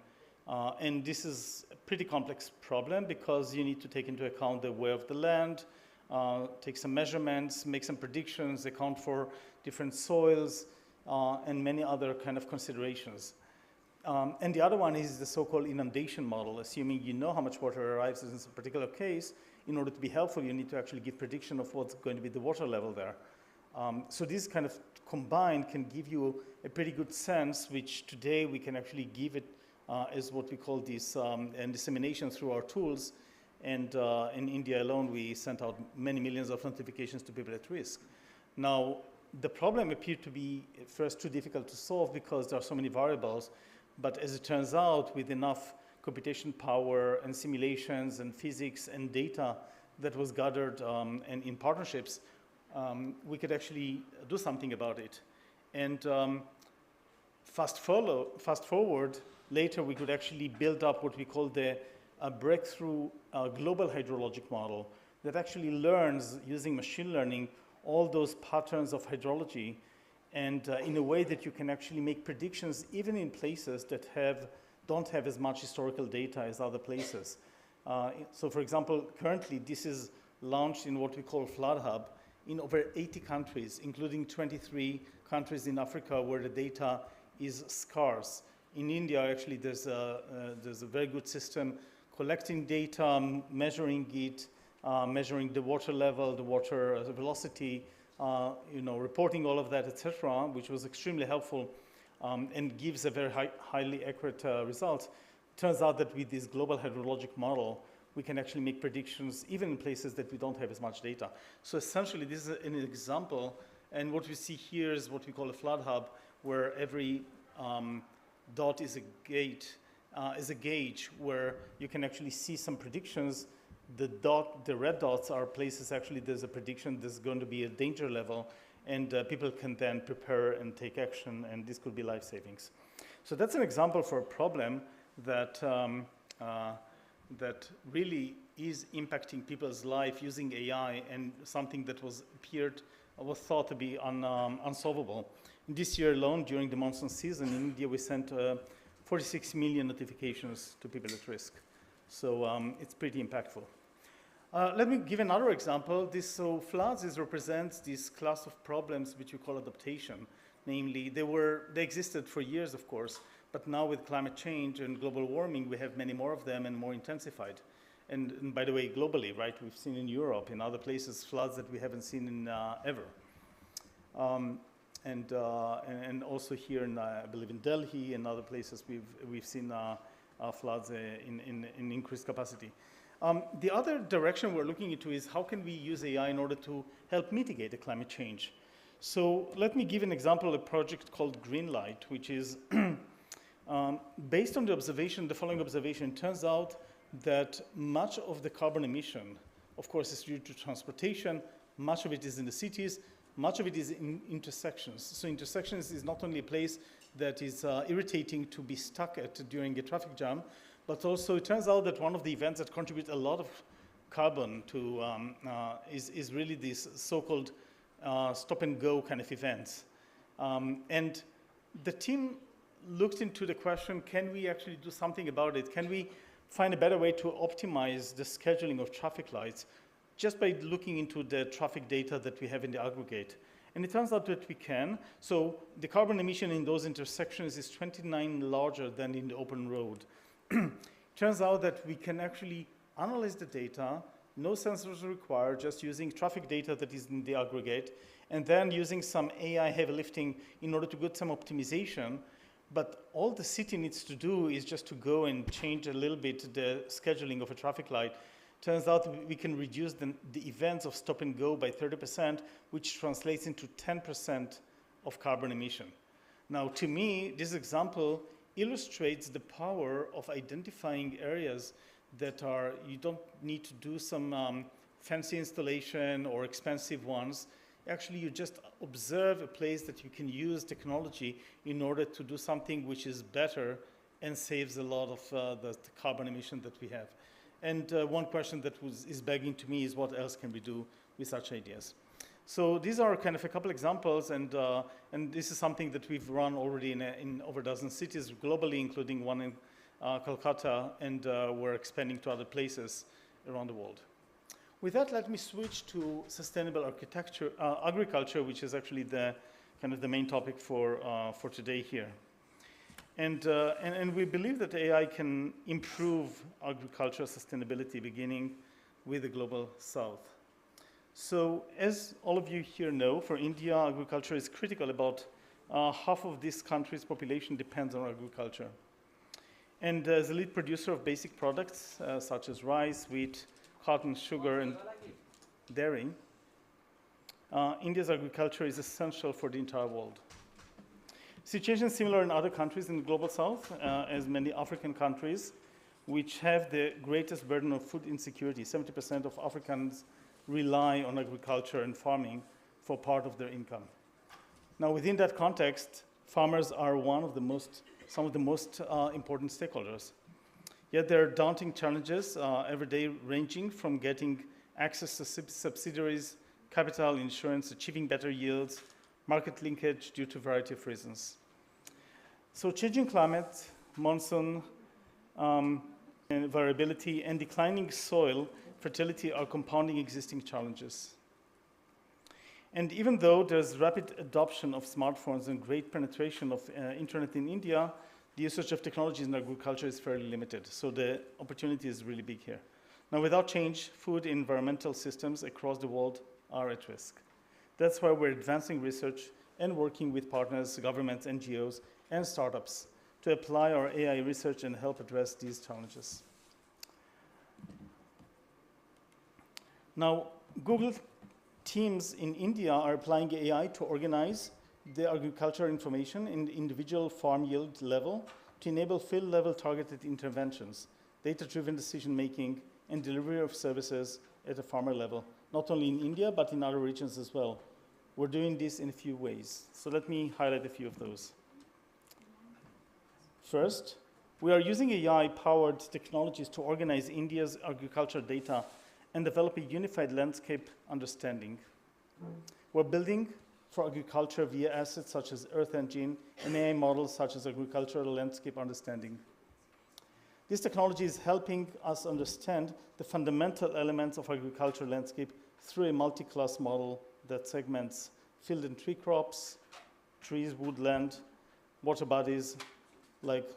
And this is a pretty complex problem because you need to take into account the wear of the land, take some measurements, make some predictions, account for different soils, and many other kind of considerations. And the other one is the so-called inundation model, assuming you know how much water arrives in a particular case. In order to be helpful, you need to actually give prediction of what's going to be the water level there. So these kind of combined can give you a pretty good sense, which today we can actually give it as what we call this and dissemination through our tools. And in India alone, we sent out many millions of notifications to people at risk. Now, the problem appeared to be at first too difficult to solve because there are so many variables. But as it turns out, with enough computation power and simulations and physics and data that was gathered and in partnerships, we could actually do something about it. And fast forward, later we could actually build up what we call the breakthrough global hydrologic model that actually learns, using machine learning, all those patterns of hydrology, and in a way that you can actually make predictions even in places that don't have as much historical data as other places. So for example, currently this is launched in what we call Flood Hub in over 80 countries, including 23 countries in Africa where the data is scarce. In India, actually, there's a very good system collecting data, measuring it, measuring the water level, the water velocity, reporting all of that, etc., which was extremely helpful and gives a very highly accurate result. Turns out that with this global hydrologic model, we can actually make predictions even in places that we don't have as much data. So essentially, this is an example, and what we see here is what we call a flood hub, where every dot is a gauge where you can actually see some predictions. The red dots are places actually there's a prediction there's going to be a danger level, and people can then prepare and take action, and this could be life savings. So that's an example for a problem that that really is impacting people's life using AI, and something that was thought to be unsolvable. This year alone, during the monsoon season in India, we sent 46 million notifications to people at risk. So it's pretty impactful. Let me give another example. Floods represents this class of problems which we call adaptation. Namely, they existed for years, of course, but now with climate change and global warming, we have many more of them and more intensified. And by the way, globally, right, we've seen in Europe, in other places, floods that we haven't seen in ever. And also here, I believe in Delhi and other places, we've seen floods in increased capacity. The other direction we're looking into is how can we use AI in order to help mitigate the climate change. So let me give an example of a project called Greenlight, which is based on the following observation. It turns out that much of the carbon emission, of course, is due to transportation. Much of it is in the cities. Much of it is in intersections. So intersections is not only a place that is irritating to be stuck at during a traffic jam, but also it turns out that one of the events that contribute a lot of carbon to is really this so-called stop and go kind of events. And the team looked into the question, can we actually do something about it? Can we find a better way to optimize the scheduling of traffic lights just by looking into the traffic data that we have in the aggregate? And it turns out that we can. So the carbon emission in those intersections is 29 larger than in the open road. Turns out that we can actually analyze the data, no sensors are required, just using traffic data that is in the aggregate, and then using some AI heavy lifting in order to get some optimization. But all the city needs to do is just to go and change a little bit the scheduling of a traffic light. Turns out we can reduce the events of stop and go by 30%, which translates into 10% of carbon emission. Now, to me, this example illustrates the power of identifying areas that you don't need to do some fancy installation or expensive ones. Actually, you just observe a place that you can use technology in order to do something which is better and saves a lot of the carbon emission that we have. And one question that is begging to me is what else can we do with such ideas? So these are kind of a couple examples, and this is something that we've run already in over a dozen cities globally, including one in Kolkata, and we're expanding to other places around the world. With that, let me switch to sustainable agriculture, which is actually the kind of the main topic for today here. And we believe that AI can improve agricultural sustainability, beginning with the global south. So as all of you here know, for India, agriculture is critical. About half of this country's population depends on agriculture. And as a lead producer of basic products, such as rice, wheat, cotton, sugar, and dairy, India's agriculture is essential for the entire world. Situation is similar in other countries in the global south, as many African countries, which have the greatest burden of food insecurity. 70% of Africans rely on agriculture and farming for part of their income. Now, within that context, farmers are some of the most important stakeholders. Yet there are daunting challenges every day, ranging from getting access to subsidies, capital, insurance, achieving better yields, market linkage due to a variety of reasons. So changing climate, monsoon, and variability, and declining soil fertility are compounding existing challenges. And even though there's rapid adoption of smartphones and great penetration of internet in India, the usage of technologies in agriculture is fairly limited. So the opportunity is really big here. Now, without change, food and environmental systems across the world are at risk. That's why we're advancing research and working with partners, governments, NGOs, and startups to apply our AI research and help address these challenges. Now, Google teams in India are applying AI to organize the agricultural information in the individual farm yield level to enable field-level targeted interventions, data-driven decision-making, and delivery of services at a farmer level, not only in India, but in other regions as well. We're doing this in a few ways. So let me highlight a few of those. First, we are using AI-powered technologies to organize India's agricultural data and develop a unified landscape understanding. We're building for agriculture via assets such as Earth Engine and AI models such as agricultural landscape understanding. This technology is helping us understand the fundamental elements of agricultural landscape through a multi-class model that segments field and tree crops, trees, woodland, water bodies like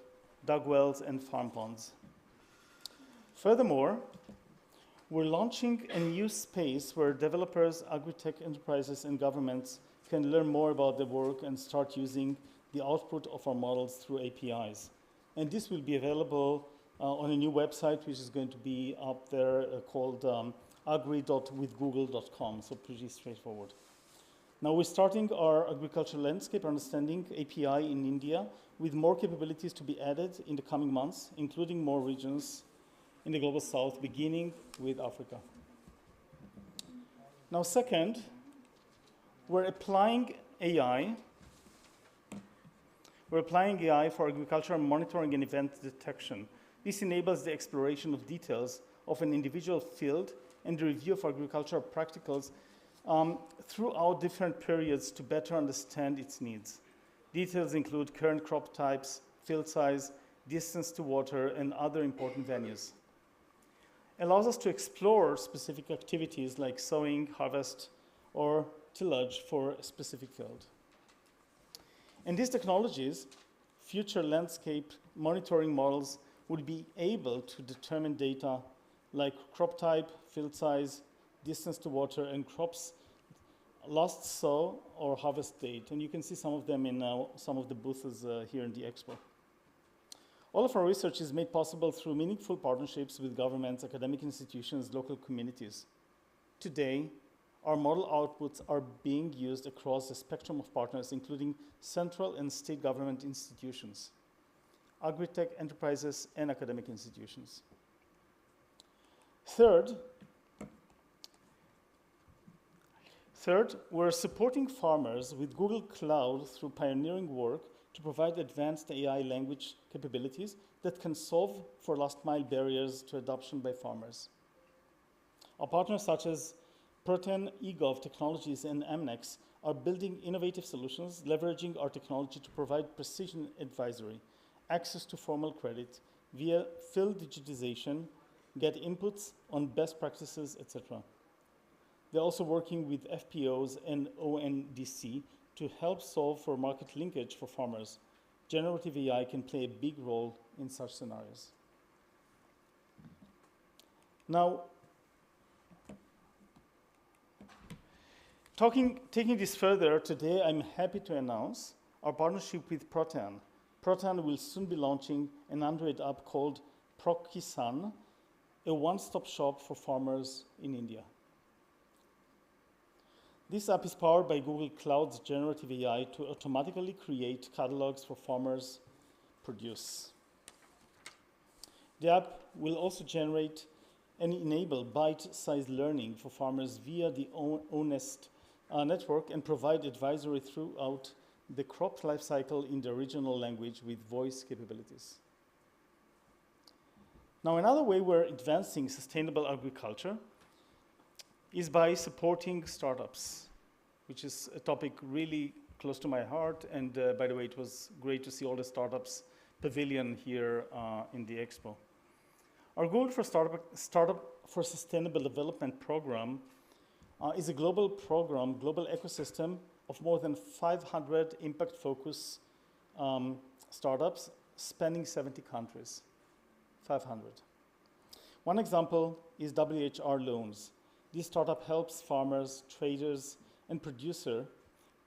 dug wells and farm ponds. Furthermore, we're launching a new space where developers, agri-tech enterprises, and governments can learn more about the work and start using the output of our models through APIs. And this will be available on a new website, which is going to be up there called agri.withgoogle.com, so pretty straightforward. Now we're starting our agricultural landscape understanding API in India with more capabilities to be added in the coming months, including more regions in the Global South, beginning with Africa. Now second, we're applying AI for agricultural monitoring and event detection. This enables the exploration of details of an individual field and the review of agricultural practicals throughout different periods to better understand its needs. Details include current crop types, field size, distance to water, and other important venues. Allows us to explore specific activities like sowing, harvest, or tillage for a specific field. In these technologies, future landscape monitoring models would be able to determine data like crop type, field size, distance to water, and crops last sow or harvest date. And you can see some of them in some of the booths here in the expo. All of our research is made possible through meaningful partnerships with governments, academic institutions, local communities. Today, our model outputs are being used across the spectrum of partners, including central and state government institutions, agri-tech enterprises, and academic institutions. Third, we're supporting farmers with Google Cloud through pioneering work to provide advanced AI language capabilities that can solve for last-mile barriers to adoption by farmers. Our partners such as Protean, eGov Technologies, and Amnex are building innovative solutions, leveraging our technology to provide precision advisory, access to formal credit via field digitization, get inputs on best practices, etc. They're also working with FPOs and ONDC to help solve for market linkage for farmers. Generative AI can play a big role in such scenarios. Now, taking this further, today I'm happy to announce our partnership with Protean. Protean will soon be launching an Android app called ProKisan, a one-stop shop for farmers in India. This app is powered by Google Cloud's generative AI to automatically create catalogs for farmers' produce. The app will also generate and enable bite-sized learning for farmers via the Honest network and provide advisory throughout the crop life cycle in the original language with voice capabilities. Now, another way we're advancing sustainable agriculture is by supporting startups, which is a topic really close to my heart. And by the way, it was great to see all the startups pavilion here in the expo. Our goal for Startup for Sustainable Development program is a global program, global ecosystem of more than 500 impact-focused startups spanning 70 countries. 500. One example is WHR Loans. This startup helps farmers, traders, and producer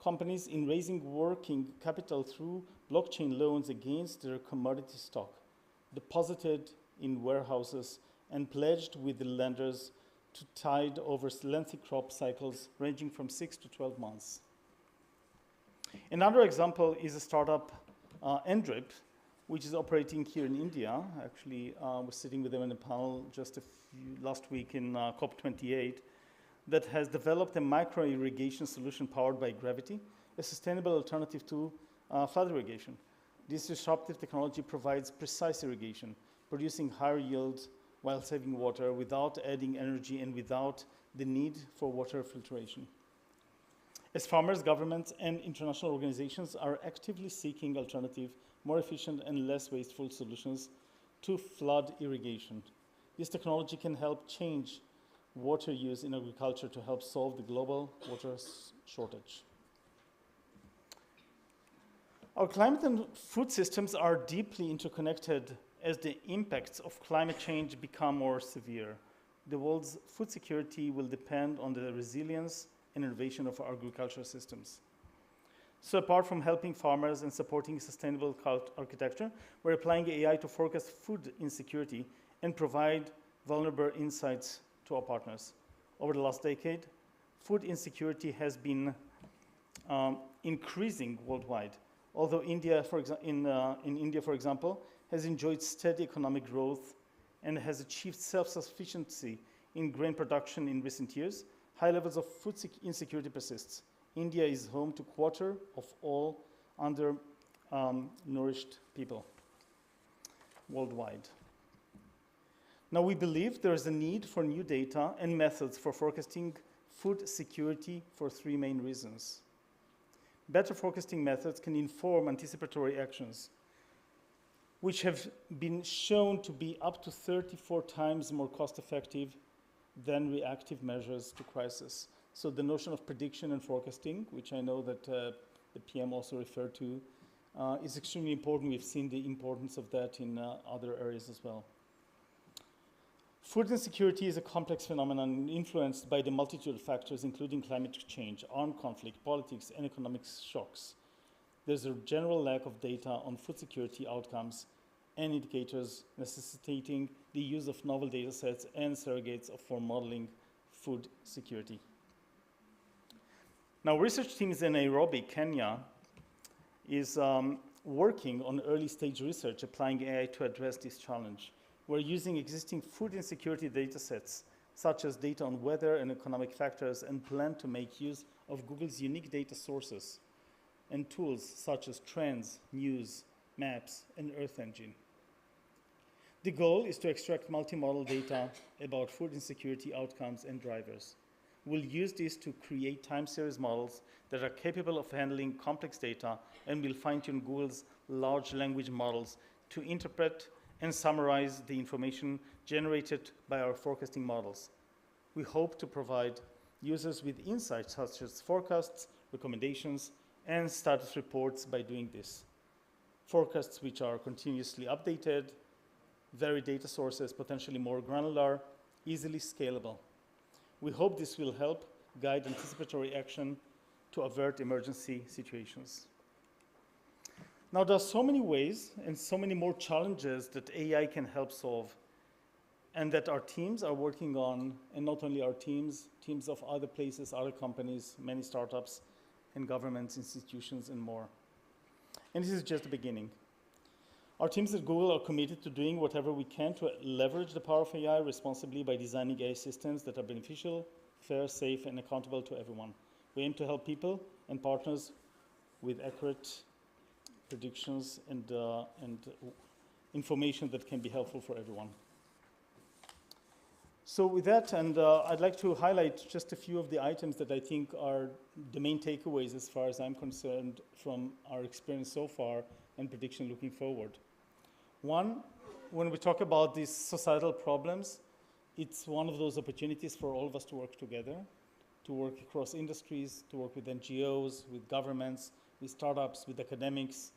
companies in raising working capital through blockchain loans against their commodity stock, deposited in warehouses and pledged with the lenders to tide over lengthy crop cycles ranging from 6 to 12 months. Another example is a startup, Endrip, which is operating here in India. Actually, I was sitting with them in a panel just last week in COP28 that has developed a micro-irrigation solution powered by gravity, a sustainable alternative to flood irrigation. This disruptive technology provides precise irrigation, producing higher yields while saving water without adding energy and without the need for water filtration. As farmers, governments, and international organizations are actively seeking alternative, more efficient and less wasteful solutions to flood irrigation, this technology can help change water use in agriculture to help solve the global water shortage. Our climate and food systems are deeply interconnected as the impacts of climate change become more severe. The world's food security will depend on the resilience and innovation of our agricultural systems. So apart from helping farmers and supporting sustainable architecture, we're applying AI to forecast food insecurity and provide vulnerable insights to our partners. Over the last decade, food insecurity has been increasing worldwide. Although India, in India, for example, has enjoyed steady economic growth and has achieved self-sufficiency in grain production in recent years, high levels of food insecurity persists. India is home to a quarter of all undernourished people worldwide. Now, we believe there is a need for new data and methods for forecasting food security for three main reasons. Better forecasting methods can inform anticipatory actions, which have been shown to be up to 34 times more cost-effective than reactive measures to crisis. So the notion of prediction and forecasting, which I know that the PM also referred to, is extremely important. We've seen the importance of that in other areas as well. Food insecurity is a complex phenomenon influenced by the multitude of factors, including climate change, armed conflict, politics, and economic shocks. There's a general lack of data on food security outcomes and indicators, necessitating the use of novel data sets and surrogates for modeling food security. Now, research teams in Nairobi, Kenya, is working on early stage research applying AI to address this challenge. We're using existing food insecurity data sets, such as data on weather and economic factors, and plan to make use of Google's unique data sources and tools such as Trends, News, Maps, and Earth Engine. The goal is to extract multimodal data about food insecurity outcomes and drivers. We'll use this to create time series models that are capable of handling complex data, and we'll fine-tune Google's large language models to interpret and summarize the information generated by our forecasting models. We hope to provide users with insights such as forecasts, recommendations, and status reports by doing this. Forecasts which are continuously updated, varied data sources, potentially more granular, easily scalable. We hope this will help guide anticipatory action to avert emergency situations. Now, there are so many ways and so many more challenges that AI can help solve, and that our teams are working on, and not only our teams, teams of other places, other companies, many startups, and governments, institutions, and more. And this is just the beginning. Our teams at Google are committed to doing whatever we can to leverage the power of AI responsibly by designing AI systems that are beneficial, fair, safe, and accountable to everyone. We aim to help people and partners with accurate predictions and information that can be helpful for everyone. So with that, and I'd like to highlight just a few of the items that I think are the main takeaways as far as I'm concerned from our experience so far and prediction looking forward. One, when we talk about these societal problems, it's one of those opportunities for all of us to work together, to work across industries, to work with NGOs, with governments, with startups, with academics.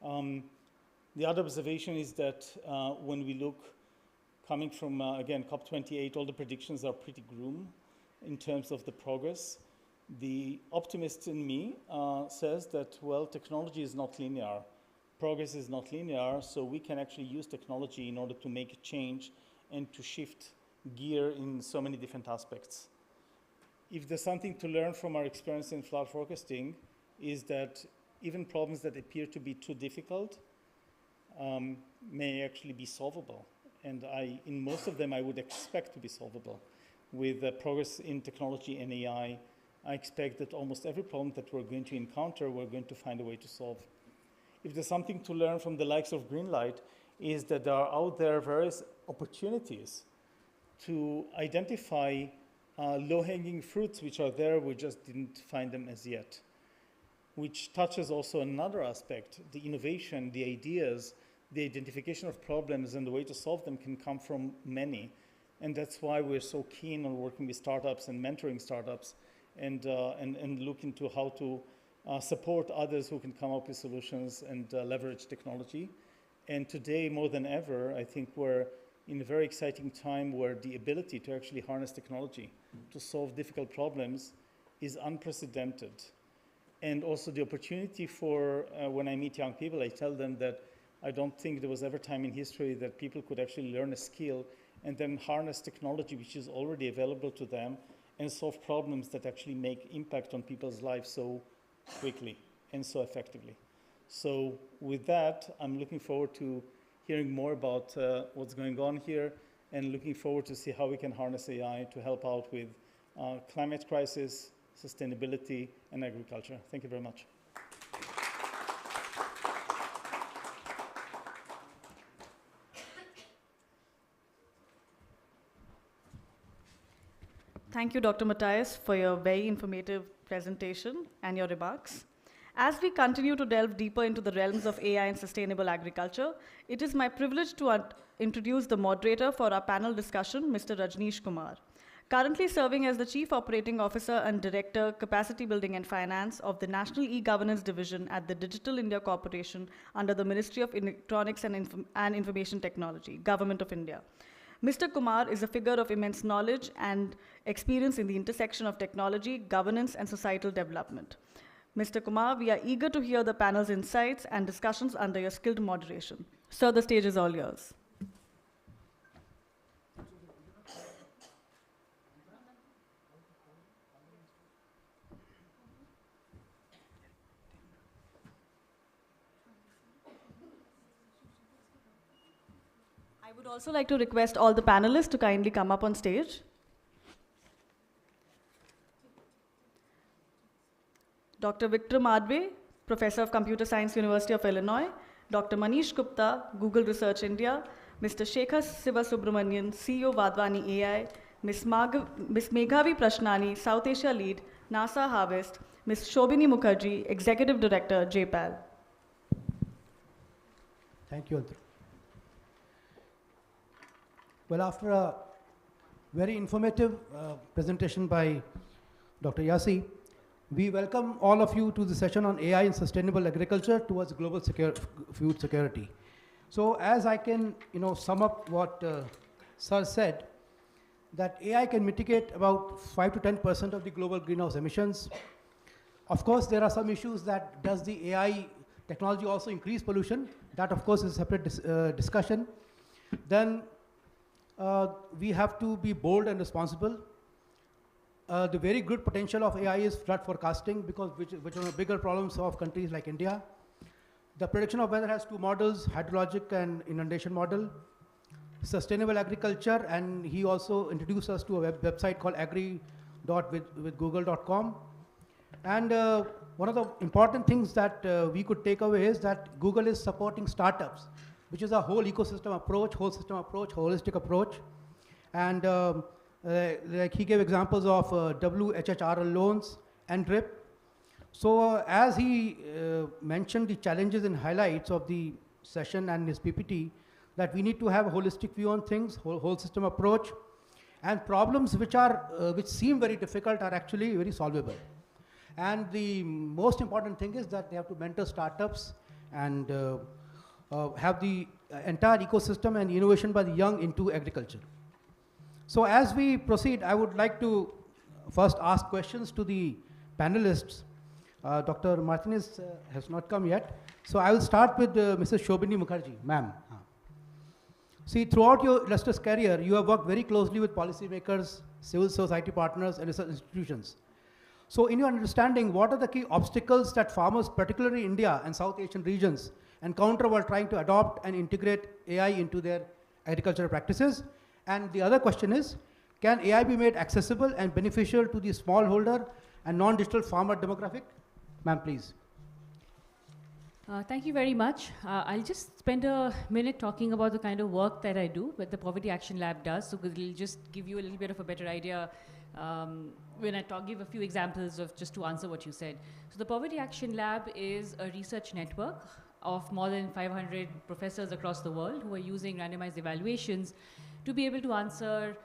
The other observation is that when we look, coming from, again, COP28, all the predictions are pretty grim in terms of the progress. The optimist in me says that, well, technology is not linear. Progress is not linear, so we can actually use technology in order to make a change and to shift gear in so many different aspects. If there's something to learn from our experience in flood forecasting, is that even problems that appear to be too difficult may actually be solvable. And in most of them, I would expect to be solvable. With progress in technology and AI, I expect that almost every problem that we're going to encounter, we're going to find a way to solve. If there's something to learn from the likes of Greenlight, is that there are out there various opportunities to identify low-hanging fruits which are there, we just didn't find them as yet, which touches also another aspect. The innovation, the ideas, the identification of problems and the way to solve them can come from many. And that's why we're so keen on working with startups and mentoring startups and look into how to support others who can come up with solutions and leverage technology. And today, more than ever, I think we're in a very exciting time where the ability to actually harness technology to solve difficult problems is unprecedented. And also the opportunity for, when I meet young people, I tell them that I don't think there was ever time in history that people could actually learn a skill and then harness technology which is already available to them and solve problems that actually make impact on people's lives so quickly and so effectively. So with that, I'm looking forward to hearing more about what's going on here and looking forward to see how we can harness AI to help out with climate crisis, sustainability, and agriculture. Thank you very much. Thank you, Dr. Matthias, for your very informative presentation and your remarks. As we continue to delve deeper into the realms of AI and sustainable agriculture, it is my privilege to introduce the moderator for our panel discussion, Mr. Rajneesh Kumar. Currently serving as the Chief Operating Officer and Director, Capacity Building and Finance of the National E-Governance Division at the Digital India Corporation under the Ministry of Electronics and Information Technology, Government of India. Mr. Kumar is a figure of immense knowledge and experience in the intersection of technology, governance, and societal development. Mr. Kumar, we are eager to hear the panel's insights and discussions under your skilled moderation. Sir, the stage is all yours. I would also like to request all the panelists to kindly come up on stage. Dr. Vikram Adve, Professor of Computer Science, University of Illinois, Dr. Manish Gupta, Google Research India, Mr. Shekhar Sivasubramanian, CEO Vadvani AI, Ms. Meghavi Prashnani, South Asia Lead, NASA Harvest, Ms. Shobini Mukherjee, Executive Director, JPAL. Thank you, Andrew. Well, after a very informative presentation by Dr. Yassi, we welcome all of you to the session on AI and sustainable agriculture towards global food security. So as I can sum up what Sir said, that AI can mitigate about 5 to 10% of the global greenhouse emissions. Of course, there are some issues that does the AI technology also increase pollution? That, of course, is a separate discussion. Then we have to be bold and responsible. The very good potential of AI is flood forecasting, because which are the bigger problems of countries like India. The prediction of weather has two models, hydrologic and inundation model. Sustainable agriculture, and he also introduced us to a website called agri.withgoogle.com. And one of the important things that we could take away is that Google is supporting startups, which is a whole ecosystem approach, whole system approach, holistic approach. And like he gave examples of WHHRL loans and DRIP. So as he mentioned the challenges and highlights of the session and his PPT, that we need to have a holistic view on things, whole system approach, and problems which seem very difficult are actually very solvable. And the most important thing is that they have to mentor startups and have the entire ecosystem and innovation by the young into agriculture. So as we proceed, I would like to first ask questions to the panelists. Dr. Martinez has not come yet. So I will start with Mrs. Shobini Mukherjee, ma'am. See, throughout your illustrious career, you have worked very closely with policymakers, civil society partners, and research institutions. So in your understanding, what are the key obstacles that farmers, particularly India and South Asian regions, encounter while trying to adopt and integrate AI into their agricultural practices? And the other question is, can AI be made accessible and beneficial to the smallholder and non-digital farmer demographic? Ma'am, please. Thank you very much. I'll just spend a minute talking about the kind of work that I do, what the Poverty Action Lab does, so it'll just give you a little bit of a better idea when I give a few examples of just to answer what you said. So the Poverty Action Lab is a research network of more than 500 professors across the world who are using randomized evaluations to be able to answer,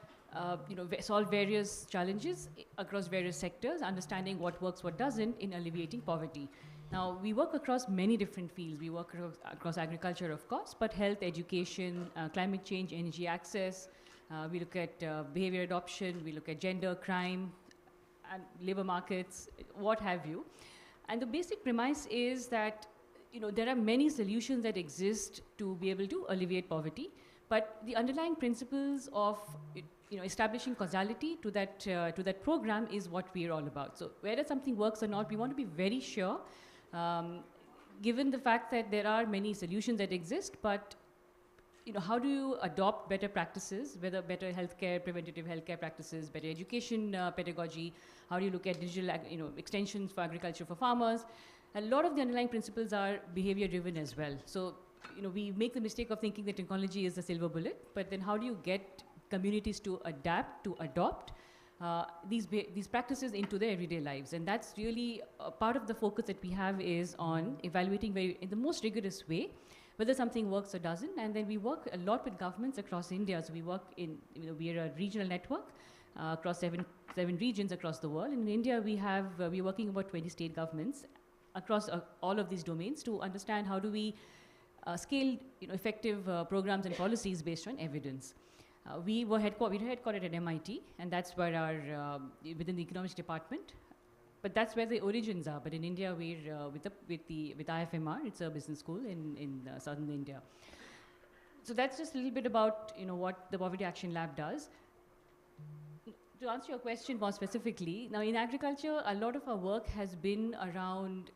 solve various challenges across various sectors, understanding what works, what doesn't in alleviating poverty. Now, we work across many different fields. We work across agriculture, of course, but health, education, climate change, energy access. We look at behavior adoption. We look at gender, crime, and labor markets, what have you. And the basic premise is that there are many solutions that exist to be able to alleviate poverty, but the underlying principles of establishing causality to that program is what we're all about. So whether something works or not, we want to be very sure, given the fact that there are many solutions that exist, but how do you adopt better practices, whether better healthcare, preventative healthcare practices, better education pedagogy, how do you look at digital extensions for agriculture for farmers? A lot of the underlying principles are behavior driven as well. So we make the mistake of thinking that technology is the silver bullet, but then how do you get communities to adapt, to adopt these practices into their everyday lives? And that's really part of the focus that we have is on evaluating in the most rigorous way whether something works or doesn't. And then we work a lot with governments across India. So we work we are a regional network across seven regions across the world. And in India, we're working about 20 state governments across all of these domains to understand how do we scale effective programs and policies based on evidence. We were headquartered at MIT, and that's where our within the economics department. But that's where the origins are. But in India, we're with IFMR. It's a business school in southern India. So that's just a little bit about what the Poverty Action Lab does. To answer your question more specifically, now in agriculture, a lot of our work has been around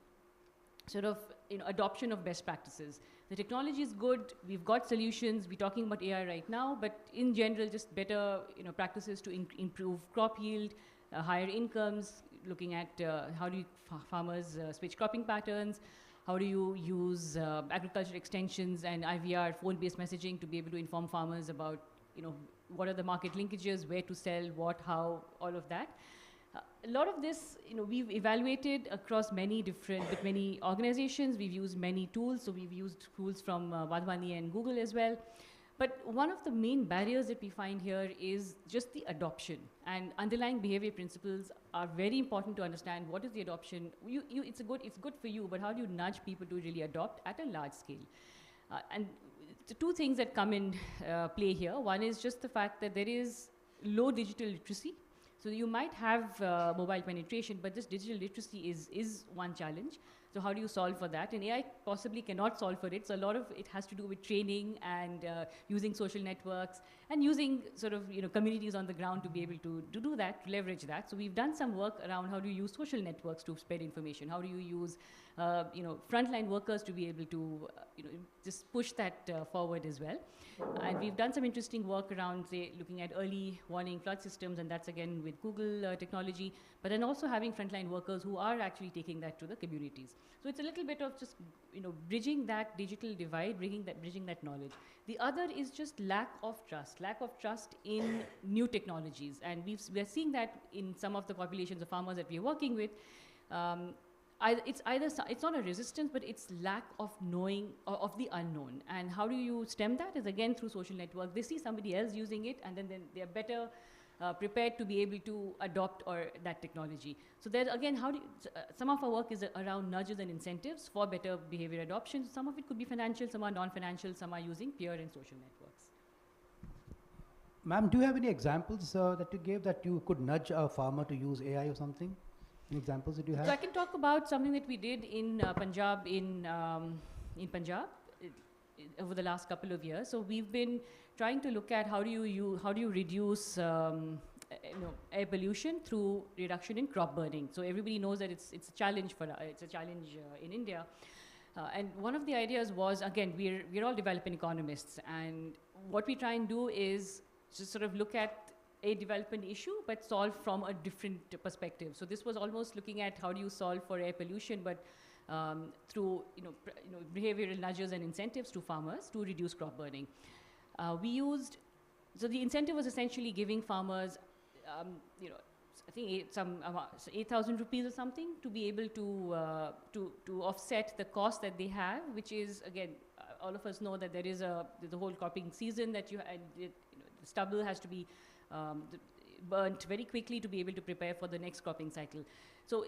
adoption of best practices. The technology is good, we've got solutions, we're talking about AI right now, but in general, just better practices to improve crop yield, higher incomes, looking at how do farmers switch cropping patterns, how do you use agriculture extensions and IVR, phone-based messaging to be able to inform farmers about what are the market linkages, where to sell, what, how, all of that. A lot of this, we've evaluated across many organizations. We've used many tools. So we've used tools from Wadhwani and Google as well. But one of the main barriers that we find here is just the adoption. And underlying behavior principles are very important to understand. What is the adoption? It's good for you, but how do you nudge people to really adopt at a large scale? And the two things that come in play here. One is just the fact that there is low digital literacy. So you might have mobile penetration, but this digital literacy is one challenge. So how do you solve for that? And AI possibly cannot solve for it. So a lot of it has to do with training and using social networks and using communities on the ground to be able to do that, to leverage that. So we've done some work around how do you use social networks to spread information? How do you use frontline workers to be able to just push that forward as well? And we've done some interesting work around, say, looking at early warning flood systems, and that's again with Google technology, but then also having frontline workers who are actually taking that to the communities. So it's a little bit of just bridging that digital divide, bridging that knowledge. The other is just lack of trust in new technologies, and we're seeing that in some of the populations of farmers that we're working with. It's not a resistance, but it's lack of knowing of the unknown. And how do you stem that? Is again through social networks. They see somebody else using it, and then they're better prepared to be able to adopt that technology. So there again, some of our work is around nudges and incentives for better behavior adoption. Some of it could be financial, some are non-financial, some are using peer and social networks. Ma'am, do you have any examples that you gave that you could nudge a farmer to use AI or something? Any examples that you have? So I can talk about something that we did in Punjab, in Punjab, over the last couple of years. So we've been trying to look at how do you reduce air pollution through reduction in crop burning. So everybody knows that it's a challenge in India. And one of the ideas was, again, we're all developing economists, and what we try and do is just sort of look at a development issue, but solve from a different perspective. So this was almost looking at how do you solve for air pollution, but through behavioral nudges and incentives to farmers to reduce crop burning. So the incentive was essentially giving farmers, I think 8,000 rupees or something to be able to offset the cost that they have, which is, again, all of us know that there is the whole cropping season that the stubble has to be burnt very quickly to be able to prepare for the next cropping cycle. So,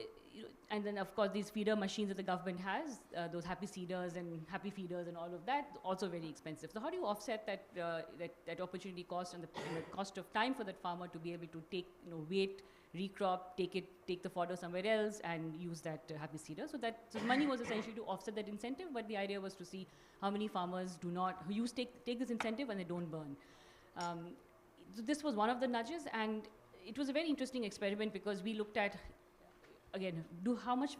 and then of course these feeder machines that the government has, those happy seeders and happy feeders and all of that, also very expensive. So how do you offset that opportunity cost and the cost of time for that farmer to be able to wait recrop, take the fodder somewhere else, and use that happy seeder. So that money was essentially to offset that incentive, but the idea was to see how many farmers who take this incentive and they don't burn. So this was one of the nudges, and it was a very interesting experiment because we looked at, again, how much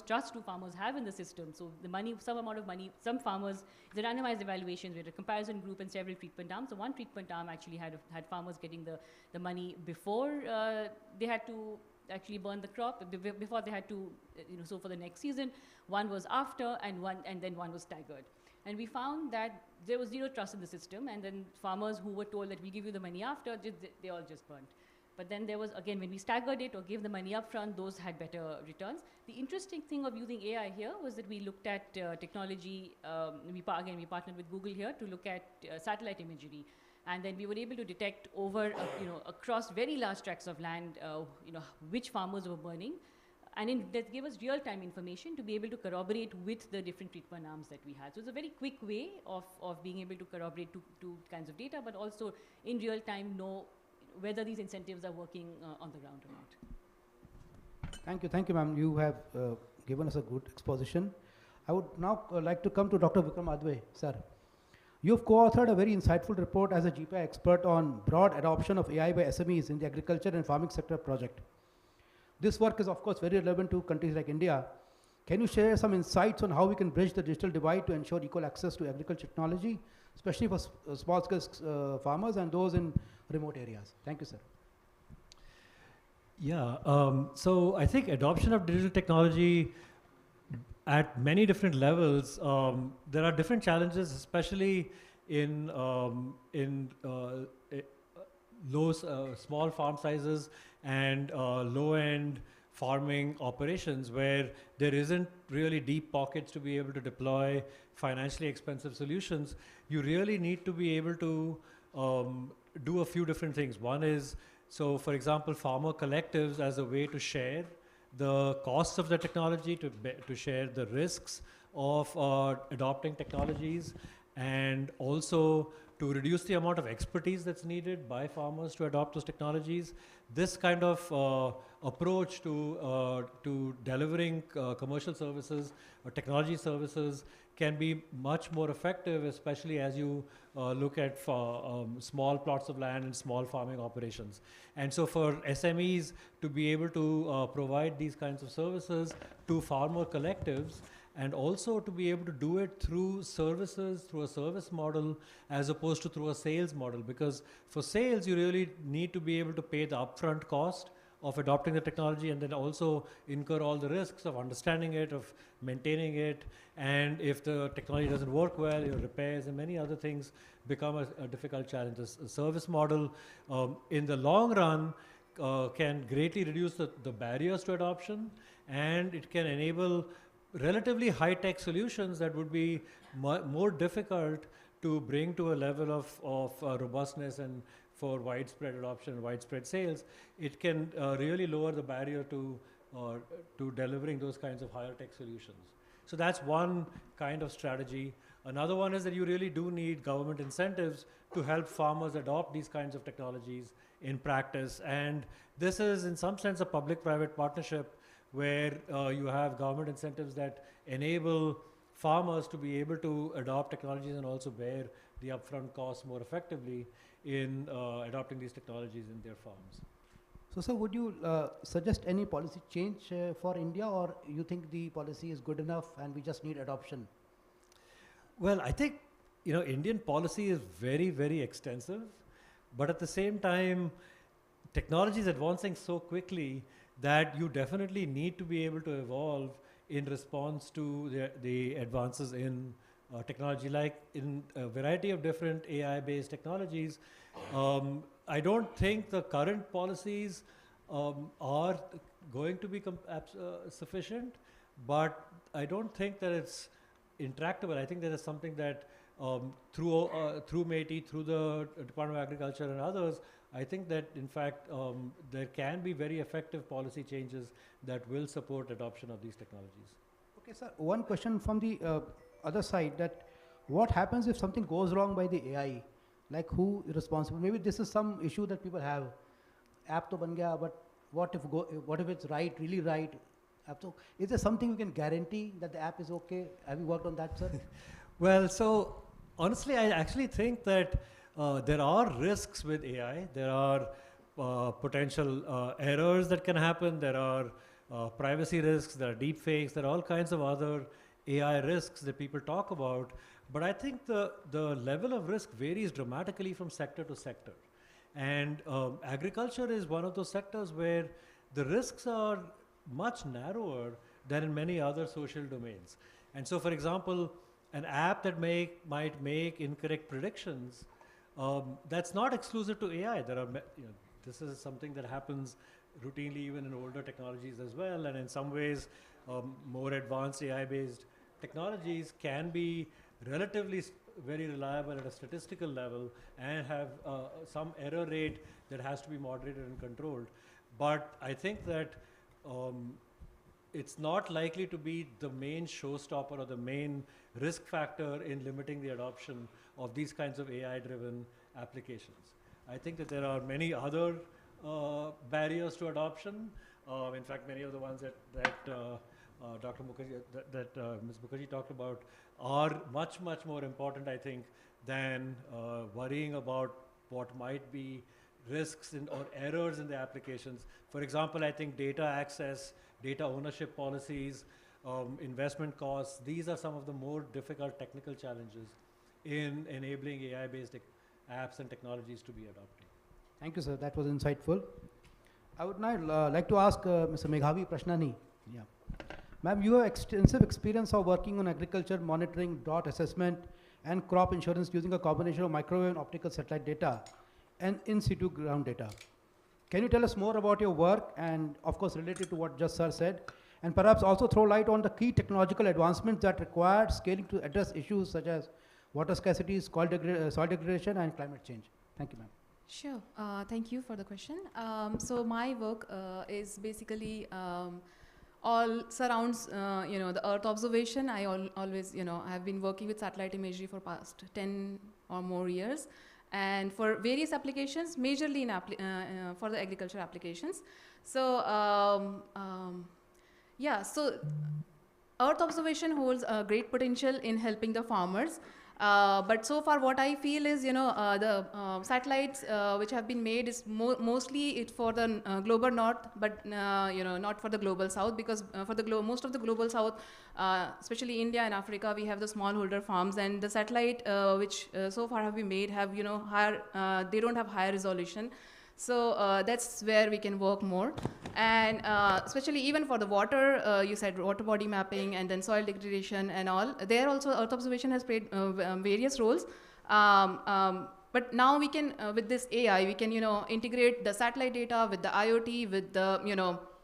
trust do farmers have in the system? So the money, some amount of money, some farmers, the randomized evaluations, we had a comparison group and several treatment arms. So one treatment arm actually had farmers getting the money before they had to actually burn the crop, before they had to, sow for the next season. One was after, and then one was staggered. And we found that there was zero trust in the system, and then farmers who were told that we give you the money after, they all just burnt. But then there was, again, when we staggered it or gave the money up front, those had better returns. The interesting thing of using AI here was that we looked at technology. We partnered with Google here to look at satellite imagery. And then we were able to detect across very large tracts of land, which farmers were burning. And that gave us real-time information to be able to corroborate with the different treatment arms that we had. So it's a very quick way of being able to corroborate two kinds of data, but also in real time know whether these incentives are working on the ground or not. Thank you, ma'am. You have given us a good exposition. I would now like to come to Dr. Vikram Adve, sir. You've co-authored a very insightful report as a GPI expert on broad adoption of AI by SMEs in the agriculture and farming sector project. This work is, of course, very relevant to countries like India. Can you share some insights on how we can bridge the digital divide to ensure equal access to agriculture technology, especially for small-scale farmers and those in remote areas? Thank you, sir. Yeah, so I think adoption of digital technology at many different levels, there are different challenges, especially in small farm sizes and low-end farming operations where there isn't really deep pockets to be able to deploy financially expensive solutions. You really need to be able to do a few different things. One is, so for example, farmer collectives as a way to share the costs of the technology, to share the risks of adopting technologies, and also to reduce the amount of expertise that's needed by farmers to adopt those technologies. This kind of approach to delivering commercial services or technology services can be much more effective, especially as you look at small plots of land and small farming operations. And so for SMEs to be able to provide these kinds of services to farmer collectives, and also to be able to do it through services, through a service model, as opposed to through a sales model. Because for sales, you really need to be able to pay the upfront cost of adopting the technology and then also incur all the risks of understanding it, of maintaining it. And if the technology doesn't work well, your repairs and many other things become a difficult challenge. A service model in the long run can greatly reduce the barriers to adoption, and it can enable relatively high-tech solutions that would be more difficult to bring to a level of robustness and for widespread adoption and widespread sales. It can really lower the barrier to delivering those kinds of higher-tech solutions. So that's one kind of strategy. Another one is that you really do need government incentives to help farmers adopt these kinds of technologies in practice. And this is, in some sense, a public-private partnership where you have government incentives that enable farmers to be able to adopt technologies and also bear the upfront costs more effectively in adopting these technologies in their farms. So, sir, would you suggest any policy change for India, or you think the policy is good enough and we just need adoption? Well, I think, Indian policy is very, very extensive, but at the same time, technology is advancing so quickly that you definitely need to be able to evolve in response to the advances in technology, like in a variety of different AI-based technologies. I don't think the current policies are going to be sufficient, but I don't think that it's intractable. I think there is something that through MeitY, through the Department of Agriculture and others, I think that in fact there can be very effective policy changes that will support adoption of these technologies. Okay, sir, one question from the other side, that what happens if something goes wrong by the AI? Like, who is responsible? Maybe this is some issue that people have. App to ban gaya, but what if it's right, really right? So is there something you can guarantee that the app is okay? Have you worked on that, sir? Well, so honestly, I actually think that there are risks with AI. There are potential errors that can happen. There are privacy risks. There are deep fakes. There are all kinds of other AI risks that people talk about. But I think the level of risk varies dramatically from sector to sector. And agriculture is one of those sectors where the risks are much narrower than in many other social domains. And so, for example, an app that might make incorrect predictions, that's not exclusive to AI. There are, this is something that happens routinely even in older technologies as well. And in some ways, more advanced AI-based technologies can be relatively very reliable at a statistical level and have some error rate that has to be moderated and controlled. But I think that it's not likely to be the main showstopper or the main risk factor in limiting the adoption of these kinds of AI-driven applications. I think that there are many other barriers to adoption. In fact, many of the ones that Dr. Mukherjee, Ms. Mukherjee talked about are much, much more important, I think, than worrying about what might be risks or errors in the applications. For example, I think data access, data ownership policies, investment costs, these are some of the more difficult technical challenges in enabling AI-based apps and technologies to be adopted. Thank you, sir. That was insightful. I would now like to ask Mr. Meghavi Prashnani. Yeah. Ma'am, you have extensive experience of working on agriculture monitoring, drought assessment, and crop insurance using a combination of microwave and optical satellite data and in situ ground data. Can you tell us more about your work and, of course, related to what just sir said, and perhaps also throw light on the key technological advancements that require scaling to address issues such as water scarcity, soil degradation, and climate change? Thank you, ma'am. Sure. Thank you for the question. So my work is basically all surrounds, the Earth observation. I always, have been working with satellite imagery for past 10 or more years, and for various applications, majorly in for the agriculture applications. So, so Earth observation holds a great potential in helping the farmers. But so far what I feel is, the satellites which have been made is mostly for the global north, but not for the global south, because for the most of the global south, especially India and Africa, we have the smallholder farms, and the satellite which so far have been made have higher, they don't have higher resolution. So that's where we can work more. And especially even for the water, you said water body mapping and then soil degradation and all. There also Earth observation has played various roles. But now we can, with this AI, we can integrate the satellite data with the IoT, with the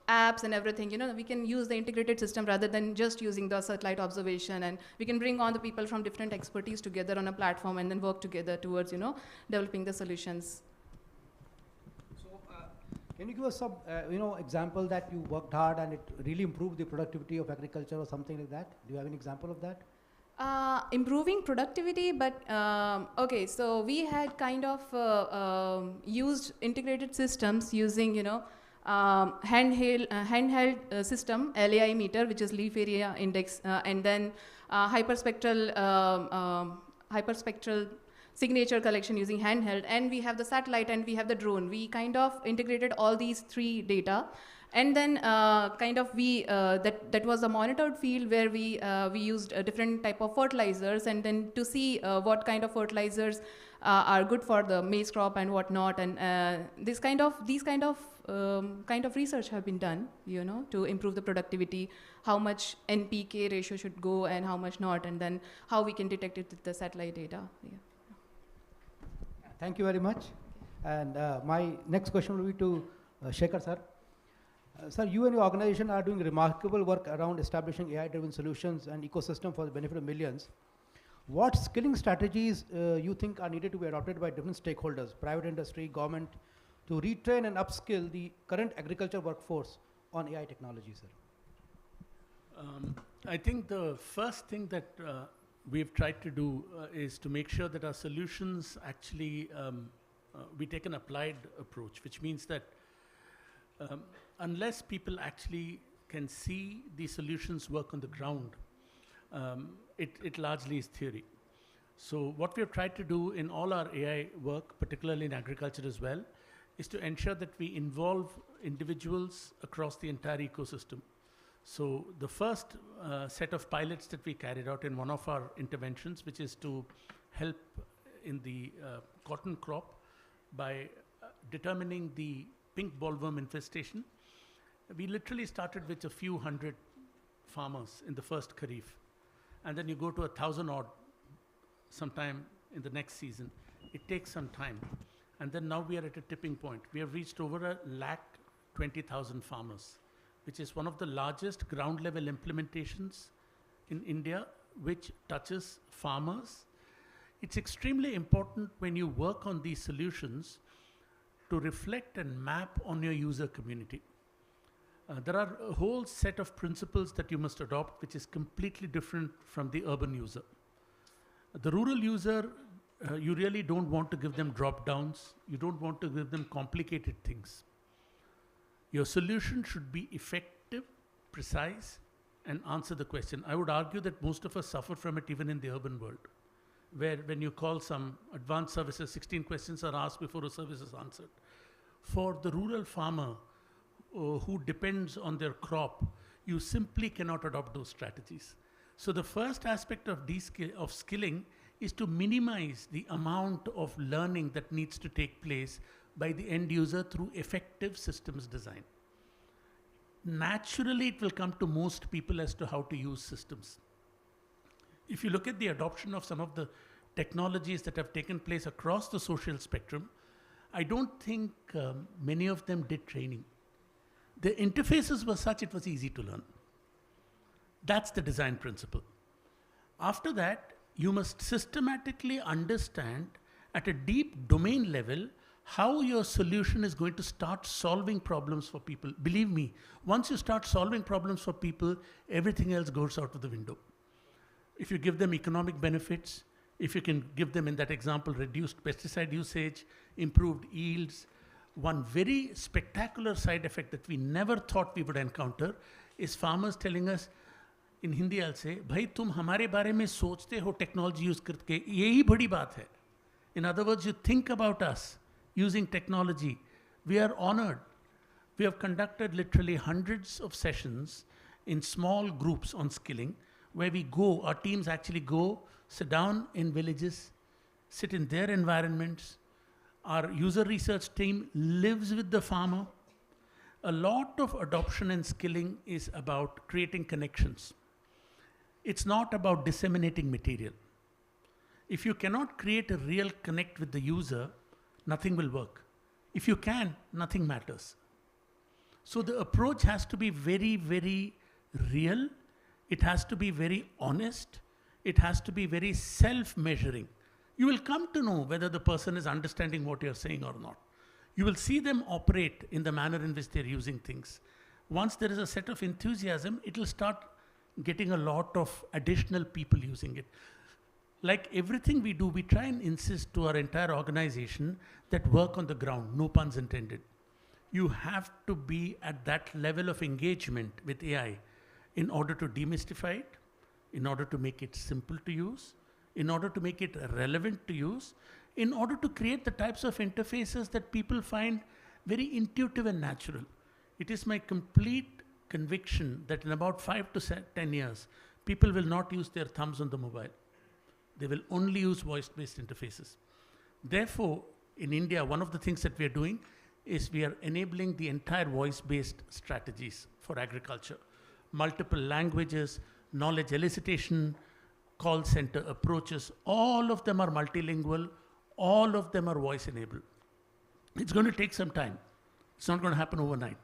apps and everything. We can use the integrated system rather than just using the satellite observation, and we can bring on the people from different expertise together on a platform and then work together towards developing the solutions. Can you give us some, example that you worked hard and it really improved the productivity of agriculture or something like that? Do you have an example of that? Improving productivity, but okay, so we had kind of used integrated systems using, handheld system, LAI meter, which is leaf area index, and then hyperspectral signature collection using handheld, and we have the satellite and we have the drone. We kind of integrated all these three data, and then that was a monitored field where we used a different type of fertilizers, and then to see what kind of fertilizers are good for the maize crop and whatnot, and this kind of research have been done, to improve the productivity, how much NPK ratio should go and how much not, and then how we can detect it with the satellite data. Yeah. Thank you very much. And my next question will be to Shekhar sir. Sir, you and your organization are doing remarkable work around establishing AI-driven solutions and ecosystem for the benefit of millions. What skilling strategies you think are needed to be adopted by different stakeholders, private industry, government, to retrain and upskill the current agriculture workforce on AI technology, sir? I think the first thing that we've tried to do is to make sure that our solutions actually, we take an applied approach, which means that unless people actually can see the solutions work on the ground, it largely is theory. So what we have tried to do in all our AI work, particularly in agriculture as well, is to ensure that we involve individuals across the entire ecosystem. So the first set of pilots that we carried out in one of our interventions, which is to help in the cotton crop by determining the pink bollworm infestation, we literally started with a few hundred farmers in the first Kharif. And then you go to 1,000 odd sometime in the next season. It takes some time. And then now we are at a tipping point. We have reached over 120,000 farmers, which is one of the largest ground level implementations in India, which touches farmers. It's extremely important when you work on these solutions to reflect and map on your user community. There are a whole set of principles that you must adopt, which is completely different from the urban user. The rural user, you really don't want to give them drop downs. You don't want to give them complicated things. Your solution should be effective, precise, and answer the question. I would argue that most of us suffer from it even in the urban world, where when you call some advanced services, 16 questions are asked before a service is answered. For the rural farmer who depends on their crop, you simply cannot adopt those strategies. So the first aspect of skilling is to minimize the amount of learning that needs to take place by the end user through effective systems design. Naturally, it will come to most people as to how to use systems. If you look at the adoption of some of the technologies that have taken place across the social spectrum, I don't think many of them did training. The interfaces were such it was easy to learn. That's the design principle. After that, you must systematically understand at a deep domain level how your solution is going to start solving problems for people. Believe me, once you start solving problems for people, everything else goes out of the window. If you give them economic benefits, if you can give them, in that example, reduced pesticide usage, improved yields, one very spectacular side effect that we never thought we would encounter is farmers telling us, in Hindi I'll say, "Bhai, tum hamare bare mein sochte ho technology use karke, yehi badi baat hai." In other words, you think about us using technology. We are honored. We have conducted literally hundreds of sessions in small groups on skilling, where we go, our teams actually go, sit down in villages, sit in their environments. Our user research team lives with the farmer. A lot of adoption and skilling is about creating connections. It's not about disseminating material. If you cannot create a real connect with the user, nothing will work. If you can, nothing matters. So the approach has to be very, very real. It has to be very honest. It has to be very self-measuring. You will come to know whether the person is understanding what you're saying or not. You will see them operate in the manner in which they're using things. Once there is a set of enthusiasm, it will start getting a lot of additional people using it. Like everything we do, we try and insist to our entire organization that work on the ground, no puns intended. You have to be at that level of engagement with AI in order to demystify it, in order to make it simple to use, in order to make it relevant to use, in order to create the types of interfaces that people find very intuitive and natural. It is my complete conviction that in about 5 to 10 years, people will not use their thumbs on the mobile. They will only use voice-based interfaces. Therefore, in India, one of the things that we are doing is we are enabling the entire voice-based strategies for agriculture. Multiple languages, knowledge elicitation, call center approaches, all of them are multilingual, all of them are voice-enabled. It's going to take some time. It's not going to happen overnight.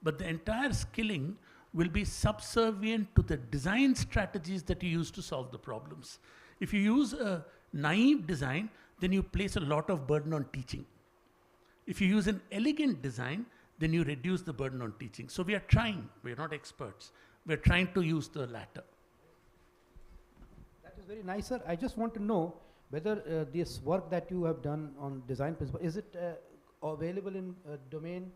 But the entire skilling will be subservient to the design strategies that you use to solve the problems. If you use a naive design, then you place a lot of burden on teaching. If you use an elegant design, then you reduce the burden on teaching. So we are trying, we're not experts, we're trying to use the latter. That is very nice, sir. I just want to know whether this work that you have done on design principle, is it available in domain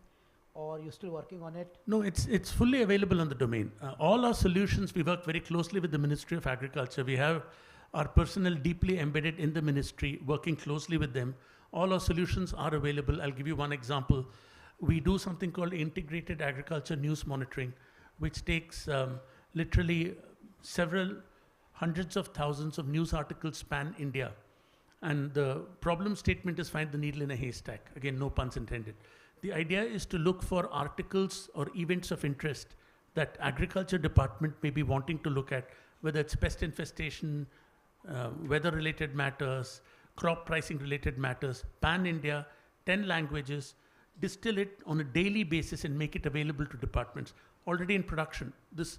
or you're still working on it? No, it's fully available on the domain. All our solutions, we work very closely with the Ministry of Agriculture. We have our personnel deeply embedded in the ministry, working closely with them. All our solutions are available. I'll give you one example. We do something called integrated agriculture news monitoring, which takes literally several hundreds of thousands of news articles span India. And the problem statement is find the needle in a haystack. Again, no puns intended. The idea is to look for articles or events of interest that agriculture department may be wanting to look at, whether it's pest infestation, weather-related matters, crop pricing-related matters, pan-India, 10 languages, distill it on a daily basis and make it available to departments. Already in production. This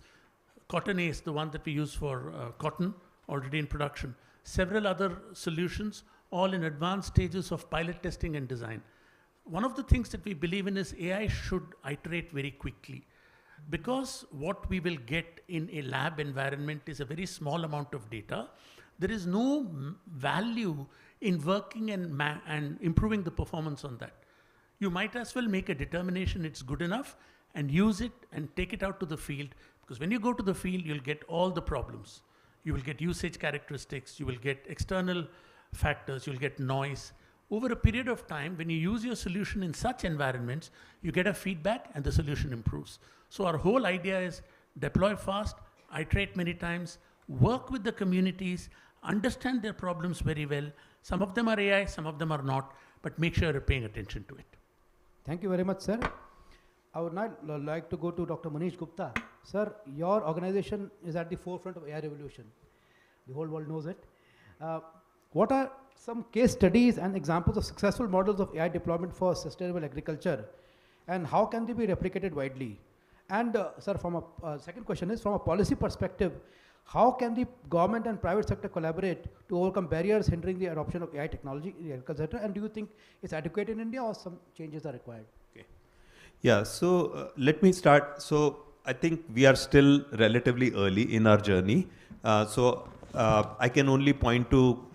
Cotton Ace, the one that we use for cotton, already in production. Several other solutions, all in advanced stages of pilot testing and design. One of the things that we believe in is AI should iterate very quickly. Because what we will get in a lab environment is a very small amount of data, there is no value in working and improving the performance on that. You might as well make a determination it's good enough and use it and take it out to the field, because when you go to the field, you'll get all the problems. You will get usage characteristics, you will get external factors, you'll get noise. Over a period of time, when you use your solution in such environments, you get a feedback and the solution improves. So our whole idea is deploy fast, iterate many times, work with the communities, understand their problems very well. Some of them are AI, some of them are not, but make sure you're paying attention to it. Thank you very much, sir. I would now like to go to Dr. Manish Gupta. Sir, your organization is at the forefront of AI revolution. The whole world knows it. What are some case studies and examples of successful models of AI deployment for sustainable agriculture, and how can they be replicated widely? And sir, from a second question is, from a policy perspective, how can the government and private sector collaborate to overcome barriers hindering the adoption of AI technology in the agriculture sector? And do you think it's adequate in India, or some changes are required? Okay. Yeah, so let me start. So I think we are still relatively early in our journey. I can only point to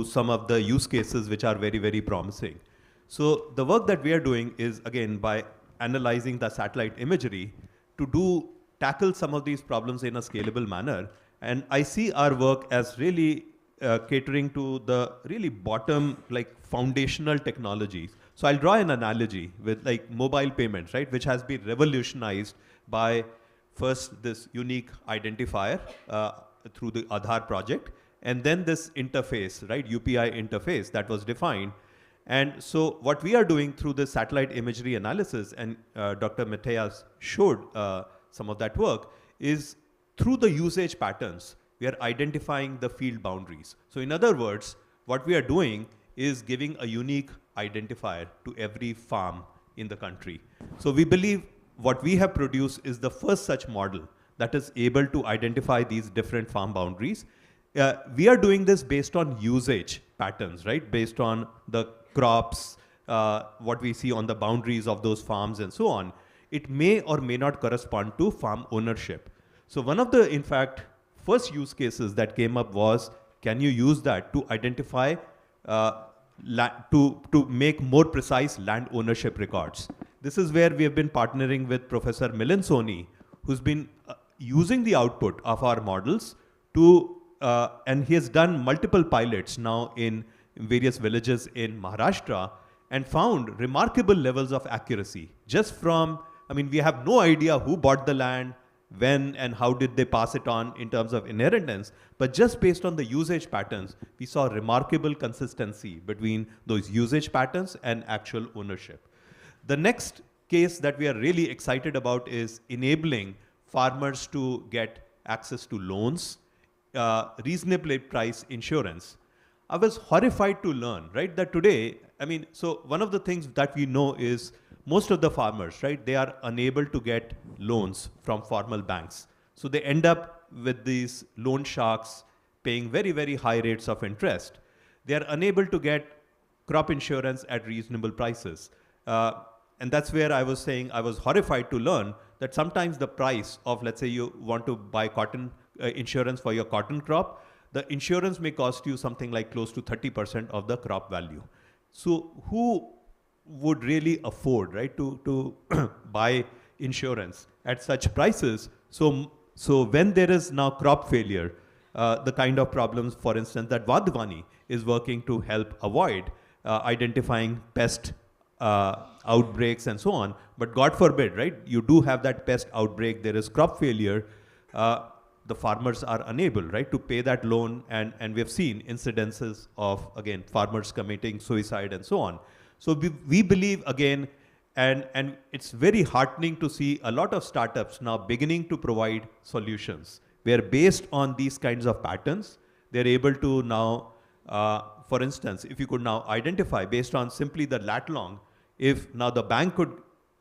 some of the use cases which are very, very promising. So the work that we are doing is, again, by analyzing the satellite imagery to tackle some of these problems in a scalable manner. And I see our work as really catering to the really bottom, like foundational technologies. So I'll draw an analogy with like mobile payments, right, which has been revolutionized by first this unique identifier through the Aadhaar project, and then this interface, right, UPI interface that was defined. And so what we are doing through the satellite imagery analysis, and Dr. Matthias showed some of that work, is through the usage patterns, we are identifying the field boundaries. So in other words, what we are doing is giving a unique identifier to every farm in the country. So we believe what we have produced is the first such model that is able to identify these different farm boundaries. We are doing this based on usage patterns, right? Based on the crops, what we see on the boundaries of those farms and so on. It may or may not correspond to farm ownership. So one of the, in fact, first use cases that came up was, can you use that to identify, to make more precise land ownership records? This is where we have been partnering with Professor Milind Soni, who's been using the output of our models to, and he has done multiple pilots now in various villages in Maharashtra and found remarkable levels of accuracy just from, I mean, we have no idea who bought the land, when and how did they pass it on in terms of inheritance, but just based on the usage patterns, we saw remarkable consistency between those usage patterns and actual ownership. The next case that we are really excited about is enabling farmers to get access to loans, reasonably priced insurance. I was horrified to learn, right, that today, I mean, so one of the things that we know is most of the farmers, right, they are unable to get loans from formal banks. So they end up with these loan sharks paying very, very high rates of interest. They are unable to get crop insurance at reasonable prices. And that's where I was saying I was horrified to learn that sometimes the price of, let's say you want to buy cotton insurance for your cotton crop, the insurance may cost you something like close to 30% of the crop value. So would really afford, right, to buy insurance at such prices. So when there is now crop failure, the kind of problems, for instance, that Vadhvani is working to help avoid, identifying pest outbreaks and so on. But God forbid, right, you do have that pest outbreak, there is crop failure, the farmers are unable, right, to pay that loan, and we have seen incidences of, again, farmers committing suicide and so on. So we believe, again, and it's very heartening to see a lot of startups now beginning to provide solutions where, based on these kinds of patterns, they're able to now, for instance, if you could now identify based on simply the lat long, if now the bank could,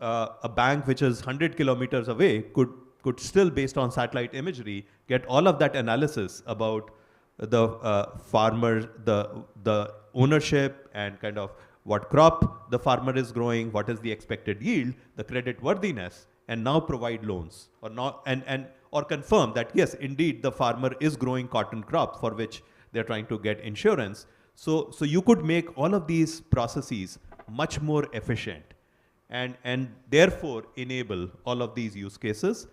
a bank which is 100 kilometers away could still, based on satellite imagery, get all of that analysis about the farmer, the ownership, and kind of what crop the farmer is growing, what is the expected yield, the credit worthiness, and now provide loans, or not, or confirm that yes, indeed, the farmer is growing cotton crop for which they're trying to get insurance. So you could make all of these processes much more efficient, and therefore enable all of these use cases.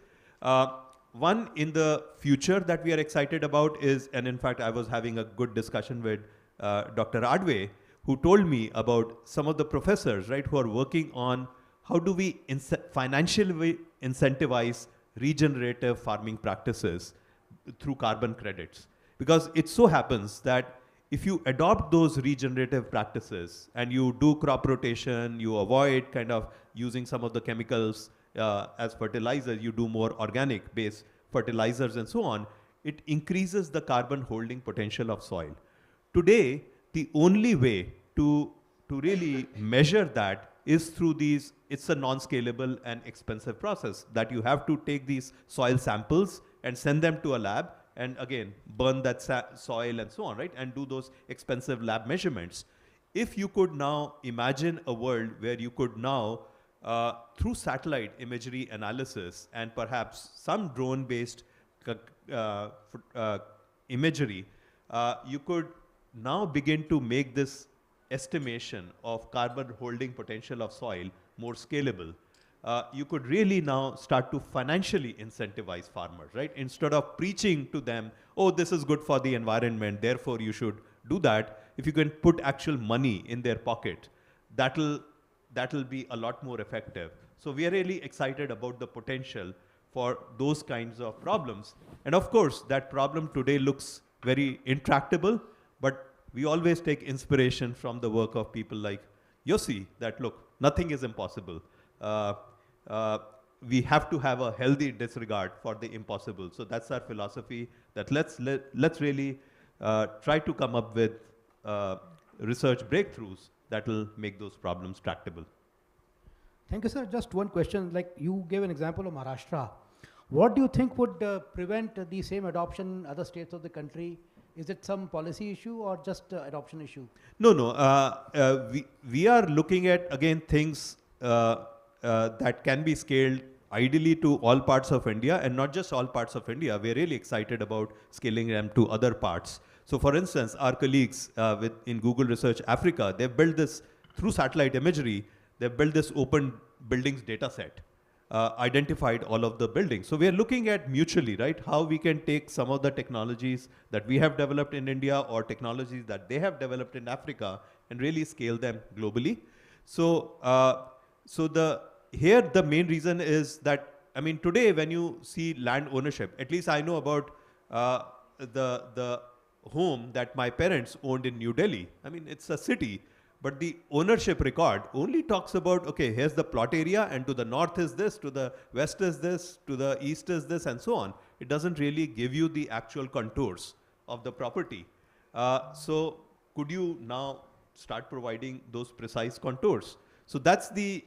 One in the future that we are excited about is, and in fact, I was having a good discussion with Dr. Adve, who told me about some of the professors, right, who are working on how do we financially incentivize regenerative farming practices through carbon credits. Because it so happens that if you adopt those regenerative practices and you do crop rotation, you avoid kind of using some of the chemicals as fertilizers, you do more organic based fertilizers and so on, it increases the carbon holding potential of soil. Today, the only way to really measure that is through these, it's a non-scalable and expensive process that you have to take these soil samples and send them to a lab, and again, burn that soil and so on, right? And do those expensive lab measurements. If you could now imagine a world where you could now, through satellite imagery analysis and perhaps some drone-based imagery, you could now begin to make this estimation of carbon holding potential of soil more scalable. You could really now start to financially incentivize farmers, right? Instead of preaching to them, oh, this is good for the environment, therefore you should do that. If you can put actual money in their pocket, that'll be a lot more effective. So we are really excited about the potential for those kinds of problems. And of course, that problem today looks very intractable, but we always take inspiration from the work of people like Yossi, that look, nothing is impossible. We have to have a healthy disregard for the impossible. So that's our philosophy, that let's really try to come up with research breakthroughs that will make those problems tractable. Thank you, sir. Just one question. Like you gave an example of Maharashtra. What do you think would prevent the same adoption in other states of the country? Is it some policy issue or just adoption issue? No. We are looking at, again, things that can be scaled ideally to all parts of India, and not just all parts of India. We're really excited about scaling them to other parts. So for instance, our colleagues in Google Research Africa, they've built this, through satellite imagery, they've built this open buildings data set, identified all of the buildings. So we are looking at mutually, right, how we can take some of the technologies that we have developed in India or technologies that they have developed in Africa and really scale them globally. So, here the main reason is that, I mean, today when you see land ownership, at least I know about the home that my parents owned in New Delhi. I mean, it's a city, but the ownership record only talks about, okay, here's the plot area, and to the north is this, to the west is this, to the east is this, and so on. It doesn't really give you the actual contours of the property. So could you now start providing those precise contours? So that's the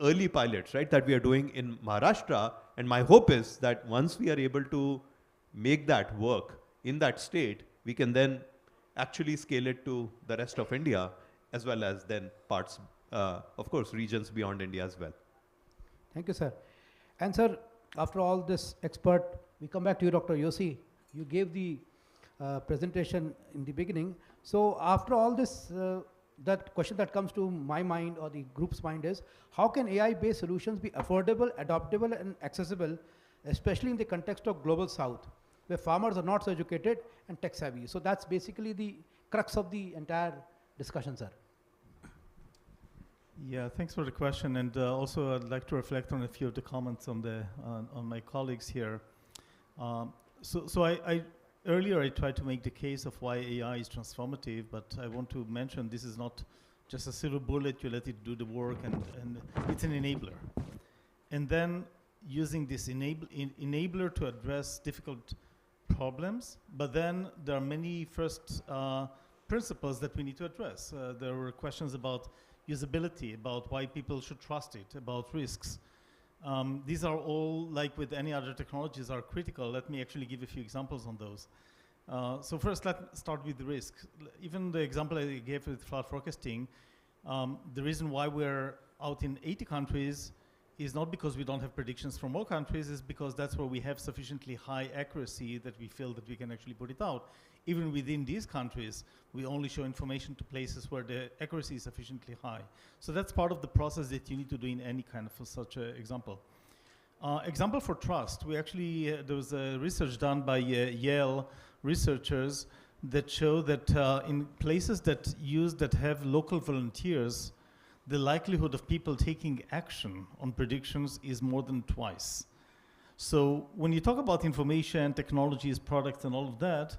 early pilots, right, that we are doing in Maharashtra. And my hope is that once we are able to make that work in that state, we can then actually scale it to the rest of India, as well as then parts, of course, regions beyond India as well. Thank you, sir. And sir, after all this expert, we come back to you, Dr. Yossi. You gave the presentation in the beginning. So after all this that question that comes to my mind or the group's mind is, how can AI-based solutions be affordable, adoptable, and accessible, especially in the context of Global South, where farmers are not so educated and tech savvy? So that's basically the crux of the entire discussion, sir. Yeah, thanks for the question, and also I'd like to reflect on a few of the comments on my colleagues here. Earlier I tried to make the case of why AI is transformative, but I want to mention this is not just a silver bullet, you let it do the work, and it's an enabler. And then using this enabler to address difficult problems, but then there are many first principles that we need to address. There were questions about usability, about why people should trust it, about risks. These are all, like with any other technologies, are critical. Let me actually give a few examples on those. So first, let's start with the risk. Even the example I gave with flood forecasting, the reason why we're out in 80 countries is not because we don't have predictions from all countries, is because that's where we have sufficiently high accuracy that we feel that we can actually put it out. Even within these countries, we only show information to places where the accuracy is sufficiently high. So that's part of the process that you need to do in any kind of such an example. Example for trust, we actually, there was a research done by Yale researchers that show that in places that have local volunteers, the likelihood of people taking action on predictions is more than twice. So when you talk about information, technologies, products, and all of that,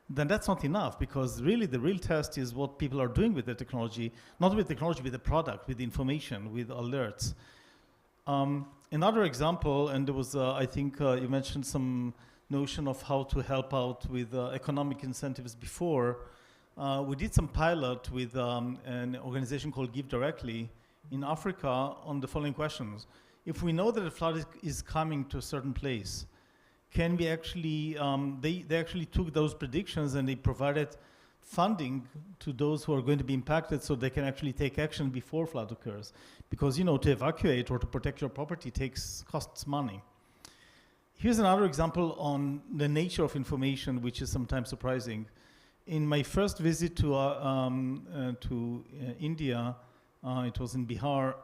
then that's not enough, because really the real test is what people are doing with the technology, not with technology, with the product, with the information, with alerts. Another example, and there was, I think you mentioned some notion of how to help out with economic incentives before. We did some pilot with an organization called Give Directly in Africa on the following questions. If we know that a flood is coming to a certain place, can we actually, they actually took those predictions and they provided funding to those who are going to be impacted so they can actually take action before flood occurs. Because, you know, to evacuate or to protect your property costs money. Here's another example on the nature of information, which is sometimes surprising. In my first visit to India, it was in Bihar,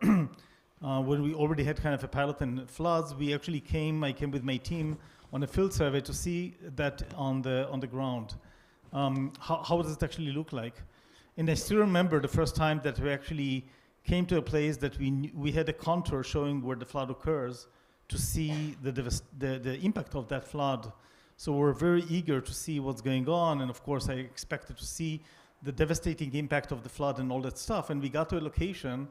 when we already had kind of a pilot in floods, I came with my team on a field survey to see that on the ground. How does it actually look like? And I still remember the first time that we actually came to a place that we had a contour showing where the flood occurs to see the impact of that flood. So we're very eager to see what's going on, and of course I expected to see the devastating impact of the flood and all that stuff. And we got to a location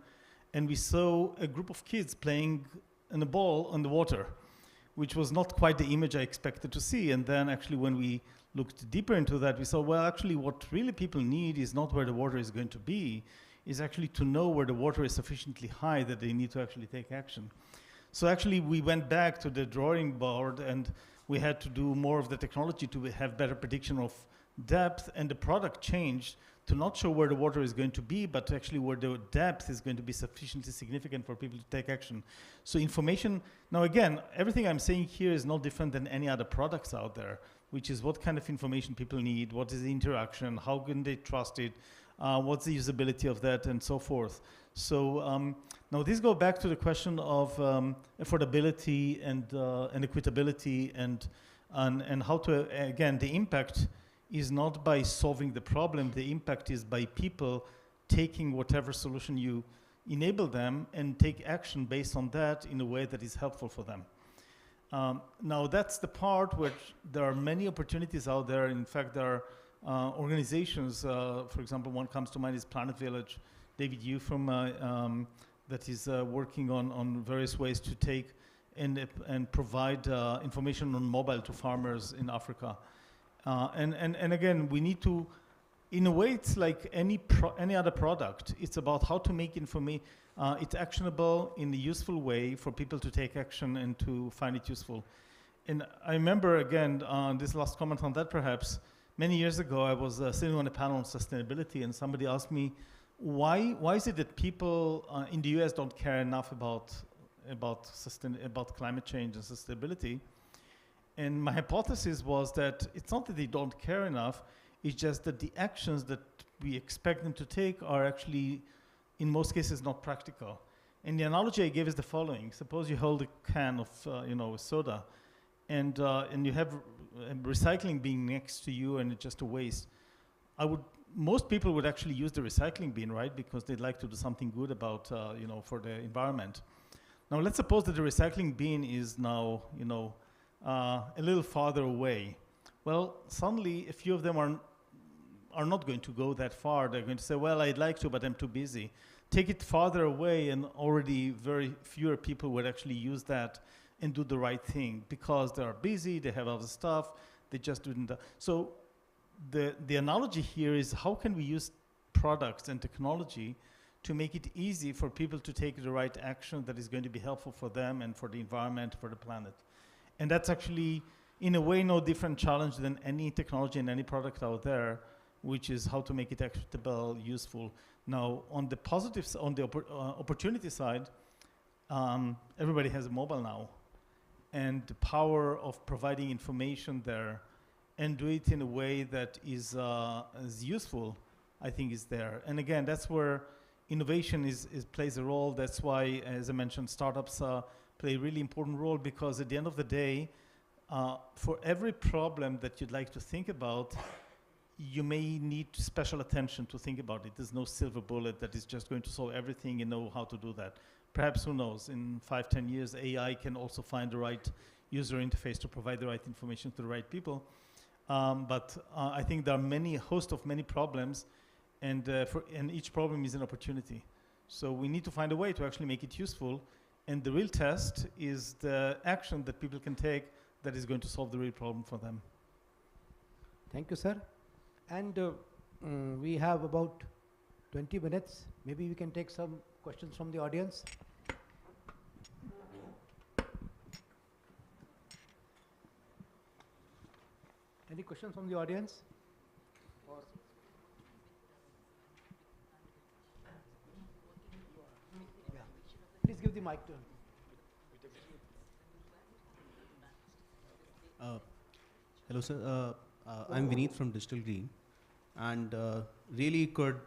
and we saw a group of kids playing in a ball on the water, which was not quite the image I expected to see. And then actually when we looked deeper into that, we saw, well, actually what really people need is not where the water is going to be, is actually to know where the water is sufficiently high that they need to actually take action. So actually we went back to the drawing board and we had to do more of the technology to have better prediction of depth, and the product changed to not show where the water is going to be, but actually where the depth is going to be sufficiently significant for people to take action. So information, now again, everything I'm saying here is no different than any other products out there, which is what kind of information people need, what is the interaction, how can they trust it, what's the usability of that, and so forth. So now this goes back to the question of affordability and equitability and how to, again, the impact is not by solving the problem, the impact is by people taking whatever solution you enable them and take action based on that in a way that is helpful for them. Now that's the part where there are many opportunities out there. In fact, there are organizations, for example, one comes to mind is Planet Village, David Yu from, that is working on various ways to take and provide information on mobile to farmers in Africa. And again, we need to, in a way, it's like any other product. It's about how to make it actionable in a useful way for people to take action and to find it useful. And I remember, again, this last comment on that perhaps, many years ago, I was sitting on a panel on sustainability and somebody asked me, why is it that people in the US don't care enough about climate change and sustainability? And my hypothesis was that it's not that they don't care enough, it's just that the actions that we expect them to take are actually, in most cases, not practical. And the analogy I gave is the following. Suppose you hold a can of soda, and you have recycling bin next to you, and it's just a waste. Most people would actually use the recycling bin, right? Because they'd like to do something good about, for the environment. Now, let's suppose that the recycling bin is now, a little farther away. Well, suddenly, a few of them are not going to go that far. They're going to say, well, I'd like to, but I'm too busy. Take it farther away, and already very fewer people would actually use that and do the right thing because they are busy, they have other stuff, they just didn't. So the analogy here is how can we use products and technology to make it easy for people to take the right action that is going to be helpful for them and for the environment, for the planet. And that's actually, in a way, no different challenge than any technology and any product out there, which is how to make it acceptable, useful. Now, on the positive, on the opportunity side, everybody has a mobile now. And the power of providing information there and do it in a way that is useful, I think is there. And again, that's where innovation plays a role. That's why, as I mentioned, startups play a really important role, because at the end of the day, for every problem that you'd like to think about, you may need special attention to think about it. There's no silver bullet that is just going to solve everything and know how to do that. Perhaps, who knows, in 5-10 years, AI can also find the right user interface to provide the right information to the right people. But I think there are a host of many problems, and each problem is an opportunity. So we need to find a way to actually make it useful, and the real test is the action that people can take that is going to solve the real problem for them. Thank you, sir. And we have about 20 minutes. Maybe we can take some questions from the audience. Any questions from the audience? Yeah. Please give the mic to him. Hello, sir. I'm Vineet from Digital Green, and really could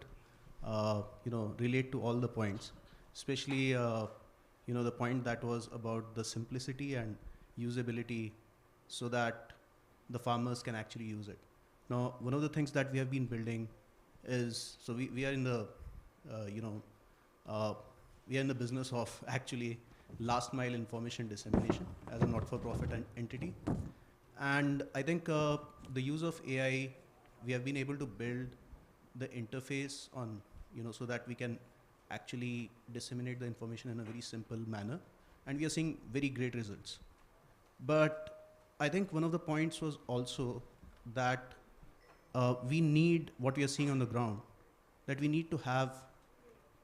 relate to all the points, especially the point that was about the simplicity and usability, so that the farmers can actually use it. Now, one of the things that we have been building is, so we are in the we are in the business of actually last mile information dissemination as a not-for-profit entity. And I think the use of AI, we have been able to build the interface on, so that we can actually disseminate the information in a very simple manner. And we are seeing very great results. But I think one of the points was also that we need, what we are seeing on the ground, that we need to have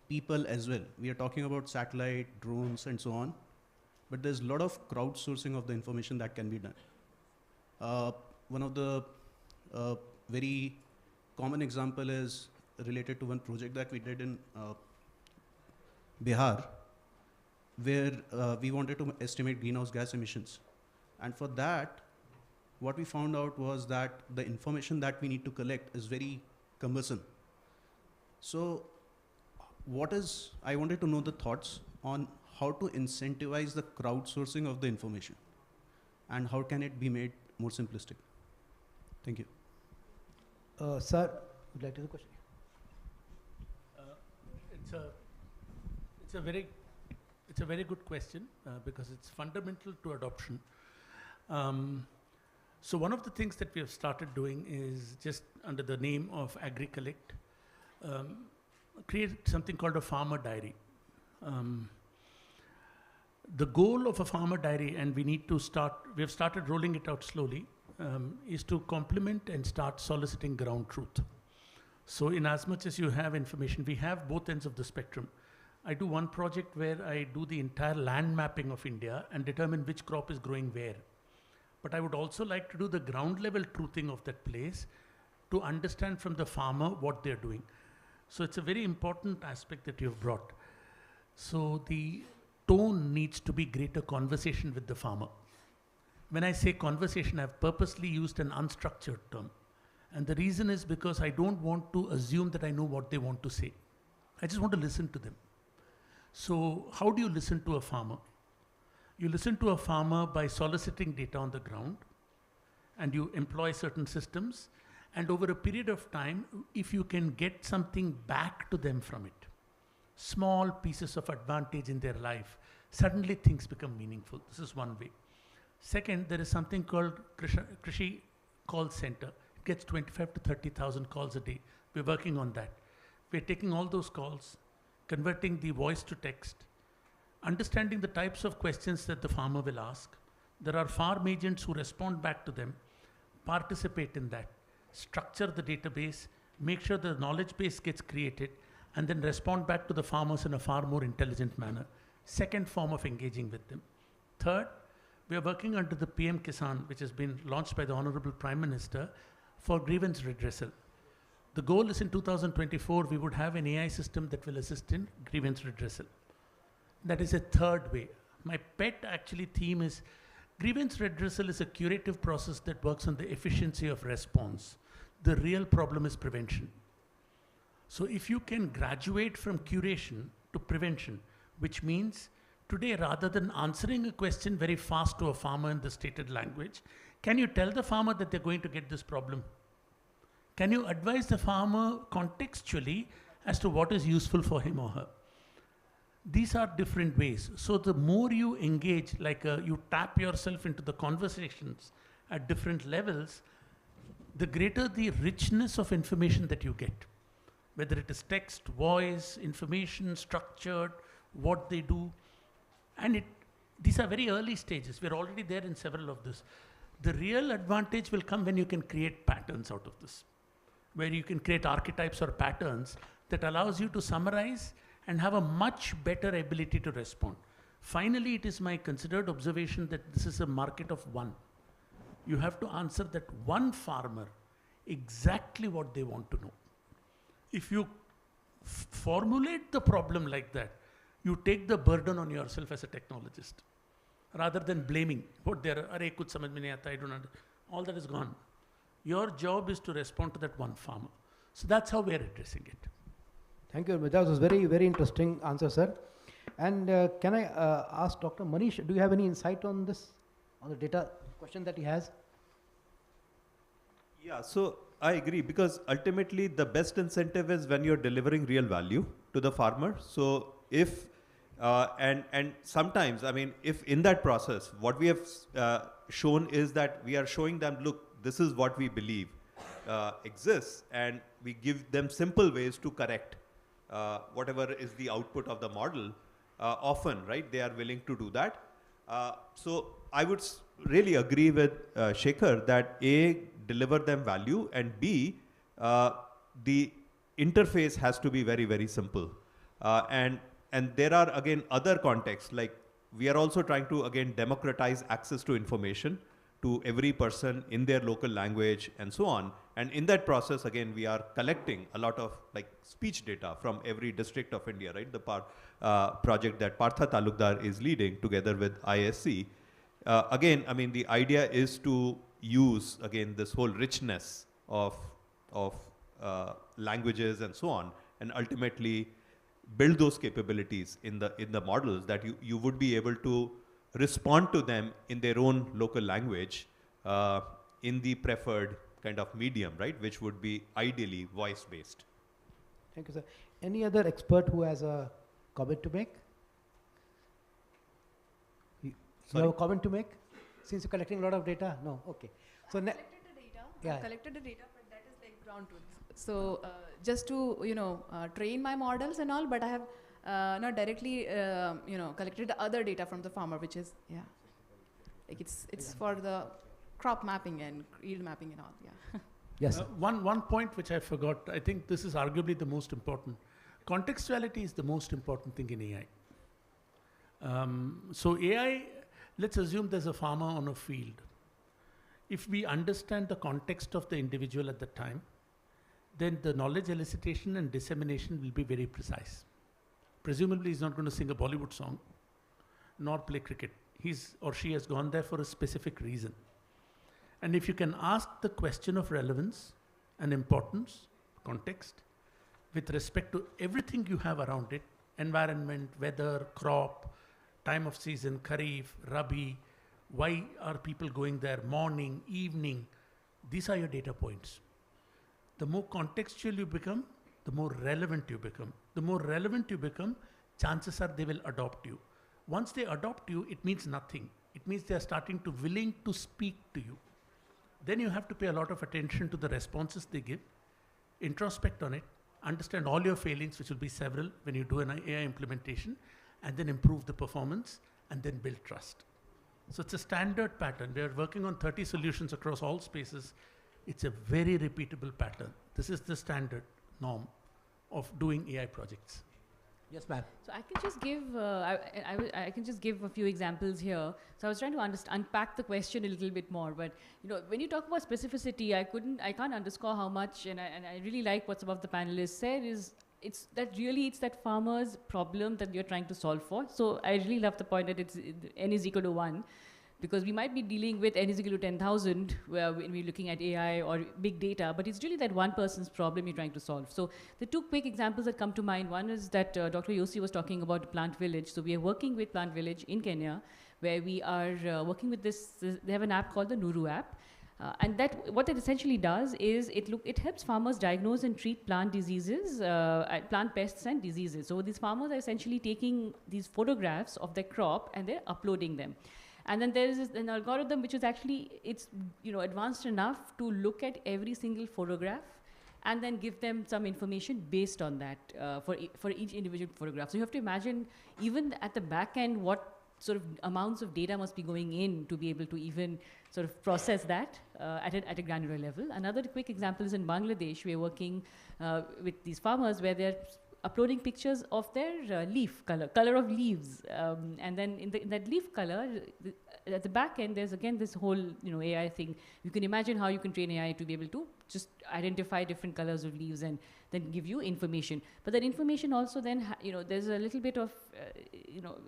people as well. We are talking about satellite, drones, and so on. But there's a lot of crowdsourcing of the information that can be done. One of the very common example is related to one project that we did in Bihar, where we wanted to estimate greenhouse gas emissions. And for that, what we found out was that the information that we need to collect is very cumbersome. So I wanted to know the thoughts on how to incentivize the crowdsourcing of the information, and how can it be made more simplistic. Thank you. Sir, would you like to do the question? It's a very good question because it's fundamental to adoption. So one of the things that we have started doing is, just under the name of AgriCollect, create something called a farmer diary. The goal of a farmer diary, and we have started rolling it out slowly, is to complement and start soliciting ground truth. So in as much as you have information, we have both ends of the spectrum. I do one project where I do the entire land mapping of India and determine which crop is growing where. But I would also like to do the ground level truthing of that place to understand from the farmer what they're doing. So it's a very important aspect that you've brought. So the tone needs to be greater conversation with the farmer. When I say conversation, I've purposely used an unstructured term, And the reason is because I don't want to assume that I know what they want to say. I just want to listen to them. So how do you listen to a farmer? You listen to a farmer by soliciting data on the ground, and you employ certain systems, and over a period of time, if you can get something back to them from it, small pieces of advantage in their life, suddenly things become meaningful. This is one way. Second, there is something called Krishi Call Center. It gets 25 to 30,000 calls a day. We're working on that. We're taking all those calls, converting the voice to text, understanding the types of questions that the farmer will ask. There are farm agents who respond back to them, participate in that, structure the database, make sure the knowledge base gets created, and then respond back to the farmers in a far more intelligent manner. Second form of engaging with them. Third, we are working under the PM Kisan, which has been launched by the Honorable Prime Minister, for grievance redressal. The goal is in 2024, we would have an AI system that will assist in grievance redressal. That is a third way. My pet actually theme is grievance redressal is a curative process that works on the efficiency of response. The real problem is prevention. So if you can graduate from curation to prevention, which means today, rather than answering a question very fast to a farmer in the stated language, can you tell the farmer that they're going to get this problem? Can you advise the farmer contextually as to what is useful for him or her? These are different ways. So the more you engage, like you tap yourself into the conversations at different levels, the greater the richness of information that you get. Whether it is text, voice, information, structured, what they do. And these are very early stages. We're already there in several of this. The real advantage will come when you can create patterns out of this, where you can create archetypes or patterns that allows you to summarize and have a much better ability to respond. Finally, it is my considered observation that this is a market of one. You have to answer that one farmer exactly what they want to know. If you formulate the problem like that, you take the burden on yourself as a technologist, rather than blaming what they're, "Arey, kuch samajh mein nahi aata, I don't understand." All that is gone. Your job is to respond to that one farmer. So that's how we're addressing it. Thank you. That was very, very interesting answer, sir. And can I ask Dr. Manish, do you have any insight on this, on the data question that he has? Yeah, so I agree, because ultimately the best incentive is when you're delivering real value to the farmer. So if, and sometimes, I mean, if in that process, what we have shown is that we are showing them, look, this is what we believe exists, and we give them simple ways to correct whatever is the output of the model. Often, right, they are willing to do that. So I would really agree with Shekhar that A, deliver them value, and B, the interface has to be very, very simple. And there are, again, other contexts, like we are also trying to, again, democratize access to information to every person in their local language and so on. And in that process, again, we are collecting a lot of like speech data from every district of India, right? The project that Partha Talukdar is leading together with ISC. Again, I mean, the idea is to use, again, this whole richness of languages and so on, and ultimately build those capabilities in the models that you would be able to respond to them in their own local language in the preferred kind of medium, right, which would be ideally voice-based. Thank you, sir. Any other expert who has a comment to make? You have a comment to make? Since you're collecting a lot of data? No? Okay. So I collected the data, but that is like ground truth. So just to, train my models and all, but I have not directly, collected the other data from the farmer, which is, like it's for the crop mapping and yield mapping and all, Yes. One point which I forgot, I think this is arguably the most important. Contextuality is the most important thing in AI. So AI, let's assume there's a farmer on a field. If we understand the context of the individual at the time, then the knowledge elicitation and dissemination will be very precise. Presumably, he's not going to sing a Bollywood song, nor play cricket. He's or she has gone there for a specific reason. And if you can ask the question of relevance and importance, context, with respect to everything you have around it, environment, weather, crop, time of season, kharif, rabi, why are people going there, morning, evening, these are your data points. The more contextual you become, the more relevant you become. The more relevant you become, chances are they will adopt you. Once they adopt you, it means nothing. It means they are starting to willing to speak to you. Then you have to pay a lot of attention to the responses they give, introspect on it, understand all your failings, which will be several when you do an AI implementation, and then improve the performance, and then build trust. So it's a standard pattern. We are working on 30 solutions across all spaces. It's a very repeatable pattern. This is the standard norm of doing AI projects. Yes, ma'am. So I can just give I can just give a few examples here. So I was trying to unpack the question a little bit more. But when you talk about specificity, I can't underscore how much, and I really like what some of the panelists said is it's that farmer's problem that you're trying to solve for. So I really love the point that it's n is equal to 1. Because we might be dealing with n is equal to 10,000 when we're looking at AI or big data, but it's really that one person's problem you're trying to solve. So the two quick examples that come to mind, one is that Dr. Yossi was talking about Plant Village. So we are working with Plant Village in Kenya, where we are working with they have an app called the Nuru app. And what it essentially does is it helps farmers diagnose and treat plant diseases, plant pests and diseases. So these farmers are essentially taking these photographs of their crop and they're uploading them. And then there is an algorithm which is actually, advanced enough to look at every single photograph and then give them some information based on that for each individual photograph. So you have to imagine, even at the back end, what sort of amounts of data must be going in to be able to even sort of process that at a granular level. Another quick example is in Bangladesh. We are working with these farmers where they're uploading pictures of their leaf color of leaves, and then in that leaf color, at the back end, there's again this whole AI thing. You can imagine how you can train AI to be able to just identify different colors of leaves and then give you information. But that information also then there's a little bit of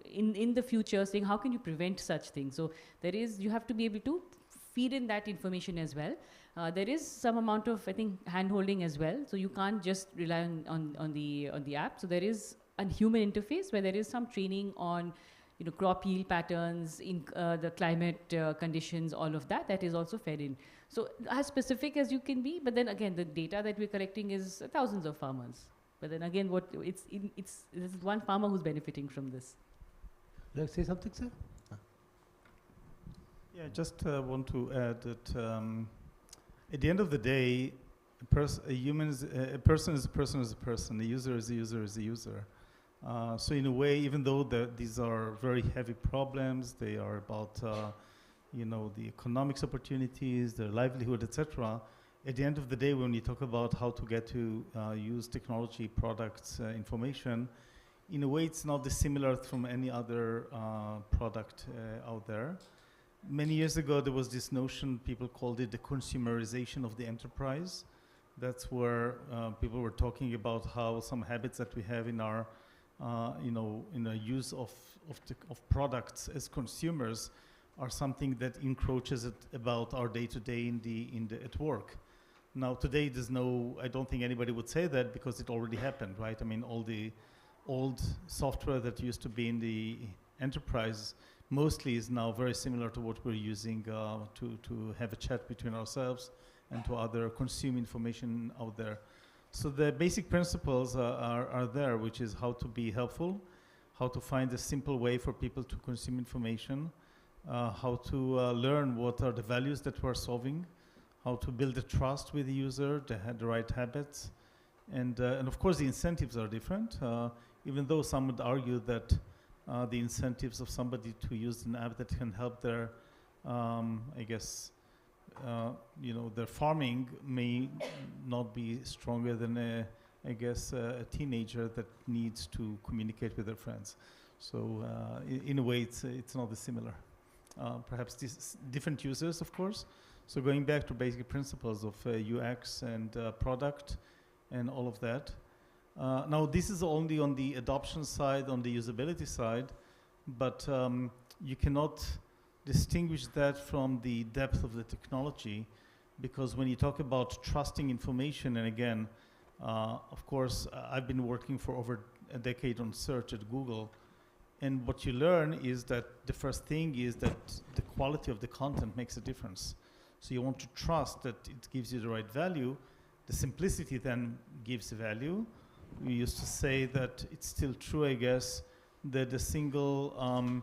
in the future saying how can you prevent such things. So you have to be able to feed in that information as well. There is some amount of, I think, hand-holding as well. So you can't just rely on the app. So there is a human interface where there is some training on crop yield patterns, in the climate conditions, all of that is also fed in. So as specific as you can be, but then again, the data that we're collecting is thousands of farmers. But then again, this is one farmer who's benefiting from this. Let's say something, sir. Yeah, I just want to add that at the end of the day, a person is a person is a person. A user is a user is a user. So in a way, even though these are very heavy problems, they are about the economics opportunities, their livelihood, etc. At the end of the day, when you talk about how to get to use technology, products, information, in a way, it's not dissimilar from any other product out there. Many years ago, there was this notion, people called it the consumerization of the enterprise. That's where people were talking about how some habits that we have in our, in the use of products as consumers are something that encroaches about our day-to-day at work. Now, today, I don't think anybody would say that because it already happened, right? I mean, all the old software that used to be in the enterprise mostly is now very similar to what we're using to have a chat between ourselves and to other consume information out there. So the basic principles are there, which is how to be helpful, how to find a simple way for people to consume information, how to learn what are the values that we're solving, how to build a trust with the user, the right habits, and of course the incentives are different, even though some would argue that the incentives of somebody to use an app that can help their, their farming may not be stronger than a teenager that needs to communicate with their friends. So in a way, it's not dissimilar. Perhaps these different users, of course. So going back to basic principles of UX and product and all of that. Now, this is only on the adoption side, on the usability side, but you cannot distinguish that from the depth of the technology, because when you talk about trusting information, and again, of course, I've been working for over a decade on search at Google, and what you learn is that the first thing is that the quality of the content makes a difference. So you want to trust that it gives you the right value. The simplicity then gives value. We used to say that it's still true, I guess, that the single,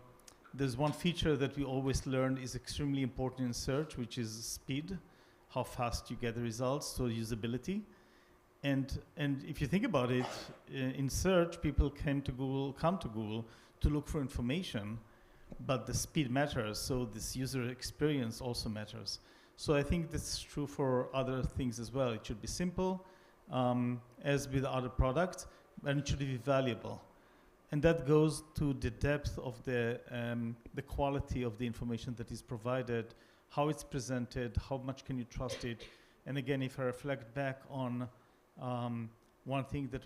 there's one feature that we always learned is extremely important in search, which is speed, how fast you get the results, so usability. And if you think about it, in search, people come to Google to look for information, but the speed matters, so this user experience also matters. So I think that's true for other things as well. It should be simple, as with other products, and it should be valuable. And that goes to the depth of the quality of the information that is provided, how it's presented, how much can you trust it. And again, if I reflect back on one thing that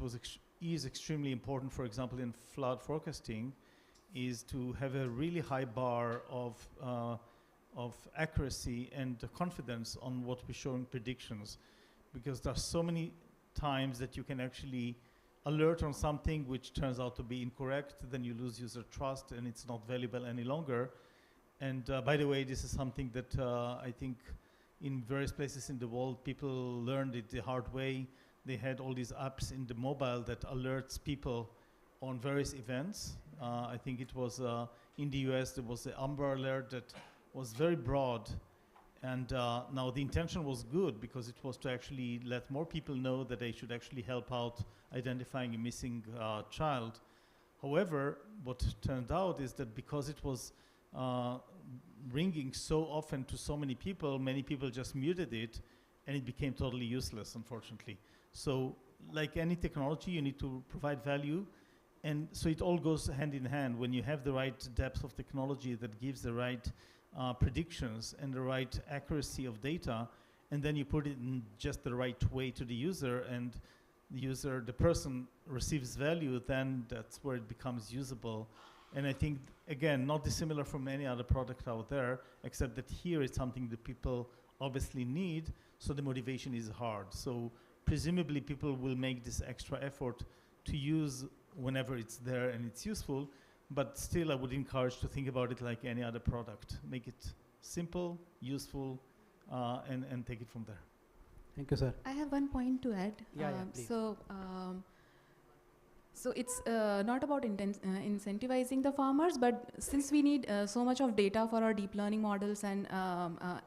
is extremely important, for example, in flood forecasting, is to have a really high bar of accuracy and confidence on what we're showing predictions, because there are so many times that you can actually alert on something which turns out to be incorrect, then you lose user trust and it's not valuable any longer. And by the way, this is something that I think in various places in the world, people learned it the hard way. They had all these apps in the mobile that alerts people on various events. I think it was in the US, there was the Amber Alert that was very broad. And now the intention was good because it was to actually let more people know that they should actually help out identifying a missing child. However, what turned out is that because it was ringing so often to so many people just muted it, and it became totally useless, unfortunately. So like any technology, you need to provide value. And so it all goes hand in hand. When you have the right depth of technology that gives the right predictions and the right accuracy of data, and then you put it in just the right way to the user, and the person receives value, then that's where it becomes usable. And I think, again, not dissimilar from any other product out there, except that here it's something that people obviously need, so the motivation is hard. So presumably people will make this extra effort to use whenever it's there and it's useful, but still I would encourage to think about it like any other product. Make it simple, useful, and take it from there. Thank you, sir. I have one point to add. Yeah, please. So it's not about incentivizing the farmers, but since we need so much of data for our deep learning models and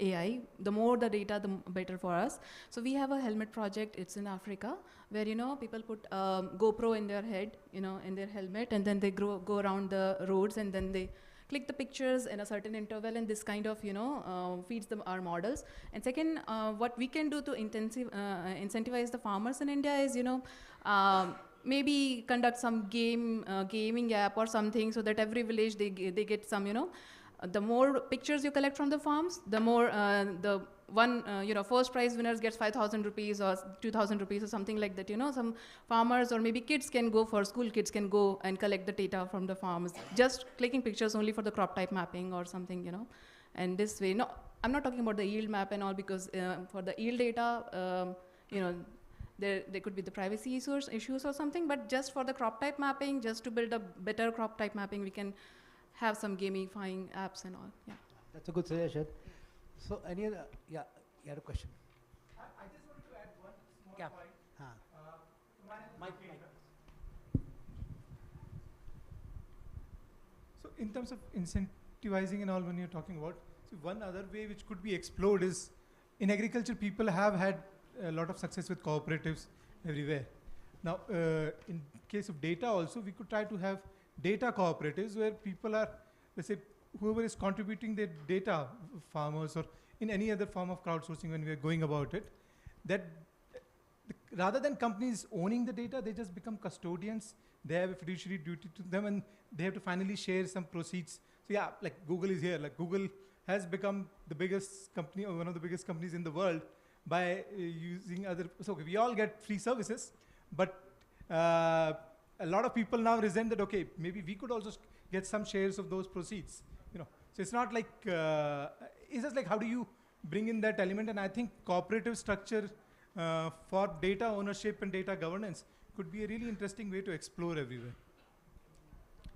AI, the more the data, the better for us. So we have a helmet project. It's in Africa, where people put GoPro in their head, in their helmet, and then they go around the roads, and then they click the pictures in a certain interval, and this kind of feeds them our models. And second, what we can do to incentivize the farmers in India is maybe conduct some gaming app or something, so that every village they get some the more pictures you collect from the farms, the more the one first prize winners gets 5,000 rupees or 2,000 rupees or something like that. Some farmers or maybe kids can go school kids can go and collect the data from the farms, just clicking pictures only for the crop type mapping or something, and this way. No, I'm not talking about the yield map and all, because for the yield data, there could be the privacy issues or something, but just for the crop type mapping, just to build a better crop type mapping, we can have some gamifying apps and all. Yeah. That's a good suggestion. So any other, you had a question? I just wanted to add one small point. Mike. So in terms of incentivizing and all, when you're talking about, so one other way which could be explored is, in agriculture, people have had a lot of success with cooperatives everywhere. Now, in case of data also, we could try to have data cooperatives where people are, let's say, whoever is contributing their data, farmers or in any other form of crowdsourcing when we are going about it, that rather than companies owning the data, they just become custodians. They have a fiduciary duty to them, and they have to finally share some proceeds. So yeah, like Google is here. Like Google has become the biggest company, or one of the biggest companies in the world, by using other. So we all get free services, but a lot of people now resent that. Okay, maybe we could also get some shares of those proceeds. So it's not like it's just like, how do you bring in that element, and I think cooperative structure for data ownership and data governance could be a really interesting way to explore everywhere.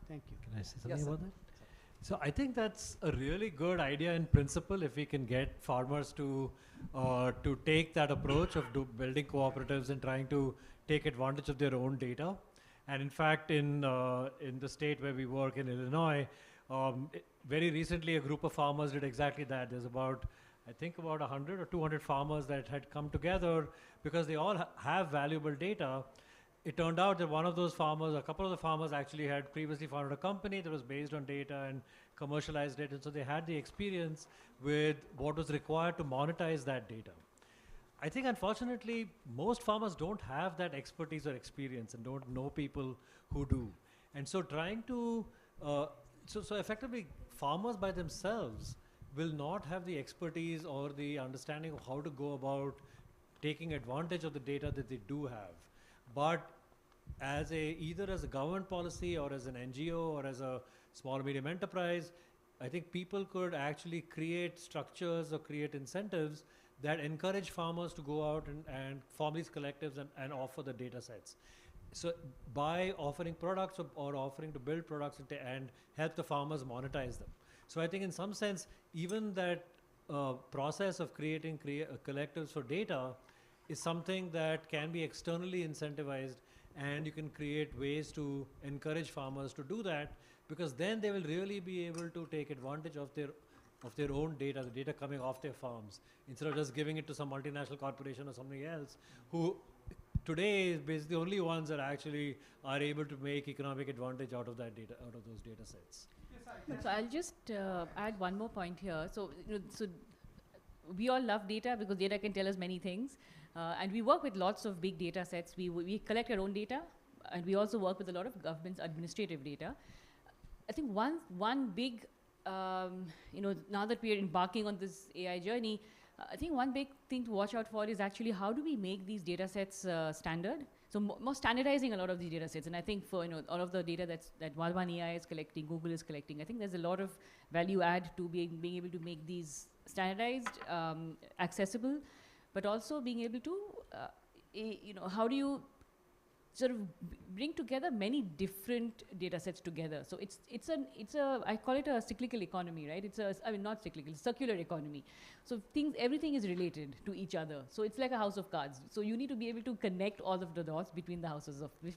Thank you. Can I say something about that? So I think that's a really good idea in principle if we can get farmers to take that approach of building cooperatives and trying to take advantage of their own data. And in fact, in the state where we work in Illinois, very recently a group of farmers did exactly that. There's about 100 or 200 farmers that had come together because they all have valuable data. It turned out that one of those farmers, a couple of the farmers actually had previously founded a company that was based on data and commercialized it, and so they had the experience with what was required to monetize that data. I think unfortunately most farmers don't have that expertise or experience and don't know people who do. And so trying to, so effectively farmers by themselves will not have the expertise or the understanding of how to go about taking advantage of the data that they do have. But either as a government policy or as an NGO or as a small medium enterprise, I think people could actually create structures or create incentives that encourage farmers to go out and form these collectives and offer the data sets. So by offering products or offering to build products and help the farmers monetize them. So I think in some sense, even that process of creating collectives for data is something that can be externally incentivized, and you can create ways to encourage farmers to do that, because then they will really be able to take advantage of their own data, the data coming off their farms, instead of just giving it to some multinational corporation or something else, who today is basically the only ones that actually are able to make economic advantage out of that data, out of those data sets. So I'll just add one more point here. So, so we all love data because data can tell us many things. And we work with lots of big data sets. We collect our own data, and we also work with a lot of government's administrative data. I think one big, now that we are embarking on this AI journey, I think one big thing to watch out for is actually how do we make these data sets standard? So more standardizing a lot of these data sets. And I think for all of the data that Walvan AI is collecting, Google is collecting, I think there's a lot of value add to being able to make these standardized, accessible, but also being able to, how do you sort of bring together many different data sets together. So it's a I call it a cyclical economy, right? Not cyclical, circular economy. So everything is related to each other. So it's like a house of cards. So you need to be able to connect all of the dots between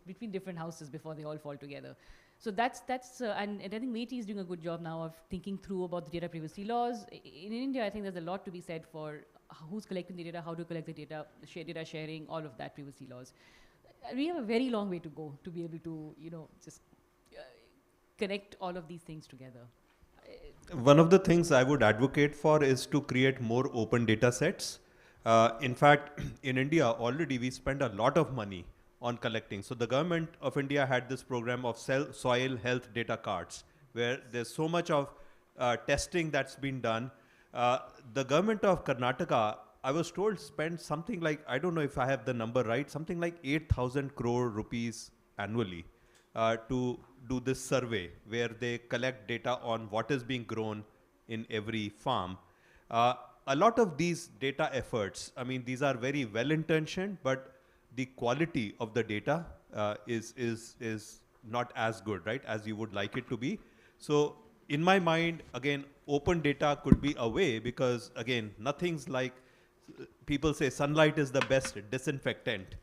between different houses before they all fall together. So that's and I think MeitY is doing a good job now of thinking through about the data privacy laws. In India, I think there's a lot to be said for who's collecting the data, how to collect the data, data sharing, all of that privacy laws. We have a very long way to go to be able to, just connect all of these things together. One of the things I would advocate for is to create more open data sets. In fact, in India, already we spend a lot of money on collecting. So the government of India had this program of soil health data cards, where there's so much of testing that's been done. The government of Karnataka, I was told, spent something like, I don't know if I have the number right, something like 8,000 crore rupees annually to do this survey where they collect data on what is being grown in every farm. A lot of these data efforts, I mean, these are very well-intentioned, but the quality of the data is not as good, right, as you would like it to be. So in my mind, again, open data could be a way, because again, nothing's like, people say sunlight is the best disinfectant.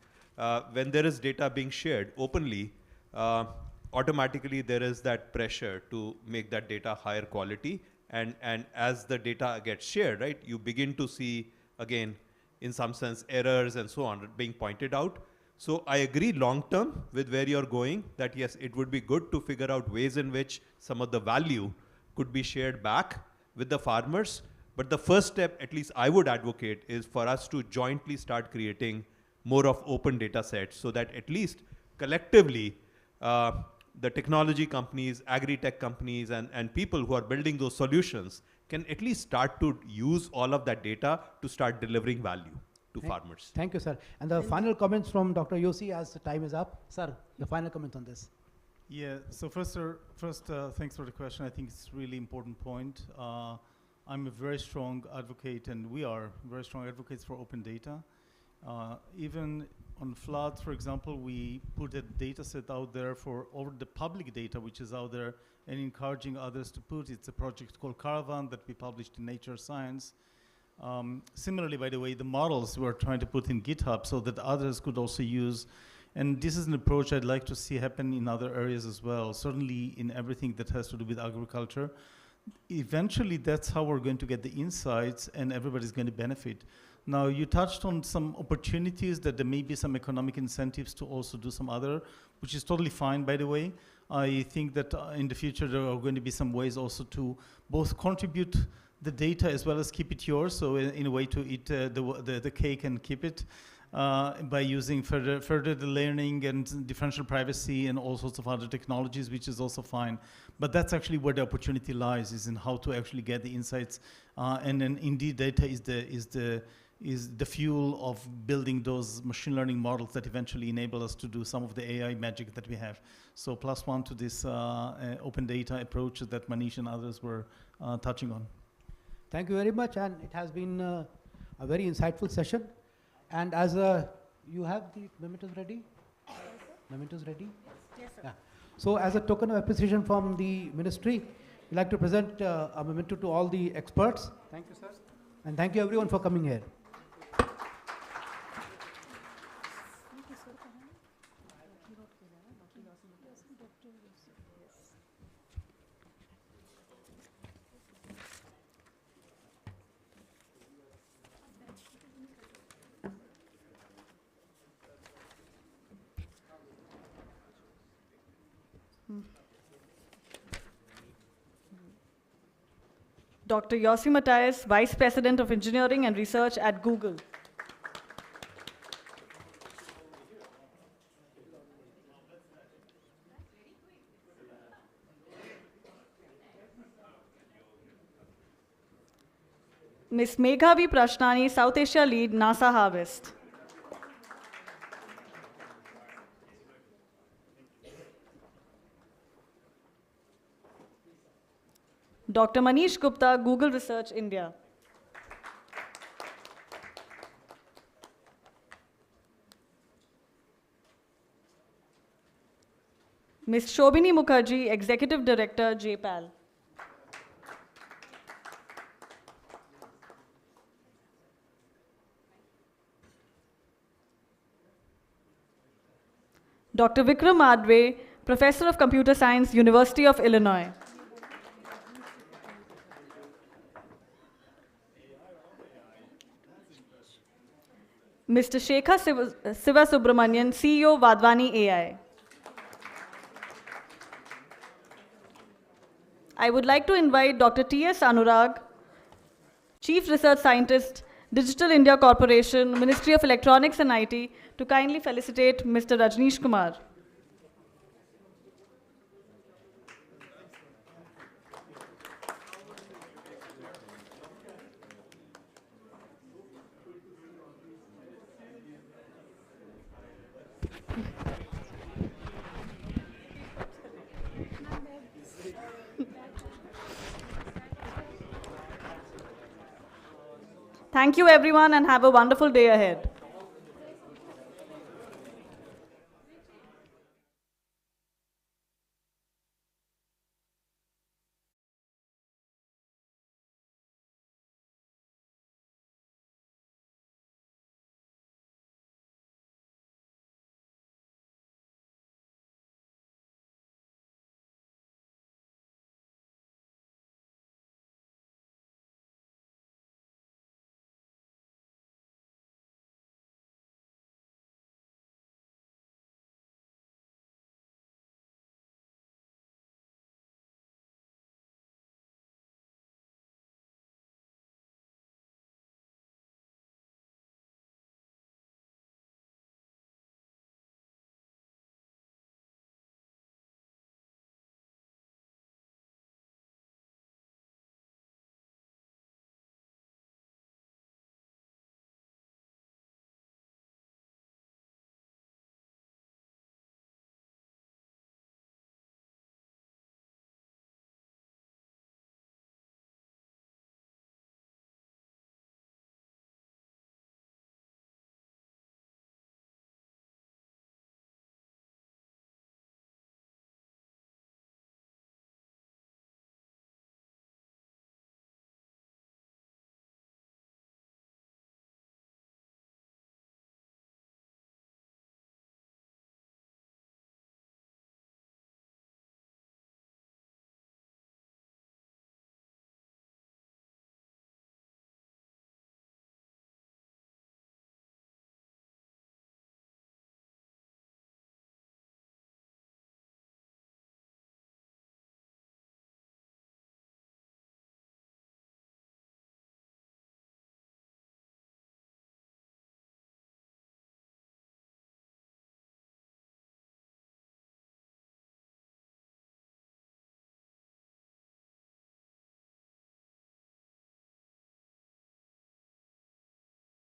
When there is data being shared openly, automatically there is that pressure to make that data higher quality. And as the data gets shared, right, you begin to see, again, in some sense, errors and so on being pointed out. So I agree long term with where you're going, that yes, it would be good to figure out ways in which some of the value could be shared back with the farmers. But the first step, at least I would advocate, is for us to jointly start creating more of open data sets, so that at least collectively, the technology companies, agri-tech companies, and people who are building those solutions can at least start to use all of that data to start delivering value to farmers. Thank you, sir. And the final comments from Dr. Yossi as the time is up. Sir, the final comments on this. Yeah, so first, thanks for the question. I think it's a really important point. I'm a very strong advocate, and we are very strong advocates for open data. Even on floods, for example, we put a data set out there for all the public data which is out there, and encouraging others to put. It's a project called Caravan that we published in Nature Science. Similarly, by the way, the models we're trying to put in GitHub so that others could also use. And this is an approach I'd like to see happen in other areas as well, certainly in everything that has to do with agriculture. Eventually, that's how we're going to get the insights and everybody's going to benefit. Now, you touched on some opportunities that there may be some economic incentives to also do some other, which is totally fine, by the way. I think that in the future, there are going to be some ways also to both contribute the data as well as keep it yours, so in a way to eat the cake and keep it by using further the learning and differential privacy and all sorts of other technologies, which is also fine. But that's actually where the opportunity lies, is in how to actually get the insights. And then indeed data is the fuel of building those machine learning models that eventually enable us to do some of the AI magic that we have. So +1 to this open data approach that Manish and others were touching on. Thank you very much, and it has been a very insightful session. And as you have the mementos ready? Mementos ready? Yes, sir. Yeah. So as a token of appreciation from the ministry, we'd like to present a memento to all the experts. Thank you, sir. And thank you everyone for coming here. Dr. Yossi Matthias, Vice President of Engineering and Research at Google. Ms. Meghavi Prashnani, South Asia Lead, NASA Harvest. Dr. Manish Gupta, Google Research India. Ms. Shobhini Mukherjee, Executive Director, JPAL. Dr. Vikram Adve, Professor of Computer Science, University of Illinois. Mr. Shekhar Sivasubramanian, CEO, Vadvani AI. I would like to invite Dr. T.S. Anurag, Chief Research Scientist, Digital India Corporation, Ministry of Electronics and IT, to kindly felicitate Mr. Rajneesh Kumar. Thank you everyone and have a wonderful day ahead.